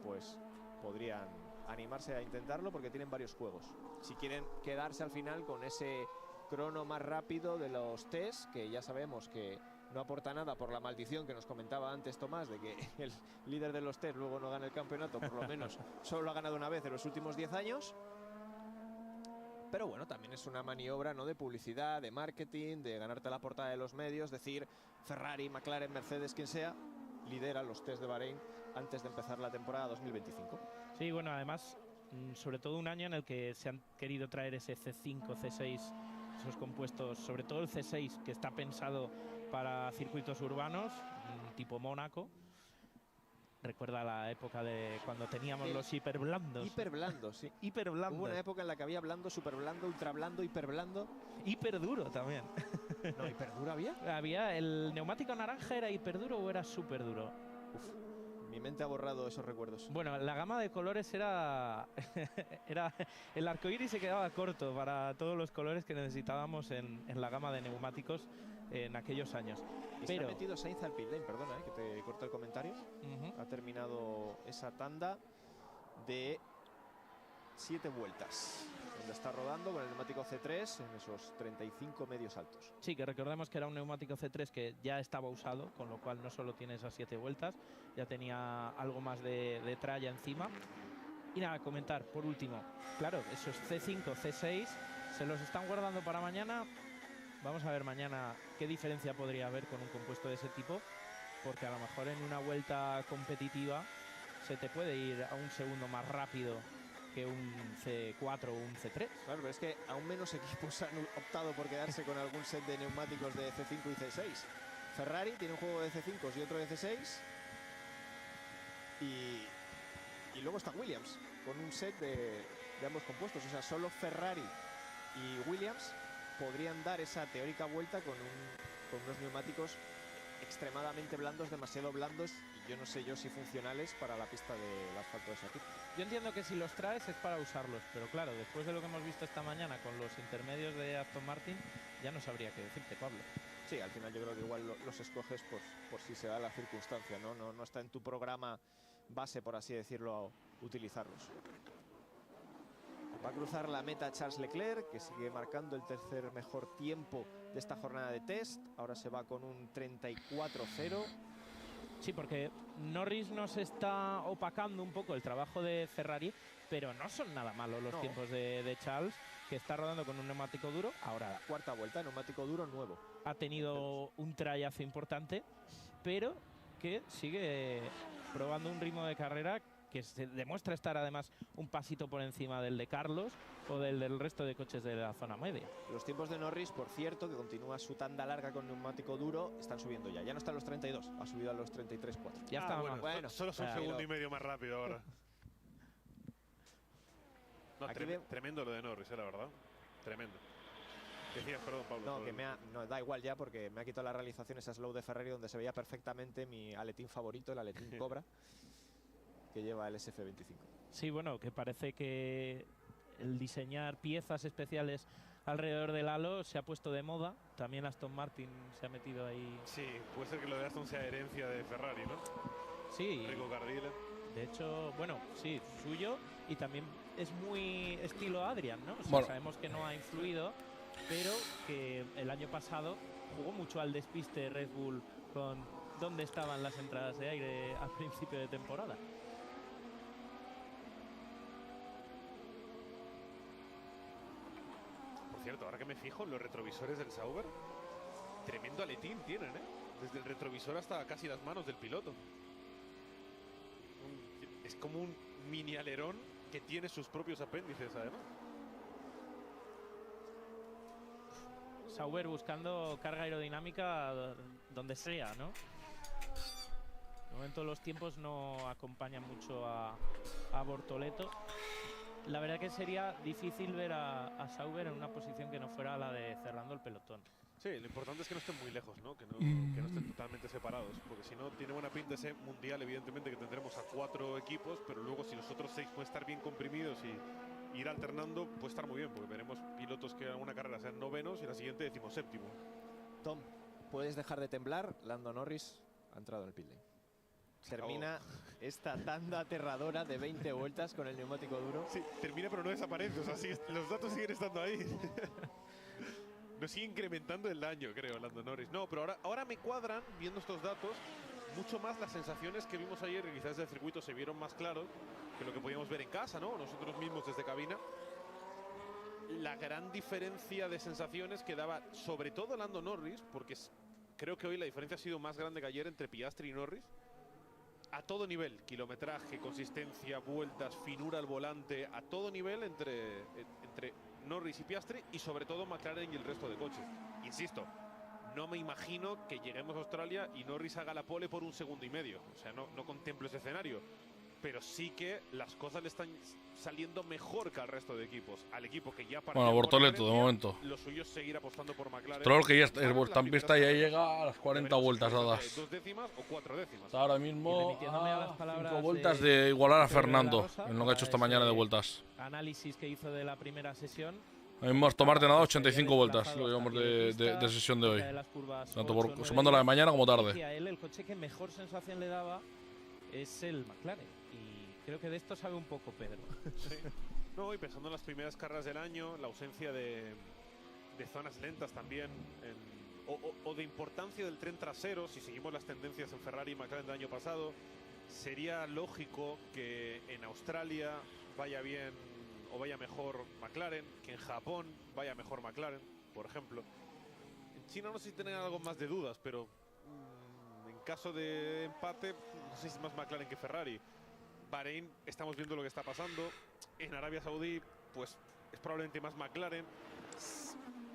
D: pues podrían animarse a intentarlo porque tienen varios juegos. Si quieren quedarse al final con ese crono más rápido de los test, que ya sabemos que no aporta nada por la maldición que nos comentaba antes Tomás, de que el líder de los test luego no gana el campeonato, por lo menos solo lo ha ganado una vez en los últimos 10 años. Pero bueno, también es una maniobra, ¿no?, de publicidad, de marketing, de ganarte la portada de los medios, decir Ferrari, McLaren, Mercedes, quien sea, lidera los test de Bahrein antes de empezar la temporada 2025.
H: Sí, bueno, además, sobre todo un año en el que se han querido traer ese C5, C6, esos compuestos, sobre todo el C6, que está pensado para circuitos urbanos, tipo Mónaco. Recuerda la época de cuando teníamos los hiperblandos.
D: Hiperblandos, sí.
H: Hiperblandos.
D: Hubo una época en la que había blando, superblando, ultrablando, hiperblando.
H: Hiperduro también.
D: ¿No, hiperduro había?
H: Había el neumático naranja, ¿era hiperduro o era superduro?
D: Uf, mi mente ha borrado esos recuerdos.
H: Bueno, la gama de colores era el arcoíris se quedaba corto para todos los colores que necesitábamos en la gama de neumáticos en aquellos años.
D: Y
H: pero
D: se ha metido Sainz al pit lane, perdona, que te corto el comentario. Ha terminado esa tanda de 7 vueltas, donde está rodando con el neumático C3 en esos 35 medios altos.
H: Sí, que recordemos que era un neumático C3 que ya estaba usado, con lo cual no solo tiene esas 7 vueltas, ya tenía algo más de tralla encima. Y nada, comentar por último, claro, esos C5, C6 se los están guardando para mañana. Vamos a ver mañana qué diferencia podría haber con un compuesto de ese tipo, porque a lo mejor en una vuelta competitiva se te puede ir a un segundo más rápido que un C4 o un C3.
D: Claro, pero es que aún menos equipos han optado por quedarse con algún set de neumáticos de C5 y C6. Ferrari tiene un juego de C5 y otro de C6. Y luego está Williams, con un set de ambos compuestos. O sea, solo Ferrari y Williams podrían dar esa teórica vuelta con unos neumáticos extremadamente blandos, demasiado blandos, y yo no sé si funcionales para la pista del asfalto de Sakir.
H: Yo entiendo que si los traes es para usarlos, pero claro, después de lo que hemos visto esta mañana con los intermedios de Aston Martin, ya no sabría qué decirte, Pablo.
D: Sí, al final yo creo que igual los escoges por si se da la circunstancia, no está en tu programa base, por así decirlo, utilizarlos. Va a cruzar la meta Charles Leclerc, que sigue marcando el tercer mejor tiempo de esta jornada de test. Ahora se va con un 34-0.
H: Sí, porque Norris nos está opacando un poco el trabajo de Ferrari, pero no son nada malos los tiempos de Charles, que está rodando con un neumático duro. Ahora,
D: cuarta vuelta, neumático duro nuevo.
H: Ha tenido un trayazo importante, pero que sigue probando un ritmo de carrera que se demuestra estar además un pasito por encima del de Carlos o del resto de coches de la zona media.
D: Los tiempos de Norris, por cierto, que continúa su tanda larga con neumático duro, están subiendo ya. Ya no están los 32, ha subido a los 33.4.
H: Ya está.
C: Bueno, solo es un segundo y medio más rápido ahora. No, tremendo lo de Norris, la verdad. Tremendo. Decías, perdón, Pablo.
D: No, que no, da igual ya, porque me ha quitado la realización esa slow de Ferrari donde se veía perfectamente mi aletín favorito, el aletín Cobra, que lleva el SF25.
H: Sí, bueno, que parece que el diseñar piezas especiales alrededor del halo se ha puesto de moda. También Aston Martin se ha metido ahí.
C: Sí, puede ser que lo de Aston sea herencia de Ferrari, ¿no?
H: Sí.
C: Rico Cardile.
H: De hecho, bueno, sí, suyo, y también es muy estilo Adrian, ¿no? O sea,
A: Bueno.
H: sabemos que no ha influido, pero que el año pasado jugó mucho al despiste Red Bull con dónde estaban las entradas de aire al principio de temporada.
C: Por cierto, ahora que me fijo, los retrovisores del Sauber, tremendo aletín tienen, ¿eh? Desde el retrovisor hasta casi las manos del piloto. Es como un mini alerón que tiene sus propios apéndices, además.
H: Sauber buscando carga aerodinámica donde sea, ¿no? De momento los tiempos no acompañan mucho a Bortoleto. La verdad que sería difícil ver a Sauber en una posición que no fuera la de cerrando el pelotón.
C: Sí, lo importante es que no estén muy lejos, ¿no? Que no estén totalmente separados, porque si no, tiene buena pinta ese mundial, evidentemente, que tendremos a 4 equipos, pero luego si los otros 6 pueden estar bien comprimidos y ir alternando, puede estar muy bien, porque veremos pilotos que en alguna carrera sean novenos y en la siguiente 17º.
D: Tom, puedes dejar de temblar. Lando Norris ha entrado en el pit lane. Termina esta tanda aterradora de 20 vueltas con el neumático duro.
C: Sí, termina pero no desaparece, o sea, los datos siguen estando ahí. Nos sigue incrementando el daño, creo, Lando Norris. No, pero ahora me cuadran, viendo estos datos, mucho más las sensaciones que vimos ayer, que quizás desde el circuito se vieron más claros que lo que podíamos ver en casa, ¿no? Nosotros mismos desde cabina. La gran diferencia de sensaciones que daba, sobre todo Lando Norris, porque creo que hoy la diferencia ha sido más grande que ayer entre Piastri y Norris, a todo nivel, kilometraje, consistencia, vueltas, finura al volante, a todo nivel entre Norris y Piastri, y sobre todo McLaren y el resto de coches. Insisto, no me imagino que lleguemos a Australia y Norris haga la pole por 1,5 segundos. O sea, no contemplo ese escenario. Pero sí que las cosas le están saliendo mejor que al resto de equipos. Al equipo que ya partió.
A: Bueno, Bortoleto, de momento.
C: Lo suyo es seguir apostando por McLaren.
A: Stroll, que ya está en pista, ya llega a las 40 vueltas dadas.
C: 2 décimas o 4 décimas.
A: Está ahora mismo a 5 vueltas
H: de
A: de igualar a
H: Pedro de la
A: Fernando
H: Rosa,
A: en lo que ha hecho esta mañana de vueltas.
H: Análisis que hizo de la primera sesión.
A: Ahora mismo Aston Martin ha dado 85 vueltas, lo llevamos de sesión de hoy. Tanto sumando la de mañana como tarde.
H: El coche que mejor sensación le daba es el McLaren. Y creo que de esto sabe un poco Pedro.
C: Sí. No, y pensando en las primeras carreras del año, la ausencia de zonas lentas también, o de importancia del tren trasero, si seguimos las tendencias en Ferrari y McLaren del año pasado, sería lógico que en Australia vaya bien o vaya mejor McLaren, que en Japón vaya mejor McLaren, por ejemplo. En China no sé si tienen algo más de dudas, pero en caso de empate, no sé si es más McLaren que Ferrari. Bahrein, estamos viendo lo que está pasando. En Arabia Saudí, pues es probablemente más McLaren.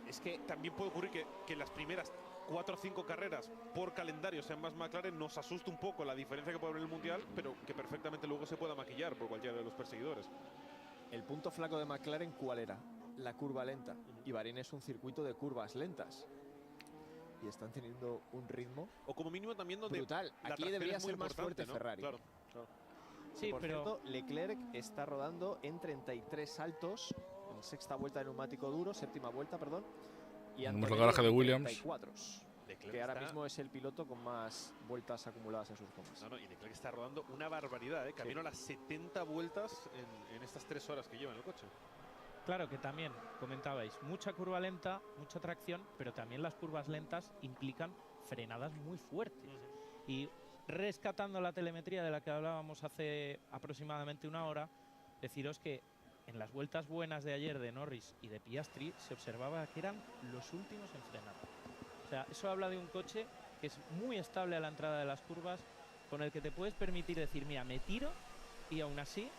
C: Es que también puede ocurrir que las primeras 4 o 5 carreras por calendario sean más McLaren. Nos asusta un poco la diferencia que puede haber en el Mundial, pero que perfectamente luego se pueda maquillar por cualquiera de los perseguidores.
D: El punto flaco de McLaren, ¿cuál era? La curva lenta. Y Bahrein es un circuito de curvas lentas. Y están teniendo un ritmo
C: o como mínimo también donde
D: brutal. Aquí debería ser más fuerte, ¿no? Ferrari.
C: Claro, claro.
D: Sí, por cierto, Leclerc está rodando en 33 saltos en sexta vuelta de neumático duro, séptima vuelta, perdón. Y
A: tenemos el garaje de Williams.
D: 34, que ahora mismo es el piloto con más vueltas acumuladas en sus gomas.
C: Y Leclerc está rodando una barbaridad, camino a las 70 vueltas en estas 3 horas que lleva en el coche.
H: Claro que también, comentabais, mucha curva lenta, mucha tracción, pero también las curvas lentas implican frenadas muy fuertes. Y rescatando la telemetría de la que hablábamos hace aproximadamente una hora, deciros que en las vueltas buenas de ayer de Norris y de Piastri se observaba que eran los últimos en frenar. O sea, eso habla de un coche que es muy estable a la entrada de las curvas, con el que te puedes permitir decir, mira, me tiro y aún así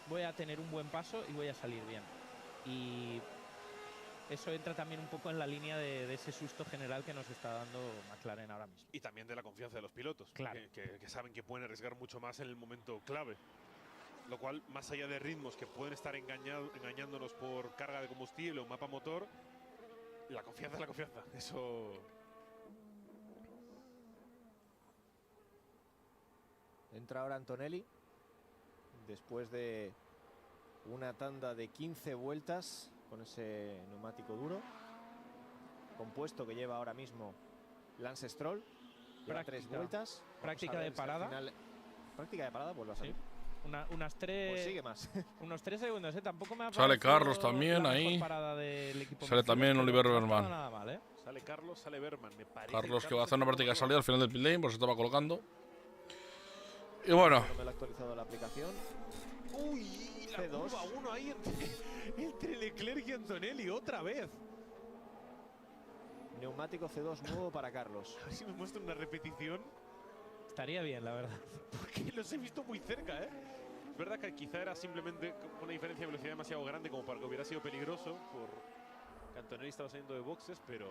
H: voy a tener un buen paso y voy a salir bien. Y eso entra también un poco en la línea de ese susto general que nos está dando McLaren ahora mismo.
C: Y también de la confianza de los pilotos,
H: claro,
C: que saben que pueden arriesgar mucho más en el momento clave. Lo cual, más allá de ritmos que pueden estar engañándonos por carga de combustible o mapa motor, la confianza es la confianza. Eso...
D: Entra ahora Antonelli, después de una tanda de 15 vueltas con ese neumático duro, compuesto que lleva ahora mismo Lance Stroll. Lleva 3 vueltas.
H: Práctica de parada.
D: Práctica de parada, vuelve a salir.
H: Sí. unos 3
D: Pues sigue más.
H: unos 3 segundos, Tampoco me ha
A: Sale
H: parecido
A: Carlos también
H: la
A: ahí.
H: mejor parada del equipo
A: Sale
H: Mercedes,
A: también
H: pero
A: Oliver
H: no
A: Berman.
H: estaba nada mal,
C: Sale Carlos, sale Berman. Me parece
A: Carlos que va a hacer una
C: está
A: práctica de
C: muy
A: salida al final del pit lane, pues se estaba colocando. Y bueno,
D: No me lo ha actualizado la aplicación.
C: bueno. Uy, la
D: C2.
C: curva 1 ahí entre Leclerc y Antonelli otra vez.
D: Neumático C2 nuevo para Carlos.
C: A ver si me muestra una repetición,
H: Estaría bien, la verdad.
C: porque los he visto muy cerca, ¿eh? Es verdad que quizá era simplemente una diferencia de velocidad demasiado grande como para que hubiera sido peligroso, porque Antonelli estaba saliendo de boxes, pero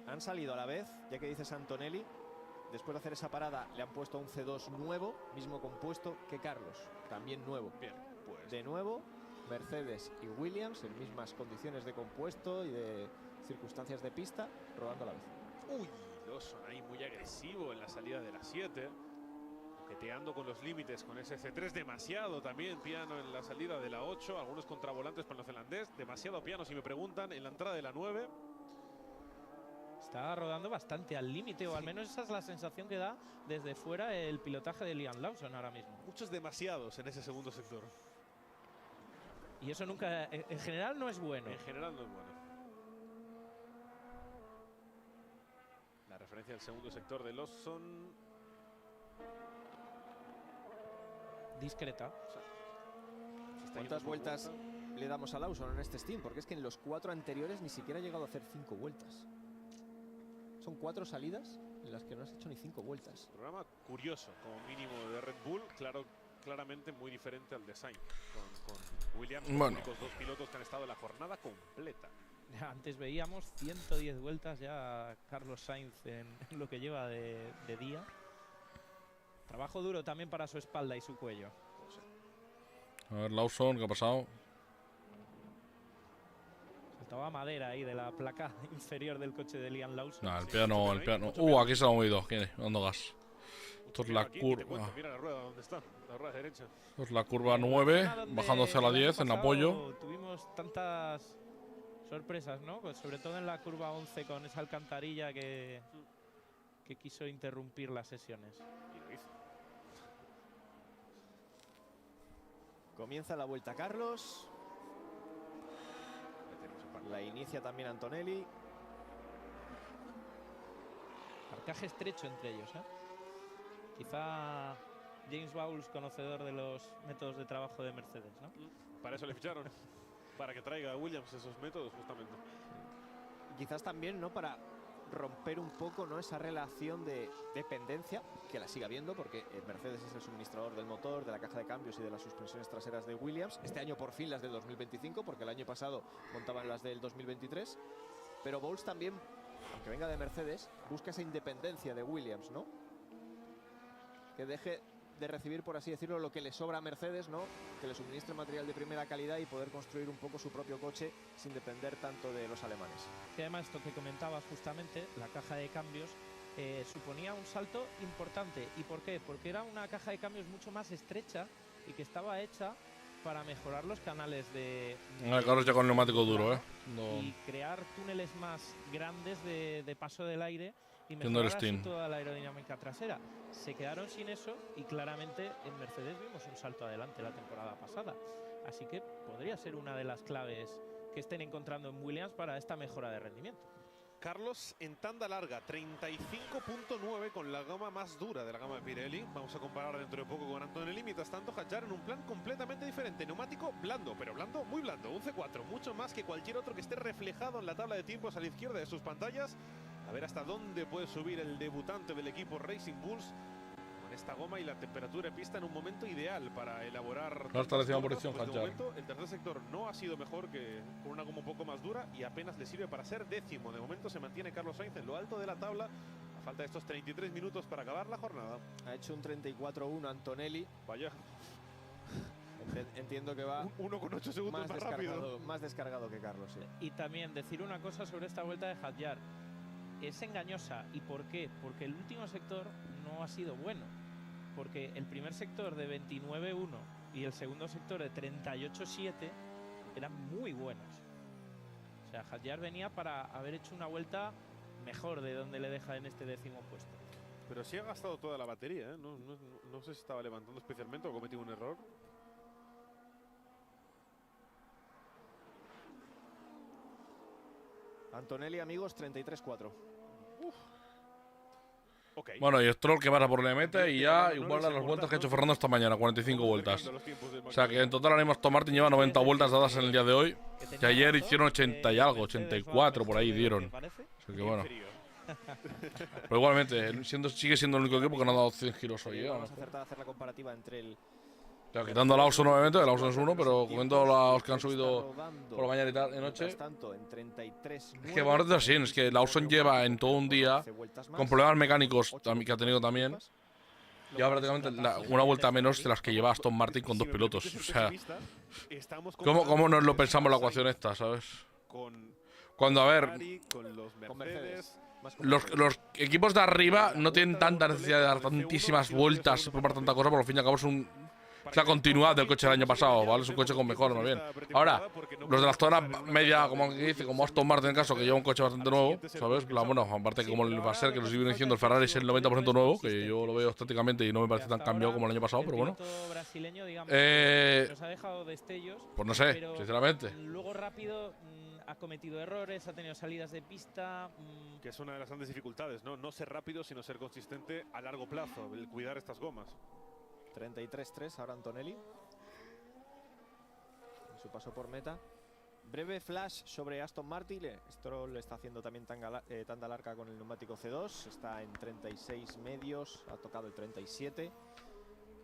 D: Han salido a la vez, ya que dices Antonelli. Después de hacer esa parada le han puesto un C2 nuevo, mismo compuesto que Carlos, también nuevo.
C: bien, pues
D: De nuevo, Mercedes y Williams en mismas condiciones de compuesto y de circunstancias de pista, rodando a la vez.
C: uy, Lawson ahí muy agresivo en la salida de la 7, coqueteando con los límites con ese C3, demasiado también piano en la salida de la 8, algunos contravolantes para el neozelandés, demasiado piano si me preguntan en la entrada de la 9.
H: Está rodando bastante al límite, o al menos esa es la sensación que da desde fuera el pilotaje de Liam Lawson ahora mismo.
C: Muchos demasiados en ese segundo sector.
H: Y eso nunca, en general, no es bueno.
C: En general no es bueno. La referencia al segundo sector de Lawson.
H: Discreta.
C: Se está yendo
D: ¿Cuántas
C: por
D: vueltas
C: vuelta.
D: le damos a Lawson en este Steam? Porque es que en los 4 anteriores ni siquiera ha llegado a hacer 5 vueltas. Son 4 salidas en las que no has hecho ni 5 vueltas.
C: Programa curioso, como mínimo de Red Bull, claramente muy diferente al de Sainz. Con Williams, los
A: Bueno.
C: únicos 2 pilotos que han estado en la jornada completa.
H: Antes veíamos 110 vueltas ya Carlos Sainz en lo que lleva de día. Trabajo duro también para su espalda y su cuello.
A: a ver, Lawson, ¿qué ha pasado?
H: Saltaba madera ahí de la placa inferior del coche de Liam Lawson.
A: Nah, el
C: Sí,
A: piano,
C: mucho
A: el
C: piano
A: piano.
C: ahí, mucho piano.
A: Aquí se lo ha movido, ¿quién es? Dando gas. Esto es la
C: Aquí, te cuento,
A: curva.
C: mira la rueda donde está, la rueda derecha.
A: Esto es la curva 9,
H: Donde
A: bajando hacia la
H: el año
A: 10 en
H: pasado
A: apoyo.
H: Tuvimos tantas sorpresas, ¿no? Pues sobre todo en la curva 11 con esa alcantarilla que quiso interrumpir las sesiones.
C: Y lo hizo.
D: Comienza la vuelta Carlos.
C: Ya tenemos el par.
D: La inicia también Antonelli.
H: Marcaje estrecho entre ellos, ¿eh? Quizá James Bowles, conocedor de los métodos de trabajo de Mercedes, ¿no?
C: Para eso le ficharon. Para que traiga a Williams esos métodos, justamente.
D: Y quizás también, ¿no? Para romper un poco, ¿no? Esa relación de dependencia, que la siga habiendo, porque Mercedes es el suministrador del motor, de la caja de cambios y de las suspensiones traseras de Williams. Este año por fin las del 2025, porque el año pasado montaban las del 2023. Pero Bowles también, aunque venga de Mercedes, busca esa independencia de Williams, ¿no? Que deje de recibir, por así decirlo, lo que le sobra a Mercedes, ¿no? Que le suministre material de primera calidad y poder construir un poco su propio coche sin depender tanto de los alemanes.
H: Y además, esto que comentabas justamente, la caja de cambios, suponía un salto importante. ¿Y por qué? Porque era una caja de cambios mucho más estrecha y que estaba hecha para mejorar los canales de
A: Carlos ya con neumático duro, ¿eh? No.
H: y crear túneles más grandes de paso del aire y
A: Haciendo el
H: mejorar así
A: steam.
H: toda la aerodinámica trasera. Se quedaron sin eso y claramente en Mercedes vimos un salto adelante la temporada pasada. Así que podría ser una de las claves que estén encontrando en Williams para esta mejora de rendimiento.
C: Carlos en tanda larga, 35.9 con la gama más dura de la gama de Pirelli. Vamos a comparar dentro de poco con Antonelli. Mientras tanto, Hadjar en un plan completamente diferente. Neumático blando, pero blando, muy blando. Un C4, mucho más que cualquier otro que esté reflejado en la tabla de tiempos a la izquierda de sus pantallas. A ver hasta dónde puede subir el debutante del equipo Racing Bulls con esta goma y la temperatura de pista en un momento ideal para elaborar.
A: Hasta la décima
C: curvas,
A: posición,
C: pues de
A: Hadjar.
C: momento, el tercer sector no ha sido mejor que con una goma un poco más dura y apenas le sirve para ser décimo. De momento se mantiene Carlos Sainz en lo alto de la tabla a falta de estos 33 minutos para acabar la jornada.
D: Ha hecho un 34-1 Antonelli.
C: Vaya,
D: Entiendo que va
C: 1,8 segundos más rápido.
D: más descargado que Carlos, sí.
H: Y también decir una cosa sobre esta vuelta de Hadjar. Es engañosa. ¿Y por qué? Porque el último sector no ha sido bueno. Porque el primer sector de 29-1 y el segundo sector de 38-7 eran muy buenos. O sea, Hadjar venía para haber hecho una vuelta mejor de donde le deja en este décimo puesto.
C: Pero sí ha gastado toda la batería, ¿eh? No sé si estaba levantando especialmente o cometido un error.
D: Antonelli, amigos, 33-4.
C: Okay.
A: Bueno, y Stroll que pasa por la meta y ya igual a las vueltas que ha hecho Fernando esta mañana, 45 vueltas. O sea que en total ahora mismo Aston Martin lleva 90 vueltas dadas en el día de hoy. Que ayer hicieron 80 y algo, 84 por ahí dieron. O sea que bueno. Pero igualmente, sigue siendo el único equipo que no ha dado 100 giros hoy.
D: Vamos a acertar a hacer la comparativa entre el...
A: Claro, quitando a Lawson nuevamente, el Lawson es uno, pero comiendo los que han subido por la mañana y tal, de noche. Es que vamos a decir así, es que Lawson lleva en todo un día, con problemas mecánicos que ha tenido también, lleva prácticamente una vuelta menos de las que lleva Aston Martin con dos pilotos. O sea, ¿cómo nos lo pensamos la ecuación esta, sabes? Cuando, a ver, los equipos de arriba no tienen tanta necesidad de dar tantísimas vueltas y probar tanta cosa, por al fin y al cabo es la continuidad del coche del año pasado, ¿vale? Es un coche con mejor, más bien. Ahora, los de la zona media, como que dice, como Aston Martin en caso, que lleva un coche bastante nuevo, ¿sabes? Bueno, aparte que como va a ser, que nos siguen diciendo el Ferrari es el 90% nuevo, que yo lo veo estéticamente y no me parece tan cambiado como el año pasado, pero bueno.
H: Nos ha dejado destellos.
A: Pues no sé, sinceramente.
H: Luego rápido ha cometido errores, ha tenido salidas de pista.
C: Que es una de las grandes dificultades, ¿no? No ser rápido, sino ser consistente a largo plazo, el cuidar estas gomas.
D: 33-3 ahora Antonelli. En su paso por meta. Breve flash sobre Aston Martin. Stroll está haciendo también tanda larga con el neumático C2. Está en 36 medios. Ha tocado el 37.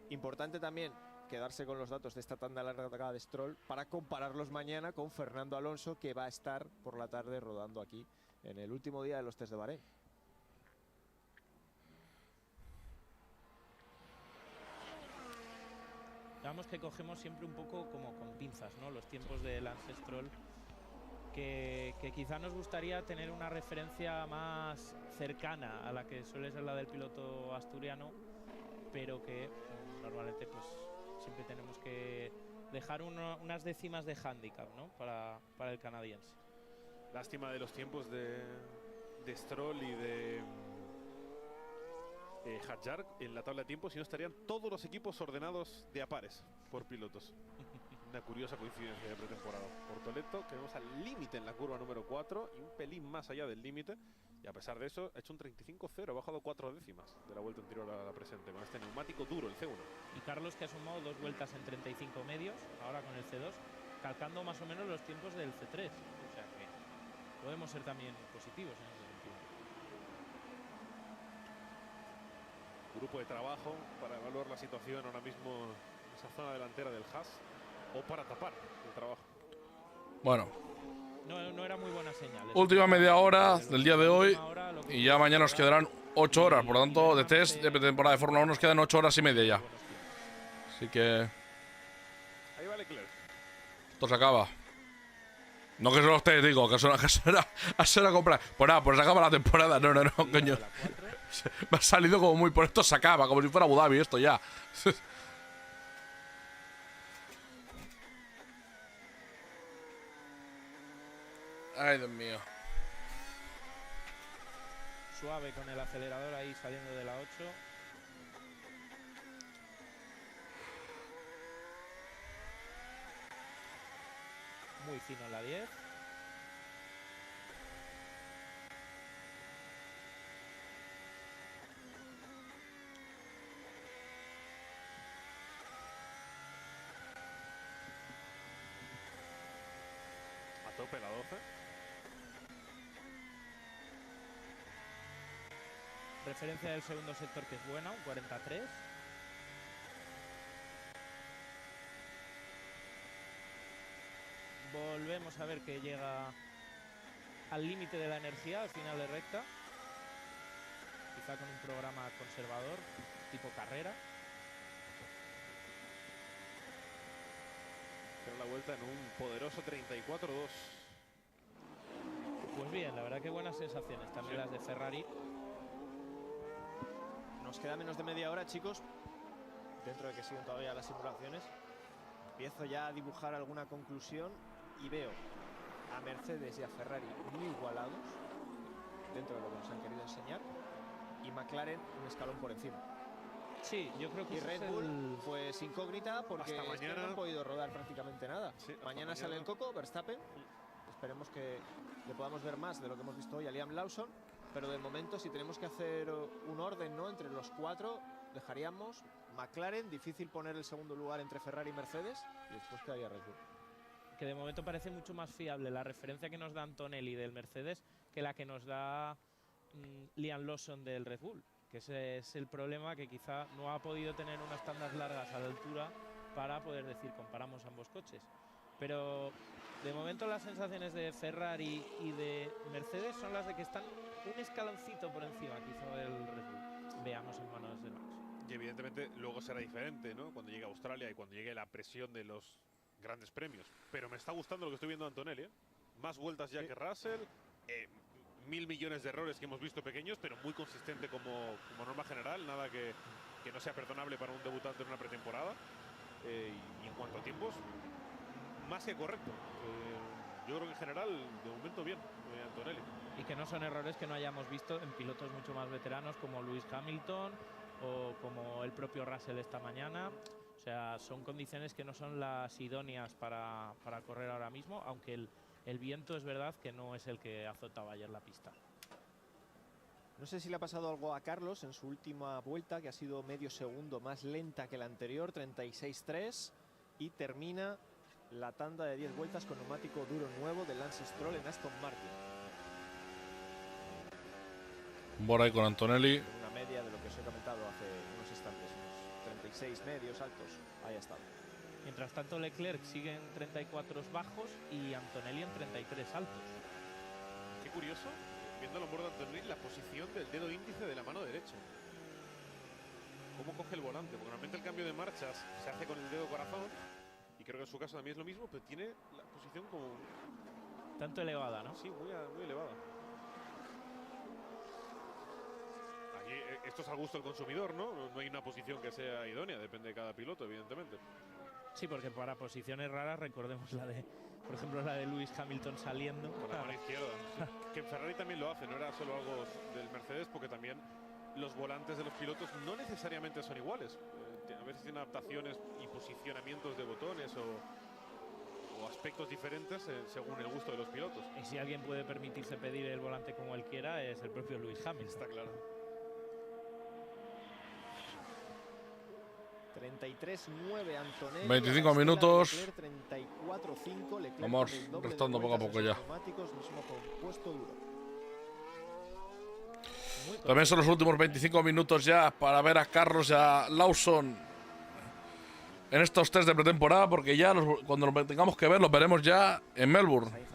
D: Importante también quedarse con los datos de esta tanda larga de Stroll para compararlos mañana con Fernando Alonso, que va a estar por la tarde rodando aquí en el último día de los test de Bahrein.
H: Digamos que cogemos siempre un poco como con pinzas, ¿no? Los tiempos de Lance Stroll, que quizá nos gustaría tener una referencia más cercana a la que suele ser la del piloto asturiano, pero que normalmente pues siempre tenemos que dejar unas décimas de hándicap, ¿no? para el canadiense.
C: Lástima de los tiempos de Stroll y de Hadjar en la tabla de tiempos, si no estarían todos los equipos ordenados de a pares por pilotos. Una curiosa coincidencia de pretemporada. Portoleto, que vemos al límite en la curva número 4 y un pelín más allá del límite. Y a pesar de eso, ha hecho un 35-0, ha bajado 4 décimas de la vuelta anterior a la presente, con este neumático duro, el C1.
H: Y Carlos, que ha sumado 2 vueltas en 35 medios, ahora con el C2, calcando más o menos los tiempos del C3. O sea que podemos ser también positivos en ese sentido.
C: Grupo de trabajo para evaluar la situación ahora mismo en esa zona delantera del Haas, o para tapar el trabajo.
A: Bueno.
H: No era muy buena señal.
A: Última media hora del día de hoy y ya mañana nos quedarán 8 horas. Por lo tanto, de test de temporada de Fórmula 1 nos quedan 8 horas y media ya. Así que...
C: Ahí va Leclerc.
A: Esto se acaba. No que solo esté, digo, que será a comprar. Pues nada, pues se acaba la temporada. No, coño. Me ha salido como muy... Por esto se acaba, como si fuera Abu Dhabi esto ya. Ay, Dios mío.
H: Suave con el acelerador ahí saliendo de la 8. Muy fino en la 10.
C: A tope la 12.
H: Referencia del segundo sector que es buena, un 43. Volvemos a ver que llega al límite de la energía al final de recta. Quizá con un programa conservador, tipo carrera.
C: Pero la vuelta en un poderoso 34-2.
H: Pues bien, la verdad que buenas sensaciones también las de Ferrari.
D: Nos queda menos de media hora, chicos. Dentro de que siguen todavía las simulaciones, empiezo ya a dibujar alguna conclusión y veo a Mercedes y a Ferrari muy igualados dentro de lo que nos han querido enseñar, y McLaren un escalón por encima.
H: Sí, yo creo que
D: y Red Bull pues incógnita porque
C: hasta mañana
D: no han podido rodar prácticamente nada.
C: Sí,
D: mañana sale el coco, Verstappen. Esperemos que le podamos ver más de lo que hemos visto hoy a Liam Lawson. Pero de momento, si tenemos que hacer un orden, ¿no?, entre los cuatro, dejaríamos McLaren, difícil poner el segundo lugar entre Ferrari y Mercedes, y después quedaría Red Bull.
H: Que de momento parece mucho más fiable la referencia que nos da Antonelli del Mercedes que la que nos da Liam Lawson del Red Bull. Que ese es el problema, que quizá no ha podido tener unas tandas largas a la altura para poder decir comparamos ambos coches. Pero de momento las sensaciones de Ferrari y de Mercedes son las de que están un escaloncito por encima quizá del Red Bull. Veamos en manos de Max.
C: Y evidentemente luego será diferente, ¿no?, cuando llegue a Australia y cuando llegue la presión de los grandes premios. Pero me está gustando lo que estoy viendo de Antonelli, ¿eh? Más vueltas ya que Russell. 1000 millones de errores que hemos visto pequeños, pero muy consistente como norma general. Nada que no sea perdonable para un debutante en una pretemporada. Y en cuanto a tiempos, más que correcto. Yo creo que en general, de momento bien, Antonelli.
H: Y que no son errores que no hayamos visto en pilotos mucho más veteranos como Lewis Hamilton o como el propio Russell esta mañana. O sea, son condiciones que no son las idóneas para correr ahora mismo, aunque el viento es verdad que no es el que azotaba ayer la pista.
D: No sé si le ha pasado algo a Carlos en su última vuelta, que ha sido medio segundo más lenta que la anterior, 36.3, y termina la tanda de 10 vueltas con neumático duro nuevo de Lance Stroll en Aston Martin.
A: Por ahí con Antonelli.
D: Una media de lo que os he comentado hace unos instantes, unos 36 medios altos, ahí ha estado.
H: Mientras tanto, Leclerc sigue en 34 bajos y Antonelli en 33 altos.
C: Qué curioso, viendo el hombro de Antonelli, la posición del dedo índice de la mano derecha. ¿Cómo coge el volante? Porque normalmente el cambio de marchas se hace con el dedo corazón, y creo que en su caso también es lo mismo, pero tiene la posición como...
H: Tanto elevada, ¿no?
C: Sí, muy elevada. Aquí esto es al gusto del consumidor, ¿no? No hay una posición que sea idónea, depende de cada piloto, evidentemente.
H: Sí, porque para posiciones raras, recordemos la de, por ejemplo, la de Lewis Hamilton saliendo.
C: Con la mano izquierda. Sí. Que en Ferrari también lo hace, no era solo algo del Mercedes, porque también los volantes de los pilotos no necesariamente son iguales. A veces tienen adaptaciones y posicionamientos de botones o aspectos diferentes según el gusto de los pilotos.
H: Y si alguien puede permitirse pedir el volante como él quiera, es el propio Lewis Hamilton.
C: Está claro.
D: 33.9 Antonelli.
A: 25 minutos.
D: 34.5 Leclerc.
A: Vamos restando poco a poco ya.
D: Mismo compuesto duro.
A: También son los últimos 25 minutos ya para ver a Carlos y a Lawson en estos test de pretemporada, porque ya cuando los tengamos que ver los veremos ya en Melbourne.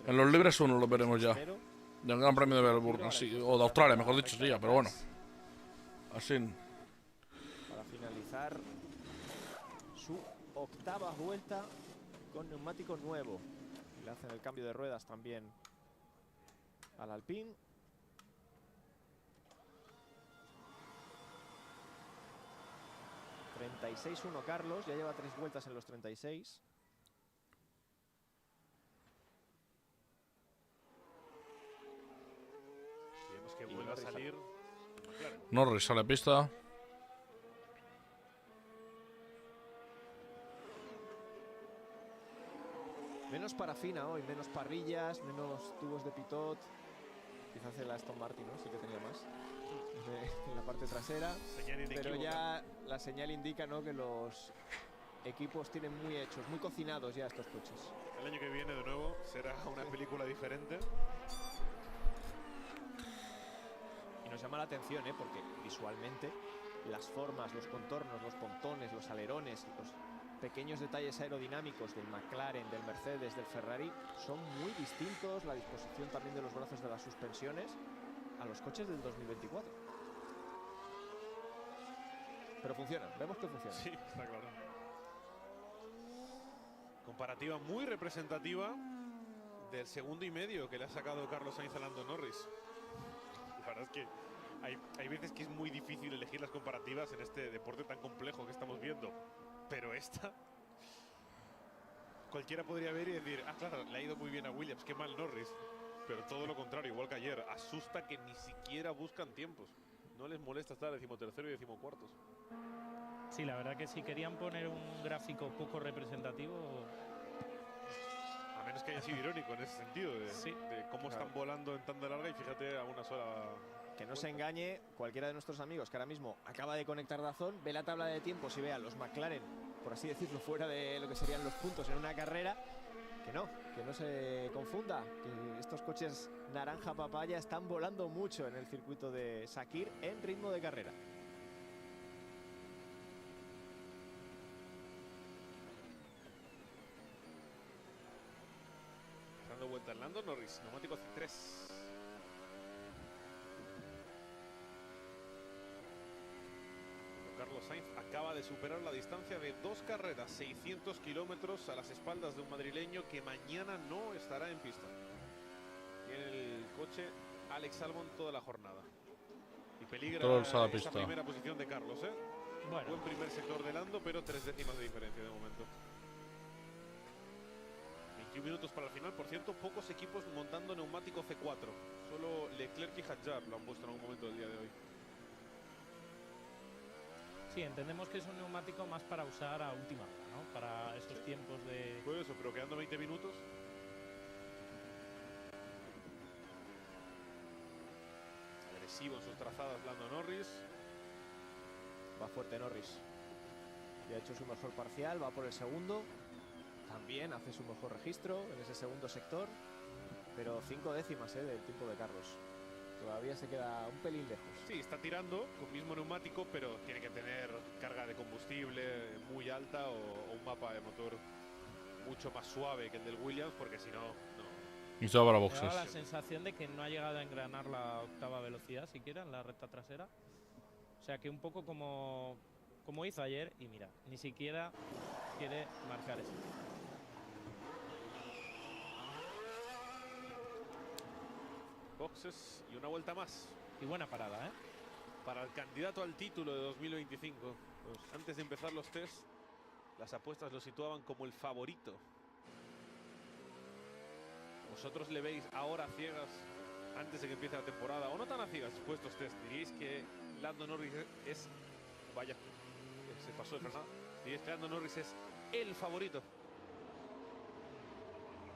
A: En los libres 1 los veremos ya. Del Gran Premio de Melbourne, así, o de Australia, mejor dicho, sí, ya, pero bueno. Así.
D: Para finalizar su octava vuelta con neumático nuevo. Le hacen el cambio de ruedas también al Alpine. ...36.1 Carlos, ya lleva 3 vueltas en los 36.
C: Vemos que vuelve a salir.
A: Norris sale a pista.
D: Menos parafina hoy, menos parrillas, menos tubos de pitot. Quizás el Aston Martin, ¿no? Sí que tenía más en la parte trasera. Pero ya la señal indica, ¿no?, que los equipos tienen muy hechos, muy cocinados ya estos coches.
C: El año que viene, de nuevo, será una película diferente.
D: Y nos llama la atención, porque visualmente las formas, los contornos, los pontones, los alerones, los pequeños detalles aerodinámicos del McLaren, del Mercedes, del Ferrari son muy distintos. La disposición también de los brazos de las suspensiones a los coches del 2024. Pero funciona, vemos que funciona.
C: Sí, está claro. Comparativa muy representativa del segundo y medio que le ha sacado Carlos Sainz a Lando Norris. La verdad es que hay veces que es muy difícil elegir las comparativas en este deporte tan complejo que estamos viendo. Pero esta, cualquiera podría ver y decir, ah, claro, le ha ido muy bien a Williams, qué mal Norris. Pero todo lo contrario, igual que ayer, asusta que ni siquiera buscan tiempos. no les molesta estar 13º y 14º.
H: Sí, la verdad que si querían poner un gráfico poco representativo...
C: A menos que haya sido irónico en ese sentido, de cómo están volando en tanda larga y fíjate a una sola...
D: Que no se engañe cualquiera de nuestros amigos que ahora mismo acaba de conectar DAZN, ve la tabla de tiempos y ve a los McLaren, por así decirlo, fuera de lo que serían los puntos en una carrera. Que no se confunda, que estos coches naranja papaya están volando mucho en el circuito de Sakir en ritmo de carrera.
C: Dando vuelta Lando Norris, neumático C3. Carlos Sainz acaba de superar la distancia de 2 carreras, 600 kilómetros a las espaldas de un madrileño que mañana no estará en pista. Tiene el coche Alex Albon toda la jornada. Y peligra esa primera posición de Carlos, ¿eh? Bueno. Buen primer sector de Lando, pero 3 décimas de diferencia de momento. 21 minutos para el final. Por cierto, pocos equipos montando neumático C4. Solo Leclerc y Hadjar lo han puesto en algún momento del día de hoy.
H: Sí, entendemos que es un neumático más para usar a última hora, ¿no? Para esos tiempos de...
C: Pues eso, pero quedando 20 minutos. Agresivo en sus trazadas Lando Norris.
D: Va fuerte Norris. Ya ha hecho su mejor parcial, va por el segundo. También hace su mejor registro en ese segundo sector. Pero 5 décimas del tiempo de Carlos. Todavía se queda un pelín lejos.
C: Sí, está tirando con mismo neumático, pero tiene que tener carga de combustible muy alta o un mapa de motor mucho más suave que el del Williams, porque si no, no.
A: Y se va para boxes.
H: Me da la sensación de que no ha llegado a engranar la octava velocidad siquiera en la recta trasera. O sea que un poco como hizo ayer, y mira, ni siquiera quiere marcar eso.
C: Boxes y una vuelta más.
H: Y buena parada, ¿eh?
C: Para el candidato al título de 2025. Pues antes de empezar los test, las apuestas lo situaban como el favorito. ¿Vosotros le veis ahora a ciegas, antes de que empiece la temporada, o no tan a ciegas después de estos test? ¿Diríais que Lando Norris es... Vaya, se pasó de frenada. ¿Diríais que Lando Norris es el favorito?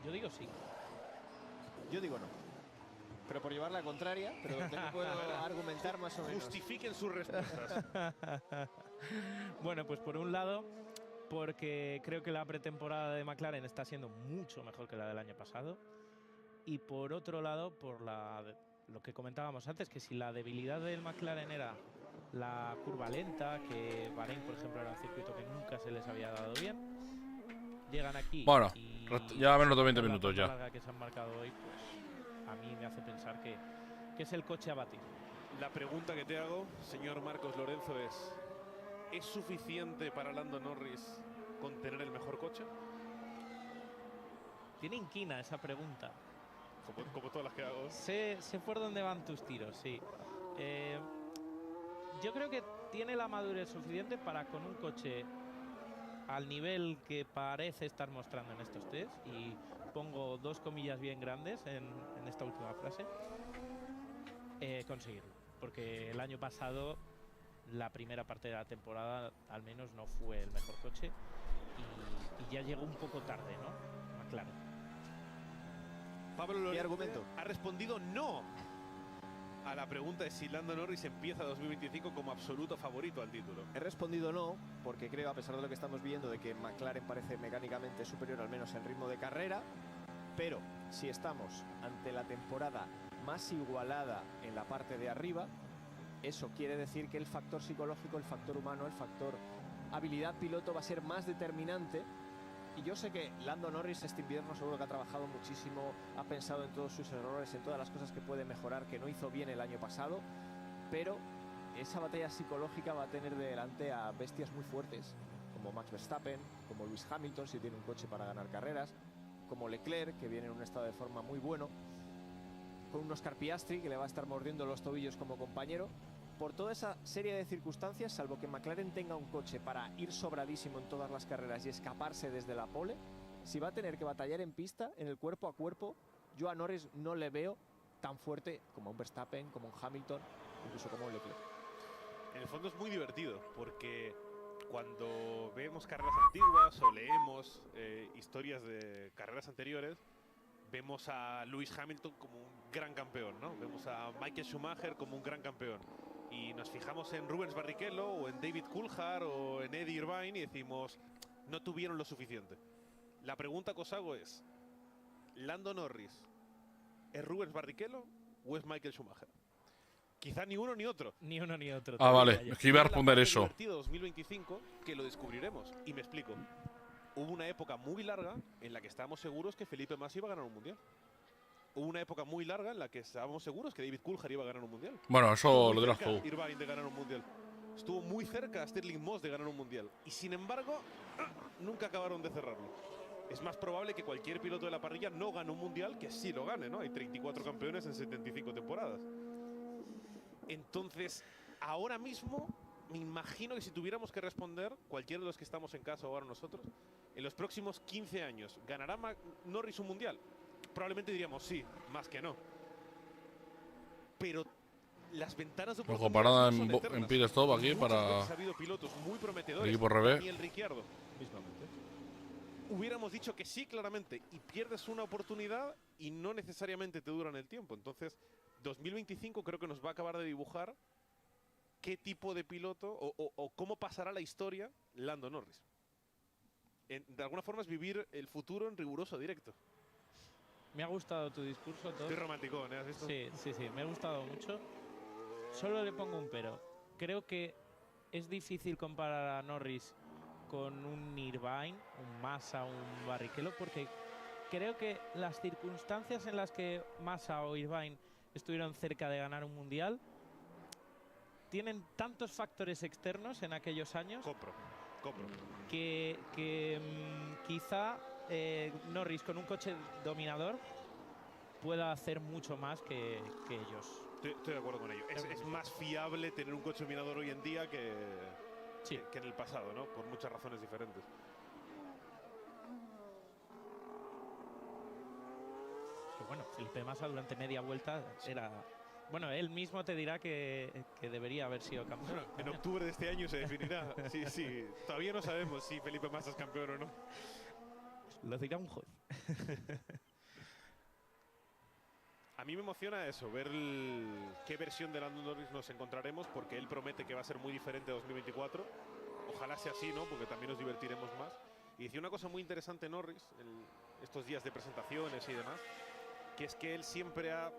H: Yo digo sí.
D: Yo digo no. Pero por llevar la contraria, pero te puedo argumentar más o menos.
C: Justifiquen sus respuestas.
H: Bueno, pues por un lado, porque creo que la pretemporada de McLaren está siendo mucho mejor que la del año pasado. Y por otro lado, por lo que comentábamos antes, que si la debilidad del McLaren era la curva lenta, que Bahrein, por ejemplo, era un circuito que nunca se les había dado bien, llegan aquí.
A: Bueno,
H: y
A: ya menos de 20 minutos ya.
H: La larga que se han marcado hoy, pues a mí me hace pensar que es el coche a batir.
C: La pregunta que te hago, señor Marcos Lorenzo, ¿es suficiente para Lando Norris con tener el mejor coche?
H: Tiene inquina esa pregunta.
C: Como todas las que hago.
H: Sé por dónde van tus tiros, sí. Yo creo que tiene la madurez suficiente para, con un coche al nivel que parece estar mostrando en estos test, y pongo 2 comillas bien grandes en esta última frase, conseguirlo. Porque el año pasado, la primera parte de la temporada, al menos no fue el mejor coche, y ya llegó un poco tarde, ¿no? Claro.
C: Pablo Lorenzo
D: argumento?
C: Ha respondido no a la pregunta de si Lando Norris empieza 2025 como absoluto favorito al título.
D: He respondido no, porque creo, a pesar de lo que estamos viendo, de que McLaren parece mecánicamente superior, al menos en ritmo de carrera, pero si estamos ante la temporada más igualada en la parte de arriba, eso quiere decir que el factor psicológico, el factor humano, el factor habilidad piloto va a ser más determinante. Y yo sé que Lando Norris este invierno seguro que ha trabajado muchísimo, ha pensado en todos sus errores, en todas las cosas que puede mejorar, que no hizo bien el año pasado, pero esa batalla psicológica va a tener delante a bestias muy fuertes, como Max Verstappen, como Lewis Hamilton, si tiene un coche para ganar carreras, como Leclerc, que viene en un estado de forma muy bueno, con un Oscar Piastri, que le va a estar mordiendo los tobillos como compañero. Por toda esa serie de circunstancias, salvo que McLaren tenga un coche para ir sobradísimo en todas las carreras y escaparse desde la pole, si va a tener que batallar en pista, en el cuerpo a cuerpo, yo a Norris no le veo tan fuerte como un Verstappen, como un Hamilton, incluso como un Leclerc.
C: En el fondo es muy divertido, porque cuando vemos carreras antiguas o leemos historias de carreras anteriores, vemos a Lewis Hamilton como un gran campeón, ¿no? Vemos a Michael Schumacher como un gran campeón. Y nos fijamos en Rubens Barrichello o en David Coulthard o en Eddie Irvine y decimos, no tuvieron lo suficiente. La pregunta que os hago es, ¿Lando Norris es Rubens Barrichello o es Michael Schumacher? Quizá ni uno ni otro.
H: Ni uno ni otro.
A: Ah, vale, es que iba a responder eso.
C: Es divertido 2025 que lo descubriremos. Y me explico. Hubo una época muy larga en la que estábamos seguros que Felipe Massa iba a ganar un mundial. Hubo una época muy larga en la que estábamos seguros que David Coulthard iba a ganar un mundial.
A: Bueno, eso lo dirás tú.
C: Irvine de ganar un mundial. Estuvo muy cerca Stirling Moss de ganar un mundial. Y sin embargo, nunca acabaron de cerrarlo. Es más probable que cualquier piloto de la parrilla no gane un mundial que sí lo gane, ¿no? Hay 34 campeones en 75 temporadas. Entonces, ahora mismo, me imagino que si tuviéramos que responder, cualquiera de los que estamos en casa o ahora nosotros, en los próximos 15 años, ¿ganará Norris un mundial? Probablemente diríamos sí, más que no. Pero las ventanas de
A: Ojo, parada en pit stop aquí para
C: ha habido pilotos muy prometedores.
A: el equipo revés.
C: Daniel Ricciardo, mismamente. Hubiéramos dicho que sí, claramente, y pierdes una oportunidad y no necesariamente te duran el tiempo. Entonces, 2025 creo que nos va a acabar de dibujar qué tipo de piloto o cómo pasará la historia Lando Norris. De alguna forma es vivir el futuro en riguroso directo.
H: Me ha gustado tu discurso, Todd.
C: Estoy romántico, ¿eh? ¿Has visto?
H: Sí, me ha gustado mucho. Solo le pongo un pero. Creo que es difícil comparar a Norris con un Irvine, un Massa, un Barrichello, porque creo que las circunstancias en las que Massa o Irvine estuvieron cerca de ganar un mundial tienen tantos factores externos en aquellos años
C: Compro.
H: que quizá Norris con un coche dominador pueda hacer mucho más que ellos.
C: Estoy de acuerdo con ello. Es más fiable tener un coche dominador hoy en día que en el pasado, ¿no? Por muchas razones diferentes.
H: Que bueno, Felipe Massa durante media vuelta era... Bueno, él mismo te dirá que debería haber sido campeón.
C: Bueno, en octubre de este año se definirá. Sí. Todavía no sabemos si Felipe Massa es campeón o no.
H: Lo dirá un juez.
C: A mí me emociona eso, ver qué versión de Lando Norris nos encontraremos, porque él promete que va a ser muy diferente a 2024. Ojalá sea así, ¿no? Porque también nos divertiremos más. Y decía una cosa muy interesante Norris, estos días de presentaciones y demás, que es que él siempre ha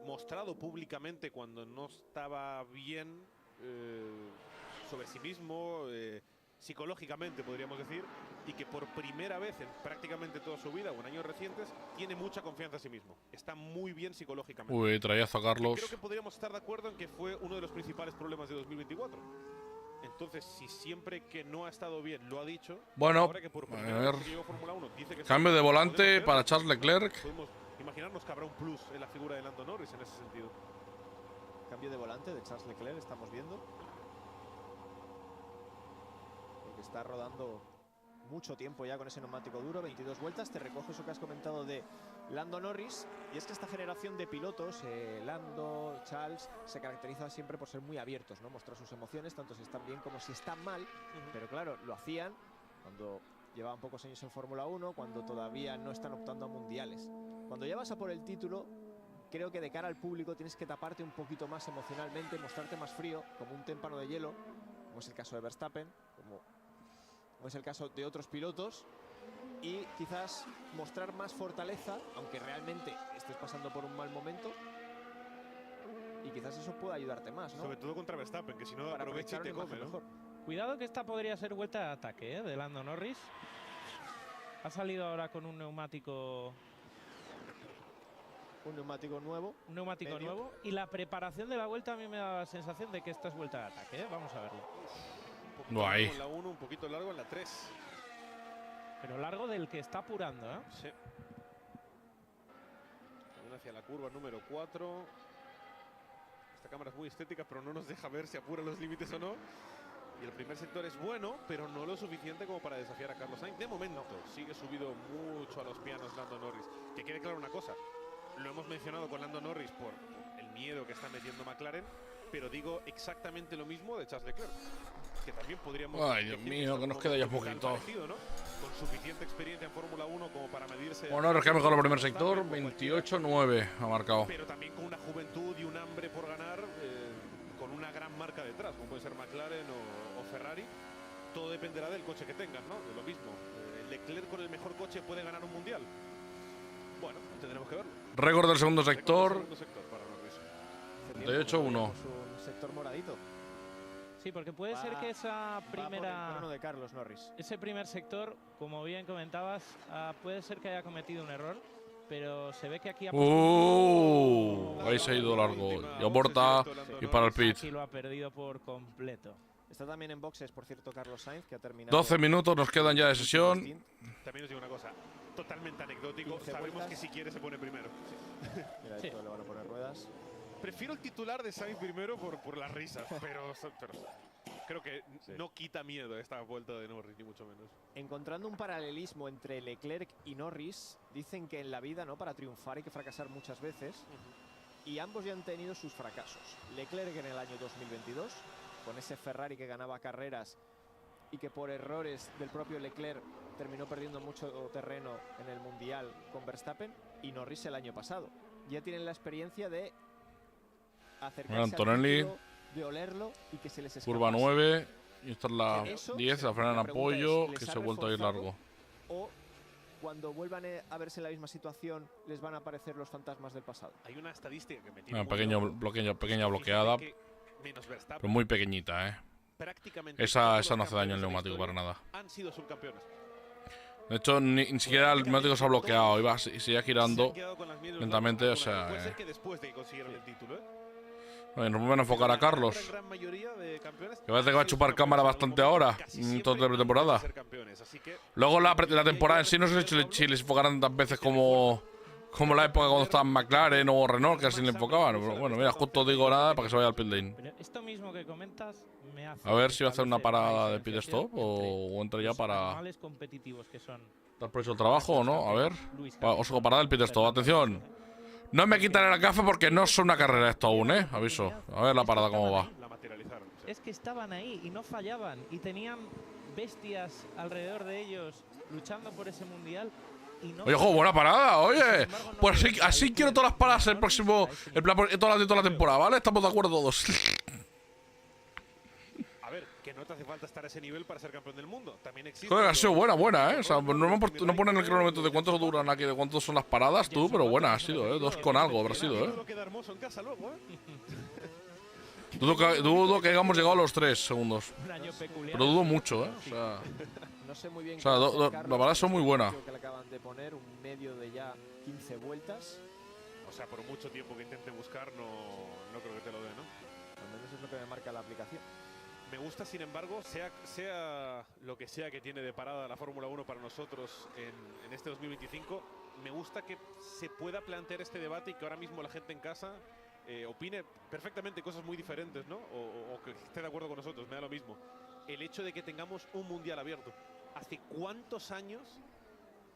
C: mostrado públicamente cuando no estaba bien sobre sí mismo, psicológicamente podríamos decir, y que por primera vez en prácticamente toda su vida o en años recientes tiene mucha confianza en sí mismo. Está muy bien psicológicamente.
A: Uy, trayazo a Carlos.
C: Creo que podríamos estar de acuerdo en que fue uno de los principales problemas de 2024. Entonces, si siempre que no ha estado bien lo ha dicho,
A: bueno,
C: ahora que por
A: a
C: primera
A: ver.
C: vez que llegó Fórmula 1 dice que
A: Cambio de volante para Charles Leclerc.
C: Podemos imaginarnos que habrá un plus en la figura de Lando Norris en ese sentido.
D: Cambio de volante de Charles Leclerc, estamos viendo. Porque está rodando mucho tiempo ya con ese neumático duro, 22 vueltas. Te recojo eso que has comentado de Lando Norris. Y es que esta generación de pilotos, Lando, Charles, se caracteriza siempre por ser muy abiertos, ¿no? Mostrar sus emociones, tanto si están bien como si están mal. Pero claro, lo hacían cuando llevaban pocos años en Fórmula 1, cuando todavía no están optando a mundiales. Cuando ya vas a por el título, creo que de cara al público tienes que taparte un poquito más emocionalmente, mostrarte más frío, como un témpano de hielo, como es el caso de Verstappen, como es el caso de otros pilotos, y quizás mostrar más fortaleza, aunque realmente estés pasando por un mal momento, y quizás eso pueda ayudarte más, ¿no?
C: Sobre todo contra Verstappen, que si no
D: para
C: aprovecha y te come, ¿no?
D: mejor.
H: Cuidado que esta podría ser vuelta de ataque, de Lando Norris. Ha salido ahora con un neumático...
D: Un neumático nuevo.
H: Un neumático nuevo. Y la preparación de la vuelta a mí me da la sensación de que esta es vuelta de ataque, Vamos a verlo.
C: Un poquito largo en la 1, un poquito largo en la 3.
H: Pero largo del que está apurando,
C: Sí. También hacia la curva número 4. Esta cámara es muy estética, pero no nos deja ver si apura los límites o no. Y el primer sector es bueno, pero no lo suficiente como para desafiar a Carlos Sainz. De momento sigue subido mucho a los pianos Lando Norris. Que quede claro una cosa, lo hemos mencionado con Lando Norris por el miedo que está metiendo McLaren, pero digo exactamente lo mismo de Charles Leclerc, que también podríamos...
A: Ay, Dios mío, que nos queda ya poquito.
C: Parecido, ¿no? Con suficiente experiencia en Fórmula 1 como para medirse...
A: Bueno, nos queda mejor el primer sector, 28-9 ha marcado.
C: Pero también con una juventud y un hambre por ganar, con una gran marca detrás, como puede ser McLaren o Ferrari. Todo dependerá del coche que tengan, ¿no? De lo mismo. Leclerc con el mejor coche puede ganar un mundial. Bueno, tendremos que verlo.
A: Récord del segundo sector.
C: Segundo sector para Norris.
A: 38-1.
D: Un sector moradito.
H: Sí, porque puede ser que esa primera...
D: Va por el de Carlos Norris.
H: Ese primer sector, como bien comentabas, puede ser que haya cometido un error, pero se ve que aquí ha
A: ahí se ha ido largo. Y aborta y para el pit.
H: Aquí lo ha perdido por completo.
D: Está también en boxes, por cierto, Carlos Sainz, que ha terminado...
A: 12 minutos nos quedan ya de sesión.
C: También os digo una cosa, totalmente anecdótico. Sabemos que si quiere se pone primero.
D: Mira, esto le van a poner ruedas.
C: Prefiero el titular de Sainz primero por las risas, pero creo que no quita miedo esta vuelta de Norris, ni mucho menos.
D: Encontrando un paralelismo entre Leclerc y Norris, dicen que en la vida, ¿no?, para triunfar hay que fracasar muchas veces, y ambos ya han tenido sus fracasos. Leclerc en el año 2022, con ese Ferrari que ganaba carreras y que por errores del propio Leclerc terminó perdiendo mucho terreno en el Mundial con Verstappen, y Norris el año pasado. Ya tienen la experiencia de acercarse
A: Antonelli,
D: al título, de olerlo y que se les escapase.
A: curva 9. Y esta es la 10, la frena en apoyo, que se ha vuelto a ir largo.
D: O cuando vuelvan a verse en la misma situación, les van a aparecer los fantasmas del pasado.
C: Hay una estadística que me tiene
A: Pequeña bloqueada, pero muy pequeñita, Esa no hace daño al neumático para nada.
C: Han sido subcampeones.
A: De hecho, ni siquiera el neumático se ha bloqueado, y seguía girando lentamente, o sea...
C: Puede ser que después de que consiguieron el título,
A: Nos vuelven a enfocar a Carlos. Que parece que va a chupar cámara bastante ahora, en toda la pretemporada. Luego la temporada en sí no sé si les enfocarán tantas veces como la época cuando estaban McLaren o Renault, que así le enfocaban. Pero bueno, mira, justo digo nada para que se vaya al pit lane.
H: Esto mismo que comentas me hace...
A: A ver si va a hacer una parada de pit stop o entra ya para...
H: competitivos que son.
A: ¿Dar por hecho el trabajo o no? A ver. Oso, parada del pit stop, atención. No me quitaré la gafa porque no es una carrera esto aún, aviso. A ver la parada cómo va.
H: Es que estaban ahí y no fallaban. Y tenían bestias alrededor de ellos luchando por ese mundial. Y no...
A: Oye, buena parada, oye. Pues así quiero todas las paradas el próximo. Toda la temporada, ¿vale? Estamos de acuerdo todos.
C: A ver, que no te hace falta estar a ese nivel para ser campeón del mundo. También existe.
A: Joder, ha sido buena, O sea, no ponen el cronómetro de cuántos duran aquí, de cuántos son las paradas, tú, pero buena ha sido, 2 con algo habrá sido,
C: Queda hermoso en casa luego,
A: Dudo que hayamos llegado a los 3 segundos. Pero dudo mucho, O sea,
D: no sé muy bien.
A: las paradas son muy buenas.
D: Que le acaban de poner un medio de ya 15 vueltas.
C: O sea, por mucho tiempo que intente buscar, no creo que te lo dé, ¿no?
D: Al menos es lo que me marca la aplicación.
C: Me gusta, sin embargo, sea lo que sea que tiene de parada la Fórmula 1 para nosotros en este 2025, me gusta que se pueda plantear este debate y que ahora mismo la gente en casa opine perfectamente cosas muy diferentes, ¿no? O que esté de acuerdo con nosotros, me da lo mismo. El hecho de que tengamos un mundial abierto. ¿Hace cuántos años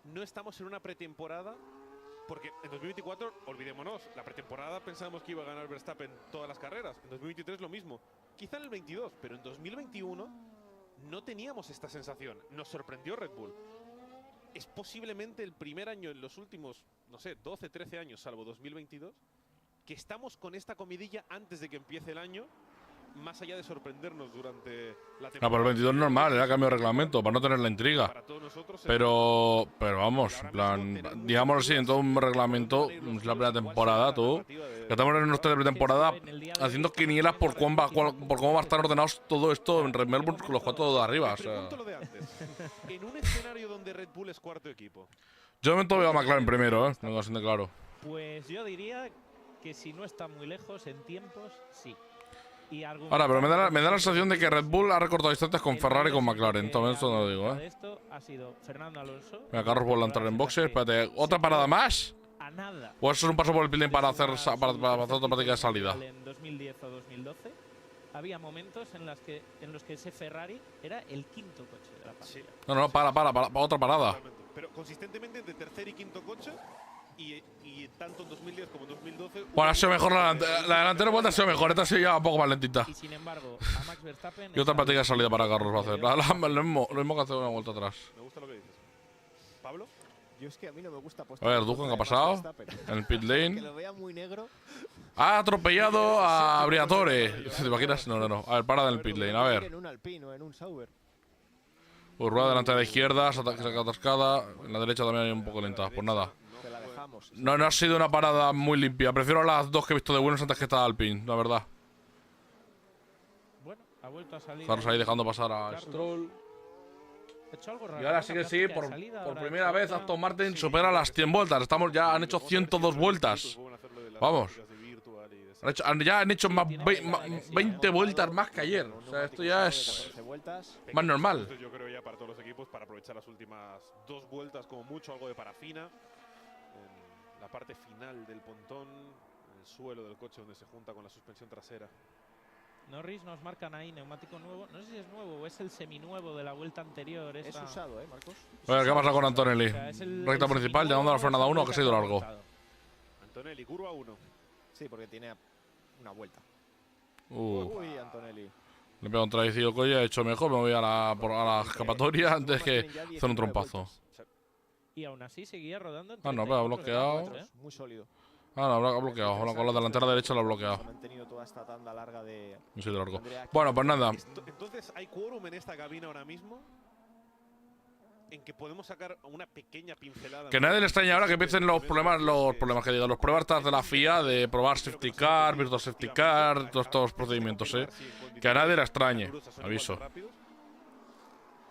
C: no estamos en una pretemporada? Porque en 2024, olvidémonos, la pretemporada pensábamos que iba a ganar Verstappen todas las carreras. En 2023 lo mismo. Quizá en el 22, pero en 2021 no teníamos esta sensación. Nos sorprendió Red Bull. Es posiblemente el primer año en los últimos, no sé, 12, 13 años, salvo 2022, que estamos con esta comidilla antes de que empiece el año, más allá de sorprendernos durante la temporada.
A: No, pero el 22 es normal, era cambio de reglamento, para no tener la intriga. Pero vamos, en plan, digámoslo así, en todo un reglamento, es la primera temporada, tú. Ya estamos en nuestra pretemporada haciendo quinielas por cómo va a estar ordenados todo esto en Red Melbourne con los 4 de arriba. O sea.
C: En un escenario donde Red Bull es cuarto equipo.
A: Yo de momento veo a McLaren primero, no bastante claro.
H: Pues yo diría que si no está muy lejos en tiempos, sí.
A: Ahora, pero me da la sensación de que Red Bull ha recortado distancias con Ferrari y con McLaren. También esto no lo digo,
H: Esto ha sido Fernando Alonso.
A: Mira, Carlos vuelve a entrar en boxes. Espérate, ¿otra parada más?
H: A nada.
A: ¿O eso es un paso por el pit lane para hacer otra práctica de salida?
H: En 2010 o 2012 había momentos en los que ese Ferrari era el quinto coche de la parrilla.
A: No, para otra parada.
C: Pero consistentemente entre tercer y quinto coche y tanto en 2010 como en 2012.
A: Bueno, ha sido mejor la delantera vuelta ha sido mejor. Esta ha sido ya un poco más lentita.
H: Y sin embargo, a Max Verstappen.
A: Y otra práctica de salida para Carlos va a hacer. Lo mismo que hacer una vuelta atrás.
C: Me gusta lo que dices. ¿Pablo?
I: Yo es que a mí no me gusta
A: A ver, Dujan, ¿qué ha pasado? En el pit lane.
I: Que lo vea muy negro.
A: Ha atropellado a Briatore. ¿Te imaginas? No. A ver, parada en el pit lane. A ver.
I: En un Alpine o en un Sauber.
A: Pues rueda delante de la izquierda, se saca atascada. En la derecha también hay un poco lenta. Pues nada.
I: Te la dejamos.
A: No ha sido una parada muy limpia. Prefiero las dos que he visto de buenos antes que esta de Alpine, la verdad.
H: Bueno, ha vuelto a salir.
A: Carlos ahí dejando pasar a Stroll.
H: Ha hecho algo raro.
A: Y ahora sí que sí, por primera vez Aston Martin supera las 100 vueltas. Ya han hecho 102 vueltas. Vamos. Ya han hecho más 20 vueltas más que ayer. O sea, esto ya es más normal.
C: Yo creo ya para todos los equipos, para aprovechar las últimas 2 vueltas, como mucho, algo de parafina. En la parte final del pontón, en el suelo del coche donde se junta con la suspensión trasera.
H: Norris nos marcan ahí neumático nuevo. No sé si es nuevo o es el seminuevo de la vuelta anterior.
I: Es usado, Marcos.
A: A ver, ¿qué pasa con Antonelli? Recta principal, llegando a la frenada 1, que se ha ido largo.
C: Antonelli, curva 1.
I: Sí, porque tiene una vuelta.
H: Uy, Antonelli.
A: Le pego un tradicido colla, he hecho mejor, me voy a la escapatoria antes que hacer un trompazo.
H: Y aún así seguía rodando.
A: Ah, no, pero ha bloqueado.
I: Muy sólido.
A: Ah, no, ha bloqueado. Bueno, con la delantera derecha lo ha bloqueado.
I: Han tenido toda esta tanda larga de.
A: No sé de largo. Bueno, pues nada.
C: Entonces, ¿hay quórum en esta cabina ahora mismo? En que podemos sacar una pequeña pincelada.
A: Que nadie le extraña ahora que empiecen los problemas que digan, los pruebas de la FIA de probar safety car, virtual safety car, todos estos procedimientos, Que a nadie le extrañe, aviso.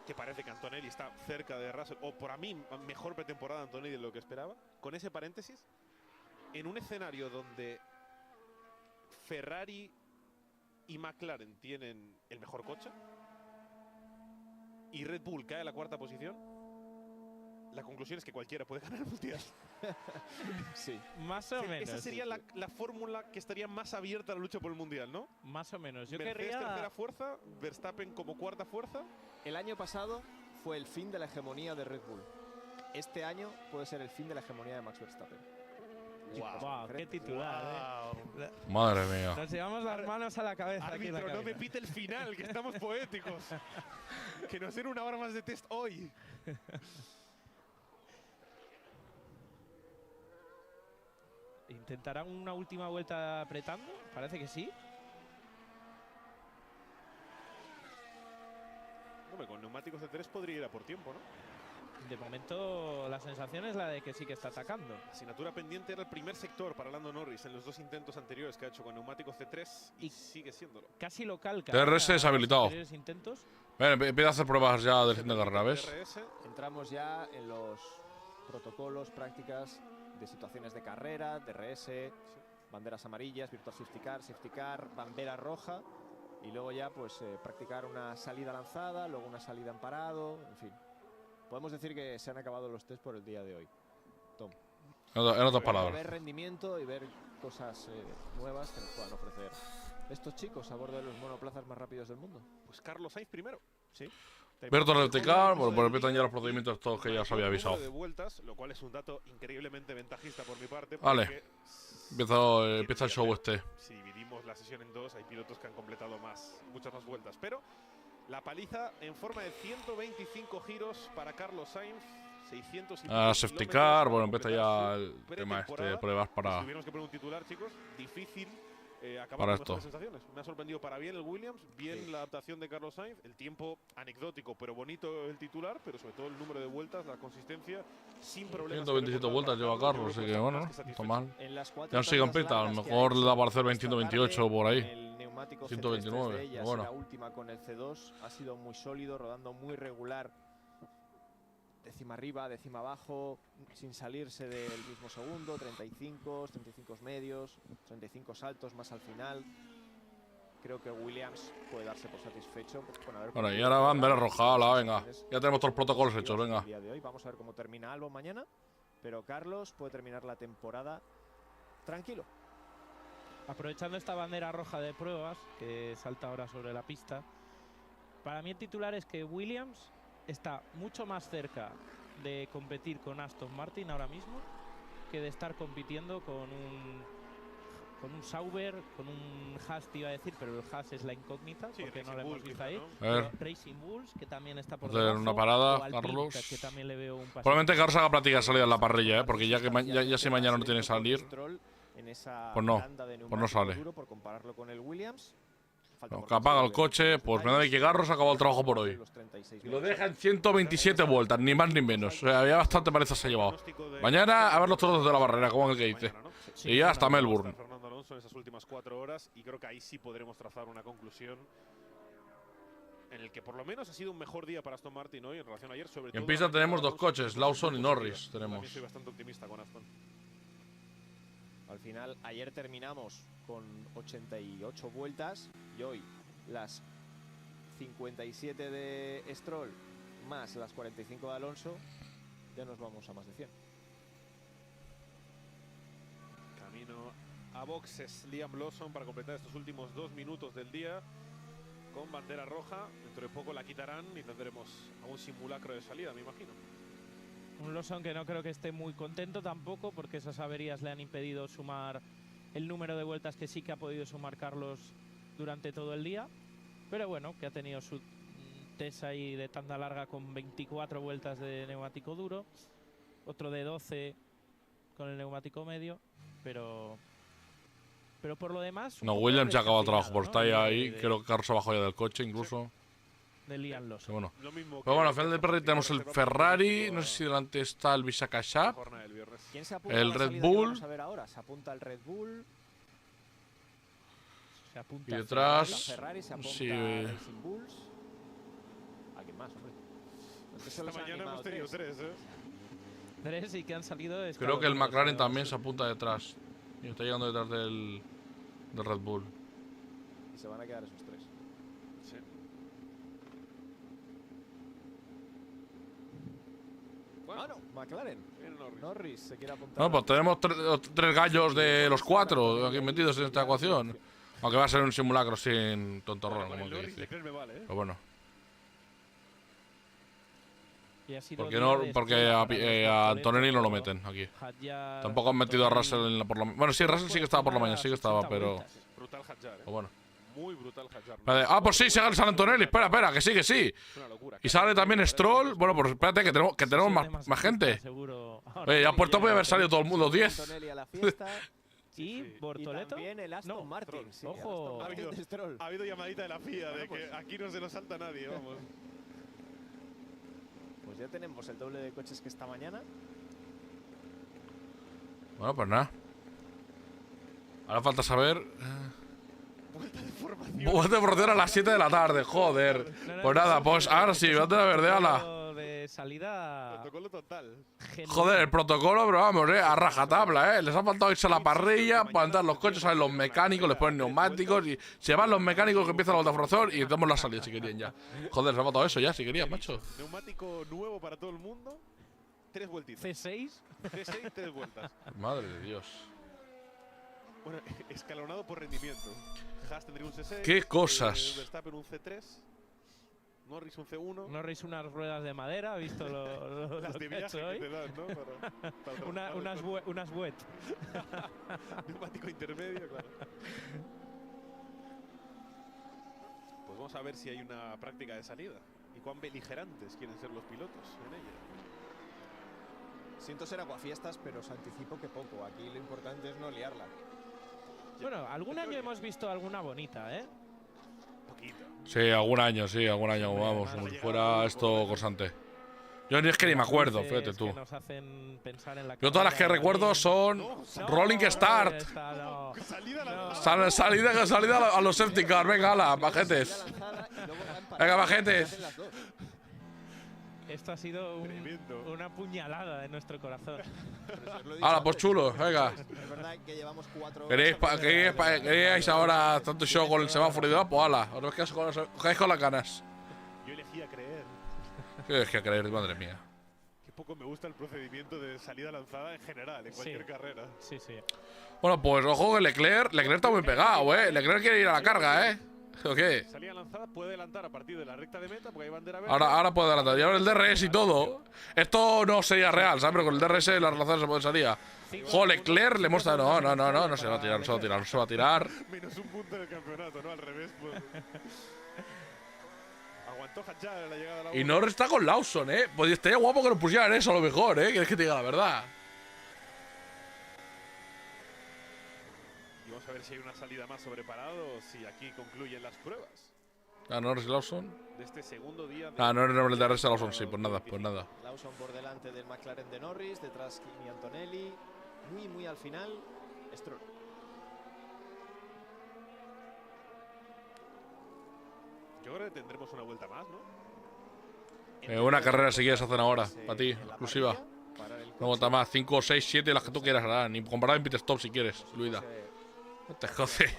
C: Que parece que Antonelli está cerca de Russell, o por a mí mejor pretemporada Antonelli de lo que esperaba. Con ese paréntesis, en un escenario donde Ferrari y McLaren tienen el mejor coche y Red Bull cae a la 4ª posición, la conclusión es que cualquiera puede ganar el Mundial.
H: Sí, más o menos.
C: Esa sería la fórmula que estaría más abierta a la lucha por el Mundial, ¿no?
H: Más o menos. Yo
C: Mercedes tercera fuerza, Verstappen como 4ª fuerza.
I: El año pasado fue el fin de la hegemonía de Red Bull. Este año puede ser el fin de la hegemonía de Max Verstappen.
H: Wow, qué titular,
A: Madre mía.
H: Nos llevamos las manos a la cabeza.
C: Árbitro,
H: aquí en la
C: no me pite el final, que estamos poéticos. Que nos den una hora más de test hoy.
H: ¿Intentarán una última vuelta apretando? Parece que sí.
C: Hombre, con neumáticos de 3 podría ir a por tiempo, ¿no?
H: De momento la sensación es la de que sí que está atacando.
C: La asignatura pendiente era el primer sector para Lando Norris en los 2 intentos anteriores que ha hecho con neumáticos C3 y sigue siéndolo.
H: Casi lo calca.
A: DRS deshabilitado.
H: Intentos.
A: Empieza a hacer pruebas ya del fin de carrera, ¿ves?
I: Entramos ya en los protocolos, prácticas de situaciones de carrera, DRS, banderas amarillas, virtual safety car, bandera roja y luego ya pues practicar una salida lanzada, luego una salida en parado, en fin. Podemos decir que se han acabado los test por el día de hoy. Tom.
A: En otras palabras.
I: Ver rendimiento y ver cosas nuevas que nos puedan ofrecer estos chicos a bordo de los monoplazas más rápidos del mundo.
C: Pues Carlos Sainz primero. Sí.
A: Virtual safety car, bueno, empiezan ya los procedimientos todos que ya os había avisado.
C: De vueltas, lo cual es un dato increíblemente ventajista por mi parte.
A: Vale. Empieza el show este.
C: Si dividimos la sesión en 2, hay pilotos que han completado muchas más vueltas. Pero la paliza en forma de 125 giros para Carlos Sainz. 600
A: safety car, bueno, empieza ya el tema de pruebas para.
C: Si tuviéramos que poner un titular, chicos, difícil acabar
A: para
C: con
A: esto.
C: nuestras sensaciones. Me ha sorprendido para bien el Williams, bien la adaptación de Carlos Sainz, el tiempo anecdótico, pero bonito el titular, pero sobre todo el número de vueltas, la consistencia, sin problemas.
A: 127 vueltas lleva Carlos, así que bueno, no está mal. Ya no sigue en pista, a lo
I: largas
A: mejor le da para hacer 128 por ahí.
I: El neumático
A: 129,
I: C3 de ellas,
A: bueno.
I: la última con el C2 ha sido muy sólido, rodando muy regular. Décima arriba, décima abajo, sin salirse del mismo segundo, 35 medios, 35 saltos más al final. Creo que Williams puede darse por satisfecho.
A: Bueno, y ahora va bandera roja, venga. Ya tenemos todos los protocolos hechos, venga.
I: Día de hoy. Vamos a ver cómo termina Albon mañana, pero Carlos puede terminar la temporada tranquilo.
H: Aprovechando esta bandera roja de pruebas que salta ahora sobre la pista, para mí el titular es que Williams está mucho más cerca de competir con Aston Martin ahora mismo que de estar compitiendo con un Sauber, con un Haas te iba a decir, pero el Haas es la incógnita,
C: Sí,
H: porque no
C: Racing
H: lo hemos
C: Bull,
H: visto
C: quizá,
H: ahí.
C: ¿no?
A: A ver.
H: Racing Bulls, que también está por
A: Hacer
H: debajo,
A: una parada,
H: o Alpine,
A: Carlos.
H: que también le veo un pasito.
A: Probablemente Carlos haga práctica de salida en la parrilla, porque ya que ya si mañana no tiene que salir, pues no sale. No, que apaga el coche, pues me da de que Garros ha acabado el trabajo por hoy. Y lo deja en 127 vueltas, ni más ni menos. O sea, ya bastante parece se ha llevado. Mañana a ver los toros desde la barrera, como el que dice. Y ya hasta Melbourne.
C: Fernando Alonso en esas últimas 4 horas y creo que ahí sí podremos trazar una conclusión en el que por lo menos ha sido un mejor día para Aston Martin hoy en relación a ayer. Sobre todo
A: En pista tenemos dos coches, Lawson y Norris.
C: También
A: Tenemos.
C: soy bastante optimista con Aston.
I: Al final, ayer terminamos con 88 vueltas y hoy las 57 de Stroll más las 45 de Alonso, ya nos vamos a más de 100.
C: Camino a boxes Liam Lawson para completar estos últimos 2 minutos del día con bandera roja. Dentro de poco la quitarán y tendremos a un simulacro de salida, me imagino.
H: Un Lawson que no creo que esté muy contento tampoco, porque esas averías le han impedido sumar el número de vueltas que sí que ha podido sumar Carlos durante todo el día. Pero bueno, que ha tenido su test ahí de tanda larga con 24 vueltas de neumático duro. Otro de 12 con el neumático medio. Pero por lo demás...
A: No, Williams ya ha acabado el trabajo por estar ahí. Creo que Carlos se bajó ya del coche incluso.
H: De Liam Lawson.
A: Bueno.
C: Lo mismo
A: Pero bueno, al final del Perry tenemos el Ferrari. No sé si delante está el Visa Shop.
I: ¿Quién se apunta
A: El
I: a la
A: Red
I: salida que
A: Bull.
I: vamos a ver ahora? Se apunta el Red Bull.
H: Se apunta
A: Y detrás.
I: Ferrari, se apunta
A: Sí.
I: Racing Bulls. ¿Alguien más, hombre? Antes se
C: Esta
I: los ha
C: mañana
I: animado
C: hemos tenido 3, ¿eh?
H: 3 y que han salido...
A: Creo que el McLaren
H: pero-
A: también se apunta detrás. Y está llegando detrás del Red Bull.
I: Y se van a quedar esos 3.
C: Sí.
I: Bueno, McLaren.
C: Viene Norris.
I: Norris se quiere apuntar.
A: No, pues tenemos tres gallos de los 4 aquí metidos en esta ecuación. Aunque va a ser un simulacro sin tontorrón,
C: Con
A: como
C: el
A: que
C: Norris
A: dice.
C: Leclerc me vale, ¿eh?
A: Pero bueno.
H: Y ha sido
A: Porque
H: día
A: no,
H: de
A: porque
H: escuela
A: a
H: para los
A: Antonelli no lo
H: Toledo,
A: meten aquí.
H: Hadjar,
A: Tampoco han metido a
H: Antonelli.
A: Russell en la por la Bueno, sí, Russell sí que estaba por la mañana, sí que estaba, pero.
C: Brutal Hadjar, ¿eh?
A: Pero bueno.
C: Muy brutal Hadjar.
A: Vale, ah, pues sí, sale San Antonelli. Espera, que sí, que sí.
C: Es una locura.
A: Y sale también Stroll. Bueno, pues espérate, que tenemos más gente.
H: Seguro.
A: Oye, ya puesto puede haber salido todo el mundo, 10.
I: Antonelli a la fiesta.
H: ¿Y Bortoleto?
I: Y también el Aston
H: No,
I: Martin. Sí,
H: ojo.
I: Aston Martin de Stroll.
C: Ha habido llamadita de la FIA de
I: pues-
C: que aquí no se nos salta nadie, vamos.
I: Pues ya tenemos el doble de coches que esta mañana.
A: Bueno, pues nada. Ahora falta saber.
C: Vuelta de formación.
A: Vuelta de formación a las 7 de la tarde, joder. Pues nada, pues ahora sí, vuelta de verde, ala.
H: De salida.
C: Protocolo total.
A: Joder, el protocolo, pero vamos, a rajatabla, Les ha faltado irse a la parrilla, para entrar los coches, salen los mecánicos, les ponen neumáticos y se van los mecánicos que empieza la vuelta de formación y damos la salida si querían ya. Joder, les ha faltado eso ya, si querían, macho.
C: Neumático nuevo para todo el mundo. 3 vueltitas.
H: C6.
C: C6, 3 vueltas.
A: Madre de Dios.
C: Bueno, escalonado por rendimiento. Haas tendría un C6.
A: ¿Qué cosas?
C: Verstappen un C3. Norris un C1.
H: Norris unas ruedas de madera, ha visto lo
C: Las de
H: que ha
C: viaje
H: hecho hoy.
C: que te dan, ¿no? Para
H: Unas wet.
C: Neumático intermedio, claro. Pues vamos a ver si hay una práctica de salida. Y cuán beligerantes quieren ser los pilotos en ella.
I: Siento ser aguafiestas, pero os anticipo que poco. Aquí lo importante es no liarla.
H: Bueno, algún año hemos visto alguna bonita, ¿eh?
C: Poquito.
A: Sí, algún año, vamos, como si fuera esto constante. Yo ni es que ni me acuerdo, fíjate tú.
H: Que nos hacen pensar en la
A: Yo todas las que
H: carrera
A: recuerdo
H: de-
A: son
C: No,
A: Rolling Start.
H: esta no.
C: Salida
H: No.
A: Salida a los safety car, venga, ala, pajetes. Venga, pajetes.
H: Esto ha sido
C: Tremendo.
H: una puñalada en nuestro corazón.
A: Ala, pues chulo, venga.
I: Es verdad que llevamos 4 horas.
A: ¿Queréis ahora tanto show con el semáforo y demás? Pues ala, os quedáis con las ganas.
C: Yo elegí a creer.
A: ¿Qué es que creer, madre mía?
C: Que poco me gusta el procedimiento de salida lanzada en general, en cualquier carrera.
H: Sí, sí.
A: Bueno, pues ojo que Leclerc está muy pegado, Leclerc quiere ir a la carga, ¿O qué?
C: Salida lanzada, puede adelantar a partir de la recta de meta porque hay bandera verde.
A: Ahora puede adelantar. Y ahora el DRS y todo. Esto no sería real, ¿sabes? Pero con el DRS las lanzadas se pueden salir. Jo, Leclerc le muestra. No se va a tirar, no se va a tirar.
C: Menos un punto en el campeonato, ¿no? Al revés. Pues. Aguantó Hadjar en la llegada de la
A: Y Norris está con Lawson, ¿eh? Pues estaría guapo que nos pusieran eso a lo mejor, ¿eh? ¿Quieres que te diga la verdad?
C: Y vamos a ver si hay una salida más sobre parado o si aquí concluyen las pruebas.
A: Norris y Lawson.
C: De este segundo día.
A: Norris no, el DRS a Lawson, sí, pues nada.
I: Lawson por delante del McLaren de Norris, detrás Kimi Antonelli. Muy al final, Stroll.
C: Yo creo que tendremos una vuelta más, ¿no?
A: Una carrera si quieres hacen ahora, para ti, exclusiva. Una vuelta más, 5, 6, 7, las que tú quieras, ¿verdad? Ni comparado en pit stop si quieres, Luida. No te jode.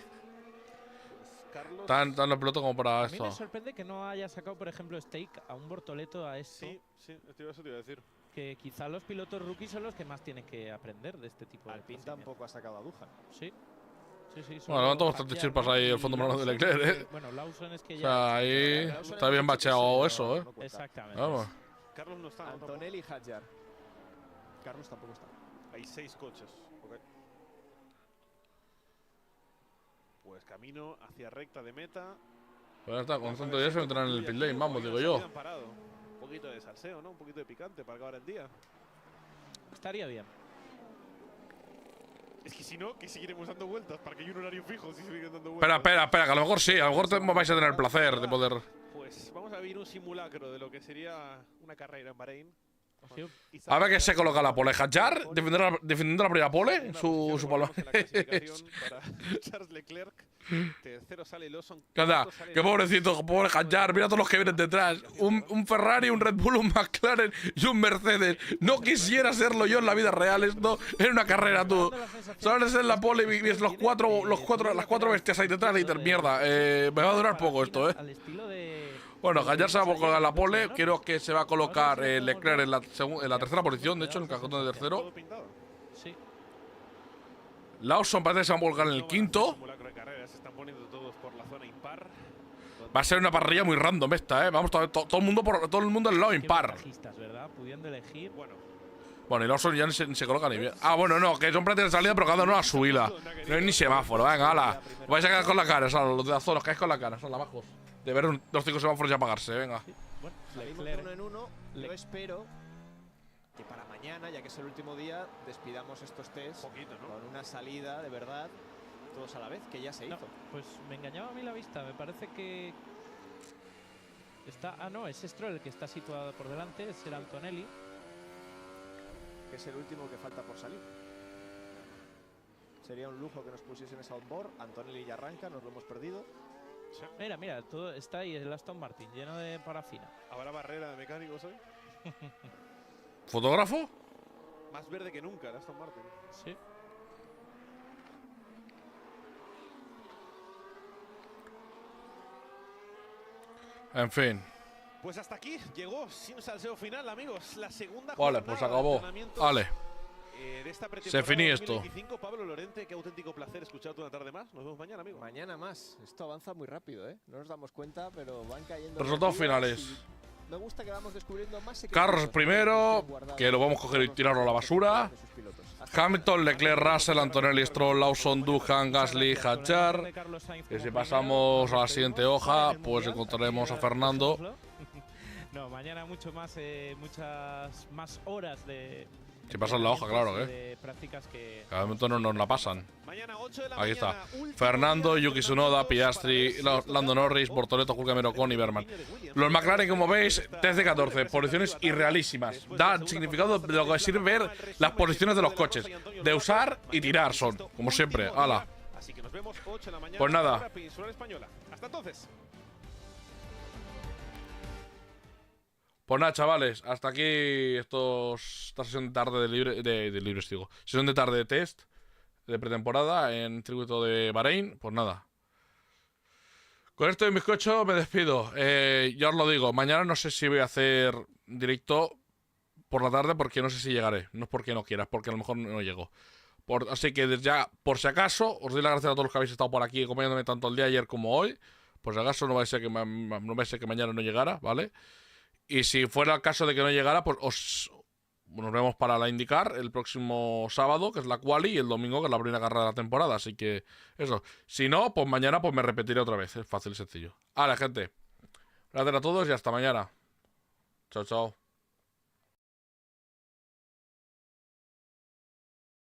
A: Tan los pilotos como para esto.
H: A mí me sorprende que no haya sacado, por ejemplo, Stake a un Bortoleto a esto.
C: Sí, eso te iba a decir.
H: Que quizá los pilotos rookies son los que más tienen que aprender de este tipo de
I: Alpine tampoco ha sacado a Duhan.
H: Sí.
A: Bueno, levanto bastante chispas ahí el fondo plano de Leclerc, ¿eh?
H: Bueno, Lawson es que ya.
A: O sea, ahí está bien bacheado eso, ¿eh?
H: Exactamente.
A: Vamos.
C: Carlos no está.
I: Antonelli y Hadjar. Carlos tampoco está.
C: Hay 6 coches. Okay. Pues camino hacia recta de meta.
A: Pues ya está, con tanto ya se meterán en el pit lane, vamos, digo yo.
C: Un poquito de salseo, ¿no? Un poquito de picante para acabar el día.
H: Estaría bien.
C: Es que si no, que seguiremos dando vueltas para que haya un horario fijo si siguen dando vueltas.
A: Espera, que a lo mejor sí, a lo mejor vais a tener el placer de poder.
C: Pues vamos a vivir un simulacro de lo que sería una carrera en Bahrein.
A: A ver qué se coloca la pole. Hadjar defendiendo la primera pole. Su palo.
C: Charles Leclerc. Tercero sale Lawson.
A: ¿Qué anda? Qué pobrecito, pobre Hadjar. Mira todos los que vienen detrás. Un Ferrari, un Red Bull, un McLaren y un Mercedes. No quisiera serlo yo en la vida real. Esto en una carrera, tú. Sales en la pole y ves las cuatro bestias ahí detrás y dices, mierda, me va a durar poco esto, ¿eh? Bueno, Hadjar se va a colocar la pole. Creo que se va a colocar Leclerc en la tercera posición, de hecho, en el cajón de tercero.
H: Sí.
A: Lawson parece que se va a colocar en el quinto. Va a ser una parrilla muy random esta, ¿eh? Vamos, todo el mundo en el lado impar.
H: Pudiendo elegir.
A: Bueno, y Lawson ya se coloca ni bien. Ah, bueno, no, que son prácticas de salida, pero cada uno a su hila. No hay ni semáforo, venga, ala. Vais a quedar con la cara, o sea, los de la zona, os caéis con la cara, son la bajos. De ver los 5 semáforos y apagarse, venga.
I: Bueno, salimos de 1 en 1. Yo espero que para mañana, ya que es el último día, despidamos estos test con una salida de verdad, todos a la vez, que ya se hizo.
H: Pues me engañaba a mí la vista, me parece que está. Ah, no, es Stroll el que está situado por delante, es el Antonelli.
I: Que es el último que falta por salir. Sería un lujo que nos pusiesen ese outboard. Antonelli ya arranca, nos lo hemos perdido.
H: Sí. Mira, todo está ahí el Aston Martin lleno de parafina.
C: ¿Habrá barrera de mecánicos hoy?
A: ¿Fotógrafo?
C: Más verde que nunca el Aston Martin.
H: Sí.
A: En fin.
C: Pues hasta aquí llegó sin salseo final, amigos. La segunda
A: jornada. Vale, pues acabó. Vale.
C: De esta
A: se finí esto.
C: Pablo Lorente, qué auténtico placer escucharte una tarde más. Nos vemos mañana, amigo.
I: Mañana más. Esto avanza muy rápido, ¿eh? No nos damos cuenta, pero van cayendo.
A: Resultados finales.
I: Me gusta que vamos descubriendo más secretos.
A: Carros primero, que lo vamos a coger y tirarlo a la basura. Hamilton, Leclerc, Russell, Antonelli, Stroll, Lawson, Duhan, Gasly, Hadjar. Y si pasamos a la siguiente hoja, pues encontraremos a Fernando.
H: No, mañana muchas más horas de.
A: Si pasan la hoja, claro,
H: de prácticas que.
A: Cada momento no nos la pasan. Ahí está.
C: mañana,
A: Fernando, Yuki Tsunoda, Piastri, Lando Norris, Bortoleto, Hulkenberg, Ocon y Berman. Los McLaren, como veis, 13-14. Posiciones irrealísimas. Da significado de lo que sirve ver las posiciones de los coches. De usar y tirar son, como siempre. ¡Hala! Pues nada.
C: Hasta entonces.
A: Pues nada, chavales, hasta aquí esta sesión de tarde de libres, digo. Sesión de tarde de test de pretemporada en circuito de Bahrein. Pues nada. Con esto de bizcocho me despido. Ya os lo digo, mañana no sé si voy a hacer directo por la tarde porque no sé si llegaré. No es porque no quiera, es porque a lo mejor no llego. Así que desde ya, por si acaso, os doy las gracias a todos los que habéis estado por aquí acompañándome tanto el día de ayer como hoy. Pues si acaso no va a ser que mañana no llegara, ¿vale? Y si fuera el caso de que no llegara, pues nos vemos para la IndyCar el próximo sábado, que es la quali, y el domingo, que es la primera carrera de la temporada. Así que eso. Si no, pues mañana pues me repetiré otra vez. Es fácil y sencillo. Vale, gente. Gracias a todos y hasta mañana. Chao, chao.